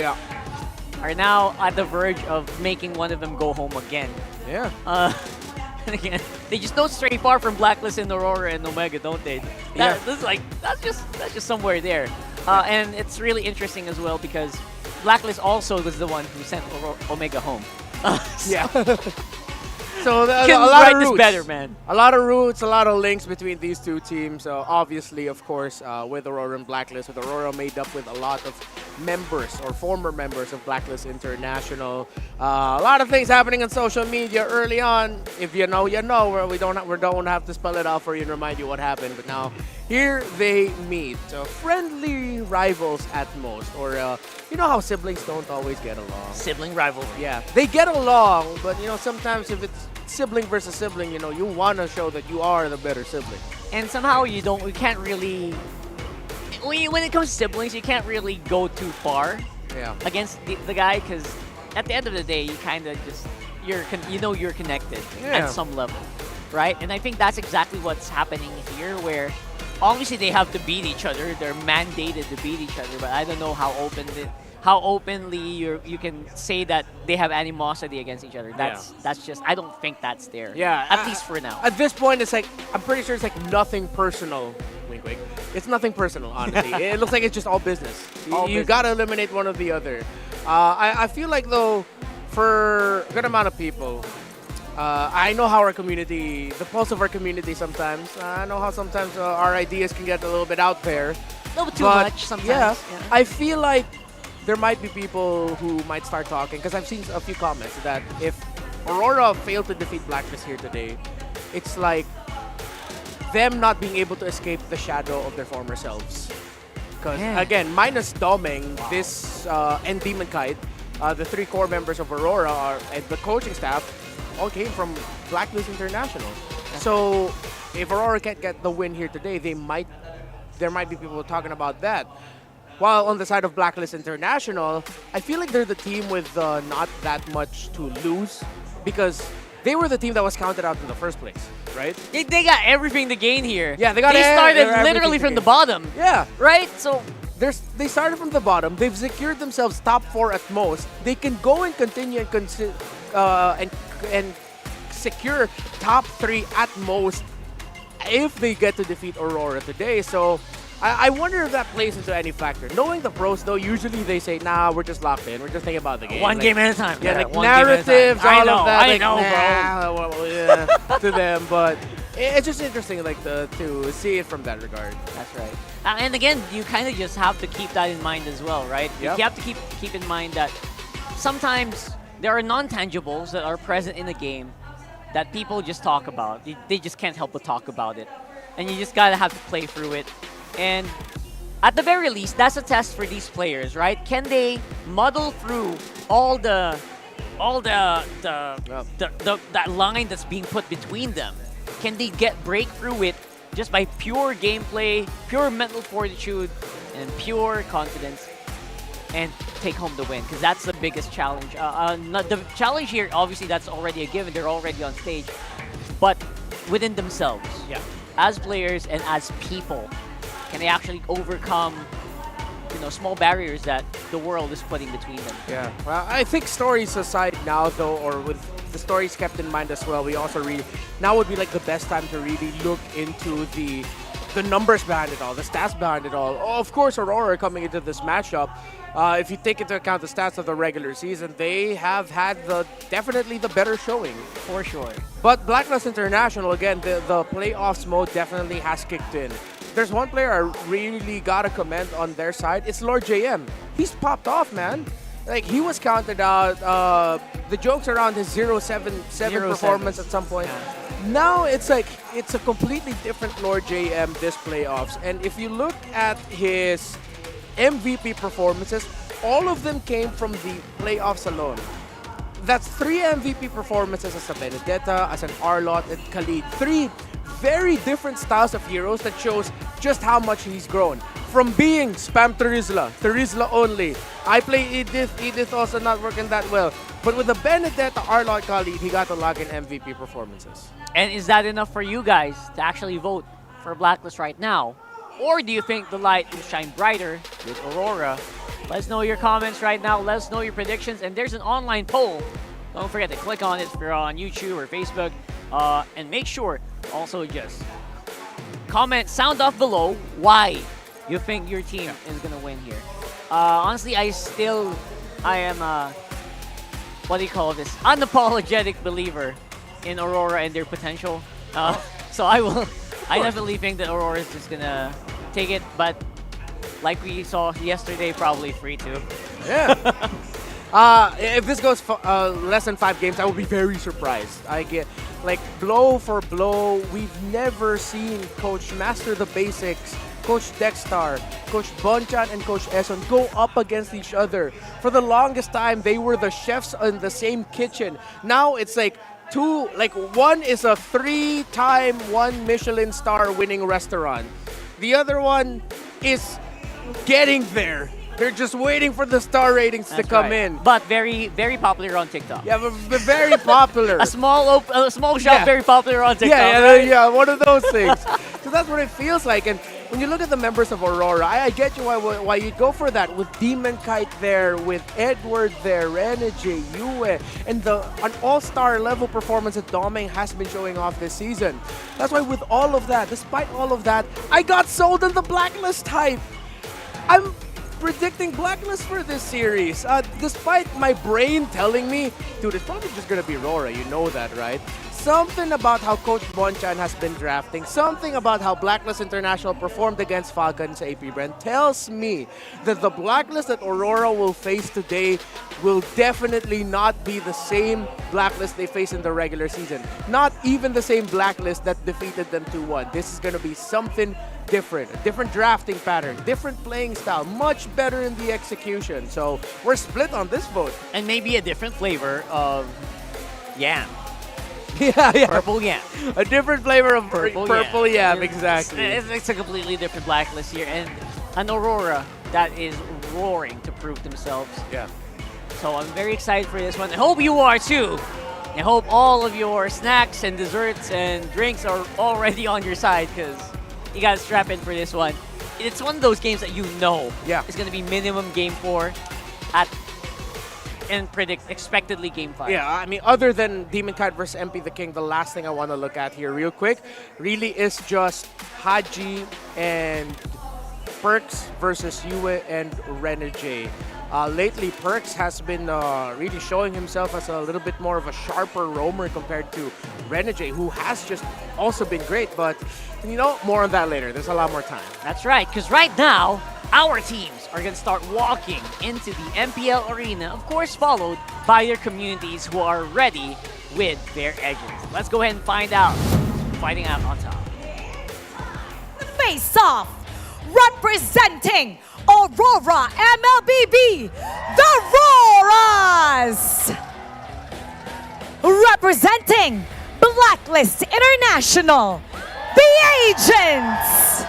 are now at the verge of making one of them go home again. Yeah. And again, they just don't stray far from Blacklist and Aurora and Omega, don't they? That's just somewhere there. And it's really interesting as well because Blacklist also was the one who sent Omega home. So a lot of roots. Better, man. A lot of roots, a lot of links between these two teams. Obviously, of course, with Aurora and Blacklist, with Aurora made up with a lot of members or former members of Blacklist International. A lot of things happening on social media early on. If you know, you know. We don't have to spell it out for you and remind you what happened. But now, here they meet. Friendly rivals at most. Or, you know how siblings don't always get along. Sibling rivalry. Yeah, they get along, but, sometimes if it's sibling versus sibling, you want to show that you are the better sibling. And somehow we can't really... When it comes to siblings, you can't really go too far against the guy because at the end of the day, you kind of just... You're connected at some level, right? And I think that's exactly what's happening here where obviously they have to beat each other. They're mandated to beat each other, but I don't know how openly you can say that they have animosity against each other. That's just, I don't think that's there. Yeah. At least for now. At this point, it's like, I'm pretty sure it's like nothing personal. Wink, wink. It's nothing personal, honestly. It looks like it's just all business. You gotta eliminate one or the other. I feel like, though, for a good amount of people, I know how our community, the pulse of our community sometimes, I know how sometimes our ideas can get a little bit out there. A little bit too much sometimes. Yeah, I feel like there might be people who might start talking, because I've seen a few comments that if Aurora failed to defeat Blacklist here today, it's like them not being able to escape the shadow of their former selves. Because, again, minus Doming, and Demon Kite, the three core members of Aurora and the coaching staff all came from Blacklist International. So if Aurora can't get the win here today, there might be people talking about that. While on the side of Blacklist International, I feel like they're the team with not that much to lose because they were the team that was counted out in the first place, right? They got everything to gain here. Yeah, they started literally from the bottom. Yeah. Right? So they started from the bottom. They've secured themselves top 4 at most. They can go and continue and secure top 3 at most if they get to defeat Aurora today. So I wonder if that plays into any factor. Knowing the pros, though, usually they say, nah, we're just locked in. We're just thinking about the game. One game at a time. Yeah, like one game at a narratives, time. all of that. I like, know, nah, bro. well, yeah, to them. But it's just interesting, like, to see it from that regard. That's right. And again, you kind of just have to keep that in mind as well, right? Yep. You have to keep in mind that sometimes there are non-tangibles that are present in the game that people just talk about. They just can't help but talk about it. And you just gotta have to play through it. And at the very least, that's a test for these players, right? Can they muddle through all that line that's being put between them? Can they break through it just by pure gameplay, pure mental fortitude, and pure confidence, and take home the win? Because that's the biggest challenge. The challenge here, obviously, that's already a given. They're already on stage. But within themselves, as players and as people, can they actually overcome, small barriers that the world is putting between them? Yeah. Well, I think stories aside now, though, or with the stories kept in mind as well, we also now would be like the best time to really look into the numbers behind it all, the stats behind it all. Of course, Aurora coming into this matchup, if you take into account the stats of the regular season, they have had definitely the better showing. For sure. But Blacklist International, again, the playoffs mode definitely has kicked in. There's one player I really gotta commend on their side. It's Lord JM. He's popped off, man. Like, he was counted out. The jokes around his 0-7 performance at some point. Yeah. Now it's like, it's a completely different Lord JM this playoffs. And if you look at his MVP performances, all of them came from the playoffs alone. That's 3 MVP performances as a Benedetta, as an Arlot, and Khalid. 3 very different styles of heroes that shows just how much he's grown. From being spam Terizla only. I play Edith also not working that well. But with the Benedetta, Arlot, Khalid, he got to log in MVP performances. And is that enough for you guys to actually vote for Blacklist right now? Or do you think the light will shine brighter with Aurora? Let us know your comments right now. Let us know your predictions. And there's an online poll. Don't forget to click on it if you're on YouTube or Facebook. And make sure also just sound off below why you think your team is going to win here. Honestly, I am what do you call this? Unapologetic believer in Aurora and their potential. So I definitely think that Aurora is just going to take it. But like we saw yesterday, probably 3-2. Yeah. If this goes less than 5 games, I will be very surprised. I get, like, blow for blow. We've never seen Coach master the basics. Coach Dexstar, Coach Bonchan, and Coach Eson go up against each other. For the longest time, they were the chefs in the same kitchen. Now it's like one is a 3-time 1 Michelin star winning restaurant. The other one is getting there. They're just waiting for the star ratings to come in. But very, very popular on TikTok. Yeah, but very popular. a small shop, very popular on TikTok. Yeah, one of those things. So that's what it feels like. And when you look at the members of Aurora, I get you why you'd go for that. With Demon Kite there, with Edward there, Renege, Yue, and an all-star level performance that Doming has been showing off this season. That's why with all of that, despite all of that, I got sold on the Blacklist hype. I'm predicting Blacklist for this series. Despite my brain telling me, dude, it's probably just going to be Aurora. You know that, right? Something about how Coach Bonchan has been drafting, something about how Blacklist International performed against Falcons APBren tells me that the Blacklist that Aurora will face today will definitely not be the same Blacklist they face in the regular season. Not even the same Blacklist that defeated them 2-1. This is going to be something different, a different drafting pattern, different playing style, much better in the execution. So we're split on this vote. And maybe a different flavor of yam. Yeah. Purple yam. A different flavor of purple yam, exactly. It's a completely different Blacklist here. And an Aurora that is roaring to prove themselves. Yeah. So I'm very excited for this one. I hope you are too. I hope all of your snacks and desserts and drinks are already on your side, because you got to strap in for this one. It's one of those games that is going to be minimum game 4 and expectedly game 5. Yeah, I mean, other than Demon Kite versus MP the King, the last thing I want to look at here real quick really is just Haji and Perks versus Yue and Renegade. Lately, Perks has been really showing himself as a little bit more of a sharper roamer compared to Renegade, who has just also been great. But, more on that later. There's a lot more time. That's right, because right now, our teams are going to start walking into the MPL arena, of course followed by their communities who are ready with their edges. Let's go ahead and find out. Fighting out on top. Face off, representing Aurora MLBB, the RORAs. Representing Blacklist International, the Agents.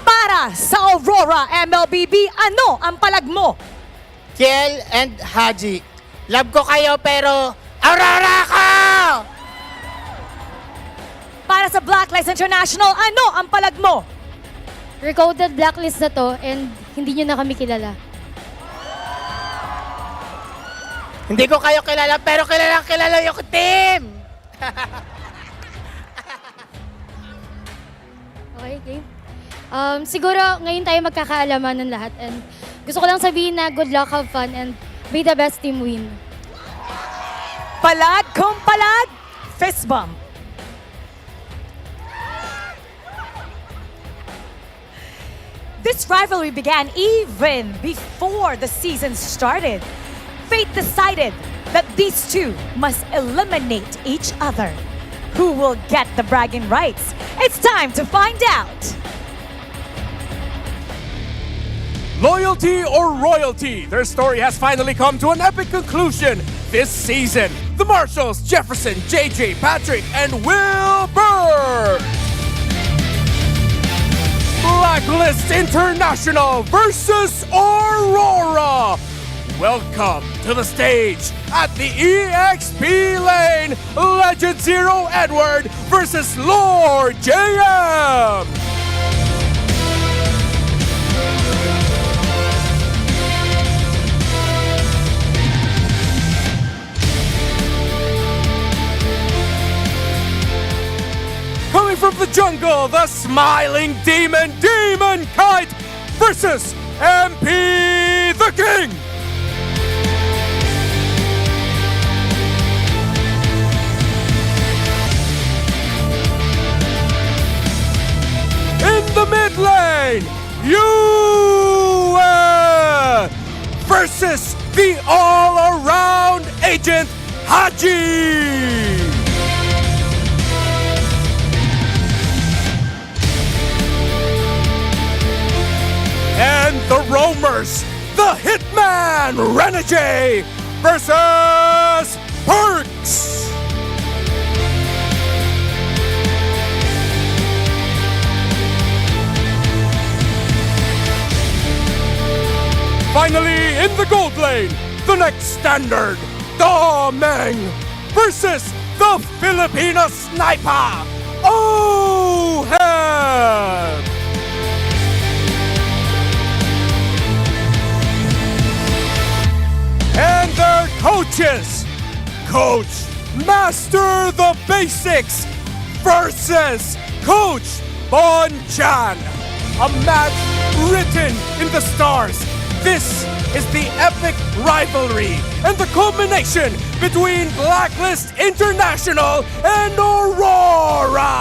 Para sa Aurora MLBB, ano ang palag mo? Kiel and Haji. Love ko kayo pero Aurora ko! Para sa Blacklist International, ano ang palag mo? Recoded blacklist na to and hindi nyo na kami kilala. Hindi ko kayo kilala pero kilala yung team! Okay, game? Siguro ngayon tayo magkakaalaman ng lahat and gusto ko lang sabihin na good luck, have fun, and may the best team win. Palag kung palag, fist bump. This rivalry began even before the season started. Fate decided that these two must eliminate each other. Who will get the bragging rights? It's time to find out. Loyalty or royalty? Their story has finally come to an epic conclusion this season. The Marshalls, Jefferson, JJ, Patrick, and Wilbur. Blacklist International versus Aurora. Welcome to the stage at the EXP lane. Legend Zero Edward versus Lord JM. Coming from the jungle, the smiling demon, Demon Kite versus MP the King. In the mid lane, Yue versus the all-around agent, Haji. And the roamers, the Hitman Renegade versus Perks. Finally, in the gold lane, the next standard, Domeng versus the Filipino sniper, Oheb. And their coaches, Coach Master the Basics versus Coach Bonchan. A match written in the stars. This is the epic rivalry and the culmination between Blacklist International and Aurora.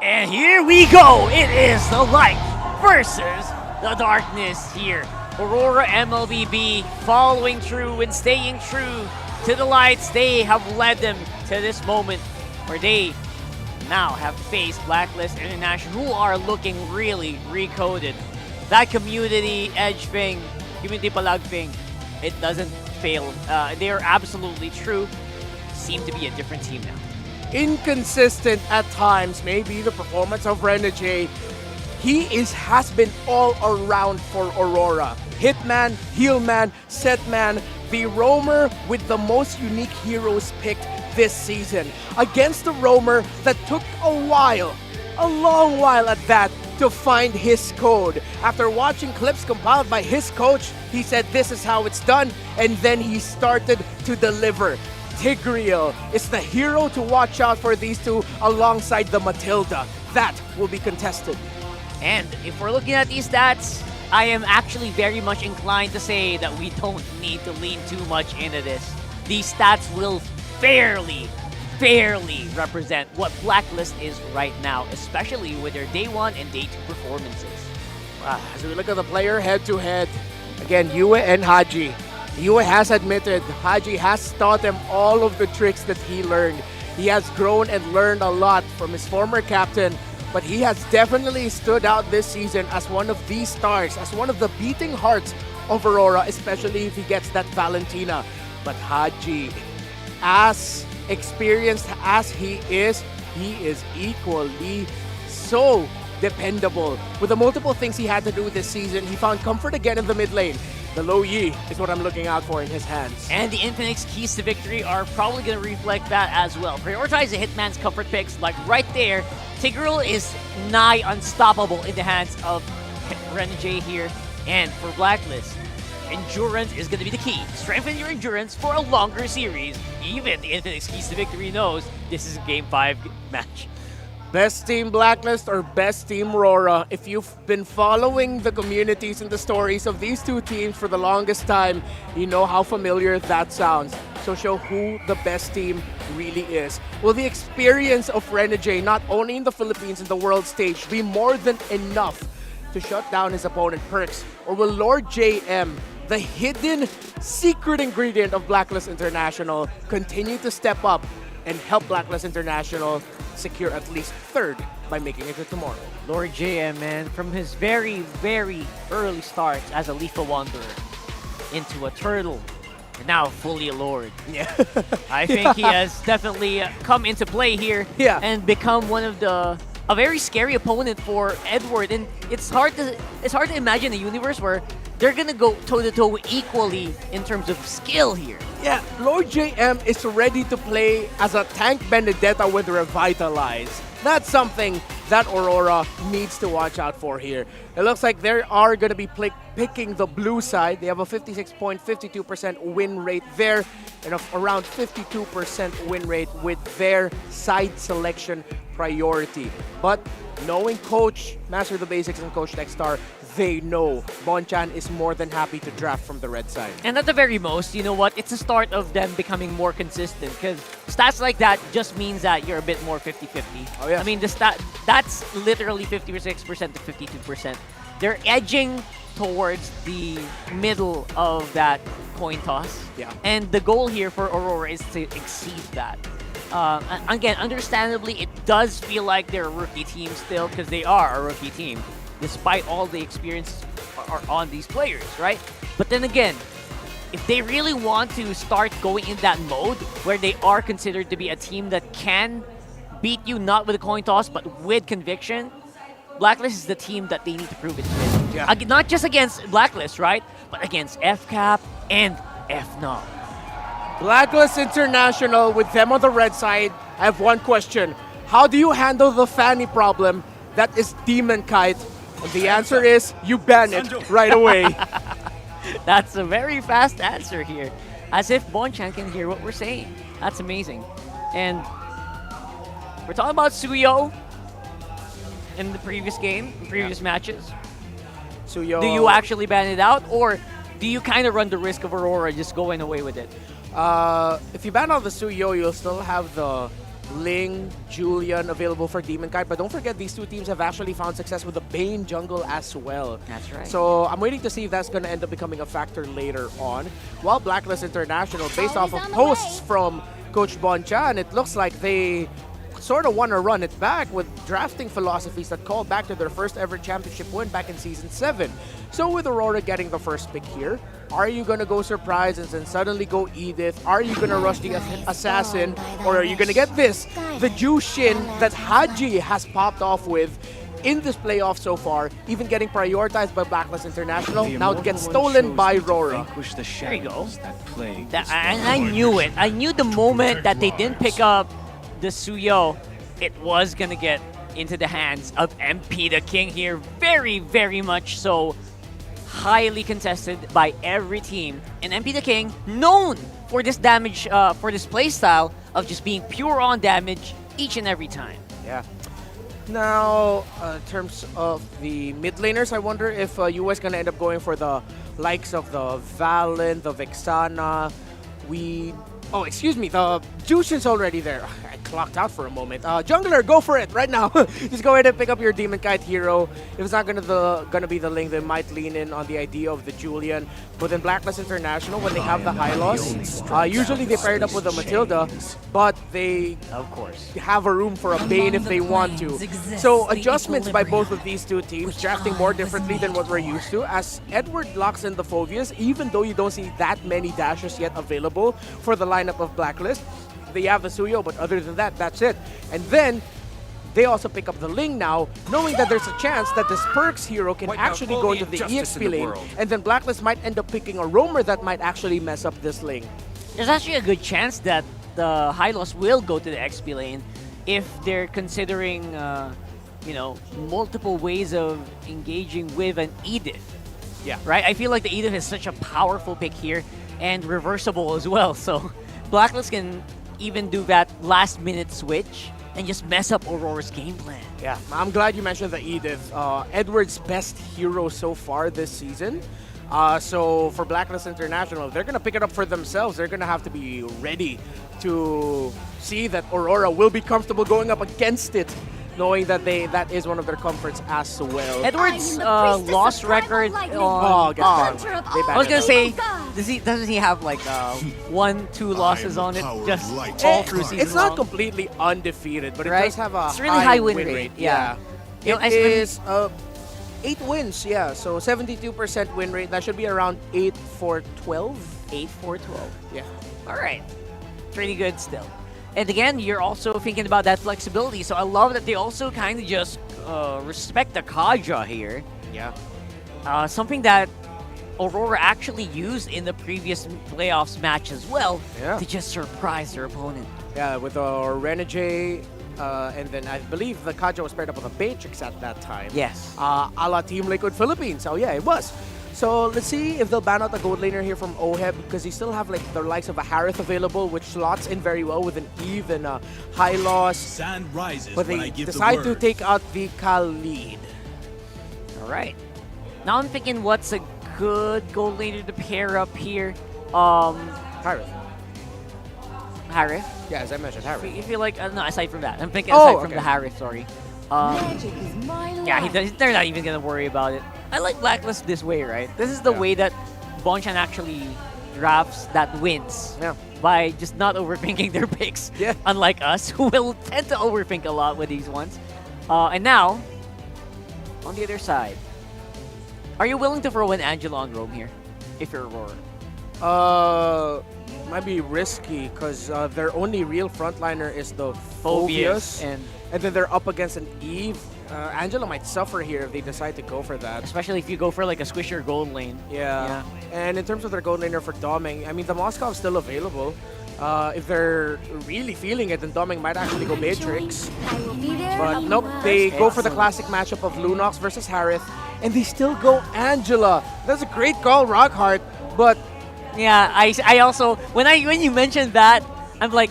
And here we go. It is the light versus the darkness here. Aurora MLBB following through and staying true to the lights. They have led them to this moment where they now have faced Blacklist International, who are looking really recoded. That community edge thing, community palag thing, it doesn't fail. They are absolutely true. Seem to be a different team now. Inconsistent at times, maybe the performance of Renegade. He has been all around for Aurora. Hitman, Healman, Setman, the roamer with the most unique heroes picked this season. Against the roamer that took a while, a long while at that, to find his code. After watching clips compiled by his coach, he said this is how it's done, and then he started to deliver. Tigreal is the hero to watch out for these two alongside the Matilda. That will be contested. And if we're looking at these stats, I am actually very much inclined to say that we don't need to lean too much into this. These stats will fairly represent what Blacklist is right now, especially with their day 1 and day 2 performances. As we look at the player head-to-head, again, Yue and Haji. Yue has admitted Haji has taught him all of the tricks that he learned. He has grown and learned a lot from his former captain, but he has definitely stood out this season as one of these stars, as one of the beating hearts of Aurora, especially if he gets that Valentina. But Haji, as experienced as he is equally so dependable. With the multiple things he had to do this season, he found comfort again in the mid lane. The low Yi is what I'm looking out for in his hands. And the Infinix keys to victory are probably going to reflect that as well. Prioritize the Hitman's comfort picks, like right there. Tigreal is nigh unstoppable in the hands of Renegade here. And for Blacklist, endurance is going to be the key. Strengthen your endurance for a longer series. Even the Infinix keys to victory knows this is a Game 5 match. Best team Blacklist or best team RORA? If you've been following the communities and the stories of these two teams for the longest time, you know how familiar that sounds. So show who the best team really is. Will the experience of Renegade, not only in the Philippines and the world stage, be more than enough to shut down his opponent Perks? Or will Lord JM, the hidden secret ingredient of Blacklist International, continue to step up and help Blacklist International secure at least third by making it to tomorrow? Lord JM, man, from his very early starts as a Leafa Wanderer into a Turtle, and now fully a Lord. Yeah. I think he has definitely come into play here and become one of a very scary opponent for Edward. And it's hard to imagine a universe where they're gonna go toe-to-toe equally in terms of skill here. Yeah, Lord JM is ready to play as a tank Benedetta with Revitalize. That's something that Aurora needs to watch out for here. It looks like they are going to be picking the blue side. They have a 56.52% win rate there and around 52% win rate with their side selection priority. But knowing Coach Master of the Basics and Coach Techstar, they know Bonchan is more than happy to draft from the red side. And at the very most, you know what? It's the start of them becoming more consistent, because stats like that just means that you're a bit more 50-50. Oh, yes. I mean, that's literally 56% to 52%. They're edging towards the middle of that coin toss. Yeah. And the goal here for Aurora is to exceed that. Again, understandably, it does feel like they're a rookie team still, because they are a rookie team, despite all the experience are on these players, right? But then again, if they really want to start going in that mode where they are considered to be a team that can beat you not with a coin toss but with conviction, Blacklist is the team that they need to prove it with. Yeah. Not just against Blacklist, right? But against FCAP and FNOP. Blacklist International, with them on the red side, I have one question. How do you handle the Fanny problem that is Demon Kite? And the answer is, you ban it right away. That's a very fast answer here. As if Bonchan can hear what we're saying. That's amazing. And we're talking about Suyo in the previous game, in previous matches. Suyo. Do you actually ban it out, or do you kind of run the risk of Aurora just going away with it? If you ban out the Suyo, you'll still have the Ling, Julian available for Demon Kite, but don't forget these two teams have actually found success with the Bane jungle as well. That's right. So I'm waiting to see if that's going to end up becoming a factor later on. While Blacklist International, based off of posts from Coach Bonchan, it looks like they sort of want to run it back with drafting philosophies that call back to their first ever championship win back in Season 7. So with Aurora getting the first pick here, are you going to go surprise and then suddenly go Edith? Are you going to rush the Assassin? Or are you going to get this, the Jushin that Haji has popped off with in this playoff so far, even getting prioritized by Blacklist International, now it gets stolen by RORA. There you go. And I knew it. I knew the moment that they didn't pick up the Suyo, it was going to get into the hands of MP the King here. Very much so. highly contested by every team. And MP the King, known for this damage, for this playstyle of just being pure on damage each and every time. Yeah. Now, in terms of the mid laners, I wonder if US gonna end up going for the likes of the Valen, the Vexana. Oh, excuse me, the Jushin's already there. I clocked out for a moment. Jungler, go for it right now. Just go ahead and pick up your Demon Kite hero. If it's not gonna be the Ling, they might lean in on the idea of the Julian. But in Blacklist International, when they have the Hylos, usually they pair it up with a Matilda, but they, of course, have a room for a Bane if they want to. So adjustments by both of these two teams, drafting more differently than what we're used to, as Edward locks in the Phobias, even though you don't see that many dashes yet available for the lineup of Blacklist. They have the Suyo, but other than that, that's it. And then they also pick up the Ling now, knowing that there's a chance that this Perks hero can actually go into the EXP lane, and then Blacklist might end up picking a roamer that might actually mess up this Ling. There's actually a good chance that the Hylos will go to the XP lane if they're considering, you know, multiple ways of engaging with an Edith. Yeah. Right? I feel like the Edith is such a powerful pick here and reversible as well. So Blacklist can even do that last-minute switch and just mess up Aurora's game plan. Yeah, I'm glad you mentioned the Edith. Edward's best hero so far this season. So for Blacklist International, they're going to pick it up for themselves. They're going to have to be ready to see that Aurora will be comfortable going up against it, knowing that that is one of their comforts as well. Edward's loss record on... I was going to say, doesn't he have like 1-2 losses on it just all through season It's not long? completely undefeated, but Right? it does have a It's really high win rate. Yeah. You know, It is 8 wins, yeah. So 72% win rate. That should be around 8-4-12. 8-4-12. Yeah. All right. Pretty good still. And again, you're also thinking about that flexibility. So I love that they also kind of just respect the Kaja here. Yeah. Something that Aurora actually used in the previous playoffs match as well to just surprise their opponent. Yeah, with Renegade, and then I believe the Kaja was paired up with a Matrix at that time. Yes. A la Team Liquid Philippines. Oh yeah, it was. So let's see if they'll ban out the gold laner here from OHEB, because they still have like the likes of a Harith available, which slots in very well with an Eve and a high loss. Sand rises But when they I give the decide to word. take out the Khalid. All right. Now I'm thinking what's a good gold laner to pair up here. Harith. Harith? Yeah, as I mentioned, Harith. You feel like, no, aside from that. I'm thinking Oh, aside from okay. the Harith, sorry. Yeah, they're not even going to worry about it. I like Blacklist this way, right? This is the way that Bonchan actually drafts that wins. Yeah. By just not overthinking their picks. Yeah. Unlike us, who will tend to overthink a lot with these ones. And now, on the other side, are you willing to throw an Angela on Rome here? If you're Aurora? Might be risky, because their only real frontliner is the Phobias. Phobias. And then they're up against an Eve. Angela might suffer here if they decide to go for that. Especially if you go for like a squisher gold lane. Yeah. And in terms of their gold laner for Doming, I mean, the Moscow's still available. If they're really feeling it, then Doming might actually go Matrix. But nope, they go for the classic matchup of Lunox versus Harith, and they still go Angela. That's a great call, Rockhart, but... Yeah, I also, when you mentioned that, I'm like,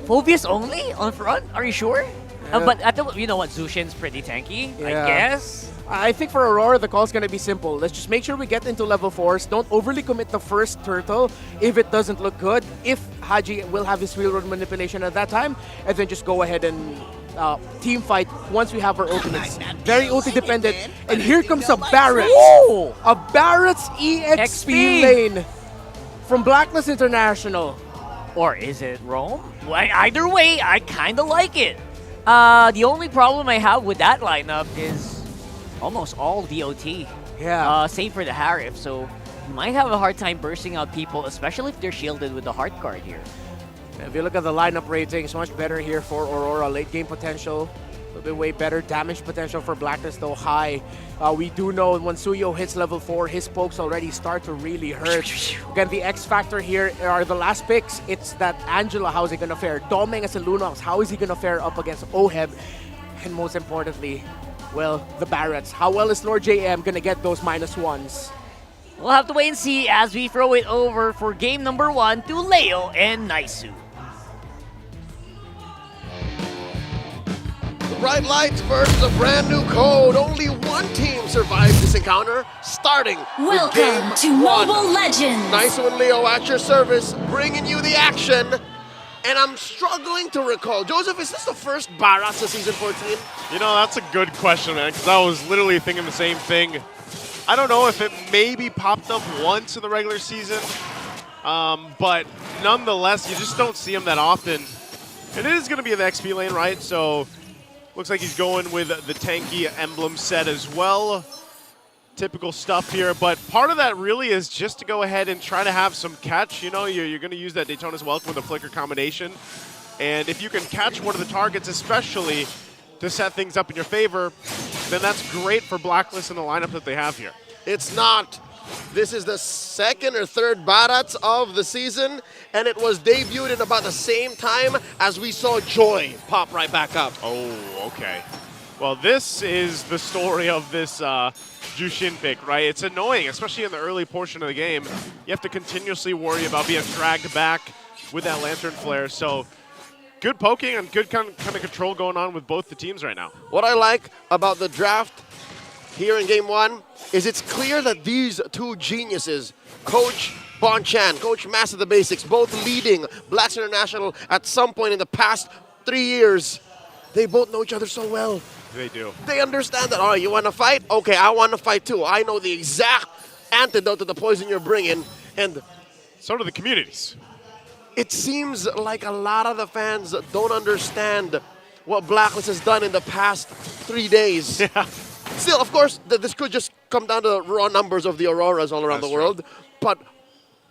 Phobias only on front? Are you sure? But you know what, Zushin's pretty tanky, I guess. I think for Aurora, the call's gonna be simple. Let's just make sure we get into level 4s. Don't overly commit the first turtle if it doesn't look good. If Haji will have his wheelroad manipulation at that time, and then just go ahead and team fight once we have our ultimates. Very ulti dependent. And here comes a Barret. Ooh. A Barret's EXP lane from Blacklist International. Or is it Rome? Well, either way, I kind of like it. The only problem I have with that lineup is almost all DOT. Yeah. Save for the Harith, so you might have a hard time bursting out people, especially if they're shielded with the heart card here. If you look at the lineup ratings, much better here for Aurora. Late game potential, a little bit way better. Damage potential for Blacklist, though, high. We do know when Suyo hits level 4, his pokes already start to really hurt. Again, the X factor here are the last picks. It's that Angela, how's he gonna fare? Doming as a Lunox, how is he gonna fare up against OHEB? And most importantly, well, the Barretts. How well is Lord JM gonna get those -1s? We'll have to wait and see as we throw it over for game number 1 to Leo and Naisu. The Bright Lights versus a brand new code. Only one team survives this encounter, starting with game Welcome to 1. Mobile Legends. Naisu and Leo at your service, bringing you the action. And I'm struggling to recall. Joseph, is this the first Barats of Season 14? You know, that's a good question, man, because I was literally thinking the same thing. I don't know if it maybe popped up once in the regular season, but nonetheless, you just don't see him that often. And it is going to be in the XP lane, right? So looks like he's going with the tanky emblem set as well. Typical stuff here, but part of that really is just to go ahead and try to have some catch. You know, you're going to use that Daytona's Welcome with a flicker combination. And if you can catch one of the targets, especially to set things up in your favor, then that's great for Blacklist in the lineup that they have here. It's not. This is the second or third Barats of the season, and it was debuted at about the same time as we saw Joy pop right back up. Oh, okay. Well, this is the story of this Jushin pick, right? It's annoying, especially in the early portion of the game. You have to continuously worry about being dragged back with that Lantern Flare. So good poking and good kind of control going on with both the teams right now. What I like about the draft here in game 1 is it's clear that these two geniuses, Coach Bonchan, Coach Master the Basics, both leading Blacklist International at some point in the past 3 years, they both know each other so well. They do. They understand that, all right, you want to fight? Okay, I want to fight too. I know the exact antidote to the poison you're bringing, and so do the communities. It seems like a lot of the fans don't understand what Blacklist has done in the past 3 days. Yeah. Still, of course, this could just come down to the raw numbers of the Auroras all around the world. But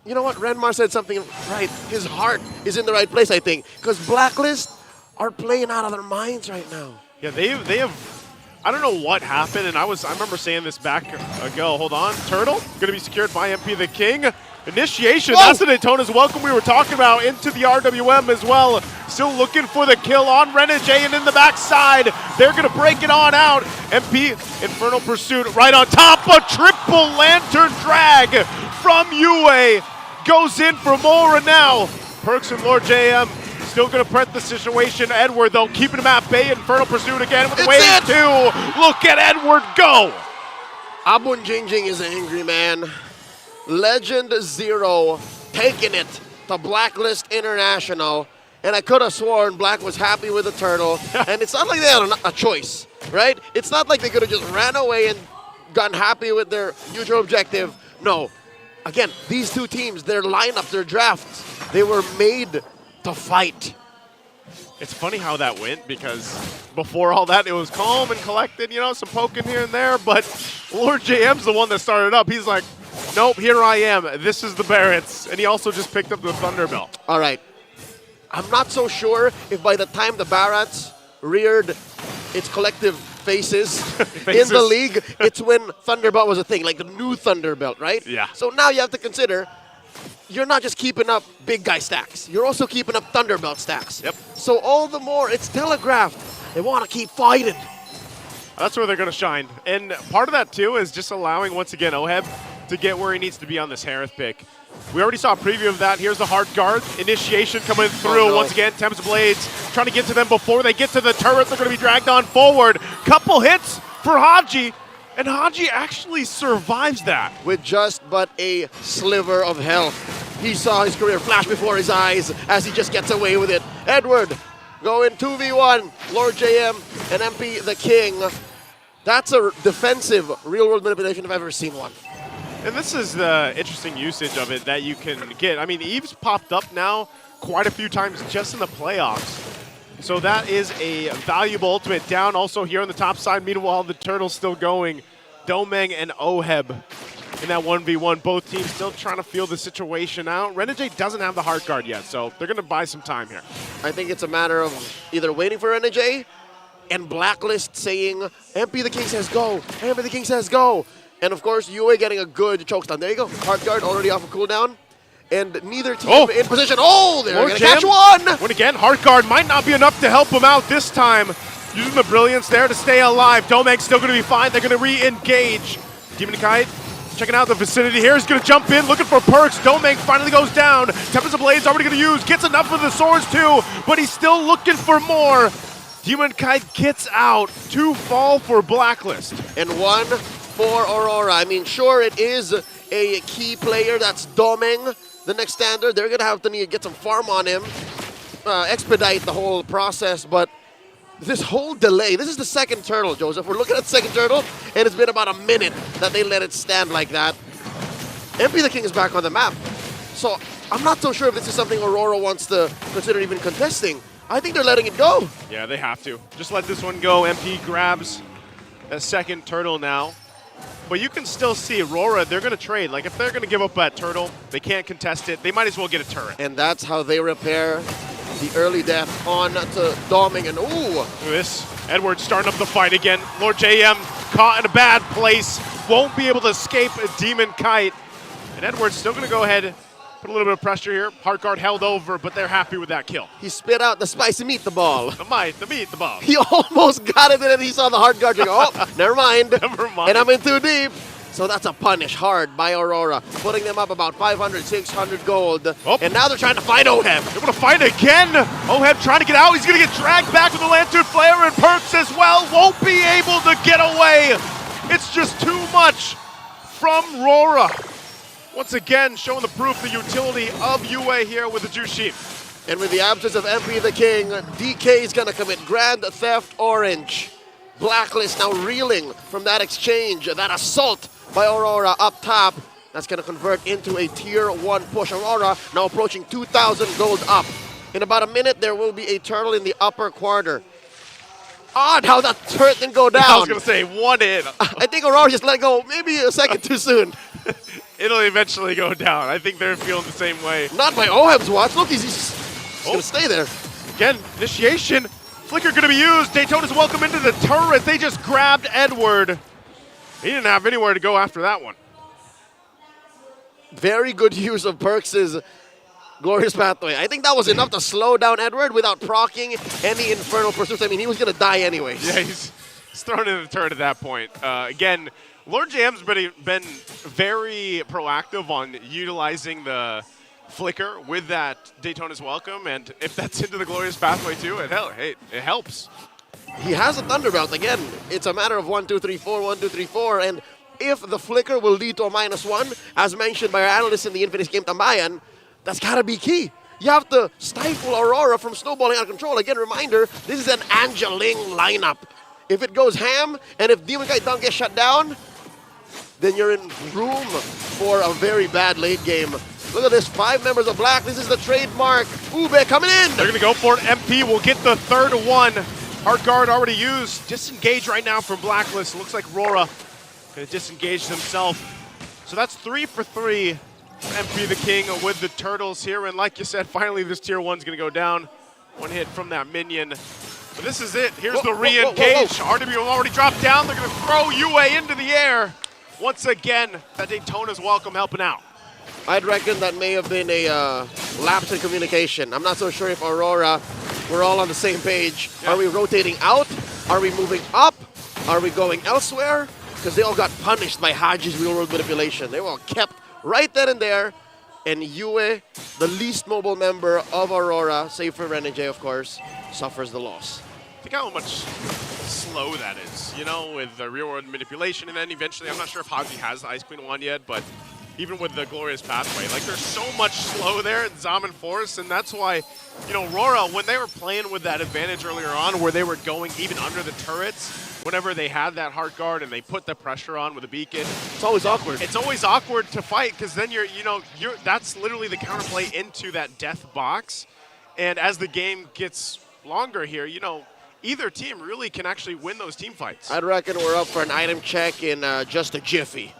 you know what? Renmar said something right. His heart is in the right place, I think, because Blacklist are playing out of their minds right now. Yeah, they have. I don't know what happened, and I remember saying this back ago. Hold on, Turtle going to be secured by MP the King. Initiation. Whoa! That's the Daytona's Welcome we were talking about into the RWM as well. Still looking for the kill on Renegade, and in the backside, they're going to break it on out. MP Infernal Pursuit right on top. A triple Lantern drag from UA. Goes in for Mora now. Perks and Lord JM still going to press the situation. Edward, though, keeping him at bay. Infernal Pursuit again with wave 2. Look at Edward go. Abun Jingjing is an angry man. Legend Zero taking it to Blacklist International. And I could have sworn Black was happy with the Turtle. And it's not like they had a choice, right? It's not like they could have just ran away and gotten happy with their usual objective. No. Again, these two teams, their lineups, their drafts, they were made to fight. It's funny how that went, because before all that, it was calm and collected, you know, some poking here and there, but Lord JM's the one that started up. He's like, nope, here I am. This is the Barretts. And he also just picked up the Thunderbelt. All right. I'm not so sure if by the time the Barretts reared its collective faces in the league, it's when Thunderbelt was a thing, like the new Thunderbelt, right? Yeah. So now you have to consider, you're not just keeping up big guy stacks. You're also keeping up Thunderbelt stacks. Yep. So all the more, it's telegraphed. They want to keep fighting. That's where they're going to shine. And part of that, too, is just allowing, once again, Oheb to get where he needs to be on this Harith pick. We already saw a preview of that. Here's the hard guard. Initiation coming through. Oh, no. Once again, Thames Blades trying to get to them before they get to the turret. They're going to be dragged on forward. Couple hits for Haji. And Haji actually survives that. With just but a sliver of health. He saw his career flash before his eyes as he just gets away with it. Edward going 2v1. Lord JM and MP the King. That's a defensive real-world manipulation if I've ever seen one. And this is the interesting usage of it that you can get. I mean, Eve's popped up now quite a few times just in the playoffs. So that is a valuable ultimate down also here on the top side. Meanwhile, the Turtle's still going. Domeng and Oheb in that 1v1. Both teams still trying to feel the situation out. Renegade doesn't have the hard guard yet, so they're going to buy some time here. I think it's a matter of either waiting for Renegade and Blacklist saying, MP the King says go, MP the King says go. And of course, UA getting a good chokestun. There you go. Hard guard already off a cooldown. And neither team in position. Oh, they're going to catch one! When again, hard guard might not be enough to help him out this time. Using the brilliance there to stay alive. Domeg's still going to be fine. They're going to re-engage. Demon Kite Checking out the vicinity here. He's going to jump in, looking for perks. Domeng finally goes down. Tempest of Blade's already going to use. Gets enough of the swords too, but he's still looking for more. Demon Kite gets out. 2 fall for Blacklist. And 1 for Aurora. I mean, sure, it is a key player. That's Domeng, the next standard. They're going to have to need to get some farm on him, expedite the whole process, but this whole delay, this is the second turtle, Joseph. We're looking at the second turtle, and it's been about a minute that they let it stand like that. MP the King is back on the map. So I'm not so sure if this is something Aurora wants to consider even contesting. I think they're letting it go. Yeah, they have to. Just let this one go. MP grabs a second turtle now. But you can still see Aurora, they're going to trade. Like, if they're going to give up that turtle, they can't contest it. They might as well get a turret. And that's how they repair the early death on to Domeng, and ooh! Look at this. Edward starting up the fight again. Lord JM caught in a bad place. Won't be able to escape a Demon Kite. And Edward's still going to go ahead, put a little bit of pressure here. Heart Guard held over, but they're happy with that kill. He spit out the spicy meatball. The meatball. He almost got it, and then he saw the Heart Guard. Oh, never mind. Never mind. And I'm in too deep. So that's a punish hard by Aurora, putting them up about 500, 600 gold. Oh. And now they're trying to fight Oheb. They're going to fight again. Oheb trying to get out. He's going to get dragged back with the Lantern Flare, and Perks as well won't be able to get away. It's just too much from RORA. Once again, showing the proof, the utility of UA here with the Jushi. And with the absence of MP the King, DK is going to commit Grand Theft Orange. Blacklist now reeling from that exchange, that assault by Aurora up top. That's going to convert into a tier 1 push. Aurora now approaching 2,000 gold up. In about a minute, there will be a turtle in the upper quarter. Odd how that turret didn't go down. I was going to say, 1 hit. I think Aurora just let go maybe a second too soon. It'll eventually go down. I think they're feeling the same way. Not by Oheb's watch. Look, he's going to stay there. Again, initiation. Flicker going to be used. Daytona's welcome into the turret. They just grabbed Edward. He didn't have anywhere to go after that one. Very good use of Perks' Glorious Pathway. I think that was enough to slow down Edward without proccing any Infernal Pursuits. I mean, he was going to die anyways. Yeah, he's thrown in the turret at that point. Again, Lord JM's been very proactive on utilizing the Flicker with that Daytona's Welcome, and if that's into the Glorious Pathway too, it helps. He has a Thunderbolt. Again, it's a matter of 1, 2, 3, 4, 1, 2, 3, 4, and if the Flicker will lead to a -1, as mentioned by our analysts in the Infinix Game Tambayan, that's gotta be key. You have to stifle Aurora from snowballing out of control. Again, reminder, this is an Angeling lineup. If it goes ham, and if Demon Kite don't get shut down, then you're in room for a very bad late game. Look at this, 5 members of Black. This is the trademark. Ube coming in. They're gonna go for it. MP will get the third one. Heart Guard already used. Disengage right now from Blacklist. Looks like RORA gonna disengage himself. So that's 3 for 3 for MP the King with the turtles here. And like you said, finally this tier 1's gonna go down. 1 hit from that minion. But this is it. Here's the re-engage. RW already dropped down. They're gonna throw UA into the air. Once again, that Daytona's welcome helping out. I'd reckon that may have been a lapse in communication. I'm not so sure if Aurora, we're all on the same page. Yeah. Are we rotating out? Are we moving up? Are we going elsewhere? Because they all got punished by Haji's real world manipulation. They were all kept right then and there. And Yue, the least mobile member of Aurora, save for Renegade, of course, suffers the loss. Think how much slow that is, you know, with the real world manipulation, and then eventually, I'm not sure if Haji has the Ice Queen one yet, but even with the Glorious Pathway, like there's so much slow there at Zaman Force, and that's why, you know, RORA, when they were playing with that advantage earlier on, where they were going even under the turrets, whenever they had that Heart Guard and they put the pressure on with the beacon, it's always awkward. It's always awkward to fight because then that's literally the counterplay into that death box, and as the game gets longer here, you know, either team really can actually win those team fights. I'd reckon we're up for an item check in just a jiffy.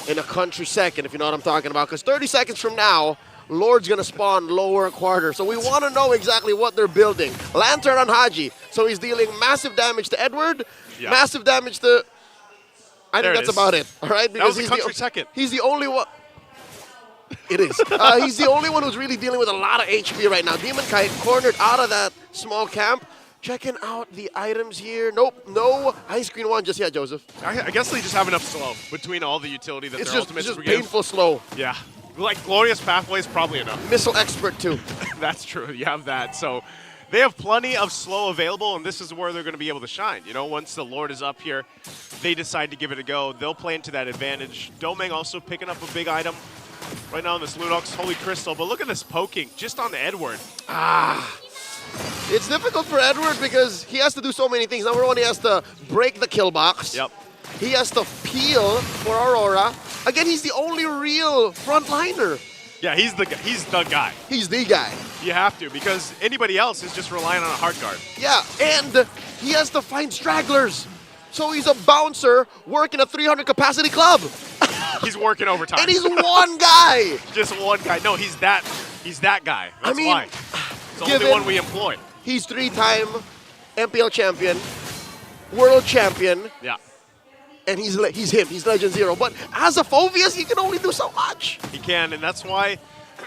In a country second, if you know what I'm talking about. Because 30 seconds from now, Lord's going to spawn lower quarter. So we want to know exactly what they're building. Lantern on Haji. So he's dealing massive damage to Edward, massive damage to... I think that's about it. All right? Because that was a country second. He's the only one... It is. He's the only one who's really dealing with a lot of HP right now. Demon Kite cornered out of that small camp. Checking out the items here. Nope, no ice cream one just yet, Joseph. I guess they just have enough slow between all the utility that It's their just, ultimates it's just give. painful slow. Yeah. Like Glorious Pathway is probably enough. Missile expert too. That's true. You have that. So they have plenty of slow available, and this is where they're going to be able to shine. You know, once the Lord is up here, they decide to give it a go. They'll play into that advantage. Domeng also picking up a big item right now in this Lunox Holy Crystal. But look at this poking just on Edward. It's difficult for Edward because he has to do so many things. Number one, he has to break the kill box. Yep. He has to peel for Aurora. Again, he's the only real frontliner. Yeah, he's the guy. He's the guy. He's the guy. You have to, because anybody else is just relying on a hard guard. Yeah, and he has to find stragglers. So he's a bouncer working a 300 capacity club. He's working overtime. And he's one guy. Just one guy. No, he's that guy. That's why. It's the only one we employ. He's 3-time MPL champion, world champion. Yeah. And he's him. He's Legend Zero. But as a Phoveus, he can only do so much. He can, and that's why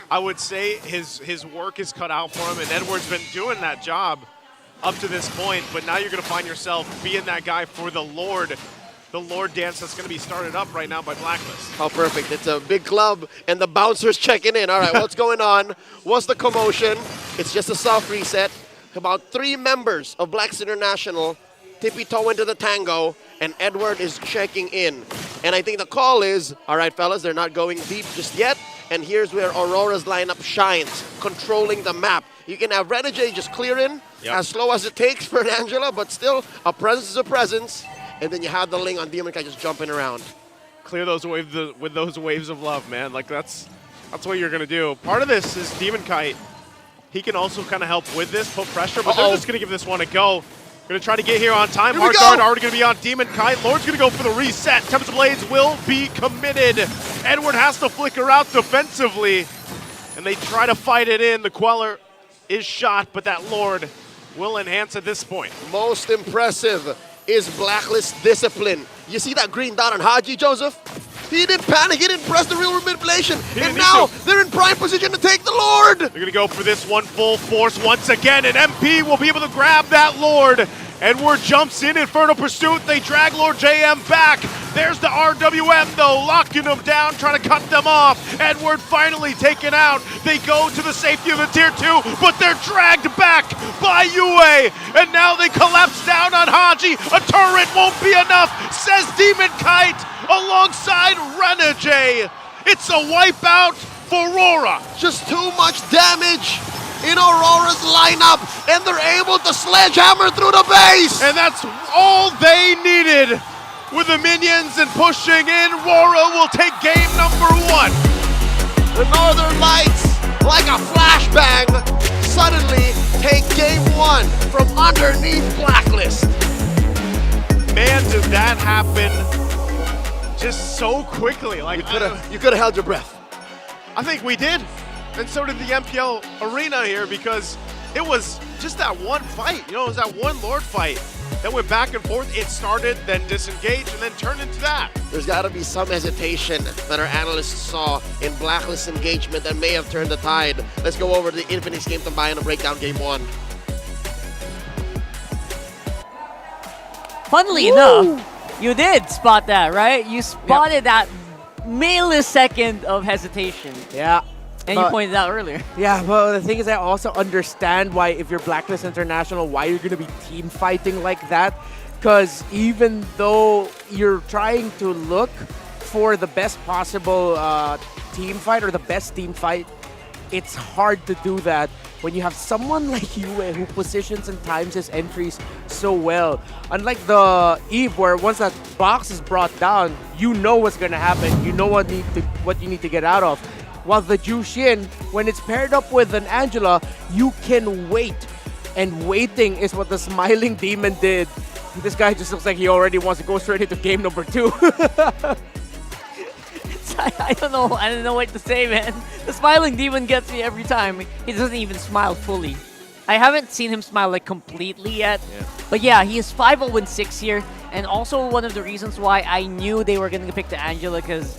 I would say his work is cut out for him, and Edward's been doing that job up to this point, but now you're going to find yourself being that guy for the Lord dance that's going to be started up right now by Blacklist. How perfect. It's a big club, and the bouncer's checking in. All right, what's going on? What's the commotion? It's just a soft reset. About 3 members of Blacklist International tippy-toe into the tango, and Edward is checking in. And I think the call is, all right, fellas, they're not going deep just yet, and here's where Aurora's lineup shines, controlling the map. You can have Renegade just clear in, as slow as it takes for an Angela, but still, a presence is a presence, and then you have the Ling on Demon Kai just jumping around. Clear those waves with those waves of love, man. Like, that's what you're going to do. Part of this is Demon Kite. He can also kind of help with this, put pressure, but they're just going to give this one a go. Going to try to get here on time. Hard guard already going to be on Demon Kite. Lord's going to go for the reset. Tempest Blades will be committed. Edward has to flicker out defensively, and they try to fight it in. The Queller is shot, but that Lord will enhance at this point. Most impressive is Blacklist discipline. You see that green dot on Haji, Joseph? He didn't panic, he didn't press the real manipulation, and now they're in prime position to take the Lord! They're gonna go for this one full force once again, and MP will be able to grab that Lord. Edward jumps in, Inferno Pursuit, they drag Lord JM back. There's the RWM though, locking them down, trying to cut them off. Edward finally taken out. They go to the safety of the tier 2, but they're dragged back by Yue. And now they collapse down on Haji. A turret won't be enough, says Demon Kite alongside Renegade. It's a wipeout for Aurora. Just too much damage in Aurora's lineup, and they're able to sledgehammer through the base. And that's all they needed. With the minions and pushing in, RORA will take game number 1. The Northern Lights, like a flashbang, suddenly take game 1 from underneath Blacklist. Man, did that happen just so quickly. Like, you could have held your breath. I think we did. And so did the MPL arena here, because it was just that one fight. You know, it was that one Lord fight that went back and forth. It started, then disengaged, and then turned into that. There's got to be some hesitation that our analysts saw in Blacklist engagement that may have turned the tide. Let's go over to the Infinix Game Tambayan and break down game 1. Funnily enough, you did spot that, right? You spotted that millisecond of hesitation. Yeah. And you pointed out earlier. Yeah, but the thing is, I also understand why, if you're Blacklist International, why you're going to be team fighting like that. Because even though you're trying to look for the best possible team fight or the best team fight, it's hard to do that when you have someone like Yue who positions and times his entries so well. Unlike the Eve, where once that box is brought down, you know what's going to happen. You know what you need to get out of. While the Jushin, when it's paired up with an Angela, you can wait. And waiting is what the Smiling Demon did. This guy just looks like he already wants to go straight into game number 2. I don't know what to say, man. The Smiling Demon gets me every time. He doesn't even smile fully. I haven't seen him smile like completely yet. Yeah. But yeah, he is 5-0-6 here. And also one of the reasons why I knew they were going to pick the Angela, because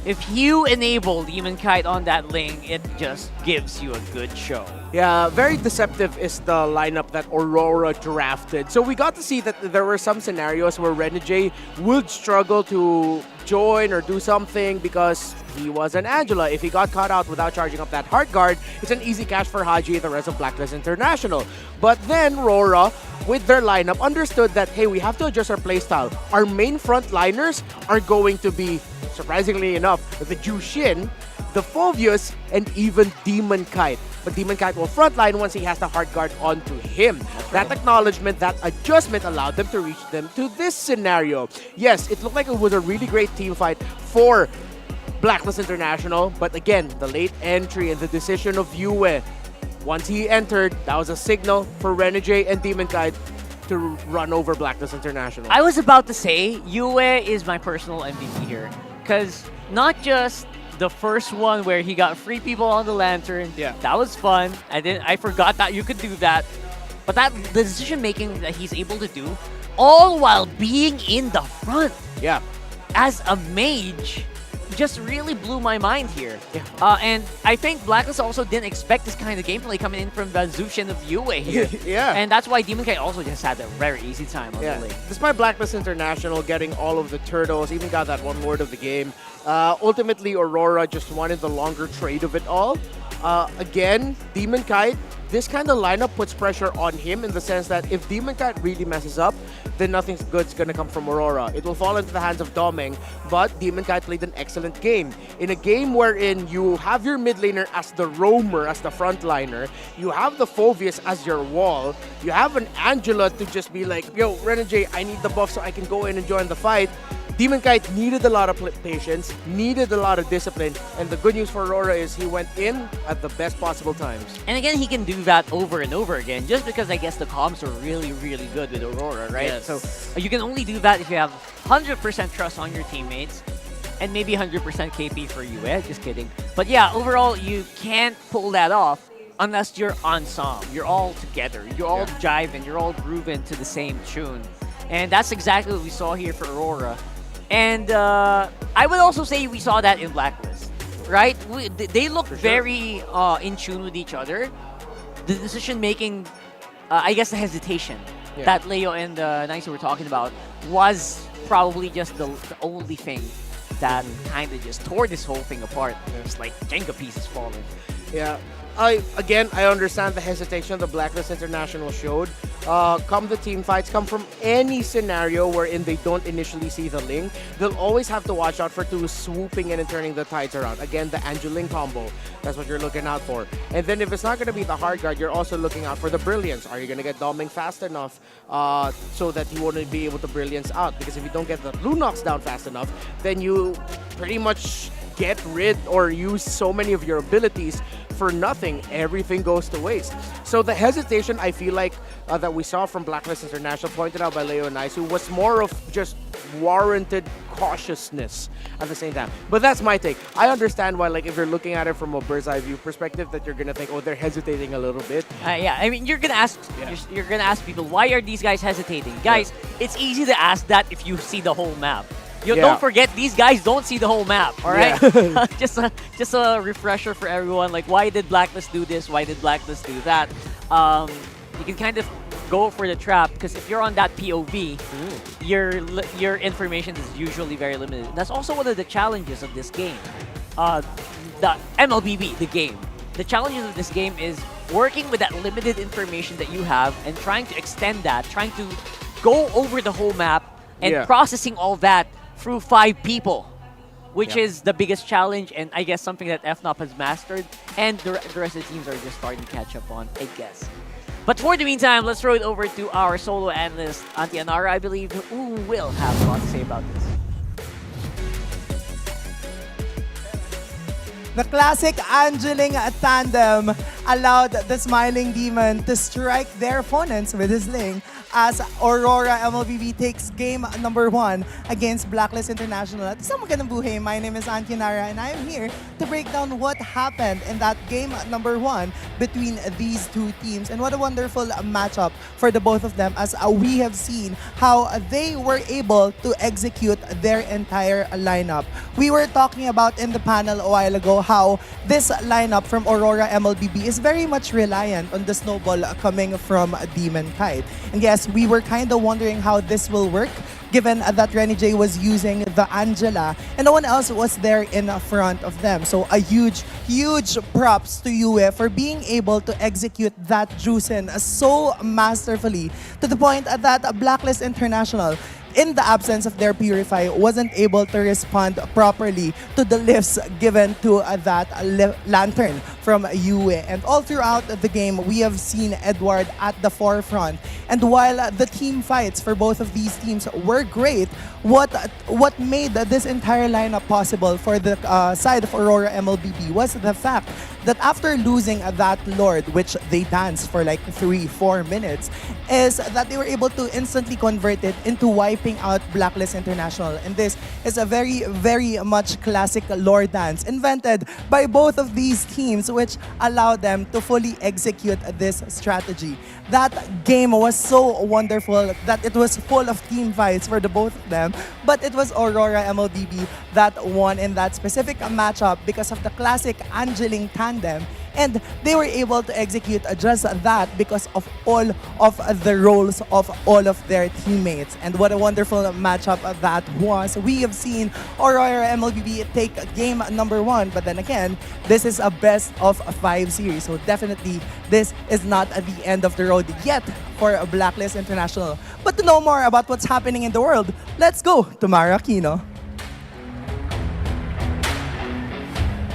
if you enable Demon Kite on that Ling, it just gives you a good show. Yeah, very deceptive is the lineup that Aurora drafted. So we got to see that there were some scenarios where Renegade would struggle to join or do something because he was an Angela. If he got caught out without charging up that hard guard, it's an easy catch for Haji and the rest of Blacklist International. But then Rora, with their lineup, understood that, hey, we have to adjust our playstyle. Our main frontliners are going to be, surprisingly enough, the Jushin, the Phovius, and even Demon Kite. But Demon Kite will frontline once he has the hard guard onto him. That acknowledgement, that adjustment allowed them to reach them to this scenario. Yes, it looked like it was a really great team fight for Blacklist International, but again, the late entry and the decision of Yue, once he entered, that was a signal for Renegade and Demon Kite to run over Blacklist International. I was about to say, Yue is my personal MVP here. Because not just the first one where he got 3 people on the lantern. Yeah. That was fun. I forgot that you could do that. But the decision making that he's able to do, all while being in the front. Yeah. As a mage, just really blew my mind here. Yeah. And I think Blacklist also didn't expect this kind of gameplay coming in from the Zushin of Yue here. Yeah. And that's why Demon Kite also just had a very easy time on the lane. Despite Blacklist International getting all of the turtles, even got that one word of the game, ultimately Aurora just wanted the longer trade of it all. Again, Demon Kite, this kind of lineup puts pressure on him in the sense that if Demon Kite really messes up, then nothing good's gonna come from Aurora. It will fall into the hands of Doming, but Demon Kite played an excellent game. In a game wherein you have your mid laner as the roamer, as the frontliner, you have the Phovius as your wall, you have an Angela to just be like, yo, Renegade, I need the buff so I can go in and join the fight. Demon Kite needed a lot of patience, needed a lot of discipline, and the good news for Aurora is he went in at the best possible times. And again, he can do that over and over again, just because I guess the comms are really, really good with Aurora, right? Yes. So you can only do that if you have 100% trust on your teammates, and maybe 100% KP for you, just kidding. But yeah, overall, you can't pull that off unless you're ensemble. You're all together. You're all jiving. You're all grooving to the same tune. And that's exactly what we saw here for Aurora. And I would also say we saw that in Blacklist, right? They look very in tune with each other. The decision-making, I guess the hesitation that Leo and Nice were talking about was probably just the only thing that kind of just tore this whole thing apart. It's like Jenga pieces falling. Yeah. I understand the hesitation the Blacklist International showed. Come the team fights, come from any scenario wherein they don't initially see the Ling, they'll always have to watch out for 2 swooping in and turning the tides around. Again, the Angeling combo. That's what you're looking out for. And then if it's not going to be the hard guard, you're also looking out for the Brilliance. Are you going to get Doming fast enough so that you won't be able to Brilliance out? Because if you don't get the Lunox down fast enough, then you pretty much get rid or use so many of your abilities for nothing. Everything goes to waste. So the hesitation I feel like that we saw from Blacklist International, pointed out by Leo and Naisu, was more of just warranted cautiousness at the same time. But that's my take. I understand why, like, if you're looking at it from a bird's eye view perspective, that you're gonna think, oh, they're hesitating a little bit. Yeah, I mean, you're gonna ask people, why are these guys hesitating? Guys, it's easy to ask that if you see the whole map. Don't forget, these guys don't see the whole map, all right? Yeah. just a refresher for everyone. Like, why did Blacklist do this? Why did Blacklist do that? You can kind of go for the trap, because if you're on that POV, your information is usually very limited. That's also one of the challenges of this game. The MLBB, the game. The challenges of this game is working with that limited information that you have and trying to extend that, trying to go over the whole map and processing all that through 5 people, which is the biggest challenge, and I guess something that FNOP has mastered, and the rest of the teams are just starting to catch up on, I guess. But for the meantime, let's throw it over to our solo analyst, Auntie Anara, I believe, who will have a lot to say about this. The classic Angeling tandem allowed the Smiling Demon to strike their opponents with his Ling as Aurora MLBB takes game number 1 against Blacklist International. At isang magandang buhay, my name is Anki Nara and I am here to break down what happened in that game number 1 between these two teams. And what a wonderful matchup for the both of them, as we have seen how they were able to execute their entire lineup. We were talking about in the panel a while ago how this lineup from Aurora MLBB is very much reliant on the snowball coming from Demon Kite. And yes, we were kind of wondering how this will work, given that Renny J was using the Angela and no one else was there in front of them. So a huge props to Yue for being able to execute that Juicen so masterfully, to the point that Blacklist International, in the absence of their Purify, wasn't able to respond properly to the lifts given to that lantern from Yue. And all throughout the game, we have seen Edward at the forefront. And while the team fights for both of these teams were great, what made this entire lineup possible for the side of Aurora MLBB was the fact that after losing that Lord, which they danced for like 3-4 minutes, is that they were able to instantly convert it into wiping out Blacklist International. And this is a very much classic Lord dance invented by both of these teams, which allowed them to fully execute this strategy. That game was so wonderful that it was full of team fights for the both of them, but it was Aurora MLBB that won in that specific matchup because of the classic Angeling tandem, and they were able to execute just that because of all of the roles of all of their teammates. And what a wonderful matchup that was. We have seen Aurora MLBB take game number 1, but then again, this is a best of 5 series, so definitely this is not at the end of the road yet for Blacklist International. But to know more about what's happening in the world, let's go to Mara Aquino.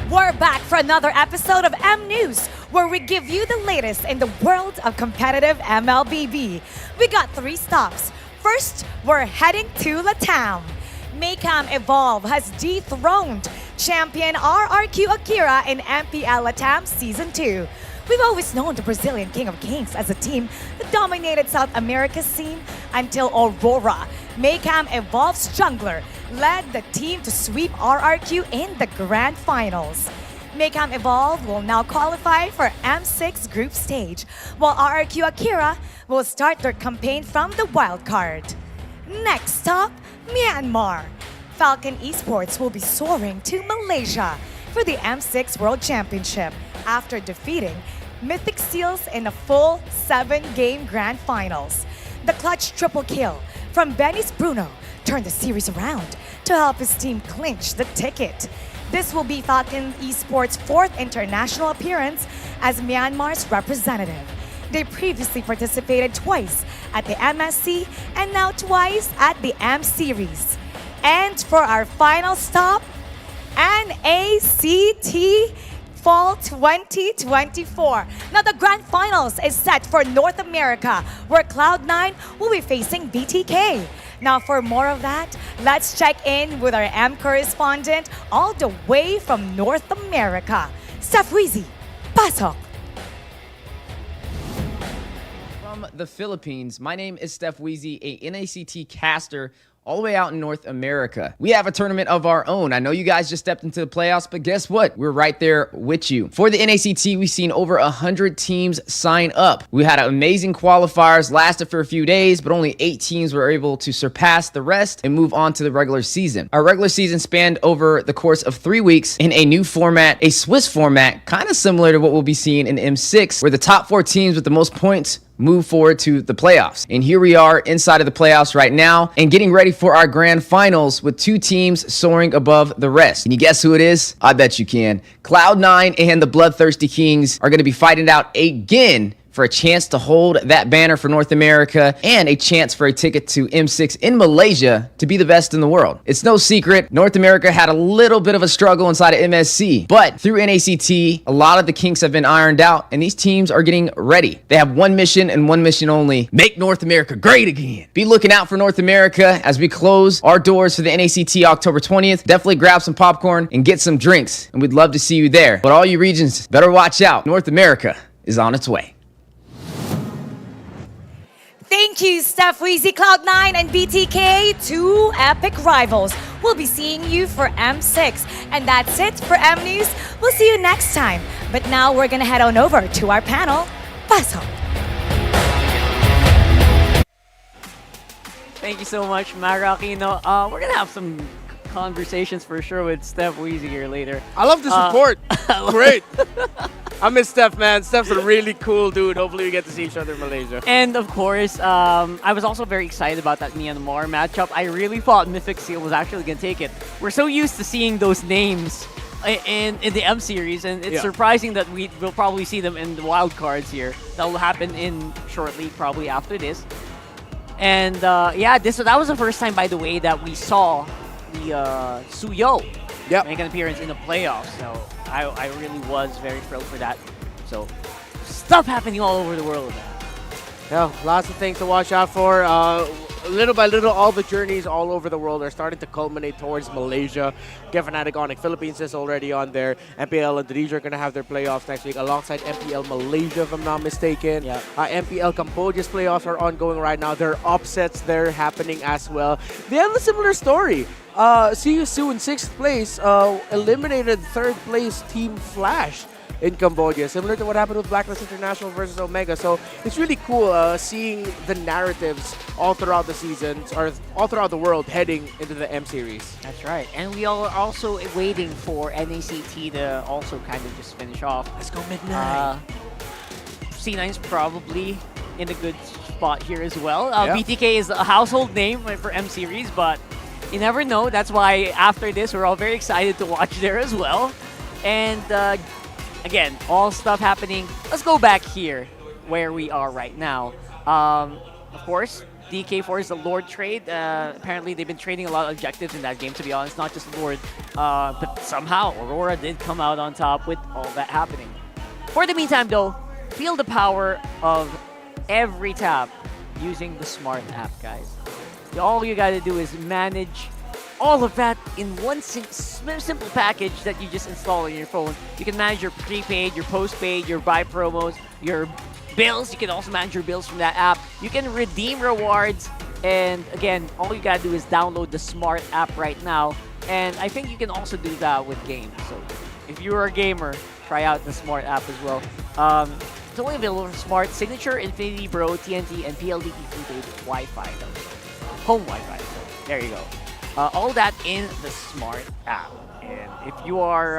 We're back for another episode of M News, where we give you the latest in the world of competitive MLBB. We got 3 stops. First, we're heading to Latam. Maycam Evolve has dethroned champion RRQ Akira in MPL Latam Season 2. We've always known the Brazilian King of Kings as a team that dominated South America's scene until Aurora, Maycam Evolve's jungler, led the team to sweep RRQ in the grand finals. Maycam Evolve will now qualify for M6 group stage, while RRQ Akira will start their campaign from the wild card. Next stop, Myanmar. Falcon Esports will be soaring to Malaysia for the M6 World Championship after defeating Mythic Seals in a full 7-game grand finals. The clutch triple kill from Benis Bruno turned the series around to help his team clinch the ticket. This will be Falcon Esports' 4th international appearance as Myanmar's representative. They previously participated twice at the MSC and now twice at the M Series. And for our final stop, NACT Fall 2024. Now the Grand Finals is set for North America, where Cloud9 will be facing BTK. Now for more of that, let's check in with our M correspondent all the way from North America, Steph Weezy. Pasok! From the Philippines, my name is Steph Weezy, a NACT caster all the way out in North America. We have a tournament of our own. I know you guys just stepped into the playoffs, but guess what? We're right there with you. For the NACT, we've seen over 100 teams sign up. We had amazing qualifiers, lasted for a few days, but only 8 teams were able to surpass the rest and move on to the regular season. Our regular season spanned over the course of 3 weeks in a new format, a Swiss format, kind of similar to what we'll be seeing in M6, where the top 4 teams with the most points move forward to the playoffs. And here we are inside of the playoffs right now and getting ready for our grand finals with 2 teams soaring above the rest. Can you guess who it is? I bet you can. Cloud9 and the Bloodthirsty Kings are going to be fighting it out again for a chance to hold that banner for North America and a chance for a ticket to M6 in Malaysia to be the best in the world. It's no secret, North America had a little bit of a struggle inside of MSC, but through NACT, a lot of the kinks have been ironed out and these teams are getting ready. They have one mission and one mission only: make North America great again. Be looking out for North America as we close our doors for the NACT October 20th. Definitely grab some popcorn and get some drinks, and we'd love to see you there. But all you regions, better watch out. North America is on its way. Thank you, Steph Weezy, Cloud9, and BTK, two epic rivals. We'll be seeing you for M6. And that's it for M News. We'll see you next time. But now we're gonna head on over to our panel. Paso. Thank you so much, Mara Aquino. We're gonna have some conversations for sure with Steph Weezy here later. I love the support. Great. I miss Steph, man. Steph's a really cool dude. Hopefully we get to see each other in Malaysia. And of course, I was also very excited about that Myanmar matchup. I really thought Mythic Seal was actually going to take it. We're so used to seeing those names in the M series, and it's surprising that we will probably see them in the wild cards here. That will happen in shortly, probably after this. And yeah, that was the first time, by the way, that we saw the Suyo make an appearance in the playoffs. So I really was very thrilled for that. So stuff happening all over the world. Yeah, lots of things to watch out for. Little by little, all the journeys all over the world are starting to culminate towards Malaysia. Again, Fnatic Onic Philippines is already on there. MPL Indonesia are going to have their playoffs next week alongside MPL Malaysia, if I'm not mistaken. MPL Cambodia's playoffs are ongoing right now. There are upsets there happening as well. They have a similar story. See You Soon, 6th place, eliminated 3rd place Team Flash in Cambodia, similar to what happened with Blacklist International versus Omega. So it's really cool seeing the narratives all throughout the seasons, or all throughout the world, heading into the M series. That's right. And we are also waiting for NACT to also kind of just finish off. Let's go midnight. C9's probably in a good spot here as well. BTK is a household name for M series, but you never know. That's why after this, we're all very excited to watch there as well. And again, all stuff happening. Let's go back here where we are right now. Of course, DK4 is the Lord trade. Apparently, they've been trading a lot of objectives in that game, to be honest, not just Lord. But somehow, Aurora did come out on top with all that happening. For the meantime, though, feel the power of every tap using the Smart app, guys. All you gotta do is manage all of that in one simple package that you just install on your phone. You can manage your prepaid, your postpaid, your buy promos, your bills. You can also manage your bills from that app. You can redeem rewards. And again, all you gotta do is download the Smart app right now. And I think you can also do that with games. So if you're a gamer, try out the Smart app as well. It's only available for Smart, Signature, Infinity Bro, TNT, and PLDT prepaid Wi-Fi. Home Wi-Fi. So there you go. All that in the Smart app. And if you are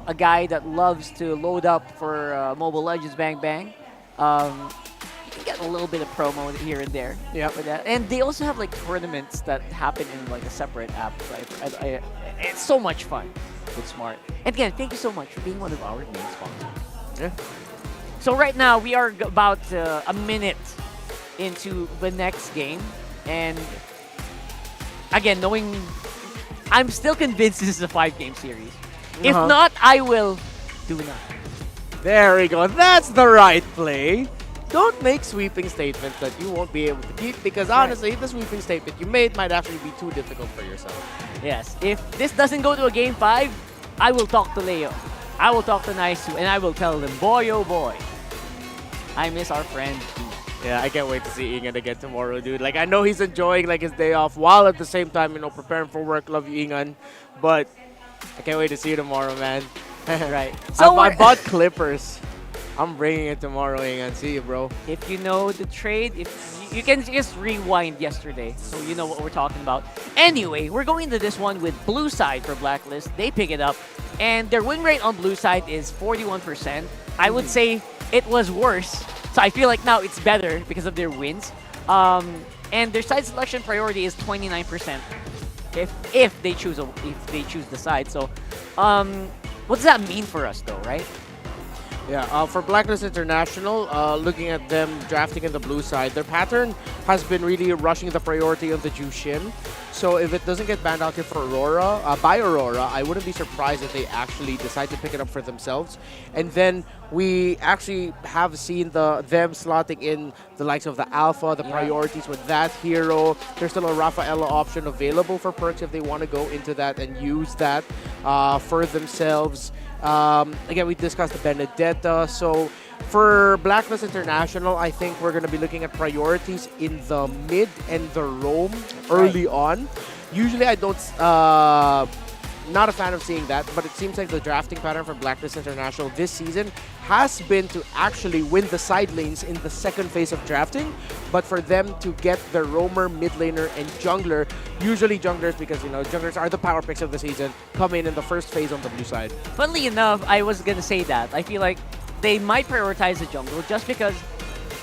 a guy that loves to load up for Mobile Legends Bang Bang, you can get a little bit of promo here and there. For that. And they also have like tournaments that happen in like a separate app. Right? It's so much fun with Smart. And again, thank you so much for being one of our main sponsors. So right now, we are about a minute into the next game. And again, I'm still convinced this is a 5-game series. If not, I will do nothing. There we go. That's the right play. Don't make sweeping statements that you won't be able to keep, because honestly, the sweeping statement you made might actually be too difficult for yourself. Yes. If this doesn't go to a game 5, I will talk to Leo. I will talk to Naisu, and I will tell them, boy, oh boy, I miss our friend. Yeah, I can't wait to see Ingan again tomorrow, dude. Like, I know he's enjoying like his day off while at the same time, preparing for work. Love you, Ingan. But I can't wait to see you tomorrow, man. Right. So I bought clippers. I'm bringing it tomorrow, Ingan. See you, bro. If you know the trade, if you can just rewind yesterday, so you know what we're talking about. Anyway, we're going into this one with Blue Side for Blacklist. They pick it up, and their win rate on Blue Side is 41%. I would say it was worse. So I feel like now it's better because of their wins. And their side selection priority is 29% if they choose the side. So what does that mean for us though, right? Yeah, for Blacklist International, looking at them drafting in the blue side, their pattern has been really rushing the priority of the Jushin. So if it doesn't get banned out here for Aurora, by Aurora, I wouldn't be surprised if they actually decide to pick it up for themselves. And then we actually have seen them slotting in the likes of the Alpha, the priorities with that hero. There's still a Rafaela option available for perks if they want to go into that and use that for themselves. Again, we discussed the Benedetta, so For Blacklist International, I think we're going to be looking at priorities in the mid and the roam early on. Usually I don't, not a fan of seeing that, but it seems like the drafting pattern for Blacklist International this season has been to actually win the side lanes in the second phase of drafting, but for them to get the roamer, mid laner, and jungler, usually junglers, because junglers are the power picks of the season, come in the first phase on the blue side. Funnily enough, I was gonna say that. I feel like they might prioritize the jungle just because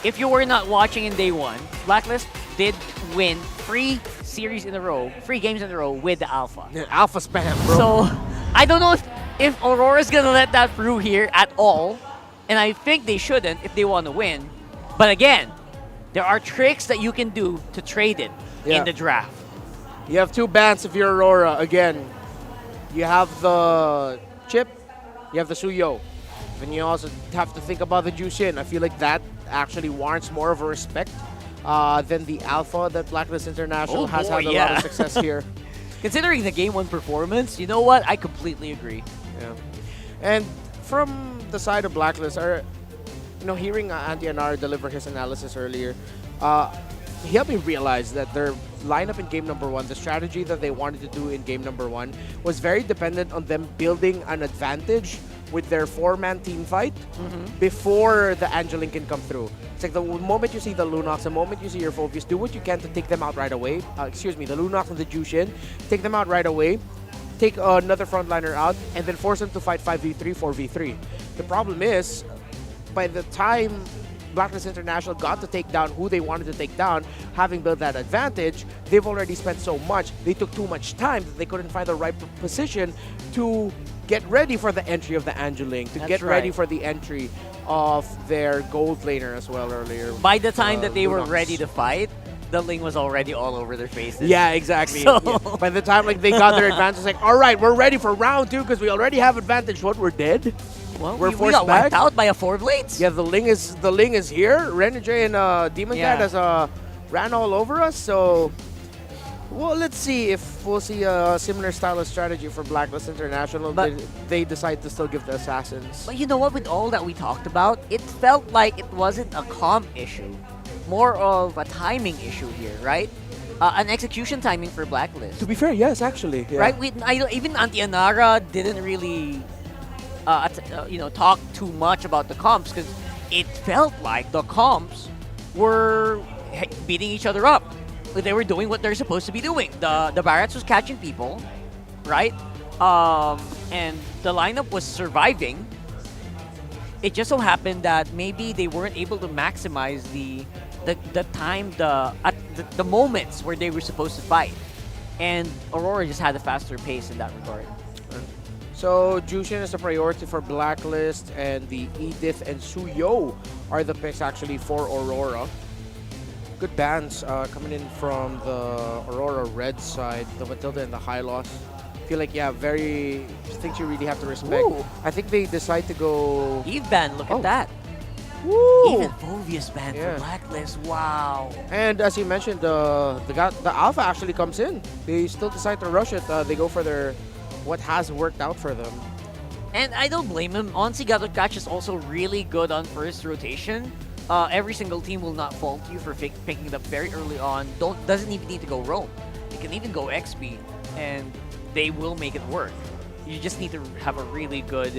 if you were not watching in day one, Blacklist did win 3 series in a row, 3 games in a row with the Alpha. Yeah, Alpha spam, bro. So I don't know if Aurora's gonna let that through here at all, and I think they shouldn't if they want to win. But again, there are tricks that you can do to trade it in the draft. You have 2 bans if you're Aurora. Again, you have the Chip, you have the Suyo. Then you also have to think about the Jushin. I feel like that actually warrants more of a respect than the Alpha that Blacklist International has had a lot of success here. Considering the Game 1 performance, you know what? I completely agree. Yeah. And from the side of Blacklist, hearing Andy Anar deliver his analysis earlier, he helped me realize that their lineup in game number 1, the strategy that they wanted to do in game number 1, was very dependent on them building an advantage with their 4-man team fight before the Angeling can come through. It's like the moment you see the Lunox, the moment you see your Phobius, do what you can to take them out right away. The Lunox and the Jushin, take them out right away, take another frontliner out, and then force them to fight 5v3, 4v3. The problem is, by the time Blacklist International got to take down who they wanted to take down, having built that advantage, they've already spent so much, they took too much time that they couldn't find the right position to get ready for the entry of the Angeling, to get ready for the entry of their gold laner as well earlier. By the time that they were ready to fight, the Ling was already all over their faces. Yeah, exactly. So By the time they got their advantage, it's like, all right, we're ready for round 2 because we already have advantage. What, we're dead? Well, we're we forced got back. wiped out by a 4 blades. Yeah, the Ling is here. Renegade and Demon Cat has ran all over us. So, well, let's see if we'll see a similar style of strategy for Blacklist International. But they decide to still give the Assassins. But you know what? With all that we talked about, it felt like it wasn't a comp issue, more of a timing issue here, right? An execution timing for Blacklist. To be fair, yes, actually. Yeah. Right? Even Auntie Anara didn't really talk too much about the comps because it felt like the comps were beating each other up. They were doing what they're supposed to be doing. The Barrats was catching people, right? And the lineup was surviving. It just so happened that maybe they weren't able to maximize the time, the moments where they were supposed to fight. And Aurora just had a faster pace in that regard. So Jushin is a priority for Blacklist, and the Edith and Suyo are the picks actually for Aurora. Good bans coming in from the Aurora red side, the Matilda and the Hylos. I feel like, very things you really have to respect. Ooh. I think they decide to go Eve ban, look at that. Woo! Even Phobius ban for Blacklist, wow. And as you mentioned, the Alpha actually comes in. They still decide to rush it. They go for what has worked out for them. And I don't blame him. Onsi Catch is also really good on first rotation. Every single team will not fault you for picking it up very early on. Doesn't even need to go roam. You can even go XP, and they will make it work. You just need to have a really good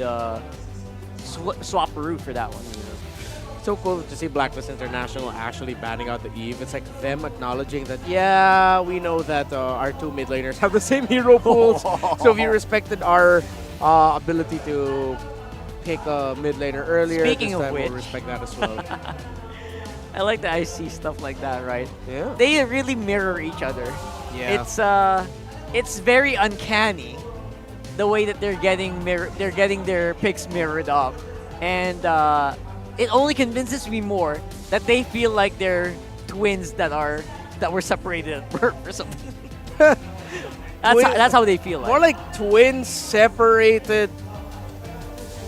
swap-a-root for that one. So cool to see Blacklist International actually banning out the Eve. It's like them acknowledging that, we know that our 2 mid laners have the same hero pools. So if you respected our ability to pick a mid laner earlier, Speaking of which, we'll respect that as well. I like that I see stuff like that, right? Yeah. They really mirror each other. Yeah. It's very uncanny the way that they're getting their picks mirrored up. And it only convinces me more that they feel like they're twins that were separated at birth or something. That's how they feel like. More like twins separated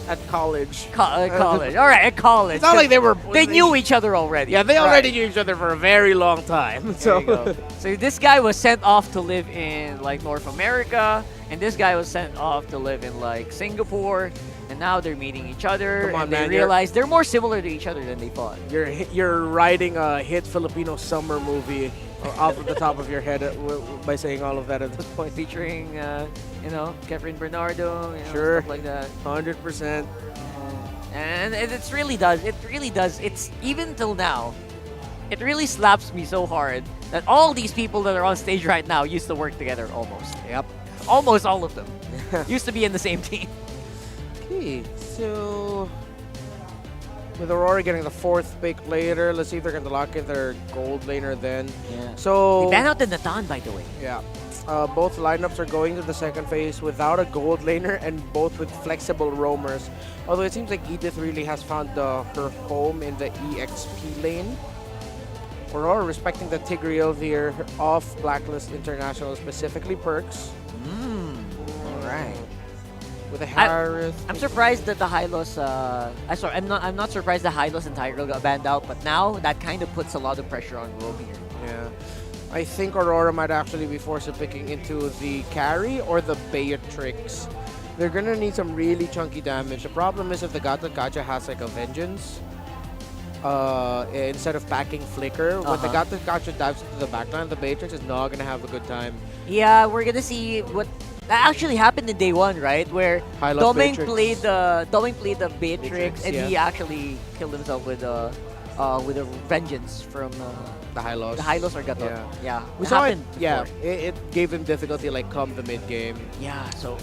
at college. College. All right, at college. It's not like they knew each other already. Yeah, they already knew each other for a very long time. So this guy was sent off to live in like North America. And this guy was sent off to live in like Singapore, and now they're meeting each other, Come on, and they man, realize they're more similar to each other than they thought. You're writing a hit Filipino summer movie off of the top of your head by saying all of that at this point. Featuring, Kefren Bernardo, Sure. stuff like that. 100%. And it really does. It really does. It's even till now, it really slaps me so hard that all these people that are on stage right now used to work together almost. Yep. Almost all of them used to be in the same team. Okay, so with Aurora getting the 4th pick later, let's see if they're going to lock in their gold laner then. Yeah. So They ban out the Natan, by the way. yeah, both lineups are going to the second phase without a gold laner and both with flexible roamers. Although it seems like Edith really has found her home in the EXP lane. Aurora respecting the Tigreal here of Blacklist International, specifically perks. Alright. With a Harith. I'm surprised that the Hylos, I'm not surprised the Hylos and Tigreal got banned out, but now that kind of puts a lot of pressure on Rome here. Yeah. I think Aurora might actually be forced to picking into the carry or the Beatrix. They're gonna need some really chunky damage. The problem is if the Gata Gacha has like a Vengeance, instead of packing Flicker, when the Gata Gacha dives into the backline, the Beatrix is not gonna have a good time. Yeah, we're gonna see what that actually happened in day 1, right? Where Hylos Doming Beatrix. played the Beatrix, and he actually killed himself with a Vengeance from the Hylos. The Hylos or Gato. Yeah. We It saw it. happened Yeah, before. it gave him difficulty like come the mid game. Yeah, so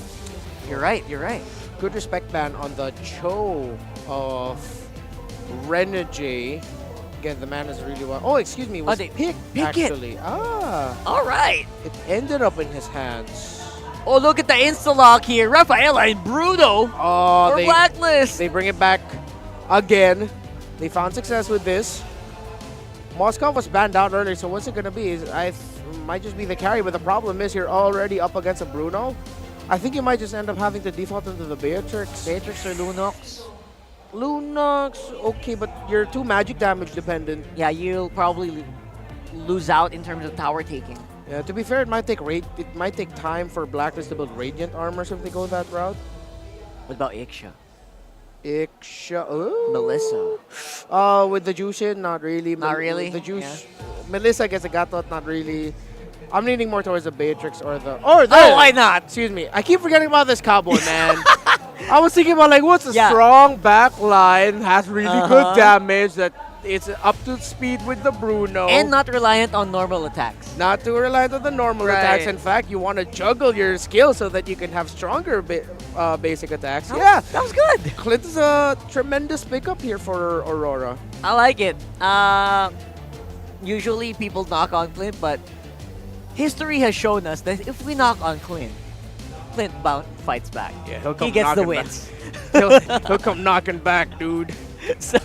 you're right. Good respect ban on the Cho of Renegade. Again, the man is really well. Oh, excuse me, was they picked pick it. actually. Ah, All right. it ended up in his hands. Oh, look at the insta-lock here. Rafaela and Bruno Oh, for Blacklist. They bring it back again. They found success with this. Moscow was banned out earlier, so what's it gonna be? Might just be the carry, but the problem is you're already up against a Bruno. I think you might just end up having to default into the Beatrix. Beatrix or Lunox? Lunox, okay, but you're too magic damage dependent. Yeah, you'll probably lose out in terms of tower taking. Yeah, to be fair, it might take time for Blacklist to build Radiant armors if they go that route. What about Iksha? Ooh. Melissa. With the Jushin, not really. Not really? The Jush. Yeah. Melissa gets a Gatot, not really. I'm leaning more towards the Beatrix or the. Oh, why not? Excuse me. I keep forgetting about this cowboy, man. I was thinking about like what's a Yeah. strong back line, has really good damage, that it's up to speed with the Bruno. And not reliant on normal attacks. Not too reliant on the normal Right. attacks. In fact, you want to juggle your skills so that you can have stronger basic attacks. That was good. Clint is a tremendous pickup here for Aurora. I like it. Usually people knock on Clint, but history has shown us that if we knock on Clint fights back. Yeah, he'll come He gets the knocking wins. He'll come knocking back, dude. So,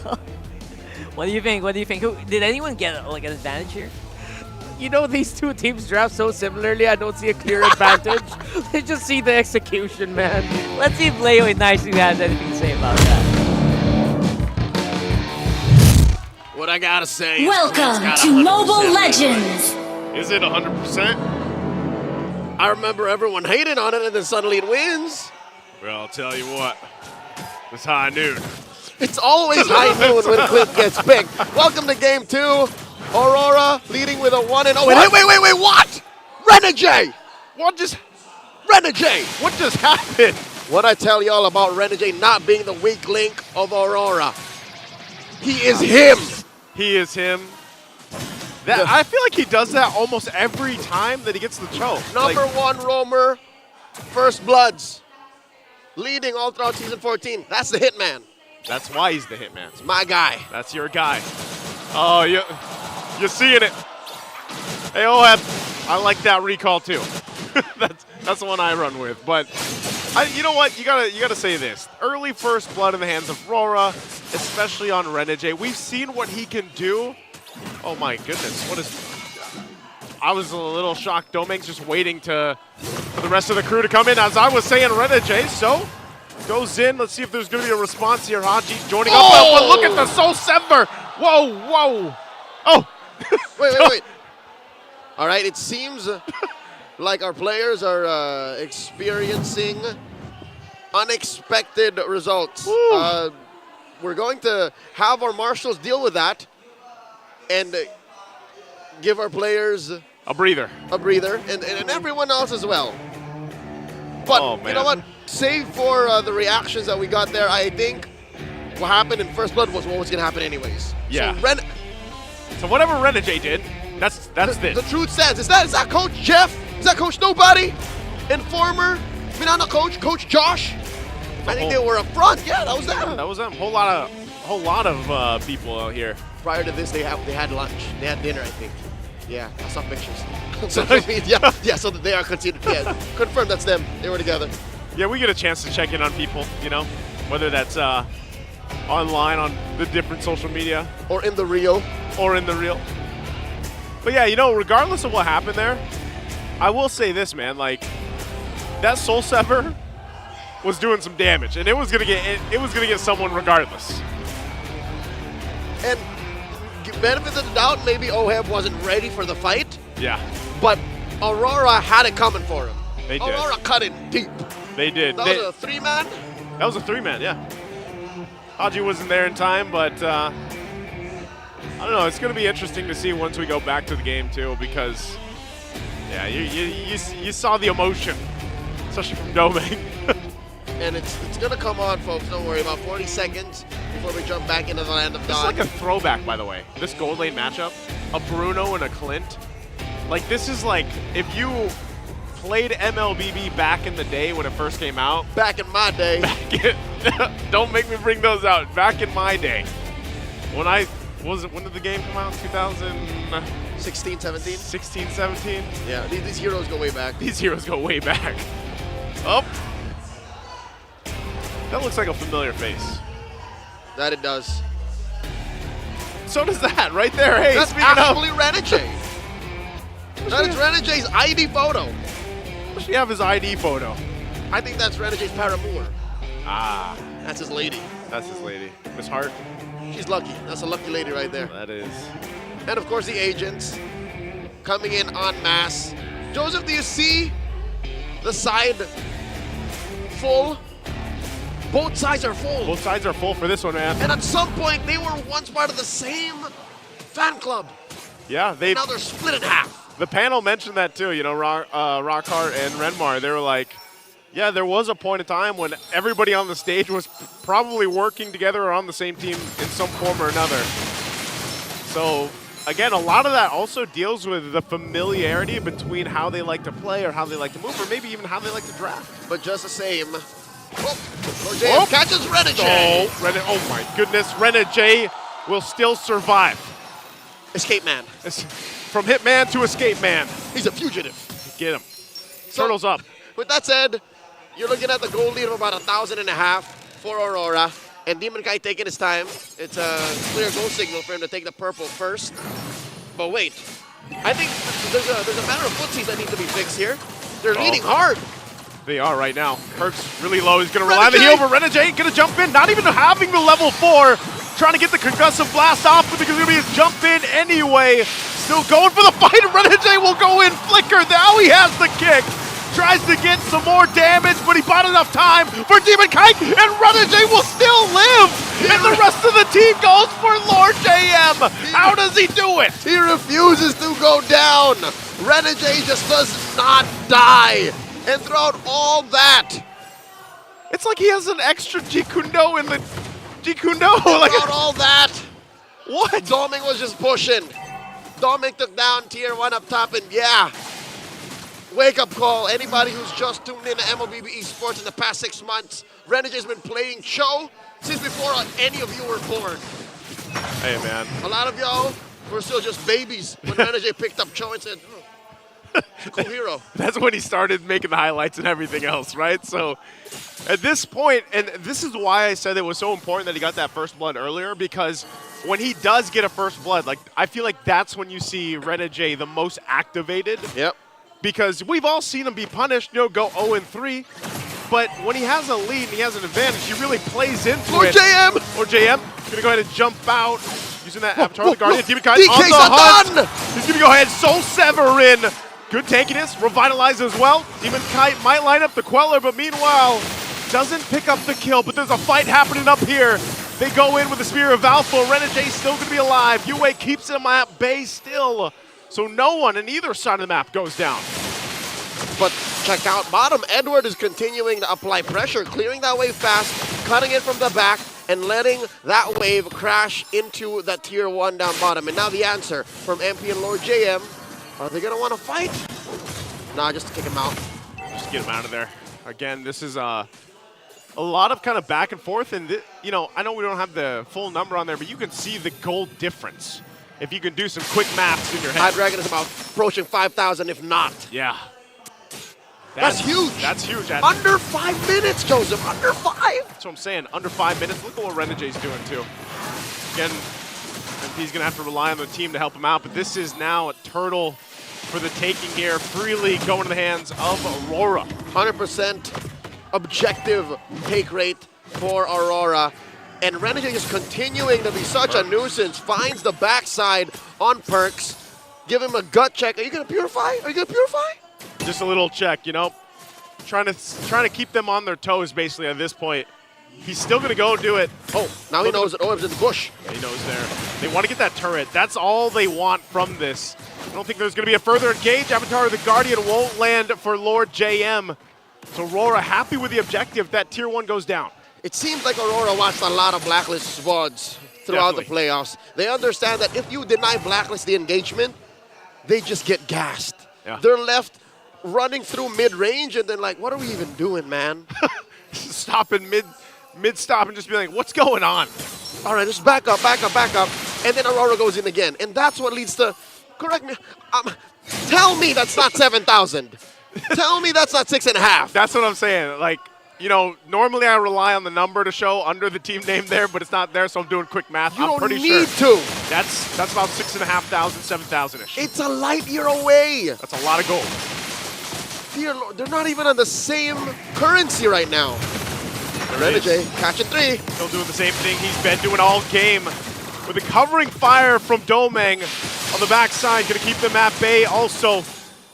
what do you think? Did anyone get like an advantage here? You know, these two teams draft so similarly, I don't see a clear advantage. I just see the execution, man. Let's see if Leo and Nicely has anything to say about that. What I gotta say is Welcome Clint's got to 100% Mobile win Legends. rate. Is it 100%? I remember everyone hated on it and then suddenly it wins. Well, I'll tell you what. It's high noon. It's always high noon when Clint gets picked. Welcome to game 2. Aurora leading with a 1-0. Wait, what? Renegade! What just happened? What I tell y'all about Renegade not being the weak link of Aurora. He is him. He is him. I feel like he does that almost every time that he gets the choke. Number 1 roamer, first bloods, leading all throughout season 14. That's the hitman. That's why he's the hitman. It's my guy. That's your guy. Oh, you're seeing it. Hey, Oheb, I like that recall too. that's the one I run with. But you know what? You gotta say this. Early first blood in the hands of Rora, especially on Renegade. We've seen what he can do. Oh my goodness, I was a little shocked. Doming's just waiting for the rest of the crew to come in. As I was saying, Renegade, so goes in. Let's see if there's going to be a response here. Haji joining up. But look at the Soul Semper. Whoa. Oh. Wait. All right, it seems like our players are experiencing unexpected results. We're going to have our marshals deal with that and give our players a breather. And everyone else as well. But you know what? Save for the reactions that we got there, I think what happened in First Blood was what was going to happen anyways. Yeah. So, so whatever Renegade did, that's this. The truth stands. Is that Coach Jeff? Is that Coach Nobody? Informer? I mean, not Coach Josh? I think they were up front. Yeah, that was them. Yeah, that was them. Whole lot of people out here. Prior to this, they had lunch. They had dinner, I think. Yeah, I saw pictures. yeah, so they are considered. Yeah, confirmed that's them. They were together. Yeah, we get a chance to check in on people, you know, whether that's online on the different social media. Or in the real. But yeah, you know, regardless of what happened there, I will say this, man, like, that Soul Sever was doing some damage, and it was gonna get someone regardless. And benefit of the doubt, maybe Oheb wasn't ready for the fight. Yeah. But Aurora had it coming for him. They did. Aurora cut it deep. They did. That was a three-man? That was a three-man, yeah. Haji wasn't there in time, but I don't know. It's going to be interesting to see once we go back to the game, too, because, yeah, you saw the emotion, especially from Doming. And it's going to come on, folks. Don't worry. About 40 seconds before we jump back into the land of This is God. like a throwback, by the way. This gold lane matchup, a Bruno and a Clint. Like, this is like if you played MLBB back in the day when it first came out. Back in my day. Don't make me bring those out. Back in my day. When did the game come out? 2016, 17? 16, 17? Yeah, these heroes go way back. These heroes go way back. Oh. That looks like a familiar face. That it does. So does that right there. Hey, that's speaking actually of. Renegade. That is Renegade's ID photo. Does she have his ID photo? I think that's Renegade's paramour. Ah. That's his lady. That's his lady. Miss Hart. She's lucky. That's a lucky lady right there. That is. And of course the agents coming in en masse. Joseph, do you see the side full? Both sides are full. Both sides are full for this one, man. And at some point, they were once part of the same fan club. Yeah, now they're split in half. The panel mentioned that too, you know, Rockhart and Renmar. They were like, yeah, there was a point in time when everybody on the stage was probably working together or on the same team in some form or another. So, again, a lot of that also deals with the familiarity between how they like to play or how they like to move or maybe even how they like to draft. But just the same, catches Renegade. Oh my goodness, Renegade will still survive. Escape man. From Hitman to Escape Man. He's a fugitive. Get him. Turtles up. With that said, you're looking at the gold lead of about 1,500 for Aurora. And Demon Kai taking his time. It's a clear goal signal for him to take the purple first. But wait, I think there's a matter of footsies that need to be fixed here. They're leading hard. They are right now. Perk's really low. He's going to rely on the heal, but Renegade going to jump in, not even having the level 4. Trying to get the concussive blast off, but there's going to be a jump in anyway. Still going for the fight. Renegade will go in. Flicker. Now he has the kick. Tries to get some more damage, but he bought enough time for Demon Kite, and Renegade will still live. And the rest of the team goes for Lord JM. How does he do it? He refuses to go down. Renegade just does not die. And throughout all that, it's like he has an extra Jikundo in the Jikundo. Throughout all that, what? Doming was just pushing. Doming took down tier 1 up top, and yeah, wake up call. Anybody who's just tuned in to MLBB Esports in the past 6 months, Renegade's been playing Cho since before any of you were born. Hey, man. A lot of y'all were still just babies when Renegade picked up Cho and said, cool hero. That's when he started making the highlights and everything else, right? So at this point, and this is why I said it was so important that he got that first blood earlier, because when he does get a first blood, like I feel like that's when you see Renegade the most activated. Yep. Because we've all seen him be punished, you know, go 0-3. But when he has a lead and he has an advantage, he really plays into Lord it. JM! Lord JM, gonna go ahead and jump out. Using that Avatar of the Guardian. Demon Kite DK on the hunt. done! He's gonna go ahead, Soul Sever in. Good tankiness, revitalize as well. Demon Kite might line up the Queller, but meanwhile, doesn't pick up the kill, but there's a fight happening up here. They go in with the Spear of Alpha. Renegade still gonna be alive. Yue keeps him at bay still. So no one on either side of the map goes down. But check out bottom. Edward is continuing to apply pressure, clearing that wave fast, cutting it from the back, and letting that wave crash into that tier 1 down bottom. And now the answer from MP and Lord JM. Are they gonna want to fight? Nah, just to kick him out. Just get him out of there. Again, this is a lot of kind of back and forth, and you know, I know we don't have the full number on there, but you can see the gold difference if you can do some quick maths in your head. I'd reckon it's about approaching 5,000, if not. Yeah. That's huge. That's huge. Under 5 minutes, Joseph. Under 5. That's what I'm saying. Under 5 minutes. Look at what Renegade's doing too. Again, MP's gonna have to rely on the team to help him out, but this is now a turtle for the taking here, freely going to the hands of Aurora. 100% objective take rate for Aurora. And Renegade is continuing to be such a nuisance. Finds the backside on Perks. Give him a gut check. Are you going to purify? Are you going to purify? Just a little check, you know. Trying to keep them on their toes, basically, at this point. He's still going to go do it. Oh, now he knows that Orb's in the bush. Yeah, he knows there. They want to get that turret. That's all they want from this. I don't think there's going to be a further engage. Avatar of the Guardian won't land for Lord JM. So Aurora happy with the objective. That tier 1 goes down. It seems like Aurora watched a lot of Blacklist VODs throughout the playoffs. They understand that if you deny Blacklist the engagement, they just get gassed. Yeah. They're left running through mid-range and then like, what are we even doing, man? Stopping mid-stop and just be like, what's going on? All right, just back up. And then Aurora goes in again. And that's what leads to, correct me, tell me that's not 7,000. Tell me that's not 6.5. That's what I'm saying. Like, you know, normally I rely on the number to show under the team name there, but it's not there, so I'm doing quick math. I'm pretty sure. You don't need to. That's about 6,500, 7,000-ish. It's a light year away. That's a lot of gold. Dear Lord, they're not even on the same currency right now. Renegade catching 3. Still doing the same thing he's been doing all game. With a covering fire from Domeng on the backside, gonna keep them at bay also.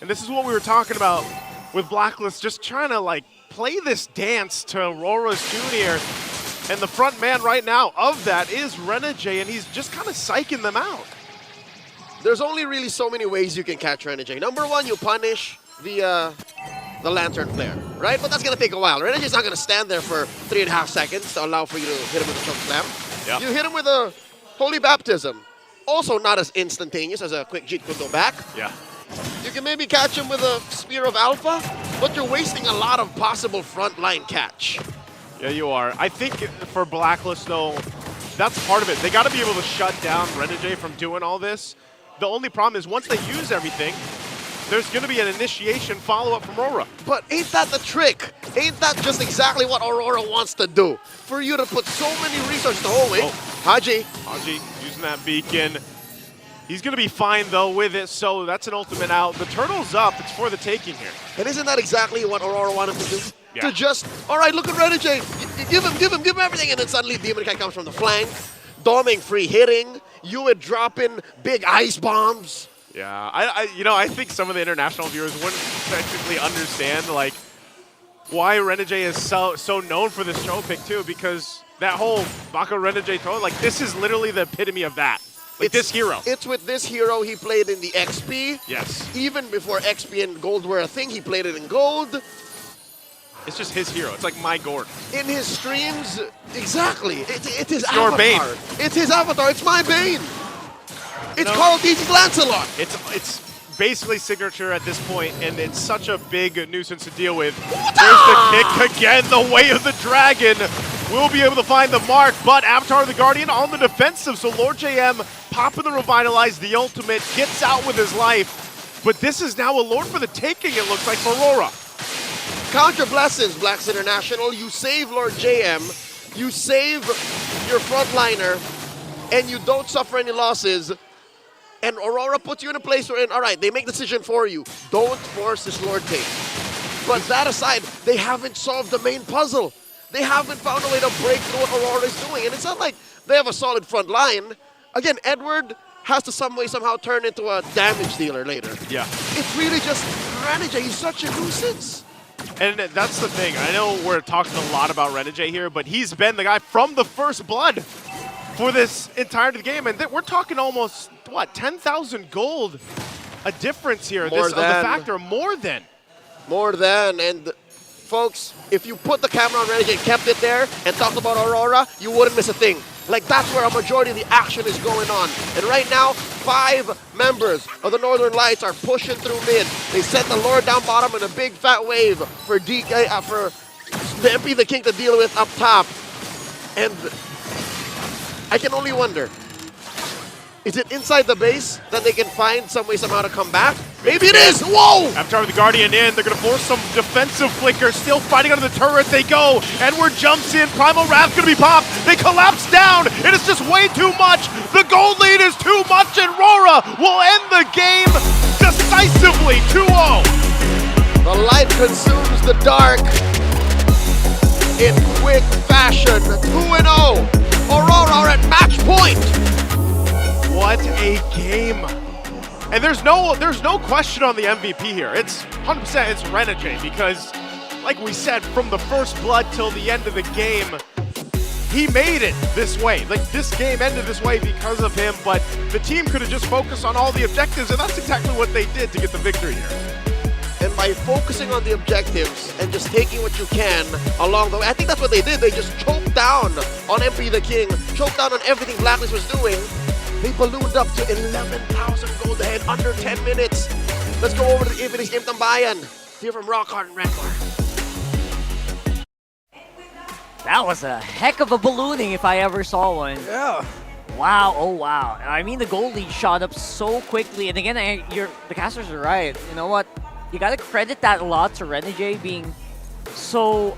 And this is what we were talking about with Blacklist, just trying to like play this dance to Aurora's Junior. And the front man right now of that is Renegade, and he's just kind of psyching them out. There's only really so many ways you can catch Renegade. Number 1, you punish via the Lantern Flare, right? But that's going to take a while. Renegade's not going to stand there for 3.5 seconds to allow for you to hit him with a choke slam. Yep. You hit him with a Holy Baptism. Also not as instantaneous as a quick Jeet could go back. Yeah. You can maybe catch him with a Spear of Alpha, but you're wasting a lot of possible frontline catch. Yeah, you are. I think for Blacklist, though, that's part of it. They got to be able to shut down Renegade from doing all this. The only problem is once they use everything, there's going to be an initiation follow-up from Aurora. But ain't that the trick? Ain't that just exactly what Aurora wants to do? For you to put so many resources to hold it. Haji using that beacon. He's going to be fine, though, with it, so that's an ultimate out. The turtle's up. It's for the taking here. And isn't that exactly what Aurora wanted to do? Yeah. To just, all right, look at Renegade. Give him everything, and then suddenly Demon Kite comes from the flank. Doming free hitting. Yue dropping big ice bombs. Yeah, I think some of the international viewers wouldn't technically understand, like, why Renegade is so known for this troll pick, too, because that whole Baka Renegade troll, like, this is literally the epitome of that. Like, this hero. It's with this hero he played in the XP. Yes. Even before XP and gold were a thing, he played it in gold. It's just his hero. It's like my Gord. In his streams, exactly. It's his Your avatar. Bane. It's his avatar. It's my Bane. It's called DC's Lancelot. It's basically signature at this point, and it's such a big nuisance to deal with. There's the kick again. The way of the dragon will be able to find the mark, but Avatar of the Guardian on the defensive. So Lord JM popping the Revitalize, the ultimate, gets out with his life. But this is now a Lord for the taking, it looks like, for Aurora. Count your blessings, Blacks International. You save Lord JM, you save your frontliner, and you don't suffer any losses. And Aurora puts you in a place where, all right, they make the decision for you. Don't force this Lord take. But that aside, they haven't solved the main puzzle. They haven't found a way to break through what Aurora is doing. And it's not like they have a solid front line. Again, Edward has to some way somehow turn into a damage dealer later. Yeah. It's really just Renegade. He's such a nuisance. And that's the thing. I know we're talking a lot about Renegade here, but he's been the guy from the first blood for this entirety of the game. And we're talking almost, what, 10,000 gold a difference here. More This than. the factor, more than. More than. And folks, if you put the camera on Renegade, kept it there, and talked about Aurora, you wouldn't miss a thing. Like, that's where a majority of the action is going on. And right now, 5 members of the Northern Lights are pushing through mid. They sent the Lord down bottom in a big fat wave for for the MP the King to deal with up top. And I can only wonder, is it inside the base that they can find some way somehow to come back? Maybe it is! Whoa! After the Guardian in, they're going to force some defensive flicker. Still fighting under the turret they go. Edward jumps in. Primal Wrath going to be popped. They collapse down. It is just way too much. The gold lead is too much, and RORA will end the game decisively 2-0. The light consumes the dark in quick fashion. 2-0. Aurora are at match point. What a game. And there's no question on the MVP here. It's 100% it's Renegade because, like we said, from the first blood till the end of the game, he made it this way. Like, this game ended this way because of him, but the team could have just focused on all the objectives, and that's exactly what they did to get the victory here. And by focusing on the objectives and just taking what you can along the way, I think that's what they did. They just choked down on MP the King, choked down on everything Blacklist was doing. They ballooned up to 11,000 gold ahead under 10 minutes. Let's go over to the Infinix Game Tambayan. Here from Rockhard and Redmar. That was a heck of a ballooning if I ever saw one. Yeah. Wow, oh wow. I mean, the gold lead shot up so quickly. And again, the casters are right. You know what? You gotta credit that a lot to Renegade being so,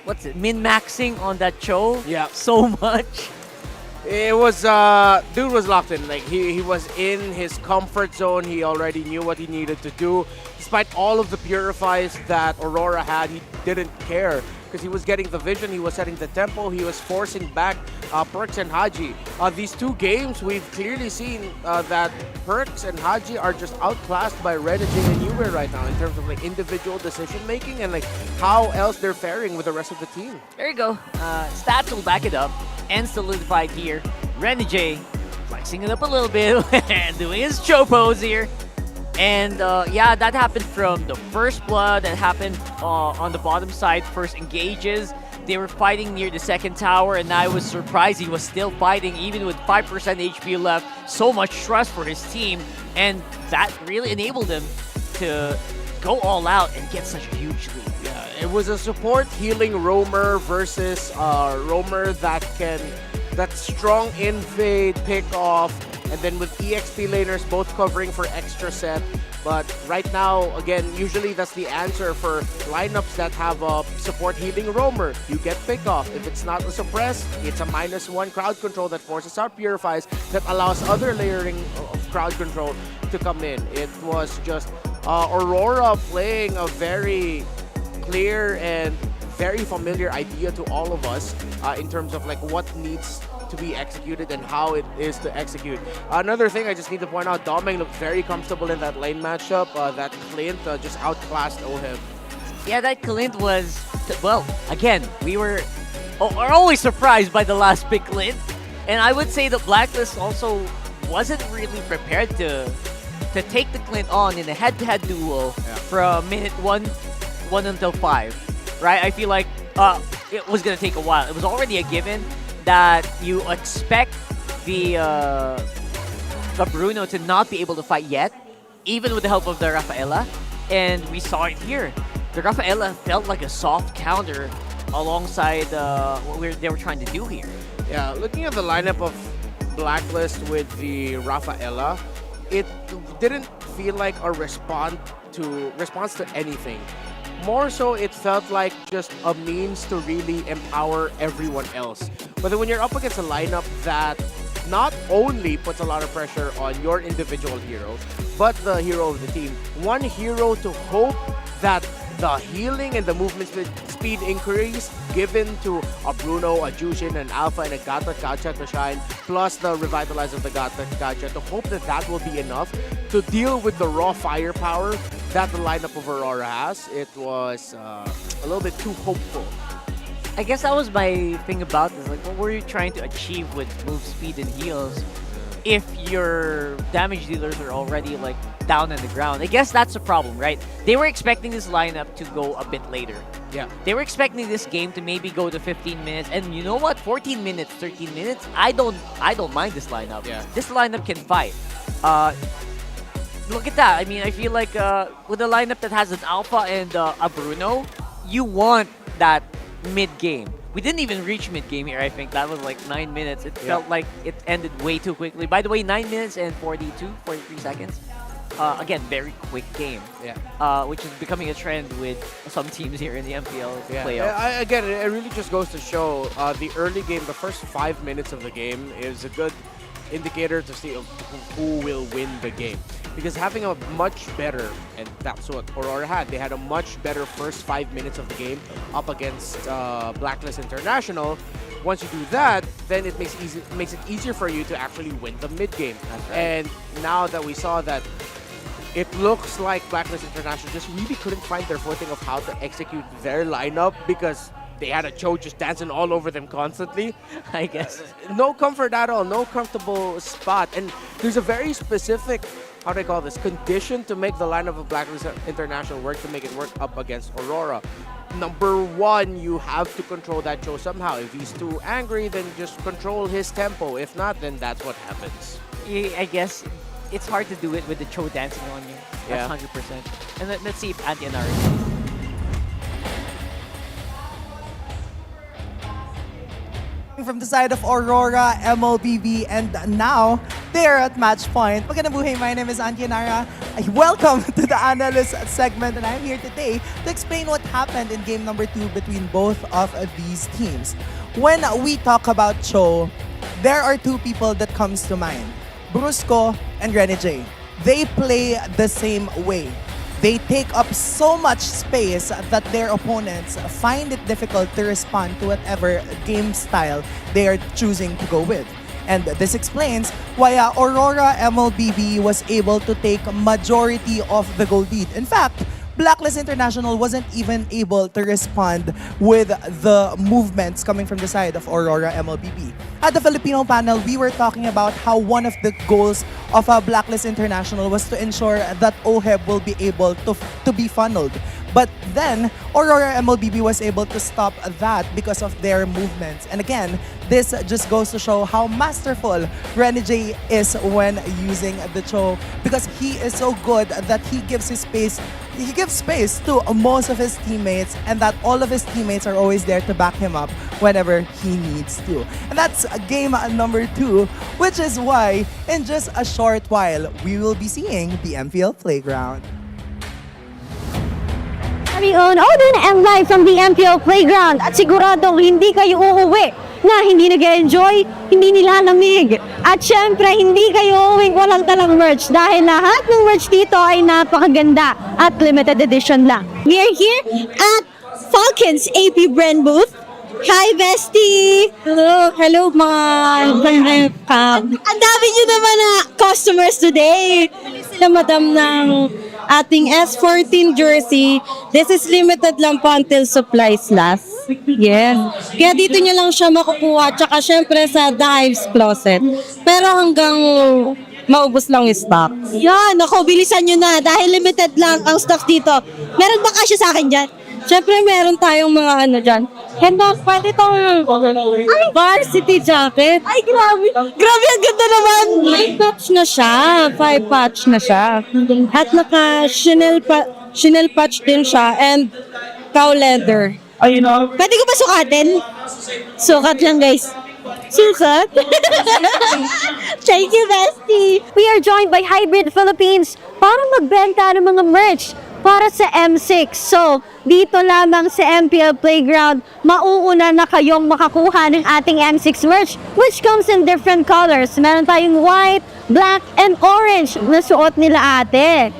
what's it, min-maxing on that Cho. Yeah. So much. It was, dude was locked in. Like, he was in his comfort zone. He already knew what he needed to do. Despite all of the purifies that Aurora had, he didn't care because he was getting the vision, he was setting the tempo, he was forcing back Perks and Haji. These 2 games, we've clearly seen that Perks and Haji are just outclassed by Renegade and Uber right now in terms of like individual decision making and like how else they're faring with the rest of the team. There you go. Stats will back it up and solidified here. Renegade flexing it up a little bit and doing his Cho pose here. And yeah, that happened from the first blood. That happened on the bottom side. First engages. They were fighting near the second tower, and I was surprised he was still fighting even with 5% HP left. So much trust for his team, and that really enabled him to go all out and get such a huge lead. Yeah, it was a support healing roamer versus roamer that's strong invade, pick off, and then with EXP laners both covering for extra set. But right now, again, usually that's the answer for lineups that have a support healing roamer. You get pick off. If it's not a suppress, it's a -1 crowd control that forces out purifies that allows other layering of crowd control to come in. It was just Aurora playing a very clear and very familiar idea to all of us in terms of like what needs to be executed and how it is to execute. Another thing I just need to point out, Domeng looked very comfortable in that lane matchup. That Clint just outclassed Oheb. Yeah, that Clint was, well, again, we are always surprised by the last pick Clint. And I would say the Blacklist also wasn't really prepared to take the Clint on in a head-to-head duel from minute 1 until 5, right? I feel like it was going to take a while. It was already a given that you expect the Bruno to not be able to fight yet, even with the help of the Rafaela. And we saw it here. The Rafaela felt like a soft counter alongside what they were trying to do here. Yeah, looking at the lineup of Blacklist with the Rafaela, it didn't feel like a response to anything. More so, it felt like just a means to really empower everyone else. But then when you're up against a lineup that not only puts a lot of pressure on your individual hero, but the hero of the team, one hero to hope that the healing and the movement speed increase given to a Bruno, a Jushin, an Alpha, and a Gata Gacha to shine, plus the revitalize of the Gata Gacha, to hope that that will be enough to deal with the raw firepower that the lineup of Aurora has. It was a little bit too hopeful. I guess that was my thing about this. Like, what were you trying to achieve with move speed and heals if your damage dealers are already like down on the ground? I guess that's the problem, right? They were expecting this lineup to go a bit later. Yeah. They were expecting this game to maybe go to 15 minutes, and you know what? 14 minutes, 13 minutes. I don't mind this lineup. Yeah. This lineup can fight. Look at that. I mean, I feel like with a lineup that has an Alpha and a Bruno, you want that mid-game. We didn't even reach mid-game here, I think. That was like 9 minutes. It felt like it ended way too quickly. By the way, 9 minutes and 43 seconds. Again, very quick game. Yeah. Which is becoming a trend with some teams here in the MPL playoffs. Again, it really just goes to show the early game, the first 5 minutes of the game is a good indicator to see who will win the game. Because having a much better, and that's what Aurora had, they had a much better first 5 minutes of the game up against Blacklist International. Once you do that, then it makes it easier for you to actually win the mid game. Right. And now that we saw that, it looks like Blacklist International just really couldn't find their footing of how to execute their lineup because they had a Cho just dancing all over them constantly. I guess. No comfort at all, no comfortable spot. And there's a very specific, how do I call this, condition to make the lineup of Blacklist International work, to make it work up against Aurora. Number one, you have to control that Cho somehow. If he's too angry, then just control his tempo. If not, then that's what happens. I guess it's hard to do it with the Cho dancing on you. That's Yeah. 100%. And let's see if Anti-Anari. From the side of Aurora MLBB, and now they're at match point. Magandang buhay, my name is Antianara. Welcome to the analyst segment, and I'm here today to explain what happened in game number 2 between both of these teams. When we talk about Cho, there are two people that comes to mind, Brusco and Renegade. They play the same way. They take up so much space that their opponents find it difficult to respond to whatever game style they are choosing to go with. And this explains why Aurora MLBB was able to take majority of the goal lead. In fact, Blacklist International wasn't even able to respond with the movements coming from the side of Aurora MLBB. At the Filipino panel, we were talking about how one of the goals of Blacklist International was to ensure that OHEB will be able to be funneled. But then, Aurora MLBB was able to stop that because of their movements. And again, this just goes to show how masterful Renegade is when using the Cho, because he is so good that he gives his space. He gives space to most of his teammates, and that all of his teammates are always there to back him up whenever he needs to. And that's game number 2, which is why in just a short while, we will be seeing the MPL Playground. Kami on Odin and live from the MPL Playground, at siguradong hindi kayo uuwi na hindi nag-enjoy, hindi nilalamig. At syempre, hindi kayo uwing walang dalang merch dahil lahat ng merch dito ay napakaganda at limited edition lang. We are here at Falcons APBren booth. Hi, bestie! Hello mga ang dami nyo naman na customers today. Sila madam ng ating S14 jersey. This is limited lang po until supplies last. Yes. Kaya dito nyo lang siya makukuha. Tsaka syempre sa The Hives Closet. Pero hanggang maubos lang yung stock. Yan, ako, bilisan nyo na. Dahil limited lang ang stock dito. Meron ba kasya sa akin dyan? Syempre, meron tayong mga ano dyan. And pwede itong varsity jacket. Ay, grabe. Grabe, ang ganda naman. 5 patch na siya. 5 patch na siya. At naka Chanel patch din siya. And cow leather. Pwede ko ba sukatin? Sukat lang, guys. Sukat? Thank you, bestie. We are joined by Hybrid Philippines para magbenta ng mga merch para sa M6. So, dito lamang sa MPL Playground, mauuna na kayong makakuha ng ating M6 merch, which comes in different colors. Meron tayong white, black, and orange na suot nila ate.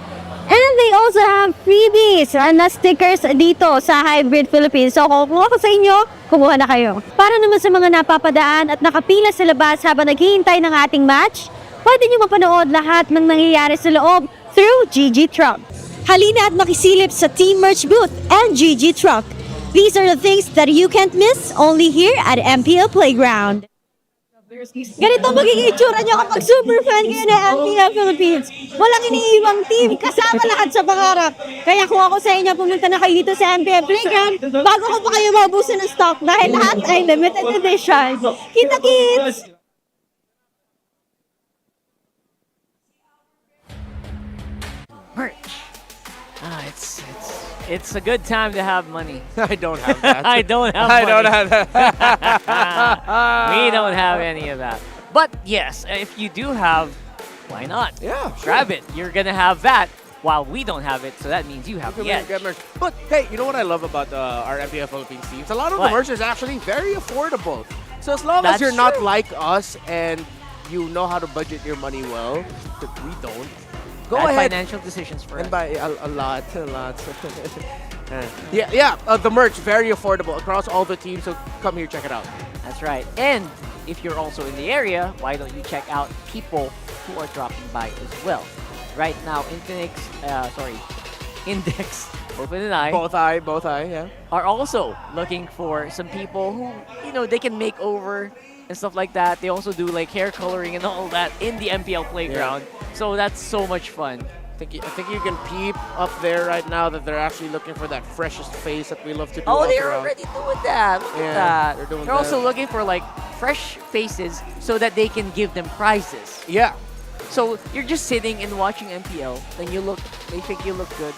And they also have freebies na stickers dito sa Hybrid Philippines. So kung ako sa inyo, kumuha na kayo. Para naman sa mga napapadaan at nakapila sa labas habang naghihintay ng ating match, pwede nyo mapanood lahat ng nangyayari sa loob through GG Truck. Halina at makisilip sa Team Merch booth and GG Truck. These are the things that you can't miss only here at MPL Playground. Ganito magiging itsura nyo kapag super fan kayo ng MPL Philippines. Walang iniiwang team, kasama lahat sa pangarap. Kaya kung ako sa inyo, pumunta na kayo dito sa MPL Playground bago ko pa kayo maubusin ng stock dahil lahat ay limited edition. Kita-kits! Merch. It's a good time to have money. I don't have that. I don't have I money. don't have that. We don't have any of that. But yes, if you do have, why not? Yeah, grab it. You're gonna have that while we don't have it, so that means you have the edge. But hey, you know what I love about our MPL Philippines teams? A lot of What? the merch is actually very affordable. So as long as That's you're not true. like us and you know how to budget your money well, but we don't. Go Bad ahead financial decisions for and us. buy a lot. Yeah. The merch very affordable across all the teams. So come here, check it out. That's right. And if you're also in the area, why don't you check out people who are dropping by as well? Right now, Index, Open and I, Both eye, yeah, are also looking for some people who, they can make over and stuff like that. They also do like hair coloring and all that in the MPL Playground. So that's so much fun. I think you can peep up there right now that they're actually looking for that freshest face that we love to do. Oh, up they're around. already doing that. Look at that. They're doing They're also that. looking for like fresh faces so that they can give them prizes. Yeah. So you're just sitting and watching MPL, and they think you look good.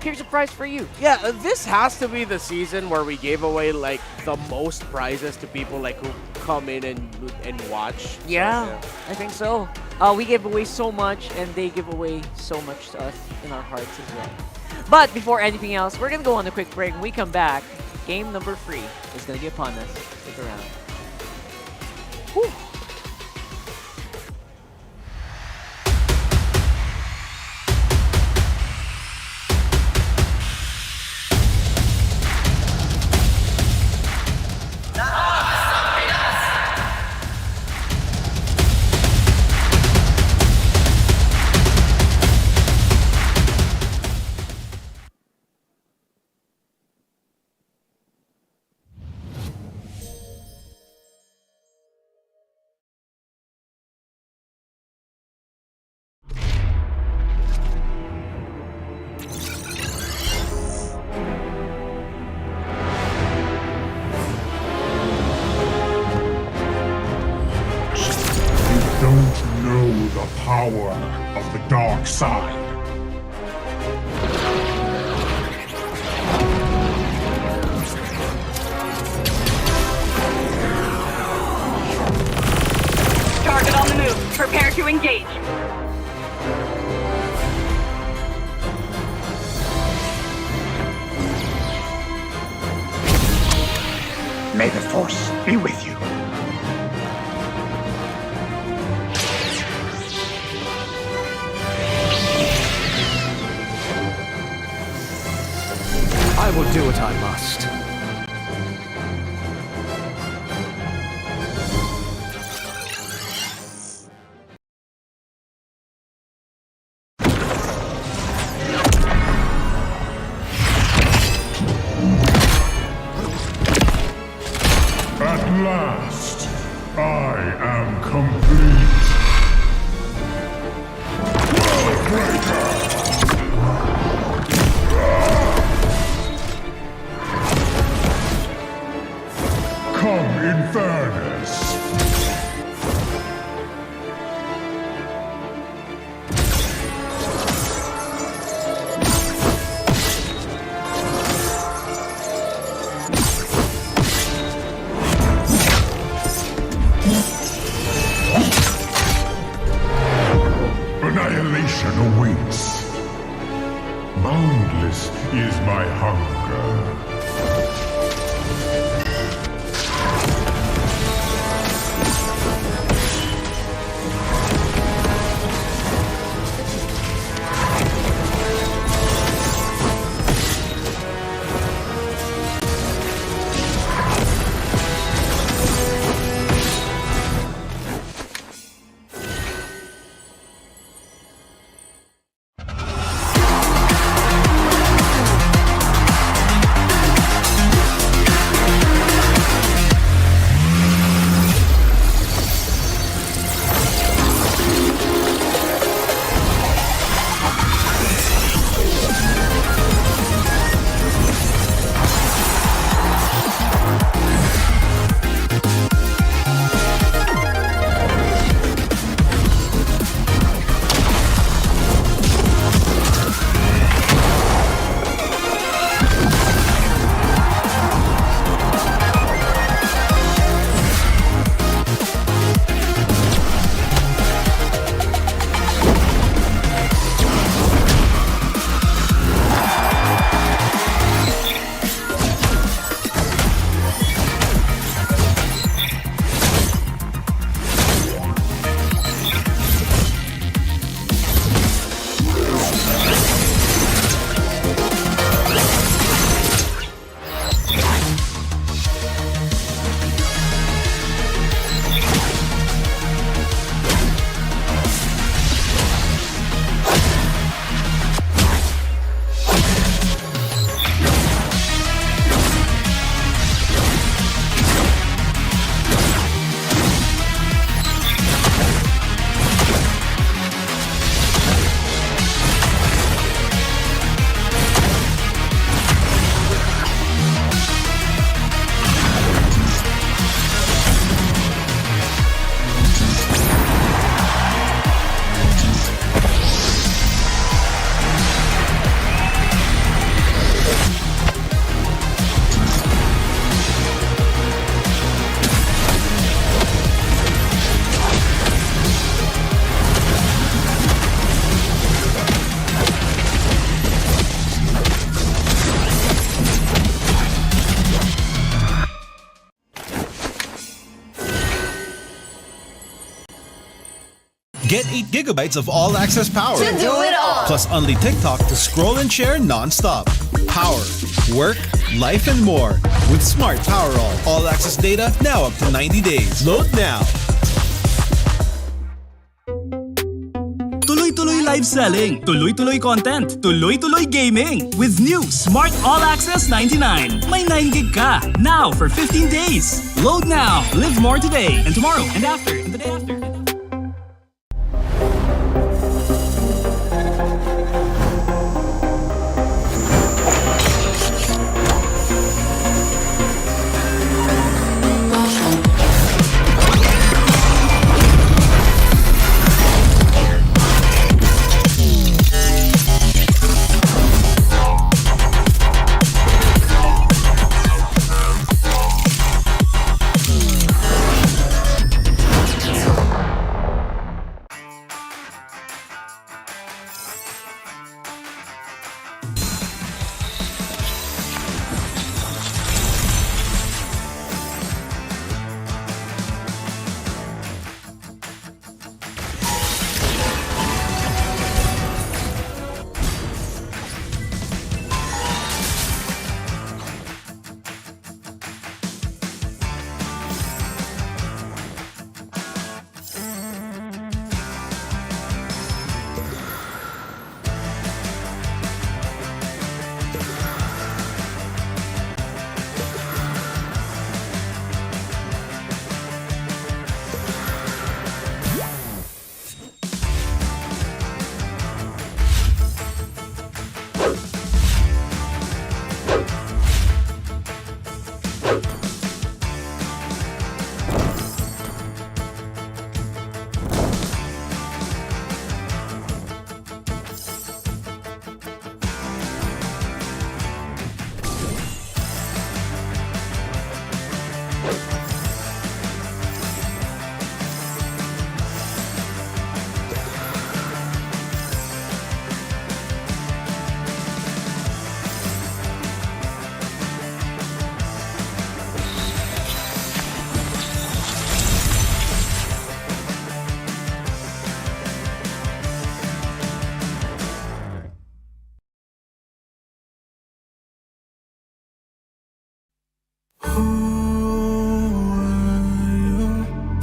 Here's a prize for you. Yeah, this has to be the season where we gave away like the most prizes to people like who come in and watch. Yeah, So, I think so. We give away so much, and they give away so much to us in our hearts as well. But before anything else, we're gonna go on a quick break. When we come back, game number 3 is gonna be upon us. Stick around. Whew. Don't know the power of the dark side. Target on the move. Prepare to engage. May the Force be with you. I will do what I must. At last, I am complete. Come in fairness. Annihilation awaits. Boundless is my hunger. Get 8 gigabytes of all-access power. To do it all. Plus only TikTok to scroll and share non-stop. Power, work, life, and more. With Smart Power all-access data now up to 90 days. Load now. Tuloy-tuloy live selling, tuloy-tuloy content, tuloy-tuloy gaming. With new Smart All Access 99. May 9 gig ka, now for 15 days. Load now, live more today, and tomorrow, and after, and the day after.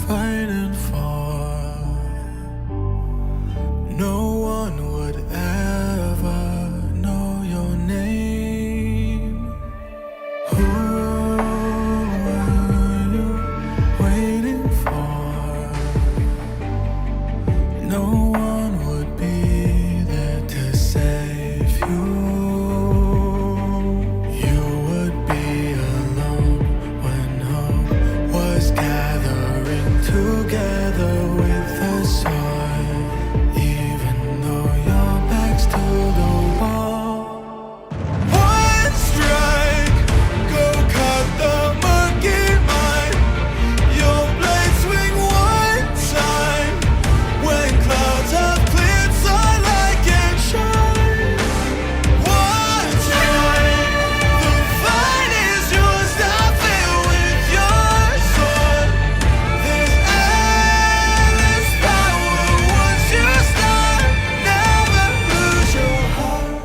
Fighting for, no one would ever know your name. Who are you waiting for? No one would be there to save you. You would be alone when hope was gathering together with a sword. Even though your back's to the wall. One strike, go cut the monkey mind. Your blade swing one time. When clouds have cleared, sunlight can shine. One time, the fight is yours. Stop it with your sword. There's endless power once you start. Never lose your heart.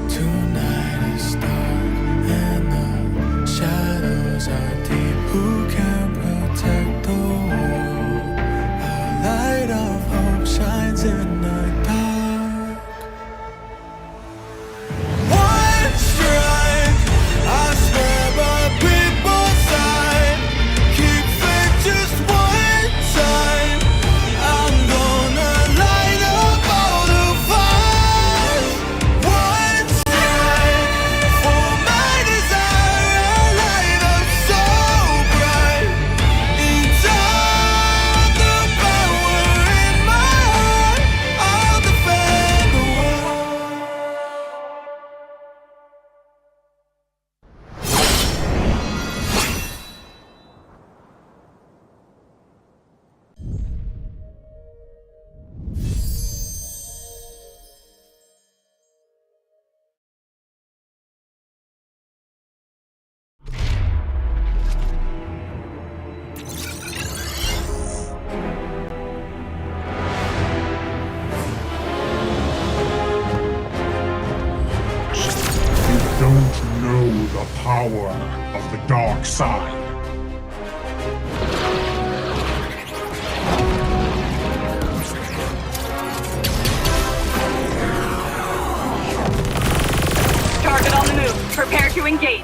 Tonight is dark and the shadows are deep. Who can protect the world? A light of hope shines in the dark. One strike, I swear by people's side. Keep faith just one time. I'm gonna light up all the fires. One strike for my desire, a light of soul. power of the dark side. Target on the move. Prepare to engage.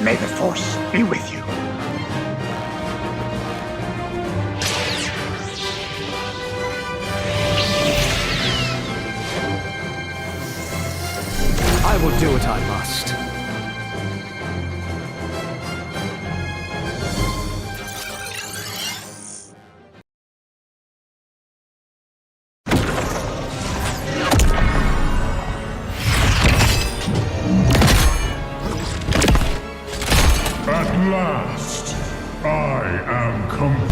May the Force be with you. I will do what I must. At last, I am complete.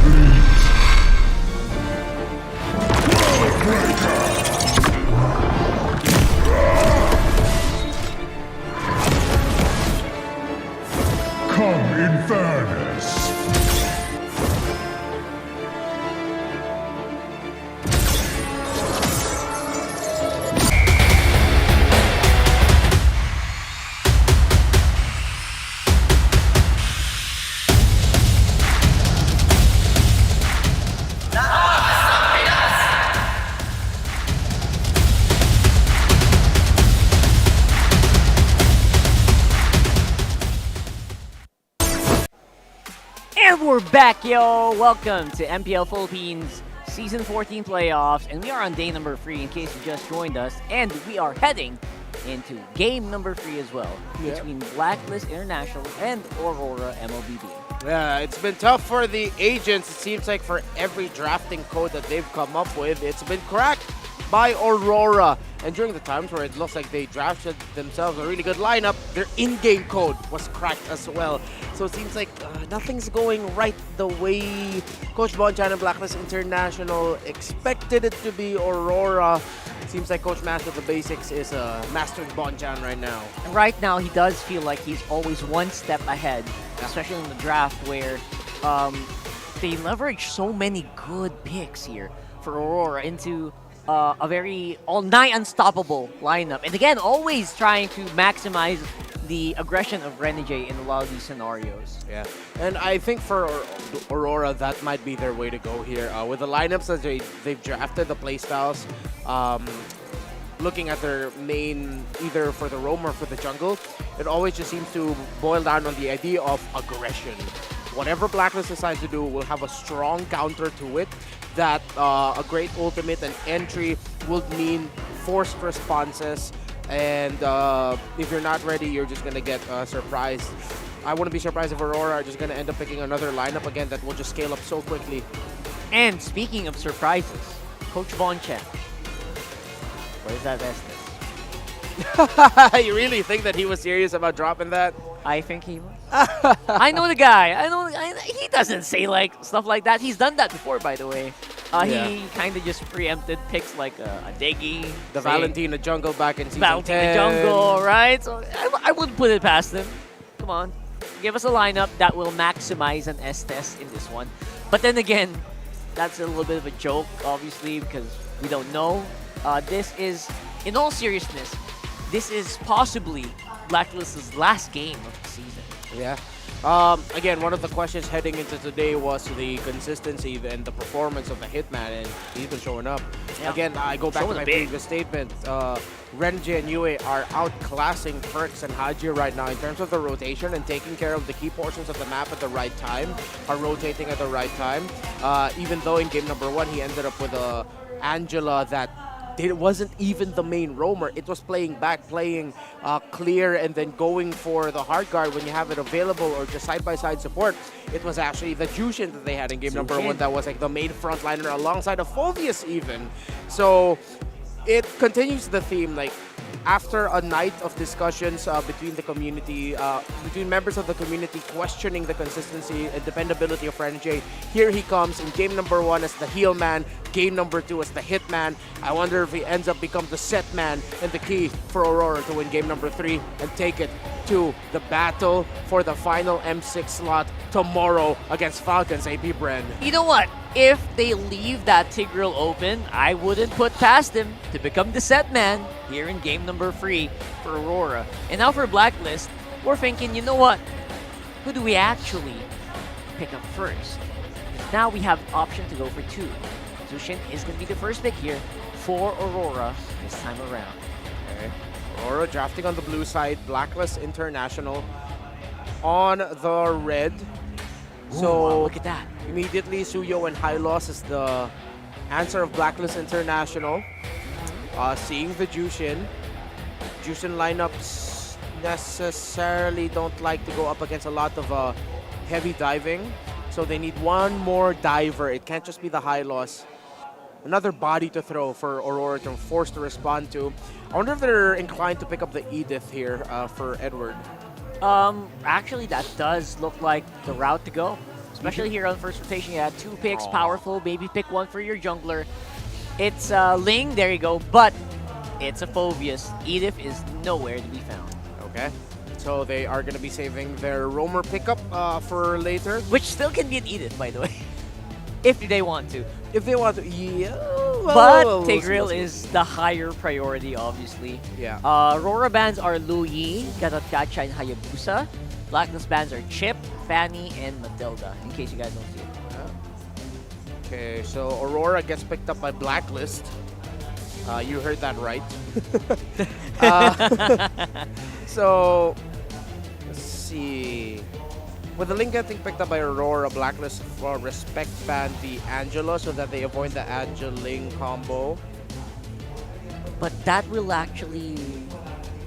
Come in fairness. And we're back, yo! Welcome to MPL Philippines Season 14 playoffs, and we are on day number 3 in case you just joined us, and we are heading into game number 3 as well, between Blacklist International and Aurora MLBB. Yeah, it's been tough for the agents. It seems like for every drafting code that they've come up with, it's been cracked by Aurora. And during the times where it looks like they drafted themselves a really good lineup, their in-game code was cracked as well. So it seems like nothing's going right the way Coach Bonchan and Blacklist International expected it to be. Aurora, seems like Coach Master of the Basics is mastering Bonchan right now. Right now, he does feel like he's always one step ahead, especially in the draft where they leverage so many good picks here for Aurora into a very all-nigh unstoppable lineup. And again, always trying to maximize the aggression of Renegade in a lot of these scenarios. Yeah, and I think for Aurora, that might be their way to go here. With the lineups that they've drafted, the playstyles, looking at their main, either for the roam or for the jungle, it always just seems to boil down on the idea of aggression. Whatever Blacklist decides to do will have a strong counter to it, that a great ultimate and entry will mean forced responses, and if you're not ready, you're just going to get surprised. I wouldn't be surprised if Aurora are just going to end up picking another lineup again that will just scale up so quickly. And speaking of surprises, Coach Bonchan, where's that Estes? You really think that he was serious about dropping that? I think he was. I know the guy. He doesn't say like stuff like that. He's done that before, by the way. He kind of just preempted picks like a Deggy. The Valentina jungle back in season 10. Valentina jungle, right? So I wouldn't put it past him. Come on. Give us a lineup that will maximize an Estes in this one. But then again, that's a little bit of a joke, obviously, because we don't know. This is, in all seriousness, this is possibly Blacklist's last game of the season. Yeah. Again, one of the questions heading into today was the consistency and the performance of the Hitman, and he's been showing up. Yeah. Again, I go back to my previous statement. Renji and Yue are outclassing Perks and Haji right now in terms of the rotation and taking care of the key portions of the map at the right time, are rotating at the right time. Even though in game number 1, he ended up with a Angela that it wasn't even the main roamer. It was playing back, playing clear, and then going for the hard guard when you have it available, or just side-by-side support. It was actually the Jushin that they had in game number 1 that was like the main frontliner alongside of Phobius even. So it continues the theme, like after a night of discussions between the community, between members of the community questioning the consistency and dependability of Renji, here he comes in game number 1 as the heel man, game number 2 as the hit man. I wonder if he ends up becoming the set man and the key for Aurora to win game number 3 and take it to the battle for the final M6 slot tomorrow against Falcons APBren. You know what? if they leave that Tigreal open, I wouldn't put past him to become the set man here in game number 3 for Aurora. And now for Blacklist, we're thinking, you know what? Who do we actually pick up first? Now we have option to go for 2. Zushin is going to be the first pick here for Aurora this time around. Okay. Aurora drafting on the blue side, Blacklist International on the red. So look at that. Immediately, Suyo and Hylos is the answer of Blacklist International. Seeing the Jushin. Jushin lineups necessarily don't like to go up against a lot of heavy diving. So they need one more diver. It can't just be the Hylos. Another body to throw for Aurora to force to respond to. I wonder if they're inclined to pick up the Edith here for Edward. Actually, that does look like the route to go. Especially here on first rotation, you had 2 picks, powerful. Maybe pick one for your jungler. It's Ling, there you go, but it's a Phobius. Edith is nowhere to be found. Okay, so they are going to be saving their roamer pickup for later. Which still can be an Edith, by the way. If they want to. If they want to, yeah. But Tigreal is the higher priority, obviously. Yeah. Aurora bans are Lu Yi, Gatatkacha, and Hayabusa. Blacklist bans are Chip, Fanny, and Matilda, in case you guys don't see it. Okay, so Aurora gets picked up by Blacklist. You heard that right. So, let's see. With the link getting picked up by Aurora, Blacklist respect ban the Angela so that they avoid the Angeling combo. But that will actually...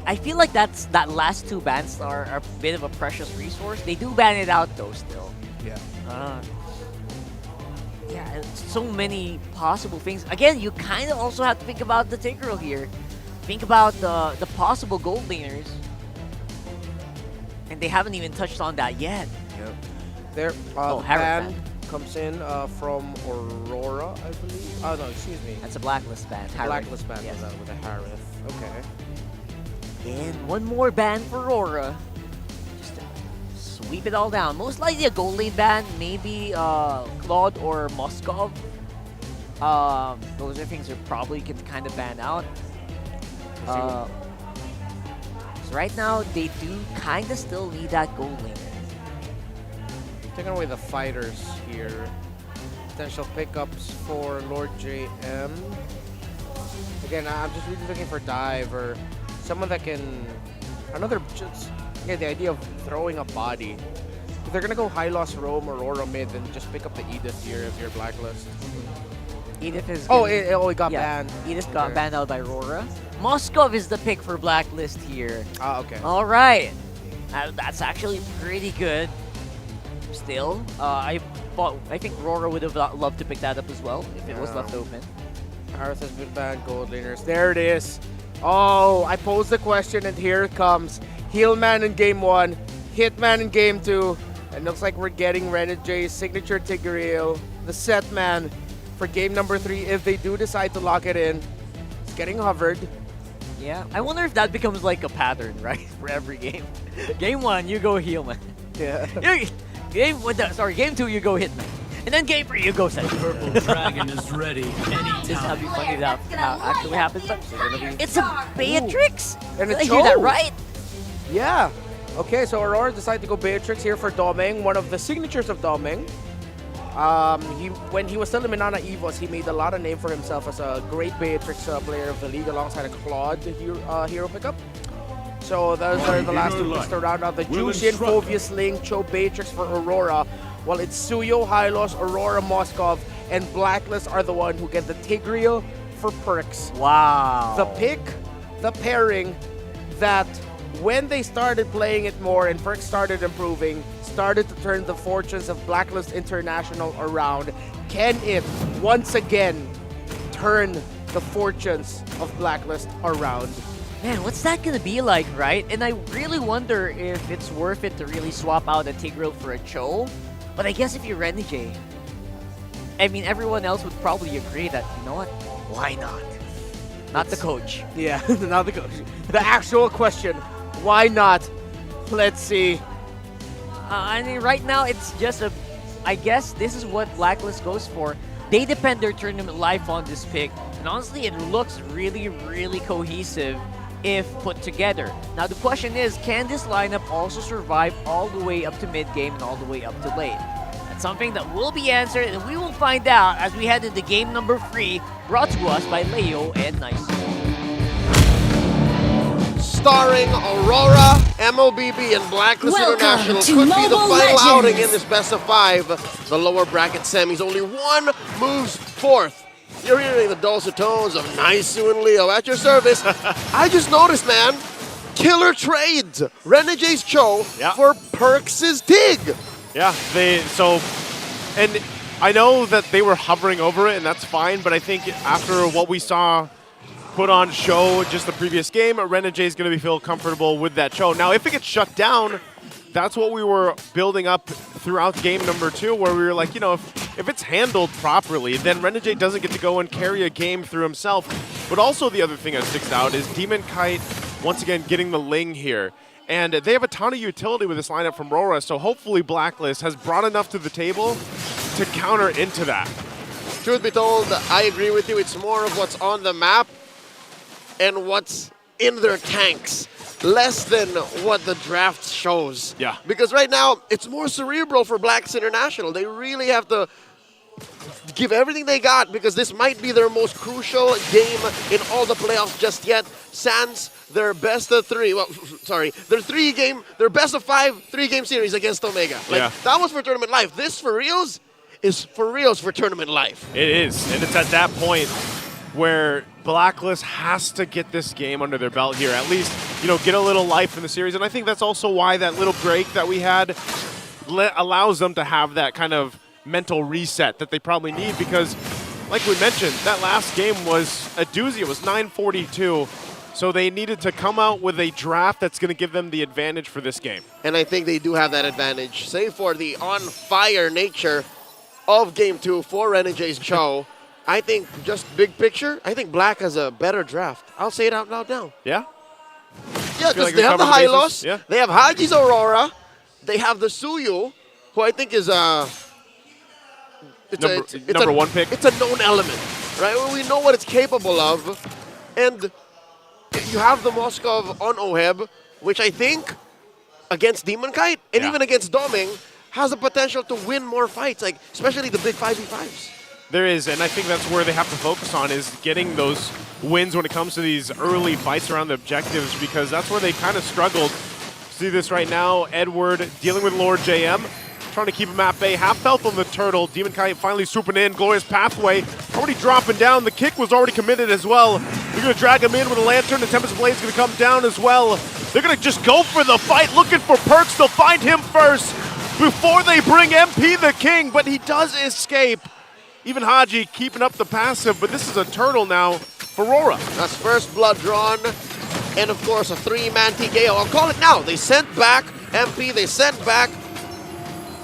I feel like that last 2 bans are a bit of a precious resource. They do ban it out though still. Yeah. Yeah, so many possible things. Again, you kind of also have to think about the Tigreal here. Think about the possible gold laners. And they haven't even touched on that yet. Yep. There, the ban comes in from Aurora, I believe. Oh, no, excuse me. That's a Blacklist ban. Blacklist ban yes. with a Harith. Okay. And one more ban for Aurora. Just to sweep it all down. Most likely a gold lane ban. Maybe Claude or Moskov. Those are things that probably can kind of ban out. So right now, they do kind of still need that gold lane. Taking away the fighters here. Potential pickups for Lord JM. Again, I'm just really looking for dive or someone that can... Another... Just get the idea of throwing a body. If they're going to go Hylos, Roam, Aurora mid, then just pick up the Edith here if you're Blacklist. Edith is... it got banned. Edith got banned out by Aurora. Moskov is the pick for Blacklist here. Ah, okay. All right. That's actually pretty good. Still, I think Aurora would have loved to pick that up as well if it was left open. Harith has been banned, gold laners. There it is. Oh, I posed the question and here it comes. Healman in game 1, Hitman in game 2, and looks like we're getting Renegades signature Tigreal, the set man for game number 3 if they do decide to lock it in. It's getting hovered. Yeah, I wonder if that becomes like a pattern, right, for every game. Game 1, you go Healman. Yeah. Game 2, you go Hitman. And then game 3, you go set. Purple Dragon is ready anytime. This is how be funny that actually happens. But it's a Beatrix. And Did I hear that right? Yeah. Okay, so Aurora decided to go Beatrix here for Domeng, one of the signatures of Domeng. When he was still in Minana Evos, he made a lot of name for himself as a great Beatrix player of the league alongside a Claude hero pickup. So those are the last 2 picks to round out the Jushin, Phobius, Ling, Cho, Beatrix for Aurora. While it's Suyo, Hylos, Aurora, Moskov, and Blacklist are the one who get the Tigreal for perks. Wow. The pick, the pairing that when they started playing it more and perks started improving, started to turn the fortunes of Blacklist International around. Can it once again turn the fortunes of Blacklist around? Man, what's that gonna be like, right? And I really wonder if it's worth it to really swap out a Tigreal for a Cho. But I guess if you're Renegade, I mean, everyone else would probably agree that, you know what, why not? Not the coach. Yeah, not the coach. The actual question, why not? Let's see. I mean, right now it's just a I guess this is what Blacklist goes for. They depend their tournament life on this pick, and honestly, it looks really, really cohesive if put together. Now, the question is, can this lineup also survive all the way up to mid-game and all the way up to late? That's something that will be answered, and we will find out as we head into game number 3, brought to us by Leo and Nice. Starring Aurora MLBB and Blacklist International, could be the final outing in this best of 5. The lower bracket semis, only one moves forth. You're hearing the dulcet tones of Naisu and Leo at your service. I just noticed, man, killer trades. Renegade's Cho for Perks' Dig. Yeah, and I know that they were hovering over it, and that's fine, but I think after what we saw put on show just the previous game, Renegade's going to feel comfortable with that show. Now, if it gets shut down, that's what we were building up throughout game number 2, where we were like, you know, if it's handled properly, then Renegade doesn't get to go and carry a game through himself. But also the other thing that sticks out is Demon Kite, once again, getting the Ling here. And they have a ton of utility with this lineup from RORA, so hopefully Blacklist has brought enough to the table to counter into that. Truth be told, I agree with you. It's more of what's on the map and what's in their tanks, less than what the draft shows. Yeah. Because right now, it's more cerebral for Blacklist International. They really have to give everything they got, because this might be their most crucial game in all the playoffs just yet. Sans their best of 3, well, sorry, their best of 5 3-game series against Omega. That was for tournament life. This for reals is for reals for tournament life. It is, and it's at that point where Blacklist has to get this game under their belt here, at least, you know, get a little life in the series. And I think that's also why that little break that we had allows them to have that kind of mental reset that they probably need, because, like we mentioned, that last game was a doozy. It was 9-42, so they needed to come out with a draft that's going to give them the advantage for this game. And I think they do have that advantage, save for the on-fire nature of Game 2 for Renegade's Cho. I think, just big picture, I think Black has a better draft. I'll say it out loud now. Yeah? Yeah, because they have the Hylos, they have Haji's Aurora, they have the Suyu, who I think is number 1 pick. It's a known element, right? We know what it's capable of. And you have the Moskov on Oheb, which I think, against Demon Kite, and even against Doming, has the potential to win more fights, like especially the big 5v5s. There is, and I think that's where they have to focus on, is getting those wins when it comes to these early fights around the objectives, because that's where they kind of struggled. See this right now, Edward dealing with Lord JM, trying to keep him at bay. Half health on the Turtle. Demon Kite finally swooping in. Glorious Pathway already dropping down. The kick was already committed as well. They're going to drag him in with a Lantern. The Tempest Blade's going to come down as well. They're going to just go for the fight, looking for Perks. They'll find him first before they bring MP the King, but he does escape. Even Haji keeping up the passive, but this is a Turtle now for RORA. That's first blood drawn, and of course a 3-man TKO. I'll call it now. They sent back MP, they sent back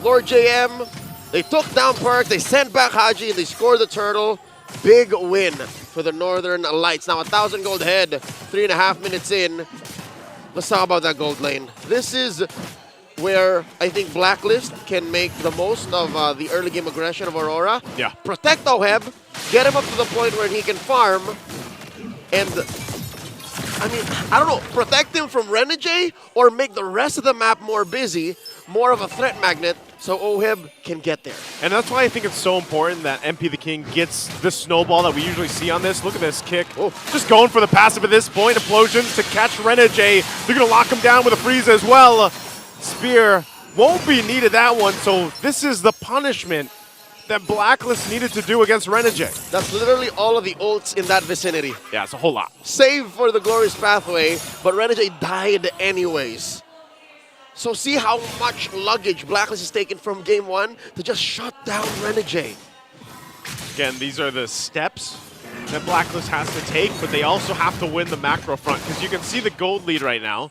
Lord JM, they took down Perk, they sent back Haji, and they scored the Turtle. Big win for the Northern Lights. Now 1,000 gold ahead, 3.5 minutes in. Let's talk about that gold lane. This is where I think Blacklist can make the most of the early game aggression of Aurora. Yeah. Protect Oheb, get him up to the point where he can farm, and I mean, I don't know, protect him from Renegade or make the rest of the map more busy, more of a threat magnet, so Oheb can get there. And that's why I think it's so important that MP the King gets the snowball that we usually see on this. Look at this kick. Oh, just going for the passive at this point. Implosions to catch Renegade. They're going to lock him down with a freeze as well. Spear won't be needed that one, so this is the punishment that Blacklist needed to do against Renegade. That's literally all of the ults in that vicinity. Yeah, it's a whole lot. Save for the Glorious Pathway, but Renegade died anyways. So see how much luggage Blacklist has taken from game 1 to just shut down Renegade. Again, these are the steps that Blacklist has to take, but they also have to win the macro front, because you can see the gold lead right now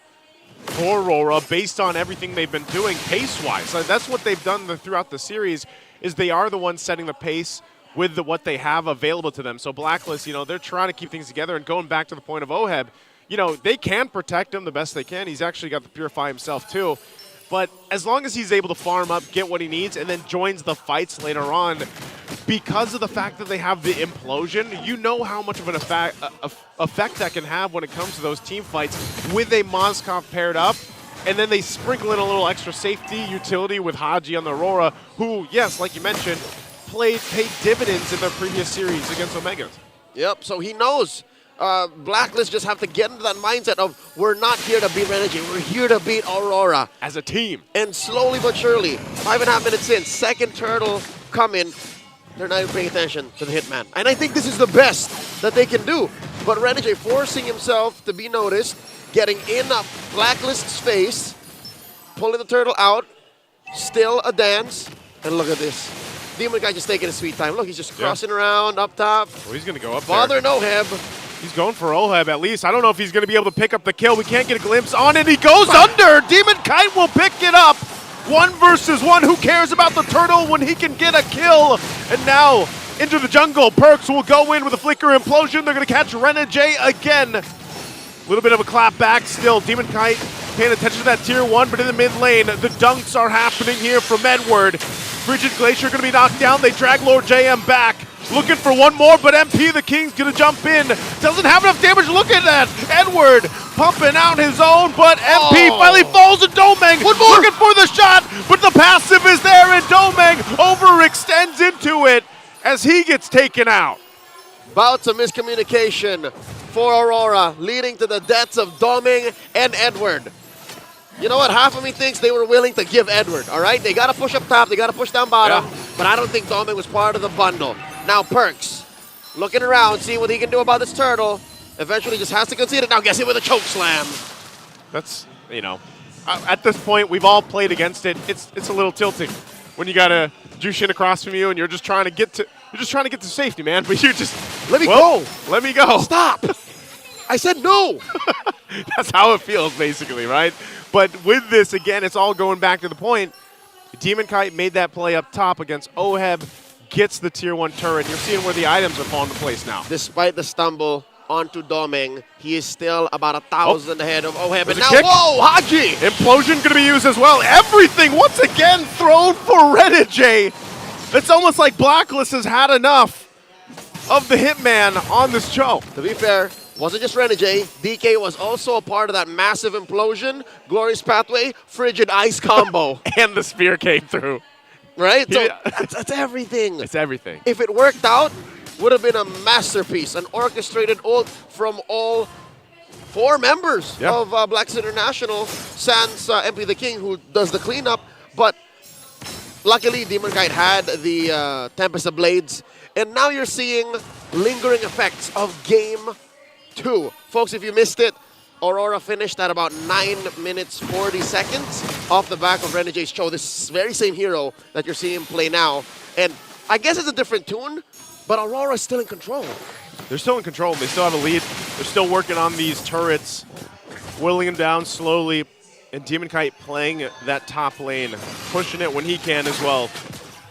for Aurora based on everything they've been doing pace-wise. So that's what they've done throughout the series, is they are the ones setting the pace with what they have available to them. So Blacklist, you know, they're trying to keep things together, and going back to the point of Oheb, you know, they can protect him the best they can. He's actually got the Purify himself too. But as long as he's able to farm up, get what he needs, and then joins the fights later on, because of the fact that they have the implosion, you know how much of an effect that can have when it comes to those team fights with a Moskov paired up. And then they sprinkle in a little extra safety utility with Haji on the Aurora, who, yes, like you mentioned, paid dividends in their previous series against Omegas. Yep, so he knows. Blacklist just have to get into that mindset of we're not here to beat Renegade, we're here to beat Aurora. As a team. And slowly but surely, 5.5 minutes in, second turtle coming, they're not even paying attention to the Hitman. And I think this is the best that they can do. But Renegade forcing himself to be noticed, getting in Blacklist's face, pulling the turtle out, still a dance, and look at this. Demon Guy just taking a sweet time. Look, he's just crossing around up top. Well, he's going to go up Father there. Noheb. He's going for Oheb at least. I don't know if he's going to be able to pick up the kill. We can't get a glimpse on it. He goes under. Demon Kite will pick it up. 1 versus 1. Who cares about the turtle when he can get a kill? And now into the jungle. Perks will go in with a flicker implosion. They're going to catch Renegade again. A little bit of a clap back still. Demon Kite paying attention to that tier 1, but in the mid lane, the dunks are happening here from Edward. Frigid Glacier going to be knocked down. They drag Lord JM back. Looking for one more, but MP the King's going to jump in. Doesn't have enough damage. Look at that. Edward pumping out his own, but MP finally falls, and Domeng looking for the shot, but the passive is there, and Domeng overextends into it as he gets taken out. Bouts of miscommunication for Aurora, leading to the deaths of Domeng and Edward. You know what? Half of me thinks they were willing to give Edward, all right? They got to push up top, they got to push down bottom, but I don't think Domeng was part of the bundle. Now Perks, looking around, seeing what he can do about this turtle. Eventually just has to concede it. Now gets hit with a choke slam. That's, you know, at this point, we've all played against it. It's a little tilting when you got a Jushin across from you and you're just trying to get to safety, man. But you just let me go. Let me go. Stop. I said no. That's how it feels, basically, right? But with this, again, it's all going back to the point. Demon Kite made that play up top against Oheb, gets the tier 1 turret. You're seeing where the items are falling into place now. Despite the stumble onto Domeng, he is still about 1,000 ahead of Oheb. And now, kick. whoa, Haji! Implosion going to be used as well. Everything, once again, thrown for Renegade. It's almost like Blacklist has had enough of the Hitman on this show. To be fair, wasn't just Renegade. DK was also a part of that massive implosion. Glorious Pathway, Frigid Ice combo. And the spear came through. Right? So that's everything. It's everything. If it worked out, would have been a masterpiece, an orchestrated ult from all 4 members of Blacklist International, sans MP the King, who does the cleanup. But luckily, Demon Kite had the Tempest of Blades, and now you're seeing lingering effects of Game 2. Folks, if you missed it, Aurora finished at about 9 minutes 40 seconds off the back of Renegade's show. This very same hero that you're seeing play now. And I guess it's a different tune, but Aurora is still in control. They're still in control. They still have a lead. They're still working on these turrets, whittling them down slowly. And Demon Kite playing that top lane, pushing it when he can as well.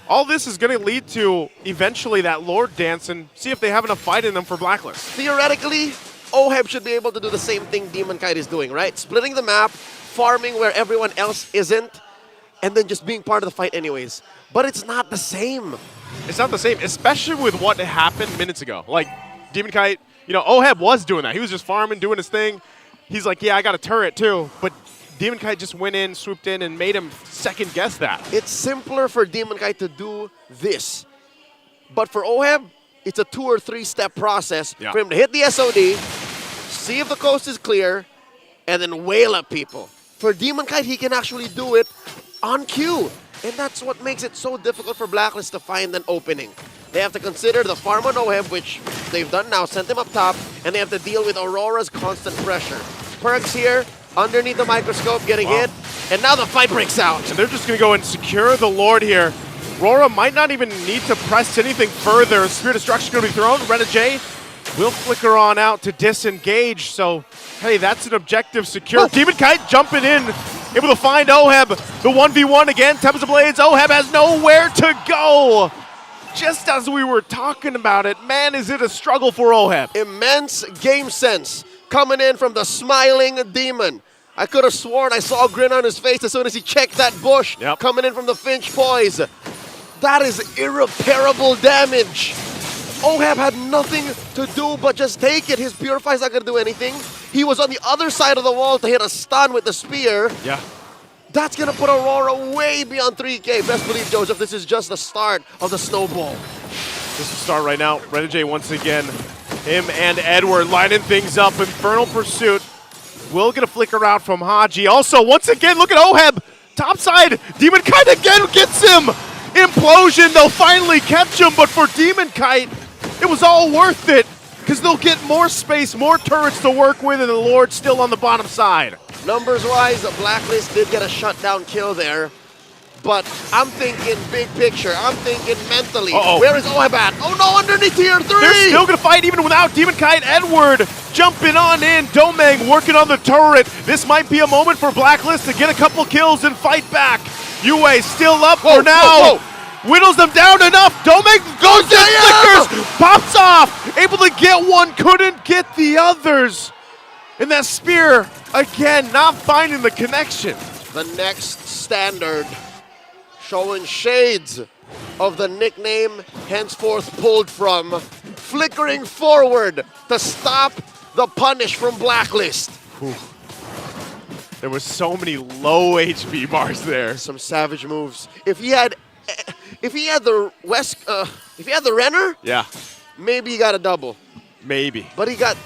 All this is going to lead to eventually that Lord dance and see if they have enough fight in them for Blacklist. Theoretically, Oheb should be able to do the same thing Demon Kite is doing, right? Splitting the map, farming where everyone else isn't, and then just being part of the fight anyways. But it's not the same. It's not the same, especially with what happened minutes ago. Like, Demon Kite, you know, Oheb was doing that. He was just farming, doing his thing. He's like, yeah, I got a turret too. But Demon Kite just went in, swooped in, and made him second guess that. It's simpler for Demon Kite to do this. But for Oheb, it's a 2 or 3 step process for him to hit the SOD, see if the coast is clear, and then wail at people. For Demon Kite, he can actually do it on cue. And that's what makes it so difficult for Blacklist to find an opening. They have to consider the farm on Oheb, which they've done now, sent him up top, and they have to deal with Aurora's constant pressure. Perks here, underneath the microscope, getting hit, and now the fight breaks out. And they're just going to go and secure the Lord here. RORA might not even need to press anything further. Spear Destruction going to be thrown. Renegade will flicker on out to disengage. So, hey, that's an objective secure. Demon Kite jumping in, able to find Oheb. The 1v1 again. Tempest of Blades. Oheb has nowhere to go. Just as we were talking about it, man, is it a struggle for Oheb. Immense game sense coming in from the smiling demon. I could have sworn I saw a grin on his face as soon as he checked that bush coming in from the Finch poise. That is irreparable damage. Oheb had nothing to do but just take it. His Purify's not going to do anything. He was on the other side of the wall to hit a stun with the spear. Yeah. That's going to put Aurora way beyond 3K. Best believe, Joseph, this is just the start of the snowball. This is the start right now. Renegade once again. Him and Edward lining things up. Infernal Pursuit will get a flicker out from Haji. Also, once again, look at Oheb. Topside. Demon Kite again gets him. Implosion, they'll finally catch him, but for Demon Kite, it was all worth it because they'll get more space, more turrets to work with, and the Lord still on the bottom side. Numbers-wise, the Blacklist did get a shutdown kill there, but I'm thinking big picture. I'm thinking mentally. Where is Oheb at? Oh no, underneath tier 3! They're still going to fight even without Demon Kite. Edward jumping on in. Domeng working on the turret. This might be a moment for Blacklist to get a couple kills and fight back. Yue still up for now. Whittles them down enough. Domeng goes to flickers. Pops off. Able to get one. Couldn't get the others. And that spear, again, not finding the connection. The next standard, showing shades of the nickname henceforth pulled from, flickering forward to stop the punish from Blacklist. Whew. There was so many low HP bars there. Some savage moves. If he had the Renner, yeah, maybe he got a double. Maybe. But he got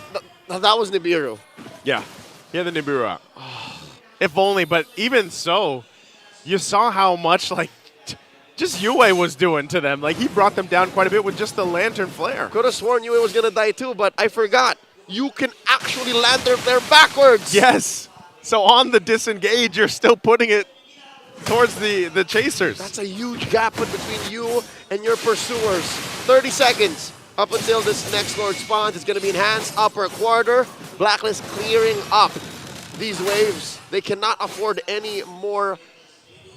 that was Nibiru. Yeah, he had the Nibiru out. If only, but even so, you saw how much just Yue was doing to them. Like, he brought them down quite a bit with just the Lantern Flare. Could have sworn Yue was gonna die too, but I forgot. You can actually Lantern Flare backwards. Yes. So on the disengage, you're still putting it towards the chasers. That's a huge gap between you and your pursuers. 30 seconds up until this next Lord spawns. It's going to be enhanced upper quarter. Blacklist clearing up these waves. They cannot afford any more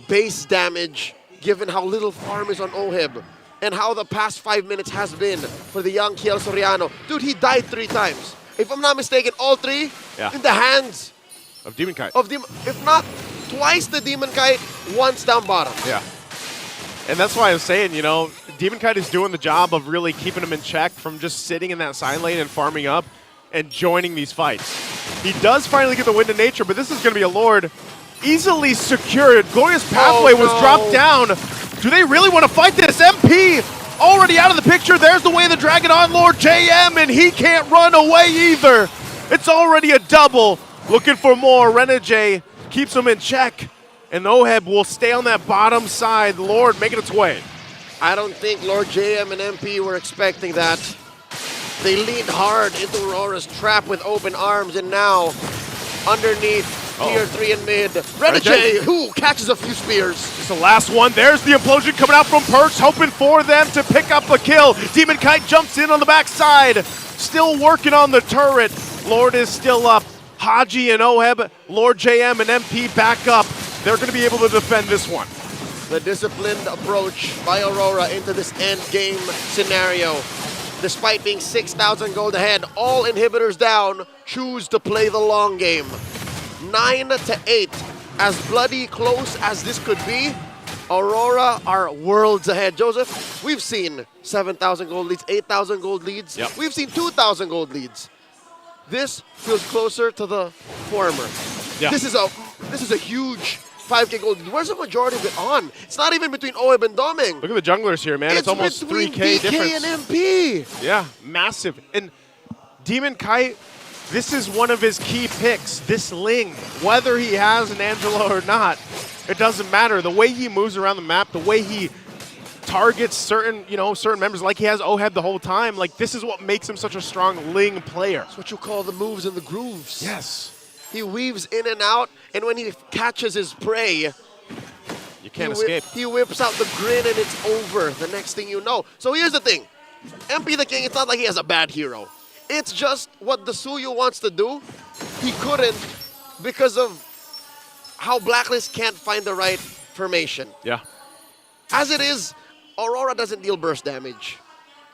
base damage given how little farm is on Oheb and how the past 5 minutes has been for the young Kiel Soriano. Dude, he died 3 times. If I'm not mistaken, all 3 in the hands of Demon Kite. If not twice the Demon Kite, once down bottom. Yeah. And that's why I was saying, you know, Demon Kite is doing the job of really keeping him in check from just sitting in that side lane and farming up and joining these fights. He does finally get the Wind of Nature, but this is going to be a Lord easily secured. Glorious Pathway was dropped down. Do they really want to fight this? MP already out of the picture. There's the way of the Dragon on Lord JM, and he can't run away either. It's already a double. Looking for more. Renegade keeps him in check, and Oheb will stay on that bottom side. Lord making its way. I don't think Lord JM and MP were expecting that. They leaned hard into Aurora's trap with open arms, and now underneath tier 3 and mid, Renegade, who catches a few spears. It's the last one. There's the implosion coming out from Perks, hoping for them to pick up a kill. Demon Kite jumps in on the backside, still working on the turret. Lord is still up. Haji and Oheb, Lord JM and MP back up. They're going to be able to defend this one. The disciplined approach by Aurora into this end game scenario. Despite being 6,000 gold ahead, all inhibitors down, choose to play the long game. 9-8, as bloody close as this could be, Aurora are worlds ahead. Joseph, we've seen 7,000 gold leads, 8,000 gold leads. Yep. We've seen 2,000 gold leads. This feels closer to the former. Yeah. This is a huge 5K gold lead. Where's the majority of it on? It's not even between Oheb and Domeng. Look at the junglers here, man. It's almost 3K BK difference. and MP. Yeah, massive. And Demon Kite, this is one of his key picks, this Ling. Whether he has an Angela or not, it doesn't matter. The way he moves around the map, the way he targets certain members, like he has Oheb the whole time, like this is what makes him such a strong Ling player. That's what you call the moves and the grooves. Yes. He weaves in and out, and when he catches his prey, you can't escape. He whips out the grin and it's over the next thing you know. So here's the thing. MP the King, it's not like he has a bad hero. It's just what the Suyu wants to do, he couldn't because of how Blacklist can't find the right formation. Yeah. As it is, Aurora doesn't deal burst damage.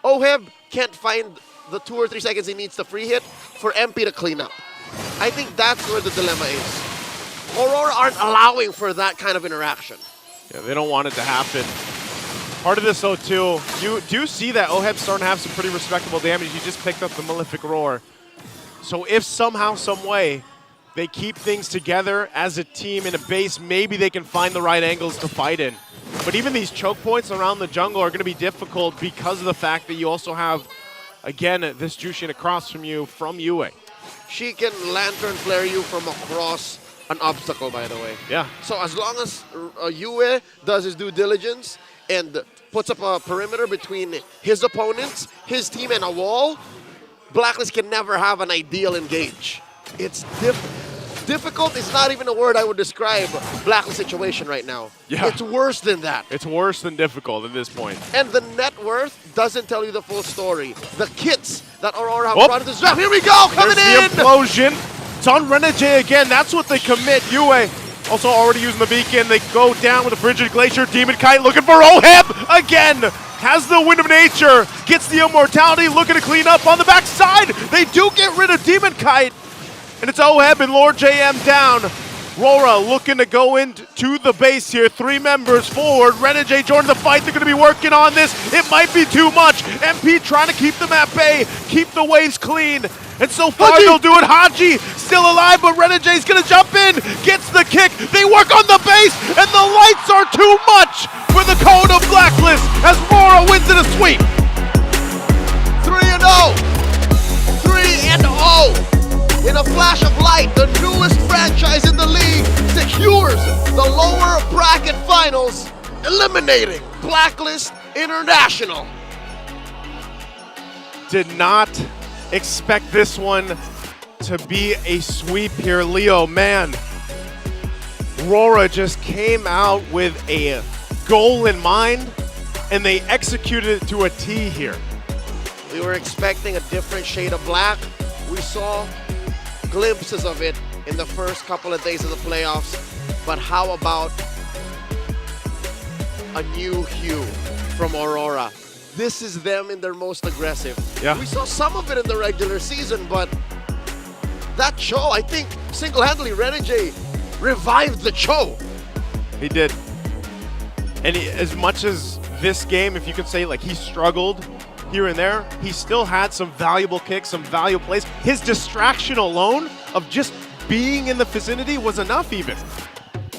Oheb can't find the 2 or 3 seconds he needs to free hit for MP to clean up. I think that's where the dilemma is. Aurora aren't allowing for that kind of interaction. Yeah, they don't want it to happen. Part of this, though, too, you do see that OHEB's starting to have some pretty respectable damage. He just picked up the Malefic Roar. So if somehow, some way, they keep things together as a team in a base, maybe they can find the right angles to fight in. But even these choke points around the jungle are going to be difficult because of the fact that you also have, again, this Jushin across from you from Yue. She can lantern flare you from across an obstacle, by the way. Yeah. So as long as Yue does his due diligence and puts up a perimeter between his opponents, his team, and a wall, Blacklist can never have an ideal engage. It's difficult is not even a word I would describe Blacklist situation right now. Yeah. It's worse than that. It's worse than difficult at this point. And the net worth doesn't tell you the full story. The kits that Aurora have brought into this draft. Here we go, coming There's in! the implosion. It's on Renegade again. That's what they commit. Yue also already using the beacon. They go down with a Frigid Glacier. Demon Kite looking for OHEB again. Has the Wind of Nature. Gets the Immortality. Looking to clean up on the backside. They do get rid of Demon Kite. And it's OHEB and Lord JM down. RORA looking to go into the base here. 3 members forward. Renegade joining the fight. They're going to be working on this. It might be too much. MP trying to keep them at bay. Keep the waves clean. And so far they'll do it. Haji still alive, but Renegade's going to jump in. Gets the kick. They work on the base. And the lights are too much for the code of Blacklist as RORA wins in a sweep. 3-0. 3-0. In a flash of light, the newest franchise in the league secures the lower bracket finals, eliminating Blacklist International. Did not expect this one to be a sweep here, Leo. Man, RORA just came out with a goal in mind, and they executed it to a T here. We were expecting a different shade of black. We saw glimpses of it in the first couple of days of the playoffs, but how about a new hue from Aurora? This is them in their most aggressive. Yeah. We saw some of it in the regular season, but that Cho, I think single-handedly Renegade revived the Cho. He did. And as much as this game, if you could say, like, he struggled here and there, he still had some valuable kicks, some valuable plays. His distraction alone of just being in the vicinity was enough even.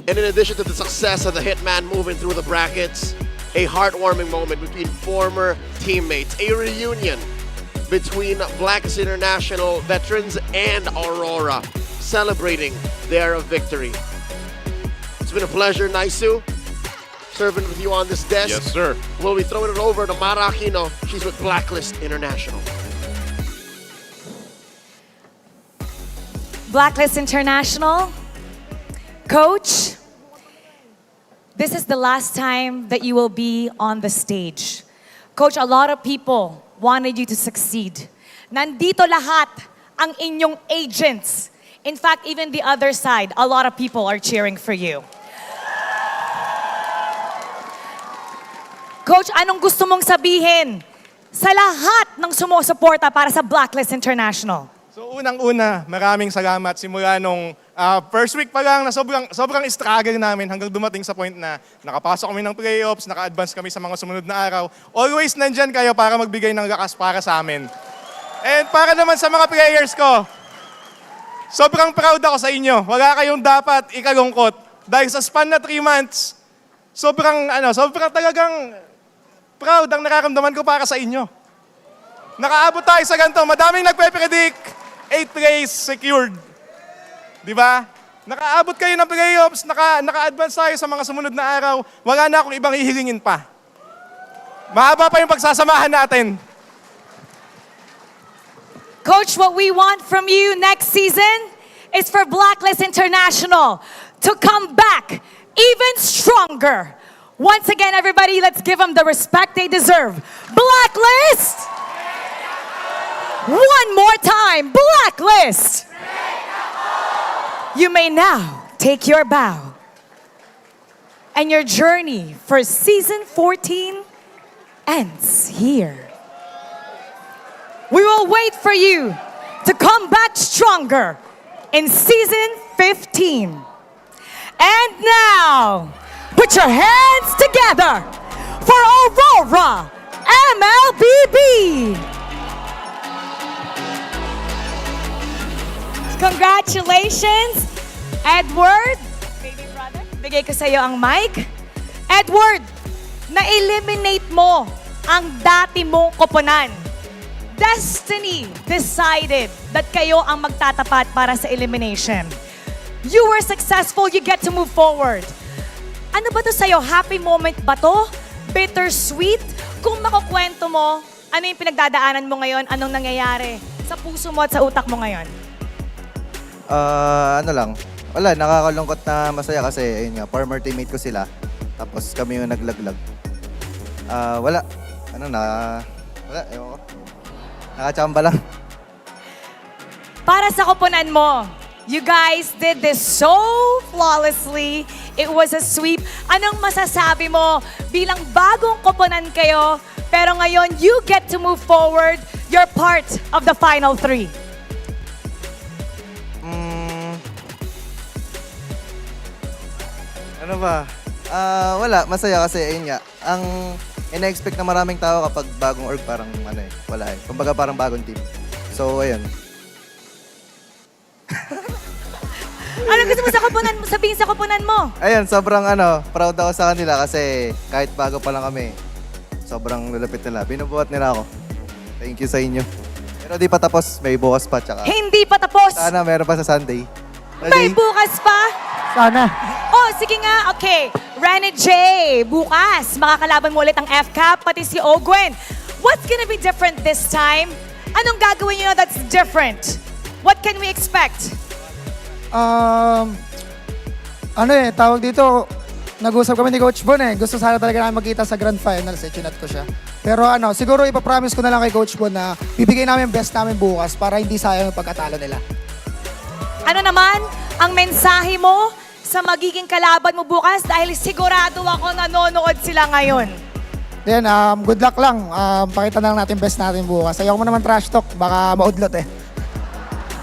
And in addition to the success of the Hitman moving through the brackets, a heartwarming moment between former teammates, a reunion between Blacklist International veterans and Aurora, celebrating their victory. It's been a pleasure, Naisu, serving with you on this desk. Yes, sir. We'll be throwing it over to Mara Aquino. She's with Blacklist International. Blacklist International, Coach, this is the last time that you will be on the stage. Coach, a lot of people wanted you to succeed. Nandito lahat ang inyong agents. In fact, even the other side, a lot of people are cheering for you. Coach, anong gusto mong sabihin sa lahat ng sumusuporta para sa Blacklist International? So unang-una, maraming salamat simula nung first week pa lang na sobrang struggle namin hanggang dumating sa point na nakapasok kami ng playoffs, naka-advance kami sa mga sumunod na araw. Always nandyan kayo para magbigay ng lakas para sa amin. And para naman sa mga players ko, sobrang proud ako sa inyo. Wala kayong dapat ikalungkot. Dahil sa span na 3 months, sobrang talagang proud ang nararamdaman ko para sa inyo. Nakaabot tayo sa ganito. Madaming nagpe-predict 8th place secured. Di ba? Nakaabot kayo ng playoffs, naka-advance tayo sa mga sumunod na araw. Wala na akong ibang hihilingin pa. Mahaba pa yung pagsasamahan natin. Coach, what we want from you next season is for Blacklist International to come back even stronger. Once again, everybody, let's give them the respect they deserve. Blacklist! One more time, Blacklist! You may now take your bow. And your journey for Season 14 ends here. We will wait for you to come back stronger in Season 15. And now, put your hands together for Aurora MLBB. Congratulations, Edward. Baby brother, bigay ko sa iyo ang mic. Edward, na-eliminate mo ang dati mong koponan. Destiny decided that kayo ang magtatapat para sa elimination. You were successful, you get to move forward. Ano ba to sa'yo? Happy moment ba to? Bittersweet? Kung makukwento mo, ano yung pinagdadaanan mo ngayon? Anong nangyayari sa puso mo at sa utak mo ngayon? Ano lang, wala, nakakalungkot na masaya kasi, ayun nga, former teammate ko sila. Tapos kami yung naglaglag. Wala, wala, ewan ko. Nakachamba lang. Para sa koponan mo, you guys did this so flawlessly. It was a sweep. Anong masasabi mo bilang bagong koponan kayo, pero ngayon you get to move forward. You're part of the final 3. Ano ba? Wala, masaya kasi, ayun nga. Ang ina-expect na maraming tao kapag bagong org, parang wala eh. Kumbaga parang bagong team. So, ayun. Ano gusto mo sa koponan mo? Sabihin sa koponan mo. Ayun, sobrang proud ako sa kanila kasi kahit bago pa lang kami, sobrang lulupit nila. Binubuhat nila ako. Thank you sa inyo. Pero di pa tapos, may bukas pa. Tsaka, Hindi pa tapos. sana meron pa sa Sunday. May bukas pa. Sana. Oh, sige nga. Okay. Rene J, bukas, makakalaban mo ulit ang FCAP, pati si Ogwen. What's gonna be different this time? Anong gagawin nyo that's different? What can we expect? Tawag dito, nag-usap kami ni Coach Bon eh. Gusto sana talaga namin magkita sa Grand Finals eh, chinat ko siya. Pero siguro ipapromise ko na lang kay Coach Bon na bibigay namin best namin bukas para hindi sayang yung pagkatalo nila. Ano naman ang mensahe mo sa magiging kalaban mo bukas dahil sigurado ako nanonood sila ngayon? Then, good luck lang. Pakita na lang natin best natin bukas. Ayaw mo naman trash talk, baka maudlot eh.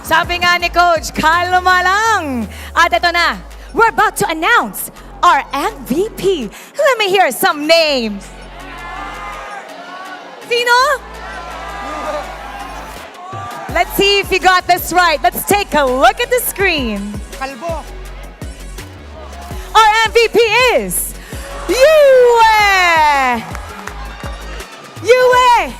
Sabi nga ni Coach, kalma lang. At ito na, we're about to announce our MVP. Let me hear some names. Sino? Let's see if you got this right. Let's take a look at the screen. Kalbo. Our MVP is Yue! Yue!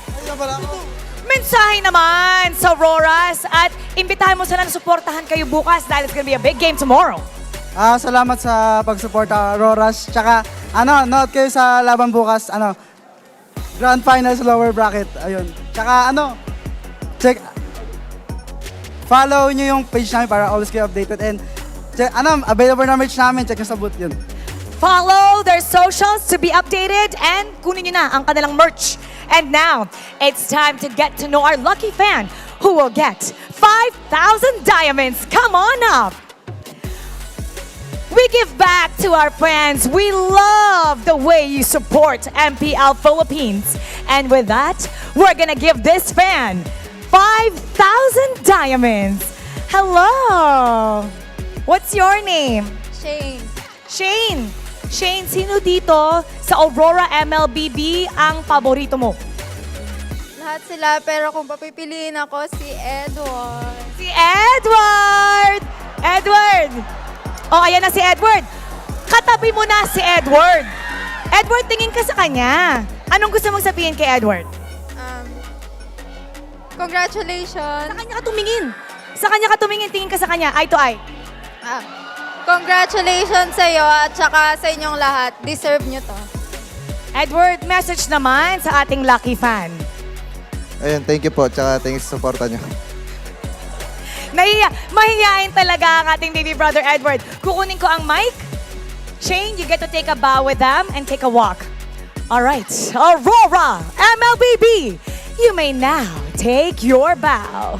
Mensahe naman sa Auroras at imbitahan mo sila na suportahan kayo bukas dahil it's gonna be a big game tomorrow. Salamat sa pagsuporta, Auroras. Tsaka, note kayo sa laban bukas, Grand Finals lower bracket. Ayun. Tsaka, follow nyo yung page namin para always kayo updated. And, available na merch namin. Check nyo sa booth yun. Follow their socials to be updated and kunin nyo na ang kanilang merch. And now, it's time to get to know our lucky fan who will get 5,000 diamonds. Come on up. We give back to our fans. We love the way you support MPL Philippines. And with that, we're gonna give this fan 5,000 diamonds. Hello. What's your name? Shane. Shane. Shane, sino dito sa Aurora MLBB ang paborito mo? Lahat sila, pero kung papipiliin ako, si Edward. Si Edward! Edward! Oh, ayan na si Edward. Katabi mo na si Edward. Edward, tingin ka sa kanya. Anong gusto mong sabihin kay Edward? Congratulations. Sa kanya ka tumingin. Sa kanya ka tumingin, tingin ka sa kanya, eye to eye. Congratulations sa iyo at saka sa inyong lahat. Deserve nyo to. Edward, message naman sa ating lucky fan. Ayun, thank you po. Tsaka thanks sa suporta nyo. Mahihain talaga ang ating baby brother Edward. Kukunin ko ang mic. Shane, you get to take a bow with them and take a walk. All right, Aurora MLBB, you may now take your bow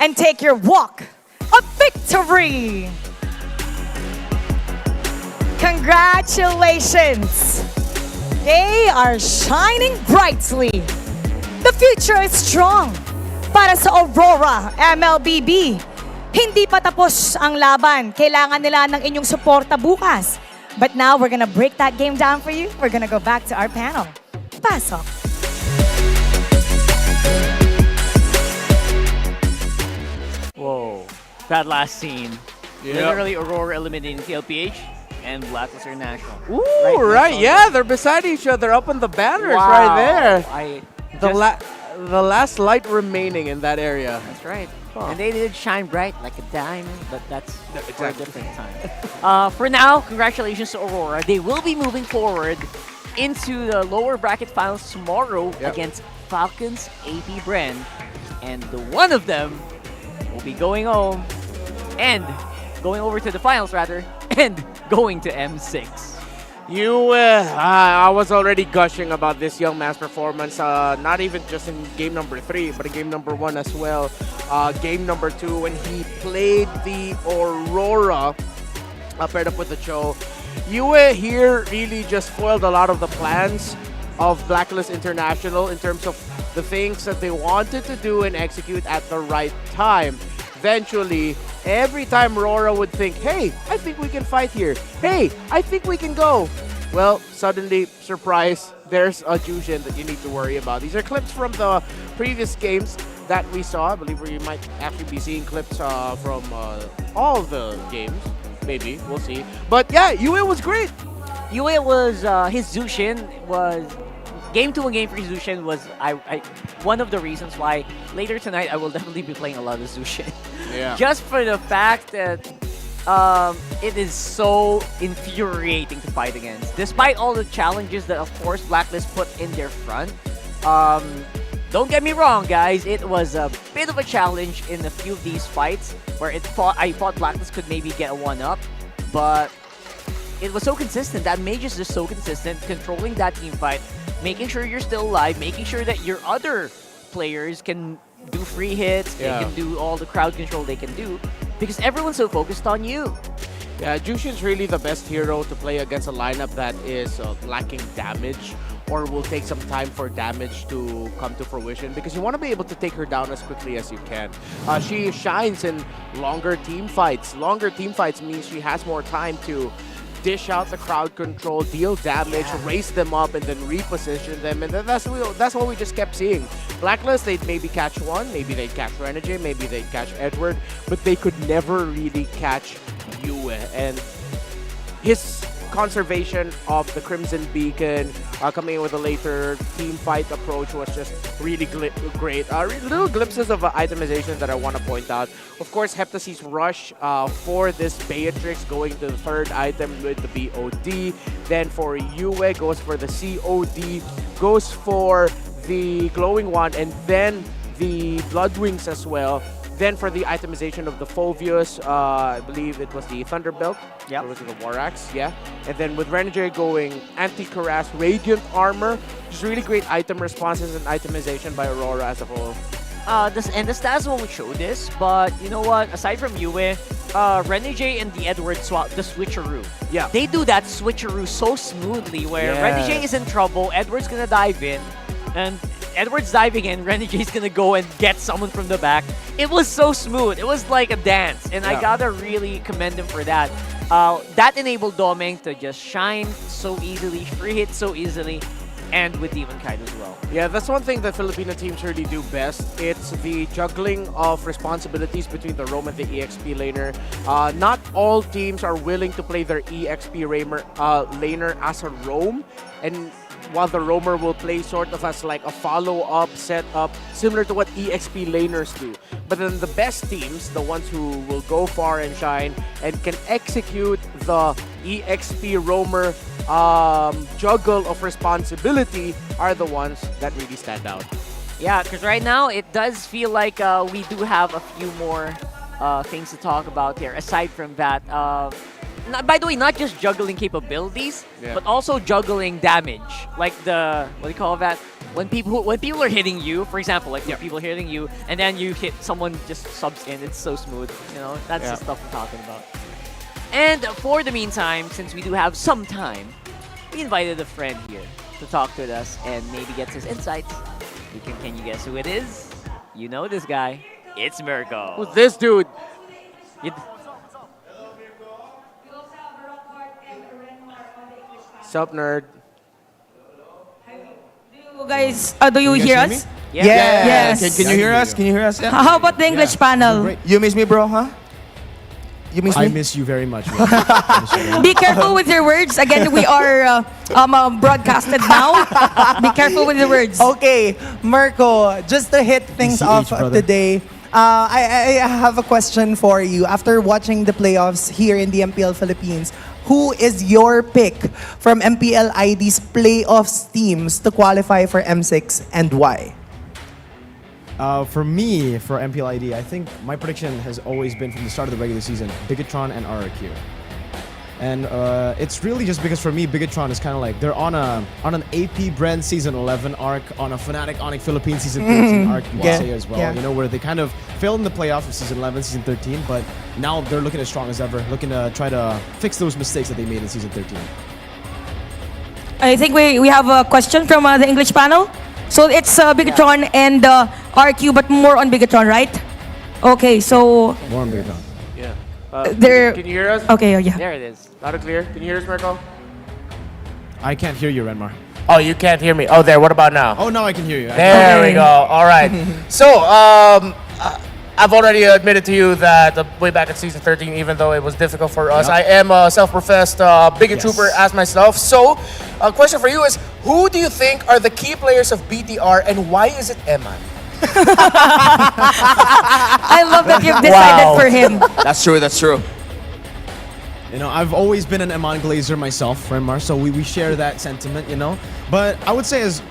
and take your walk of victory. Congratulations. They are shining brightly. The future is strong para sa Aurora MLBB. Hindi pa tapos ang laban. Kailangan nila ng inyong suporta bukas. But now we're gonna break that game down for you. We're gonna go back to our panel. Pasok. Whoa, that last scene. Yep. Literally Aurora eliminating TLPH and Blacklist International. Ooh, next right, on yeah, they're beside each other up on the banners Wow. right there. Just- The last light remaining in that area. That's right. Huh. And they did shine bright like a diamond, but that's for a different time. For now, congratulations to Aurora. They will be moving forward into the lower bracket finals tomorrow against Falcons APBren. And the one of them will be going home and going over to the finals, rather, and going to M6. I was already gushing about this young man's performance, not even just in game number 3, but in game number 1 as well. Game number 2, when he played the Aurora, paired up with the Cho. Yue here really just foiled a lot of the plans of Blacklist International in terms of the things that they wanted to do and execute at the right time. Eventually, every time RORA would think, hey, I think we can fight here. Hey, I think we can go. Well, suddenly, surprise, there's a Jushin that you need to worry about. These are clips from the previous games that we saw. I believe we might actually be seeing clips from all the games. Maybe, we'll see. But yeah, Yue was great. Yue was, his Zushin was, game 2 and game 3 Zushin was one of the reasons why later tonight I will definitely be playing a lot of Zushin. Yeah. Just for the fact that it is so infuriating to fight against. Despite all the challenges that, of course, Blacklist put in their front. Don't get me wrong, guys. It was a bit of a challenge in a few of these fights where I thought Blacklist could maybe get a 1-up, but it was so consistent. That Mage is just so consistent, controlling that team fight, making sure you're still alive, making sure that your other players can do free hits, they can do all the crowd control they can do, because everyone's so focused on you. Yeah, Jushin's really the best hero to play against a lineup that is lacking damage or will take some time for damage to come to fruition, because you want to be able to take her down as quickly as you can. She shines in longer team fights. Longer team fights means she has more time to dish out the crowd control, deal damage, raise them up, and then reposition them. And then that's what we just kept seeing. Blacklist, they'd maybe catch one, maybe they'd catch Renegade, maybe they'd catch Edward, but they could never really catch Yue. And his conservation of the Crimson Beacon, coming in with a later team fight approach was just really great. Little glimpses of itemization that I want to point out. Of course, Heptacy's rush for this Beatrix going to the third item with the BOD. Then for Yue, goes for the COD, goes for the Glowing Wand, and then the Bloodwings as well. Then for the itemization of the Fulvius, I believe it was the Thunderbelt. Yeah. Or was it the War Axe? Yeah. And then with Renegade going Anti-Cuirass, Radiant Armor. Just really great item responses and itemization by Aurora as a whole. And the stats won't show this, but you know what? Aside from Yue, Renegade and the Edward swap the switcheroo. Yeah. They do that switcheroo so smoothly where Renegade is in trouble, Edward's gonna dive in, and Edward's diving in, Renegade's gonna go and get someone from the back. It was so smooth. It was like a dance, and I gotta really commend him for that. That enabled Domeng to just shine so easily, free hit so easily, and with Demon Kite as well. Yeah, that's one thing that Filipino teams really do best. It's the juggling of responsibilities between the roam and the EXP laner. Not all teams are willing to play their EXP laner as a roam, and while the roamer will play sort of as like a follow-up setup, similar to what EXP laners do. But then the best teams, the ones who will go far and shine and can execute the EXP roamer juggle of responsibility, are the ones that really stand out. Yeah, because right now it does feel like we do have a few more things to talk about here. Aside from that, by the way, not just juggling capabilities, but also juggling damage. Like the, what do you call that? When people are hitting you, for example, like when people are hitting you, and then you hit someone just subs in, it's so smooth. You know, that's the stuff we're talking about. And for the meantime, since we do have some time, we invited a friend here to talk with us and maybe get his insights. Can you guess who it is? You know this guy. It's Mirko. Who's this dude? Sup, nerd? You guys, do you hear us? Yes. Can you hear us? Can you hear us? Yeah. How about the English panel? You miss me, bro, huh? You miss me? I miss you very much. Be careful with your words. Again, we are broadcasted now. Be careful with the words. Okay, Marco, just to hit things off today, I have a question for you. After watching the playoffs here in the MPL Philippines, who is your pick from MPL ID's playoffs teams to qualify for M6 and why? For me, for MPL ID, I think my prediction has always been from the start of the regular season, Bigatron and RRQ. And it's really just because for me, Bigatron is kind of like, they're on an APBren Season 11 arc, on a Fnatic Onic Philippines Season 13 arc, you can say as well. You know, where they kind of failed in the playoffs of Season 11, Season 13, but now they're looking as strong as ever, looking to try to fix those mistakes that they made in Season 13. I think we have a question from the English panel. So it's Bigatron and RQ, but more on Bigatron, right? Okay, so... More on Bigatron. Yeah. Can you hear us? Okay, yeah. There it is. Loud and clear. Can you hear us, Marco? I can't hear you, Renmar. Oh, you can't hear me. Oh, there. What about now? Oh, now I can hear you. There we go. All right. So, I've already admitted to you that way back in Season 13, even though it was difficult for us, I am a self-professed Bigot Trooper as myself. So, a question for you is, who do you think are the key players of BTR and why is it Eman? I love that you've decided for him. That's true, that's true. You know, I've always been an Eman Glazer myself, Renmar, so we share that sentiment, you know. But I would say as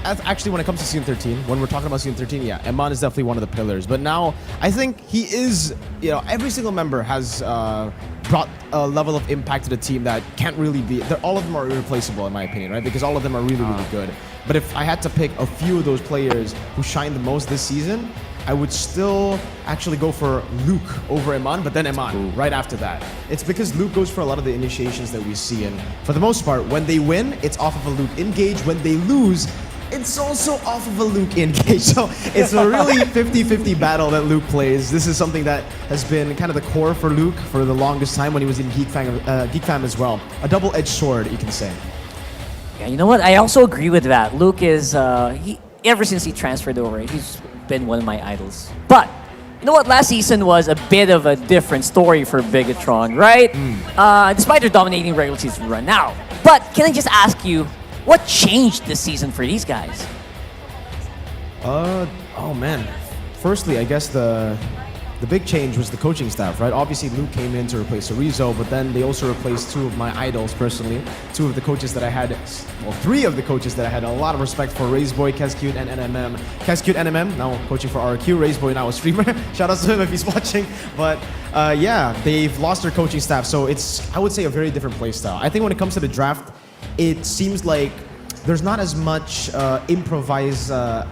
actually when it comes to Season 13, when we're talking about Season 13, yeah, Eman is definitely one of the pillars. But now, I think he is, you know, every single member has brought a level of impact to the team that can't really be, all of them are irreplaceable in my opinion, right? Because all of them are really, really good. But if I had to pick a few of those players who shined the most this season, I would still actually go for Luke over Eman, but then Eman right after that. It's because Luke goes for a lot of the initiations that we see, and for the most part, when they win, it's off of a Luke engage. When they lose, it's also off of a Luke engage. So it's a really 50-50 battle that Luke plays. This is something that has been kind of the core for Luke for the longest time when he was in Geek Fam as well. A double-edged sword, you can say. Yeah, you know what? I also agree with that. Luke is, ever since he transferred over, he's been one of my idols. But, you know what? Last season was a bit of a different story for Bigatron, right? Despite their dominating regular season run now. But, can I just ask you, what changed this season for these guys? Oh man. Firstly, I guess the big change was the coaching staff, right? Obviously, Luke came in to replace Arizo, but then they also replaced two of my idols personally. Two of the coaches that I had, well, three of the coaches that I had a lot of respect for, Razeboy, Kescute, and NMM. Kescute, NMM, now coaching for RQ. Razeboy, now a streamer. Shout out to him if he's watching. But yeah, they've lost their coaching staff, so it's, I would say, a very different play style. I think when it comes to the draft, it seems like there's not as much improvisable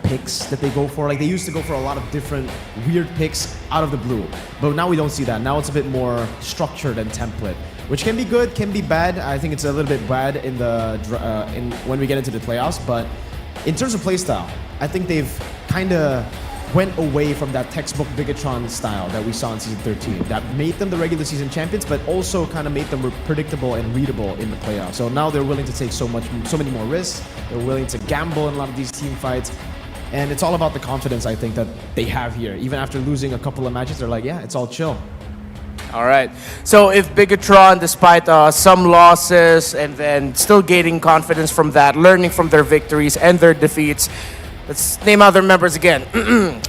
picks that they go for. Like they used to go for a lot of different weird picks out of the blue, but now we don't see that. Now it's a bit more structured and template, which can be good, can be bad. I think it's a little bit bad in the when we get into the playoffs. But in terms of playstyle, I think they've kind of went away from that textbook Bigatron style that we saw in Season 13 that made them the regular season champions, but also kind of made them predictable and readable in the playoffs. So now they're willing to take so many more risks. They're willing to gamble in a lot of these team fights. And it's all about the confidence, I think, that they have here. Even after losing a couple of matches, they're like, yeah, it's all chill. All right. So if Bigatron, despite some losses and then still gaining confidence from that, learning from their victories and their defeats, let's name other members again.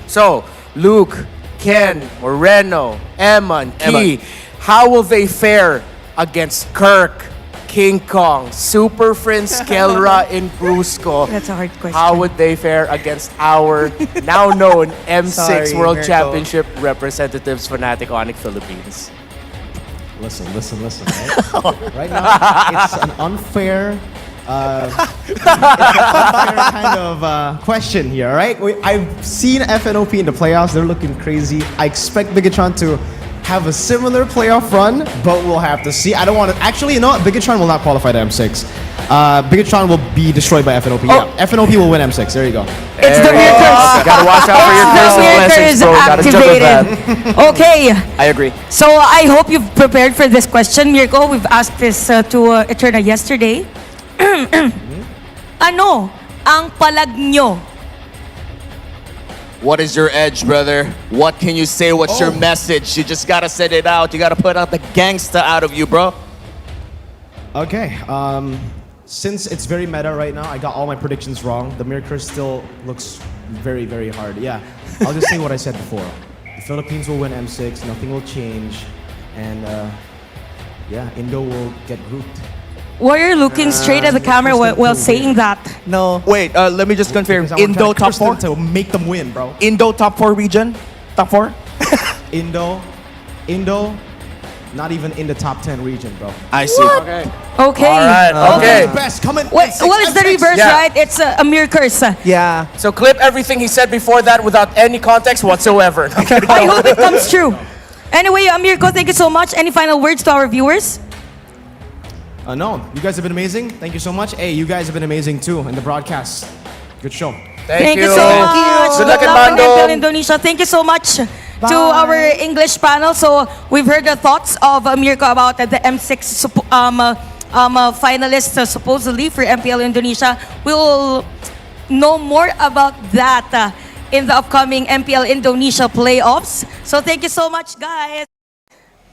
So, Luke, Ken, Moreno, Eman, Key. How will they fare against Kirk, King Kong, Super Friends, Kelra, and Brusco? That's a hard question. How would they fare against our now known M6 World Championship representatives, Fnatic Onic Philippines? Listen, right? Right now, it's an unfair kind of question here, right? I've seen FNOP in the playoffs. They're looking crazy. I expect Bigatron to have a similar playoff run, but we'll have to see. I don't want to... Actually, you know what? Bigatron will not qualify to M6. Bigatron will be destroyed by FNOP. Oh. Yeah, FNOP will win M6. There you go. It's the weird curse. Gotta watch out for your The curse weird blessings, curse bro. Gotta juggle that. Okay. I agree. So I hope you've prepared for this question, Mirko. We've asked this to Eterna yesterday. Ano ang palag nyo? What is your edge, brother? What can you say? What's your message? You just gotta set it out. You gotta put out the gangsta out of you, bro. Okay. Since it's very meta right now, I got all my predictions wrong. The mirror curse still looks very, very hard. Yeah, I'll just say what I said before. The Philippines will win M6. Nothing will change, and yeah, Indo will get grouped. Why are you looking straight at the camera while saying that? No. Wait, let me just confirm. Indo top 4? To make them win, bro. Indo top 4 region? Top 4? Indo, not even in the top 10 region, bro. I see. Okay. All right, okay. Best, come in. Well, it's the reverse, Yeah. right? It's a mirror curse. Yeah. So clip everything he said before that without any context whatsoever. I hope it comes true. Anyway, Mirko, thank you so much. Any final words to our viewers? No, you guys have been amazing. Thank you so much. Hey, you guys have been amazing too in the broadcast. Good show. Thank you so much. Good luck in from MPL Bandung. Indonesia. Thank you so much to our English panel. So we've heard the thoughts of Mirko about the M6 finalists supposedly for MPL Indonesia. We'll know more about that in the upcoming MPL Indonesia playoffs. So thank you so much, guys.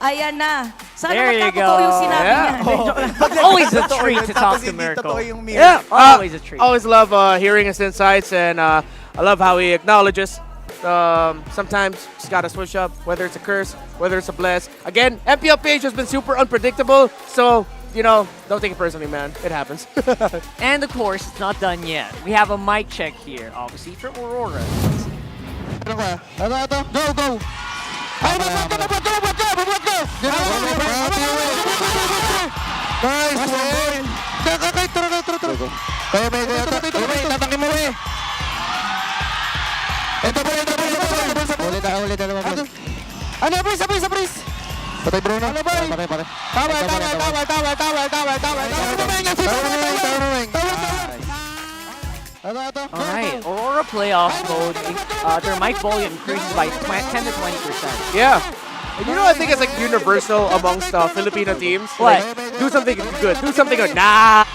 Ayan na. Sana There you magkatotoo yung go. sinabi Yeah. niya. Joke lang. Always a treat to talk to Mirko. Yeah, Always a treat. Always love hearing his insights, and I love how he acknowledges. Sometimes just gotta switch up, whether it's a curse, whether it's a bless. Again, MPL page has been super unpredictable, so you know, don't take it personally, man. It happens. And of course, it's not done yet. We have a mic check here, obviously from Aurora. Go, go! Ano, please! Patay Bruno. Patay. Alright, Aurora playoffs mode, their mic volume increases by 10 to 20%. Yeah. And you know, I think it's like universal amongst Filipino teams. What? Like, do something good. Do something good. Nah.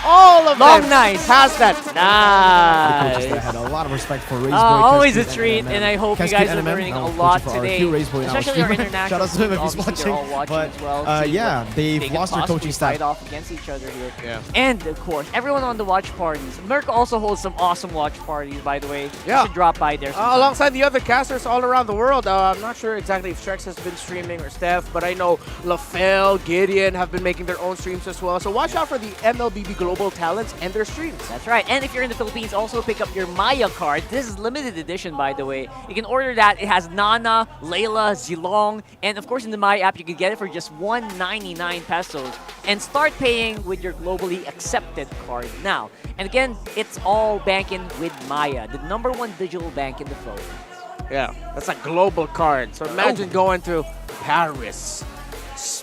All of Long them nice. has that. I Nice. had a lot of respect for Raiseboy. Always a treat, and I hope you guys are NMM. learning a I'm lot coaching for today. RQ, Raiseboy, and our Especially our streamer. international Shout out to him if he's obviously they're all watching. watching But as well. See yeah, what they've they could lost their possibly coaching staff. fight off against each other here. Yeah. And of course, everyone on the watch parties. Merc also holds some awesome watch parties, by the way. Yeah. You should drop by there sometime. Alongside the other casters all around the world. I'm not sure exactly if Trex has been streaming or Steph, but I know LaFell, Gideon have been making their own streams as well. So watch out for the MLBB Global Talents and their streams. That's right. And if you're in the Philippines, also pick up your Maya card. This is limited edition, by the way. You can order that. It has Nana, Layla, Zilong, and of course in the Maya app, you can get it for just 199 pesos. And start paying with your globally accepted card now. And again, it's all banking with Maya, the #1 digital bank in the Philippines. Yeah, that's a global card. So imagine going to Paris,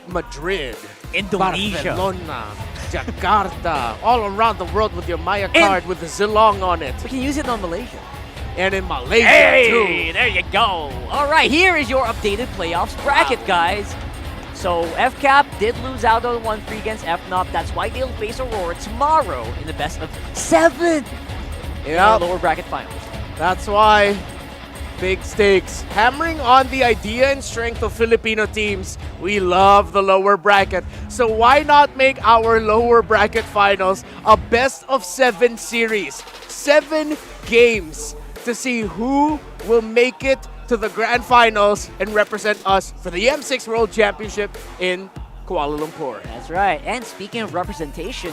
Madrid, Indonesia, Barcelona, Jakarta, all around the world with your Maya card with the Zilong on it. We can use it on Malaysia. And in Malaysia, Hey, too. there you go. All right, here is your updated playoffs bracket, guys. So FCAP did lose out on 1-3 against FNOP. That's why they'll face Aurora tomorrow in the best of 7 in Yeah, the lower bracket finals. that's why big stakes. Hammering on the idea and strength of Filipino teams. We love the lower bracket. So why not make our lower bracket finals a best of 7 series? 7 games to see who will make it to the grand finals and represent us for the M6 World Championship in Kuala Lumpur. That's right. And speaking of representation,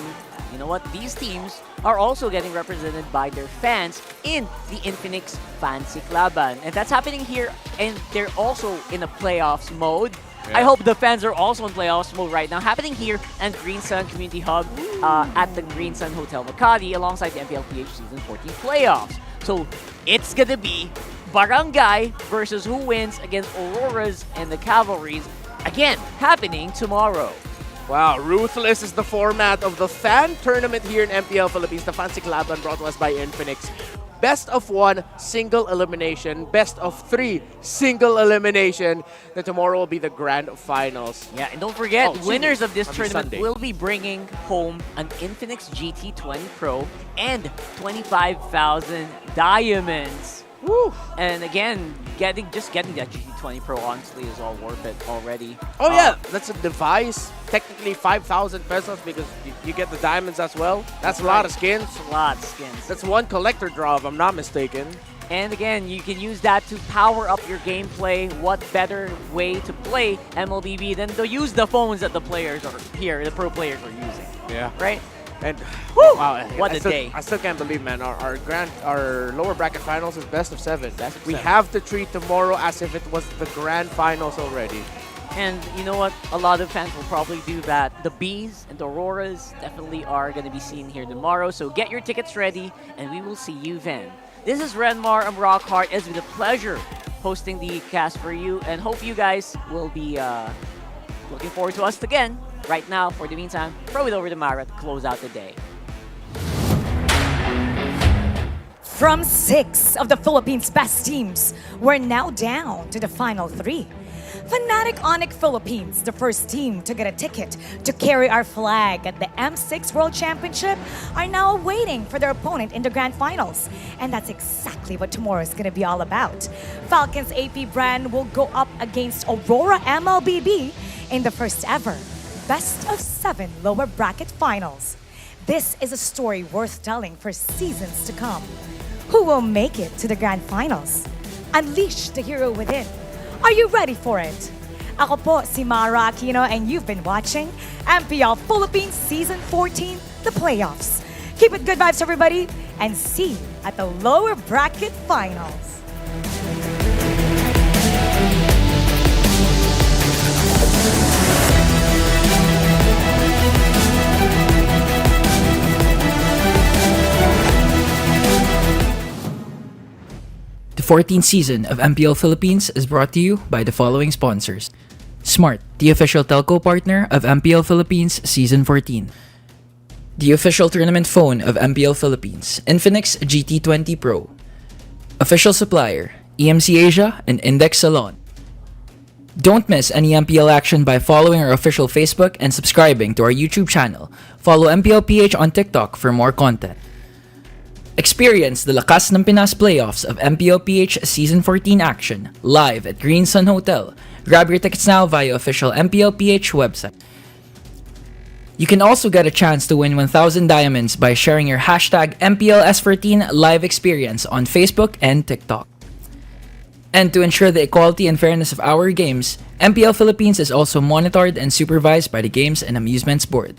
you know what? These teams are also getting represented by their fans in the Infinix Fancy Laban. And that's happening here, and they're also in a playoffs mode. I hope the fans are also in playoffs mode right now, happening here at Green Sun Community Hub at the Green Sun Hotel Makati alongside the MPLPH Season 14 playoffs. So it's gonna be Barangay versus who wins against Auroras and the Cavalries, again, happening tomorrow. Wow, Ruthless is the format of the fan tournament here in MPL Philippines. The Fancy Laban brought to us by Infinix. Best of 1, single elimination. Best of 3, single elimination. Then tomorrow will be the grand finals. Yeah, and don't forget, winners of this on tournament Sunday. will be bringing home an Infinix GT20 Pro and 25,000 diamonds. Woo! And again, getting that GT20 Pro honestly is all worth it already. Oh yeah, that's a device. Technically 5,000 pesos because you get the diamonds as well. That's a lot of skins. A lot of skins. That's one collector draw if I'm not mistaken. And again, you can use that to power up your gameplay. What better way to play MLBB than to use the phones that the players are here, the pro players are using. Yeah. Right? And wow, what a day. I still can't believe, man. Our lower bracket finals is best of 7. We have to treat tomorrow as if it was the grand finals already. And you know what? A lot of fans will probably do that. The Bees and the Auroras definitely are going to be seen here tomorrow. So get your tickets ready, and we will see you then. This is Renmar. I'm Rockhart. It's been a pleasure hosting the cast for you, and hope you guys will be looking forward to us again. Right now, for the meantime, throw it over to Mara to close out the day. From 6 of the Philippines' best teams, we're now down to the final 3. Fnatic Onic Philippines, the first team to get a ticket to carry our flag at the M6 World Championship, are now waiting for their opponent in the grand finals. And that's exactly what tomorrow is going to be all about. Falcons APBren will go up against Aurora MLBB in the first ever Best of 7 lower bracket finals. This is a story worth telling for seasons to come. Who will make it to the grand finals? Unleash the hero within. Are you ready for it? Ako po si Mara Aquino, and you've been watching MPL Philippines Season 14, the playoffs. Keep it good vibes, everybody, and see you at the lower bracket finals. The 14th season of MPL Philippines is brought to you by the following sponsors. Smart, the official telco partner of MPL Philippines Season 14. The official tournament phone of MPL Philippines, Infinix GT20 Pro. Official supplier, EMC Asia and Index Salon. Don't miss any MPL action by following our official Facebook and subscribing to our YouTube channel. Follow MPLPH on TikTok for more content. Experience the Lakas ng Pinas playoffs of MPLPH Season 14 action live at Green Sun Hotel. Grab your tickets now via official MPLPH website. You can also get a chance to win 1,000 diamonds by sharing your hashtag MPLS14 live experience on Facebook and TikTok. And to ensure the equality and fairness of our games, MPL Philippines is also monitored and supervised by the Games and Amusements Board.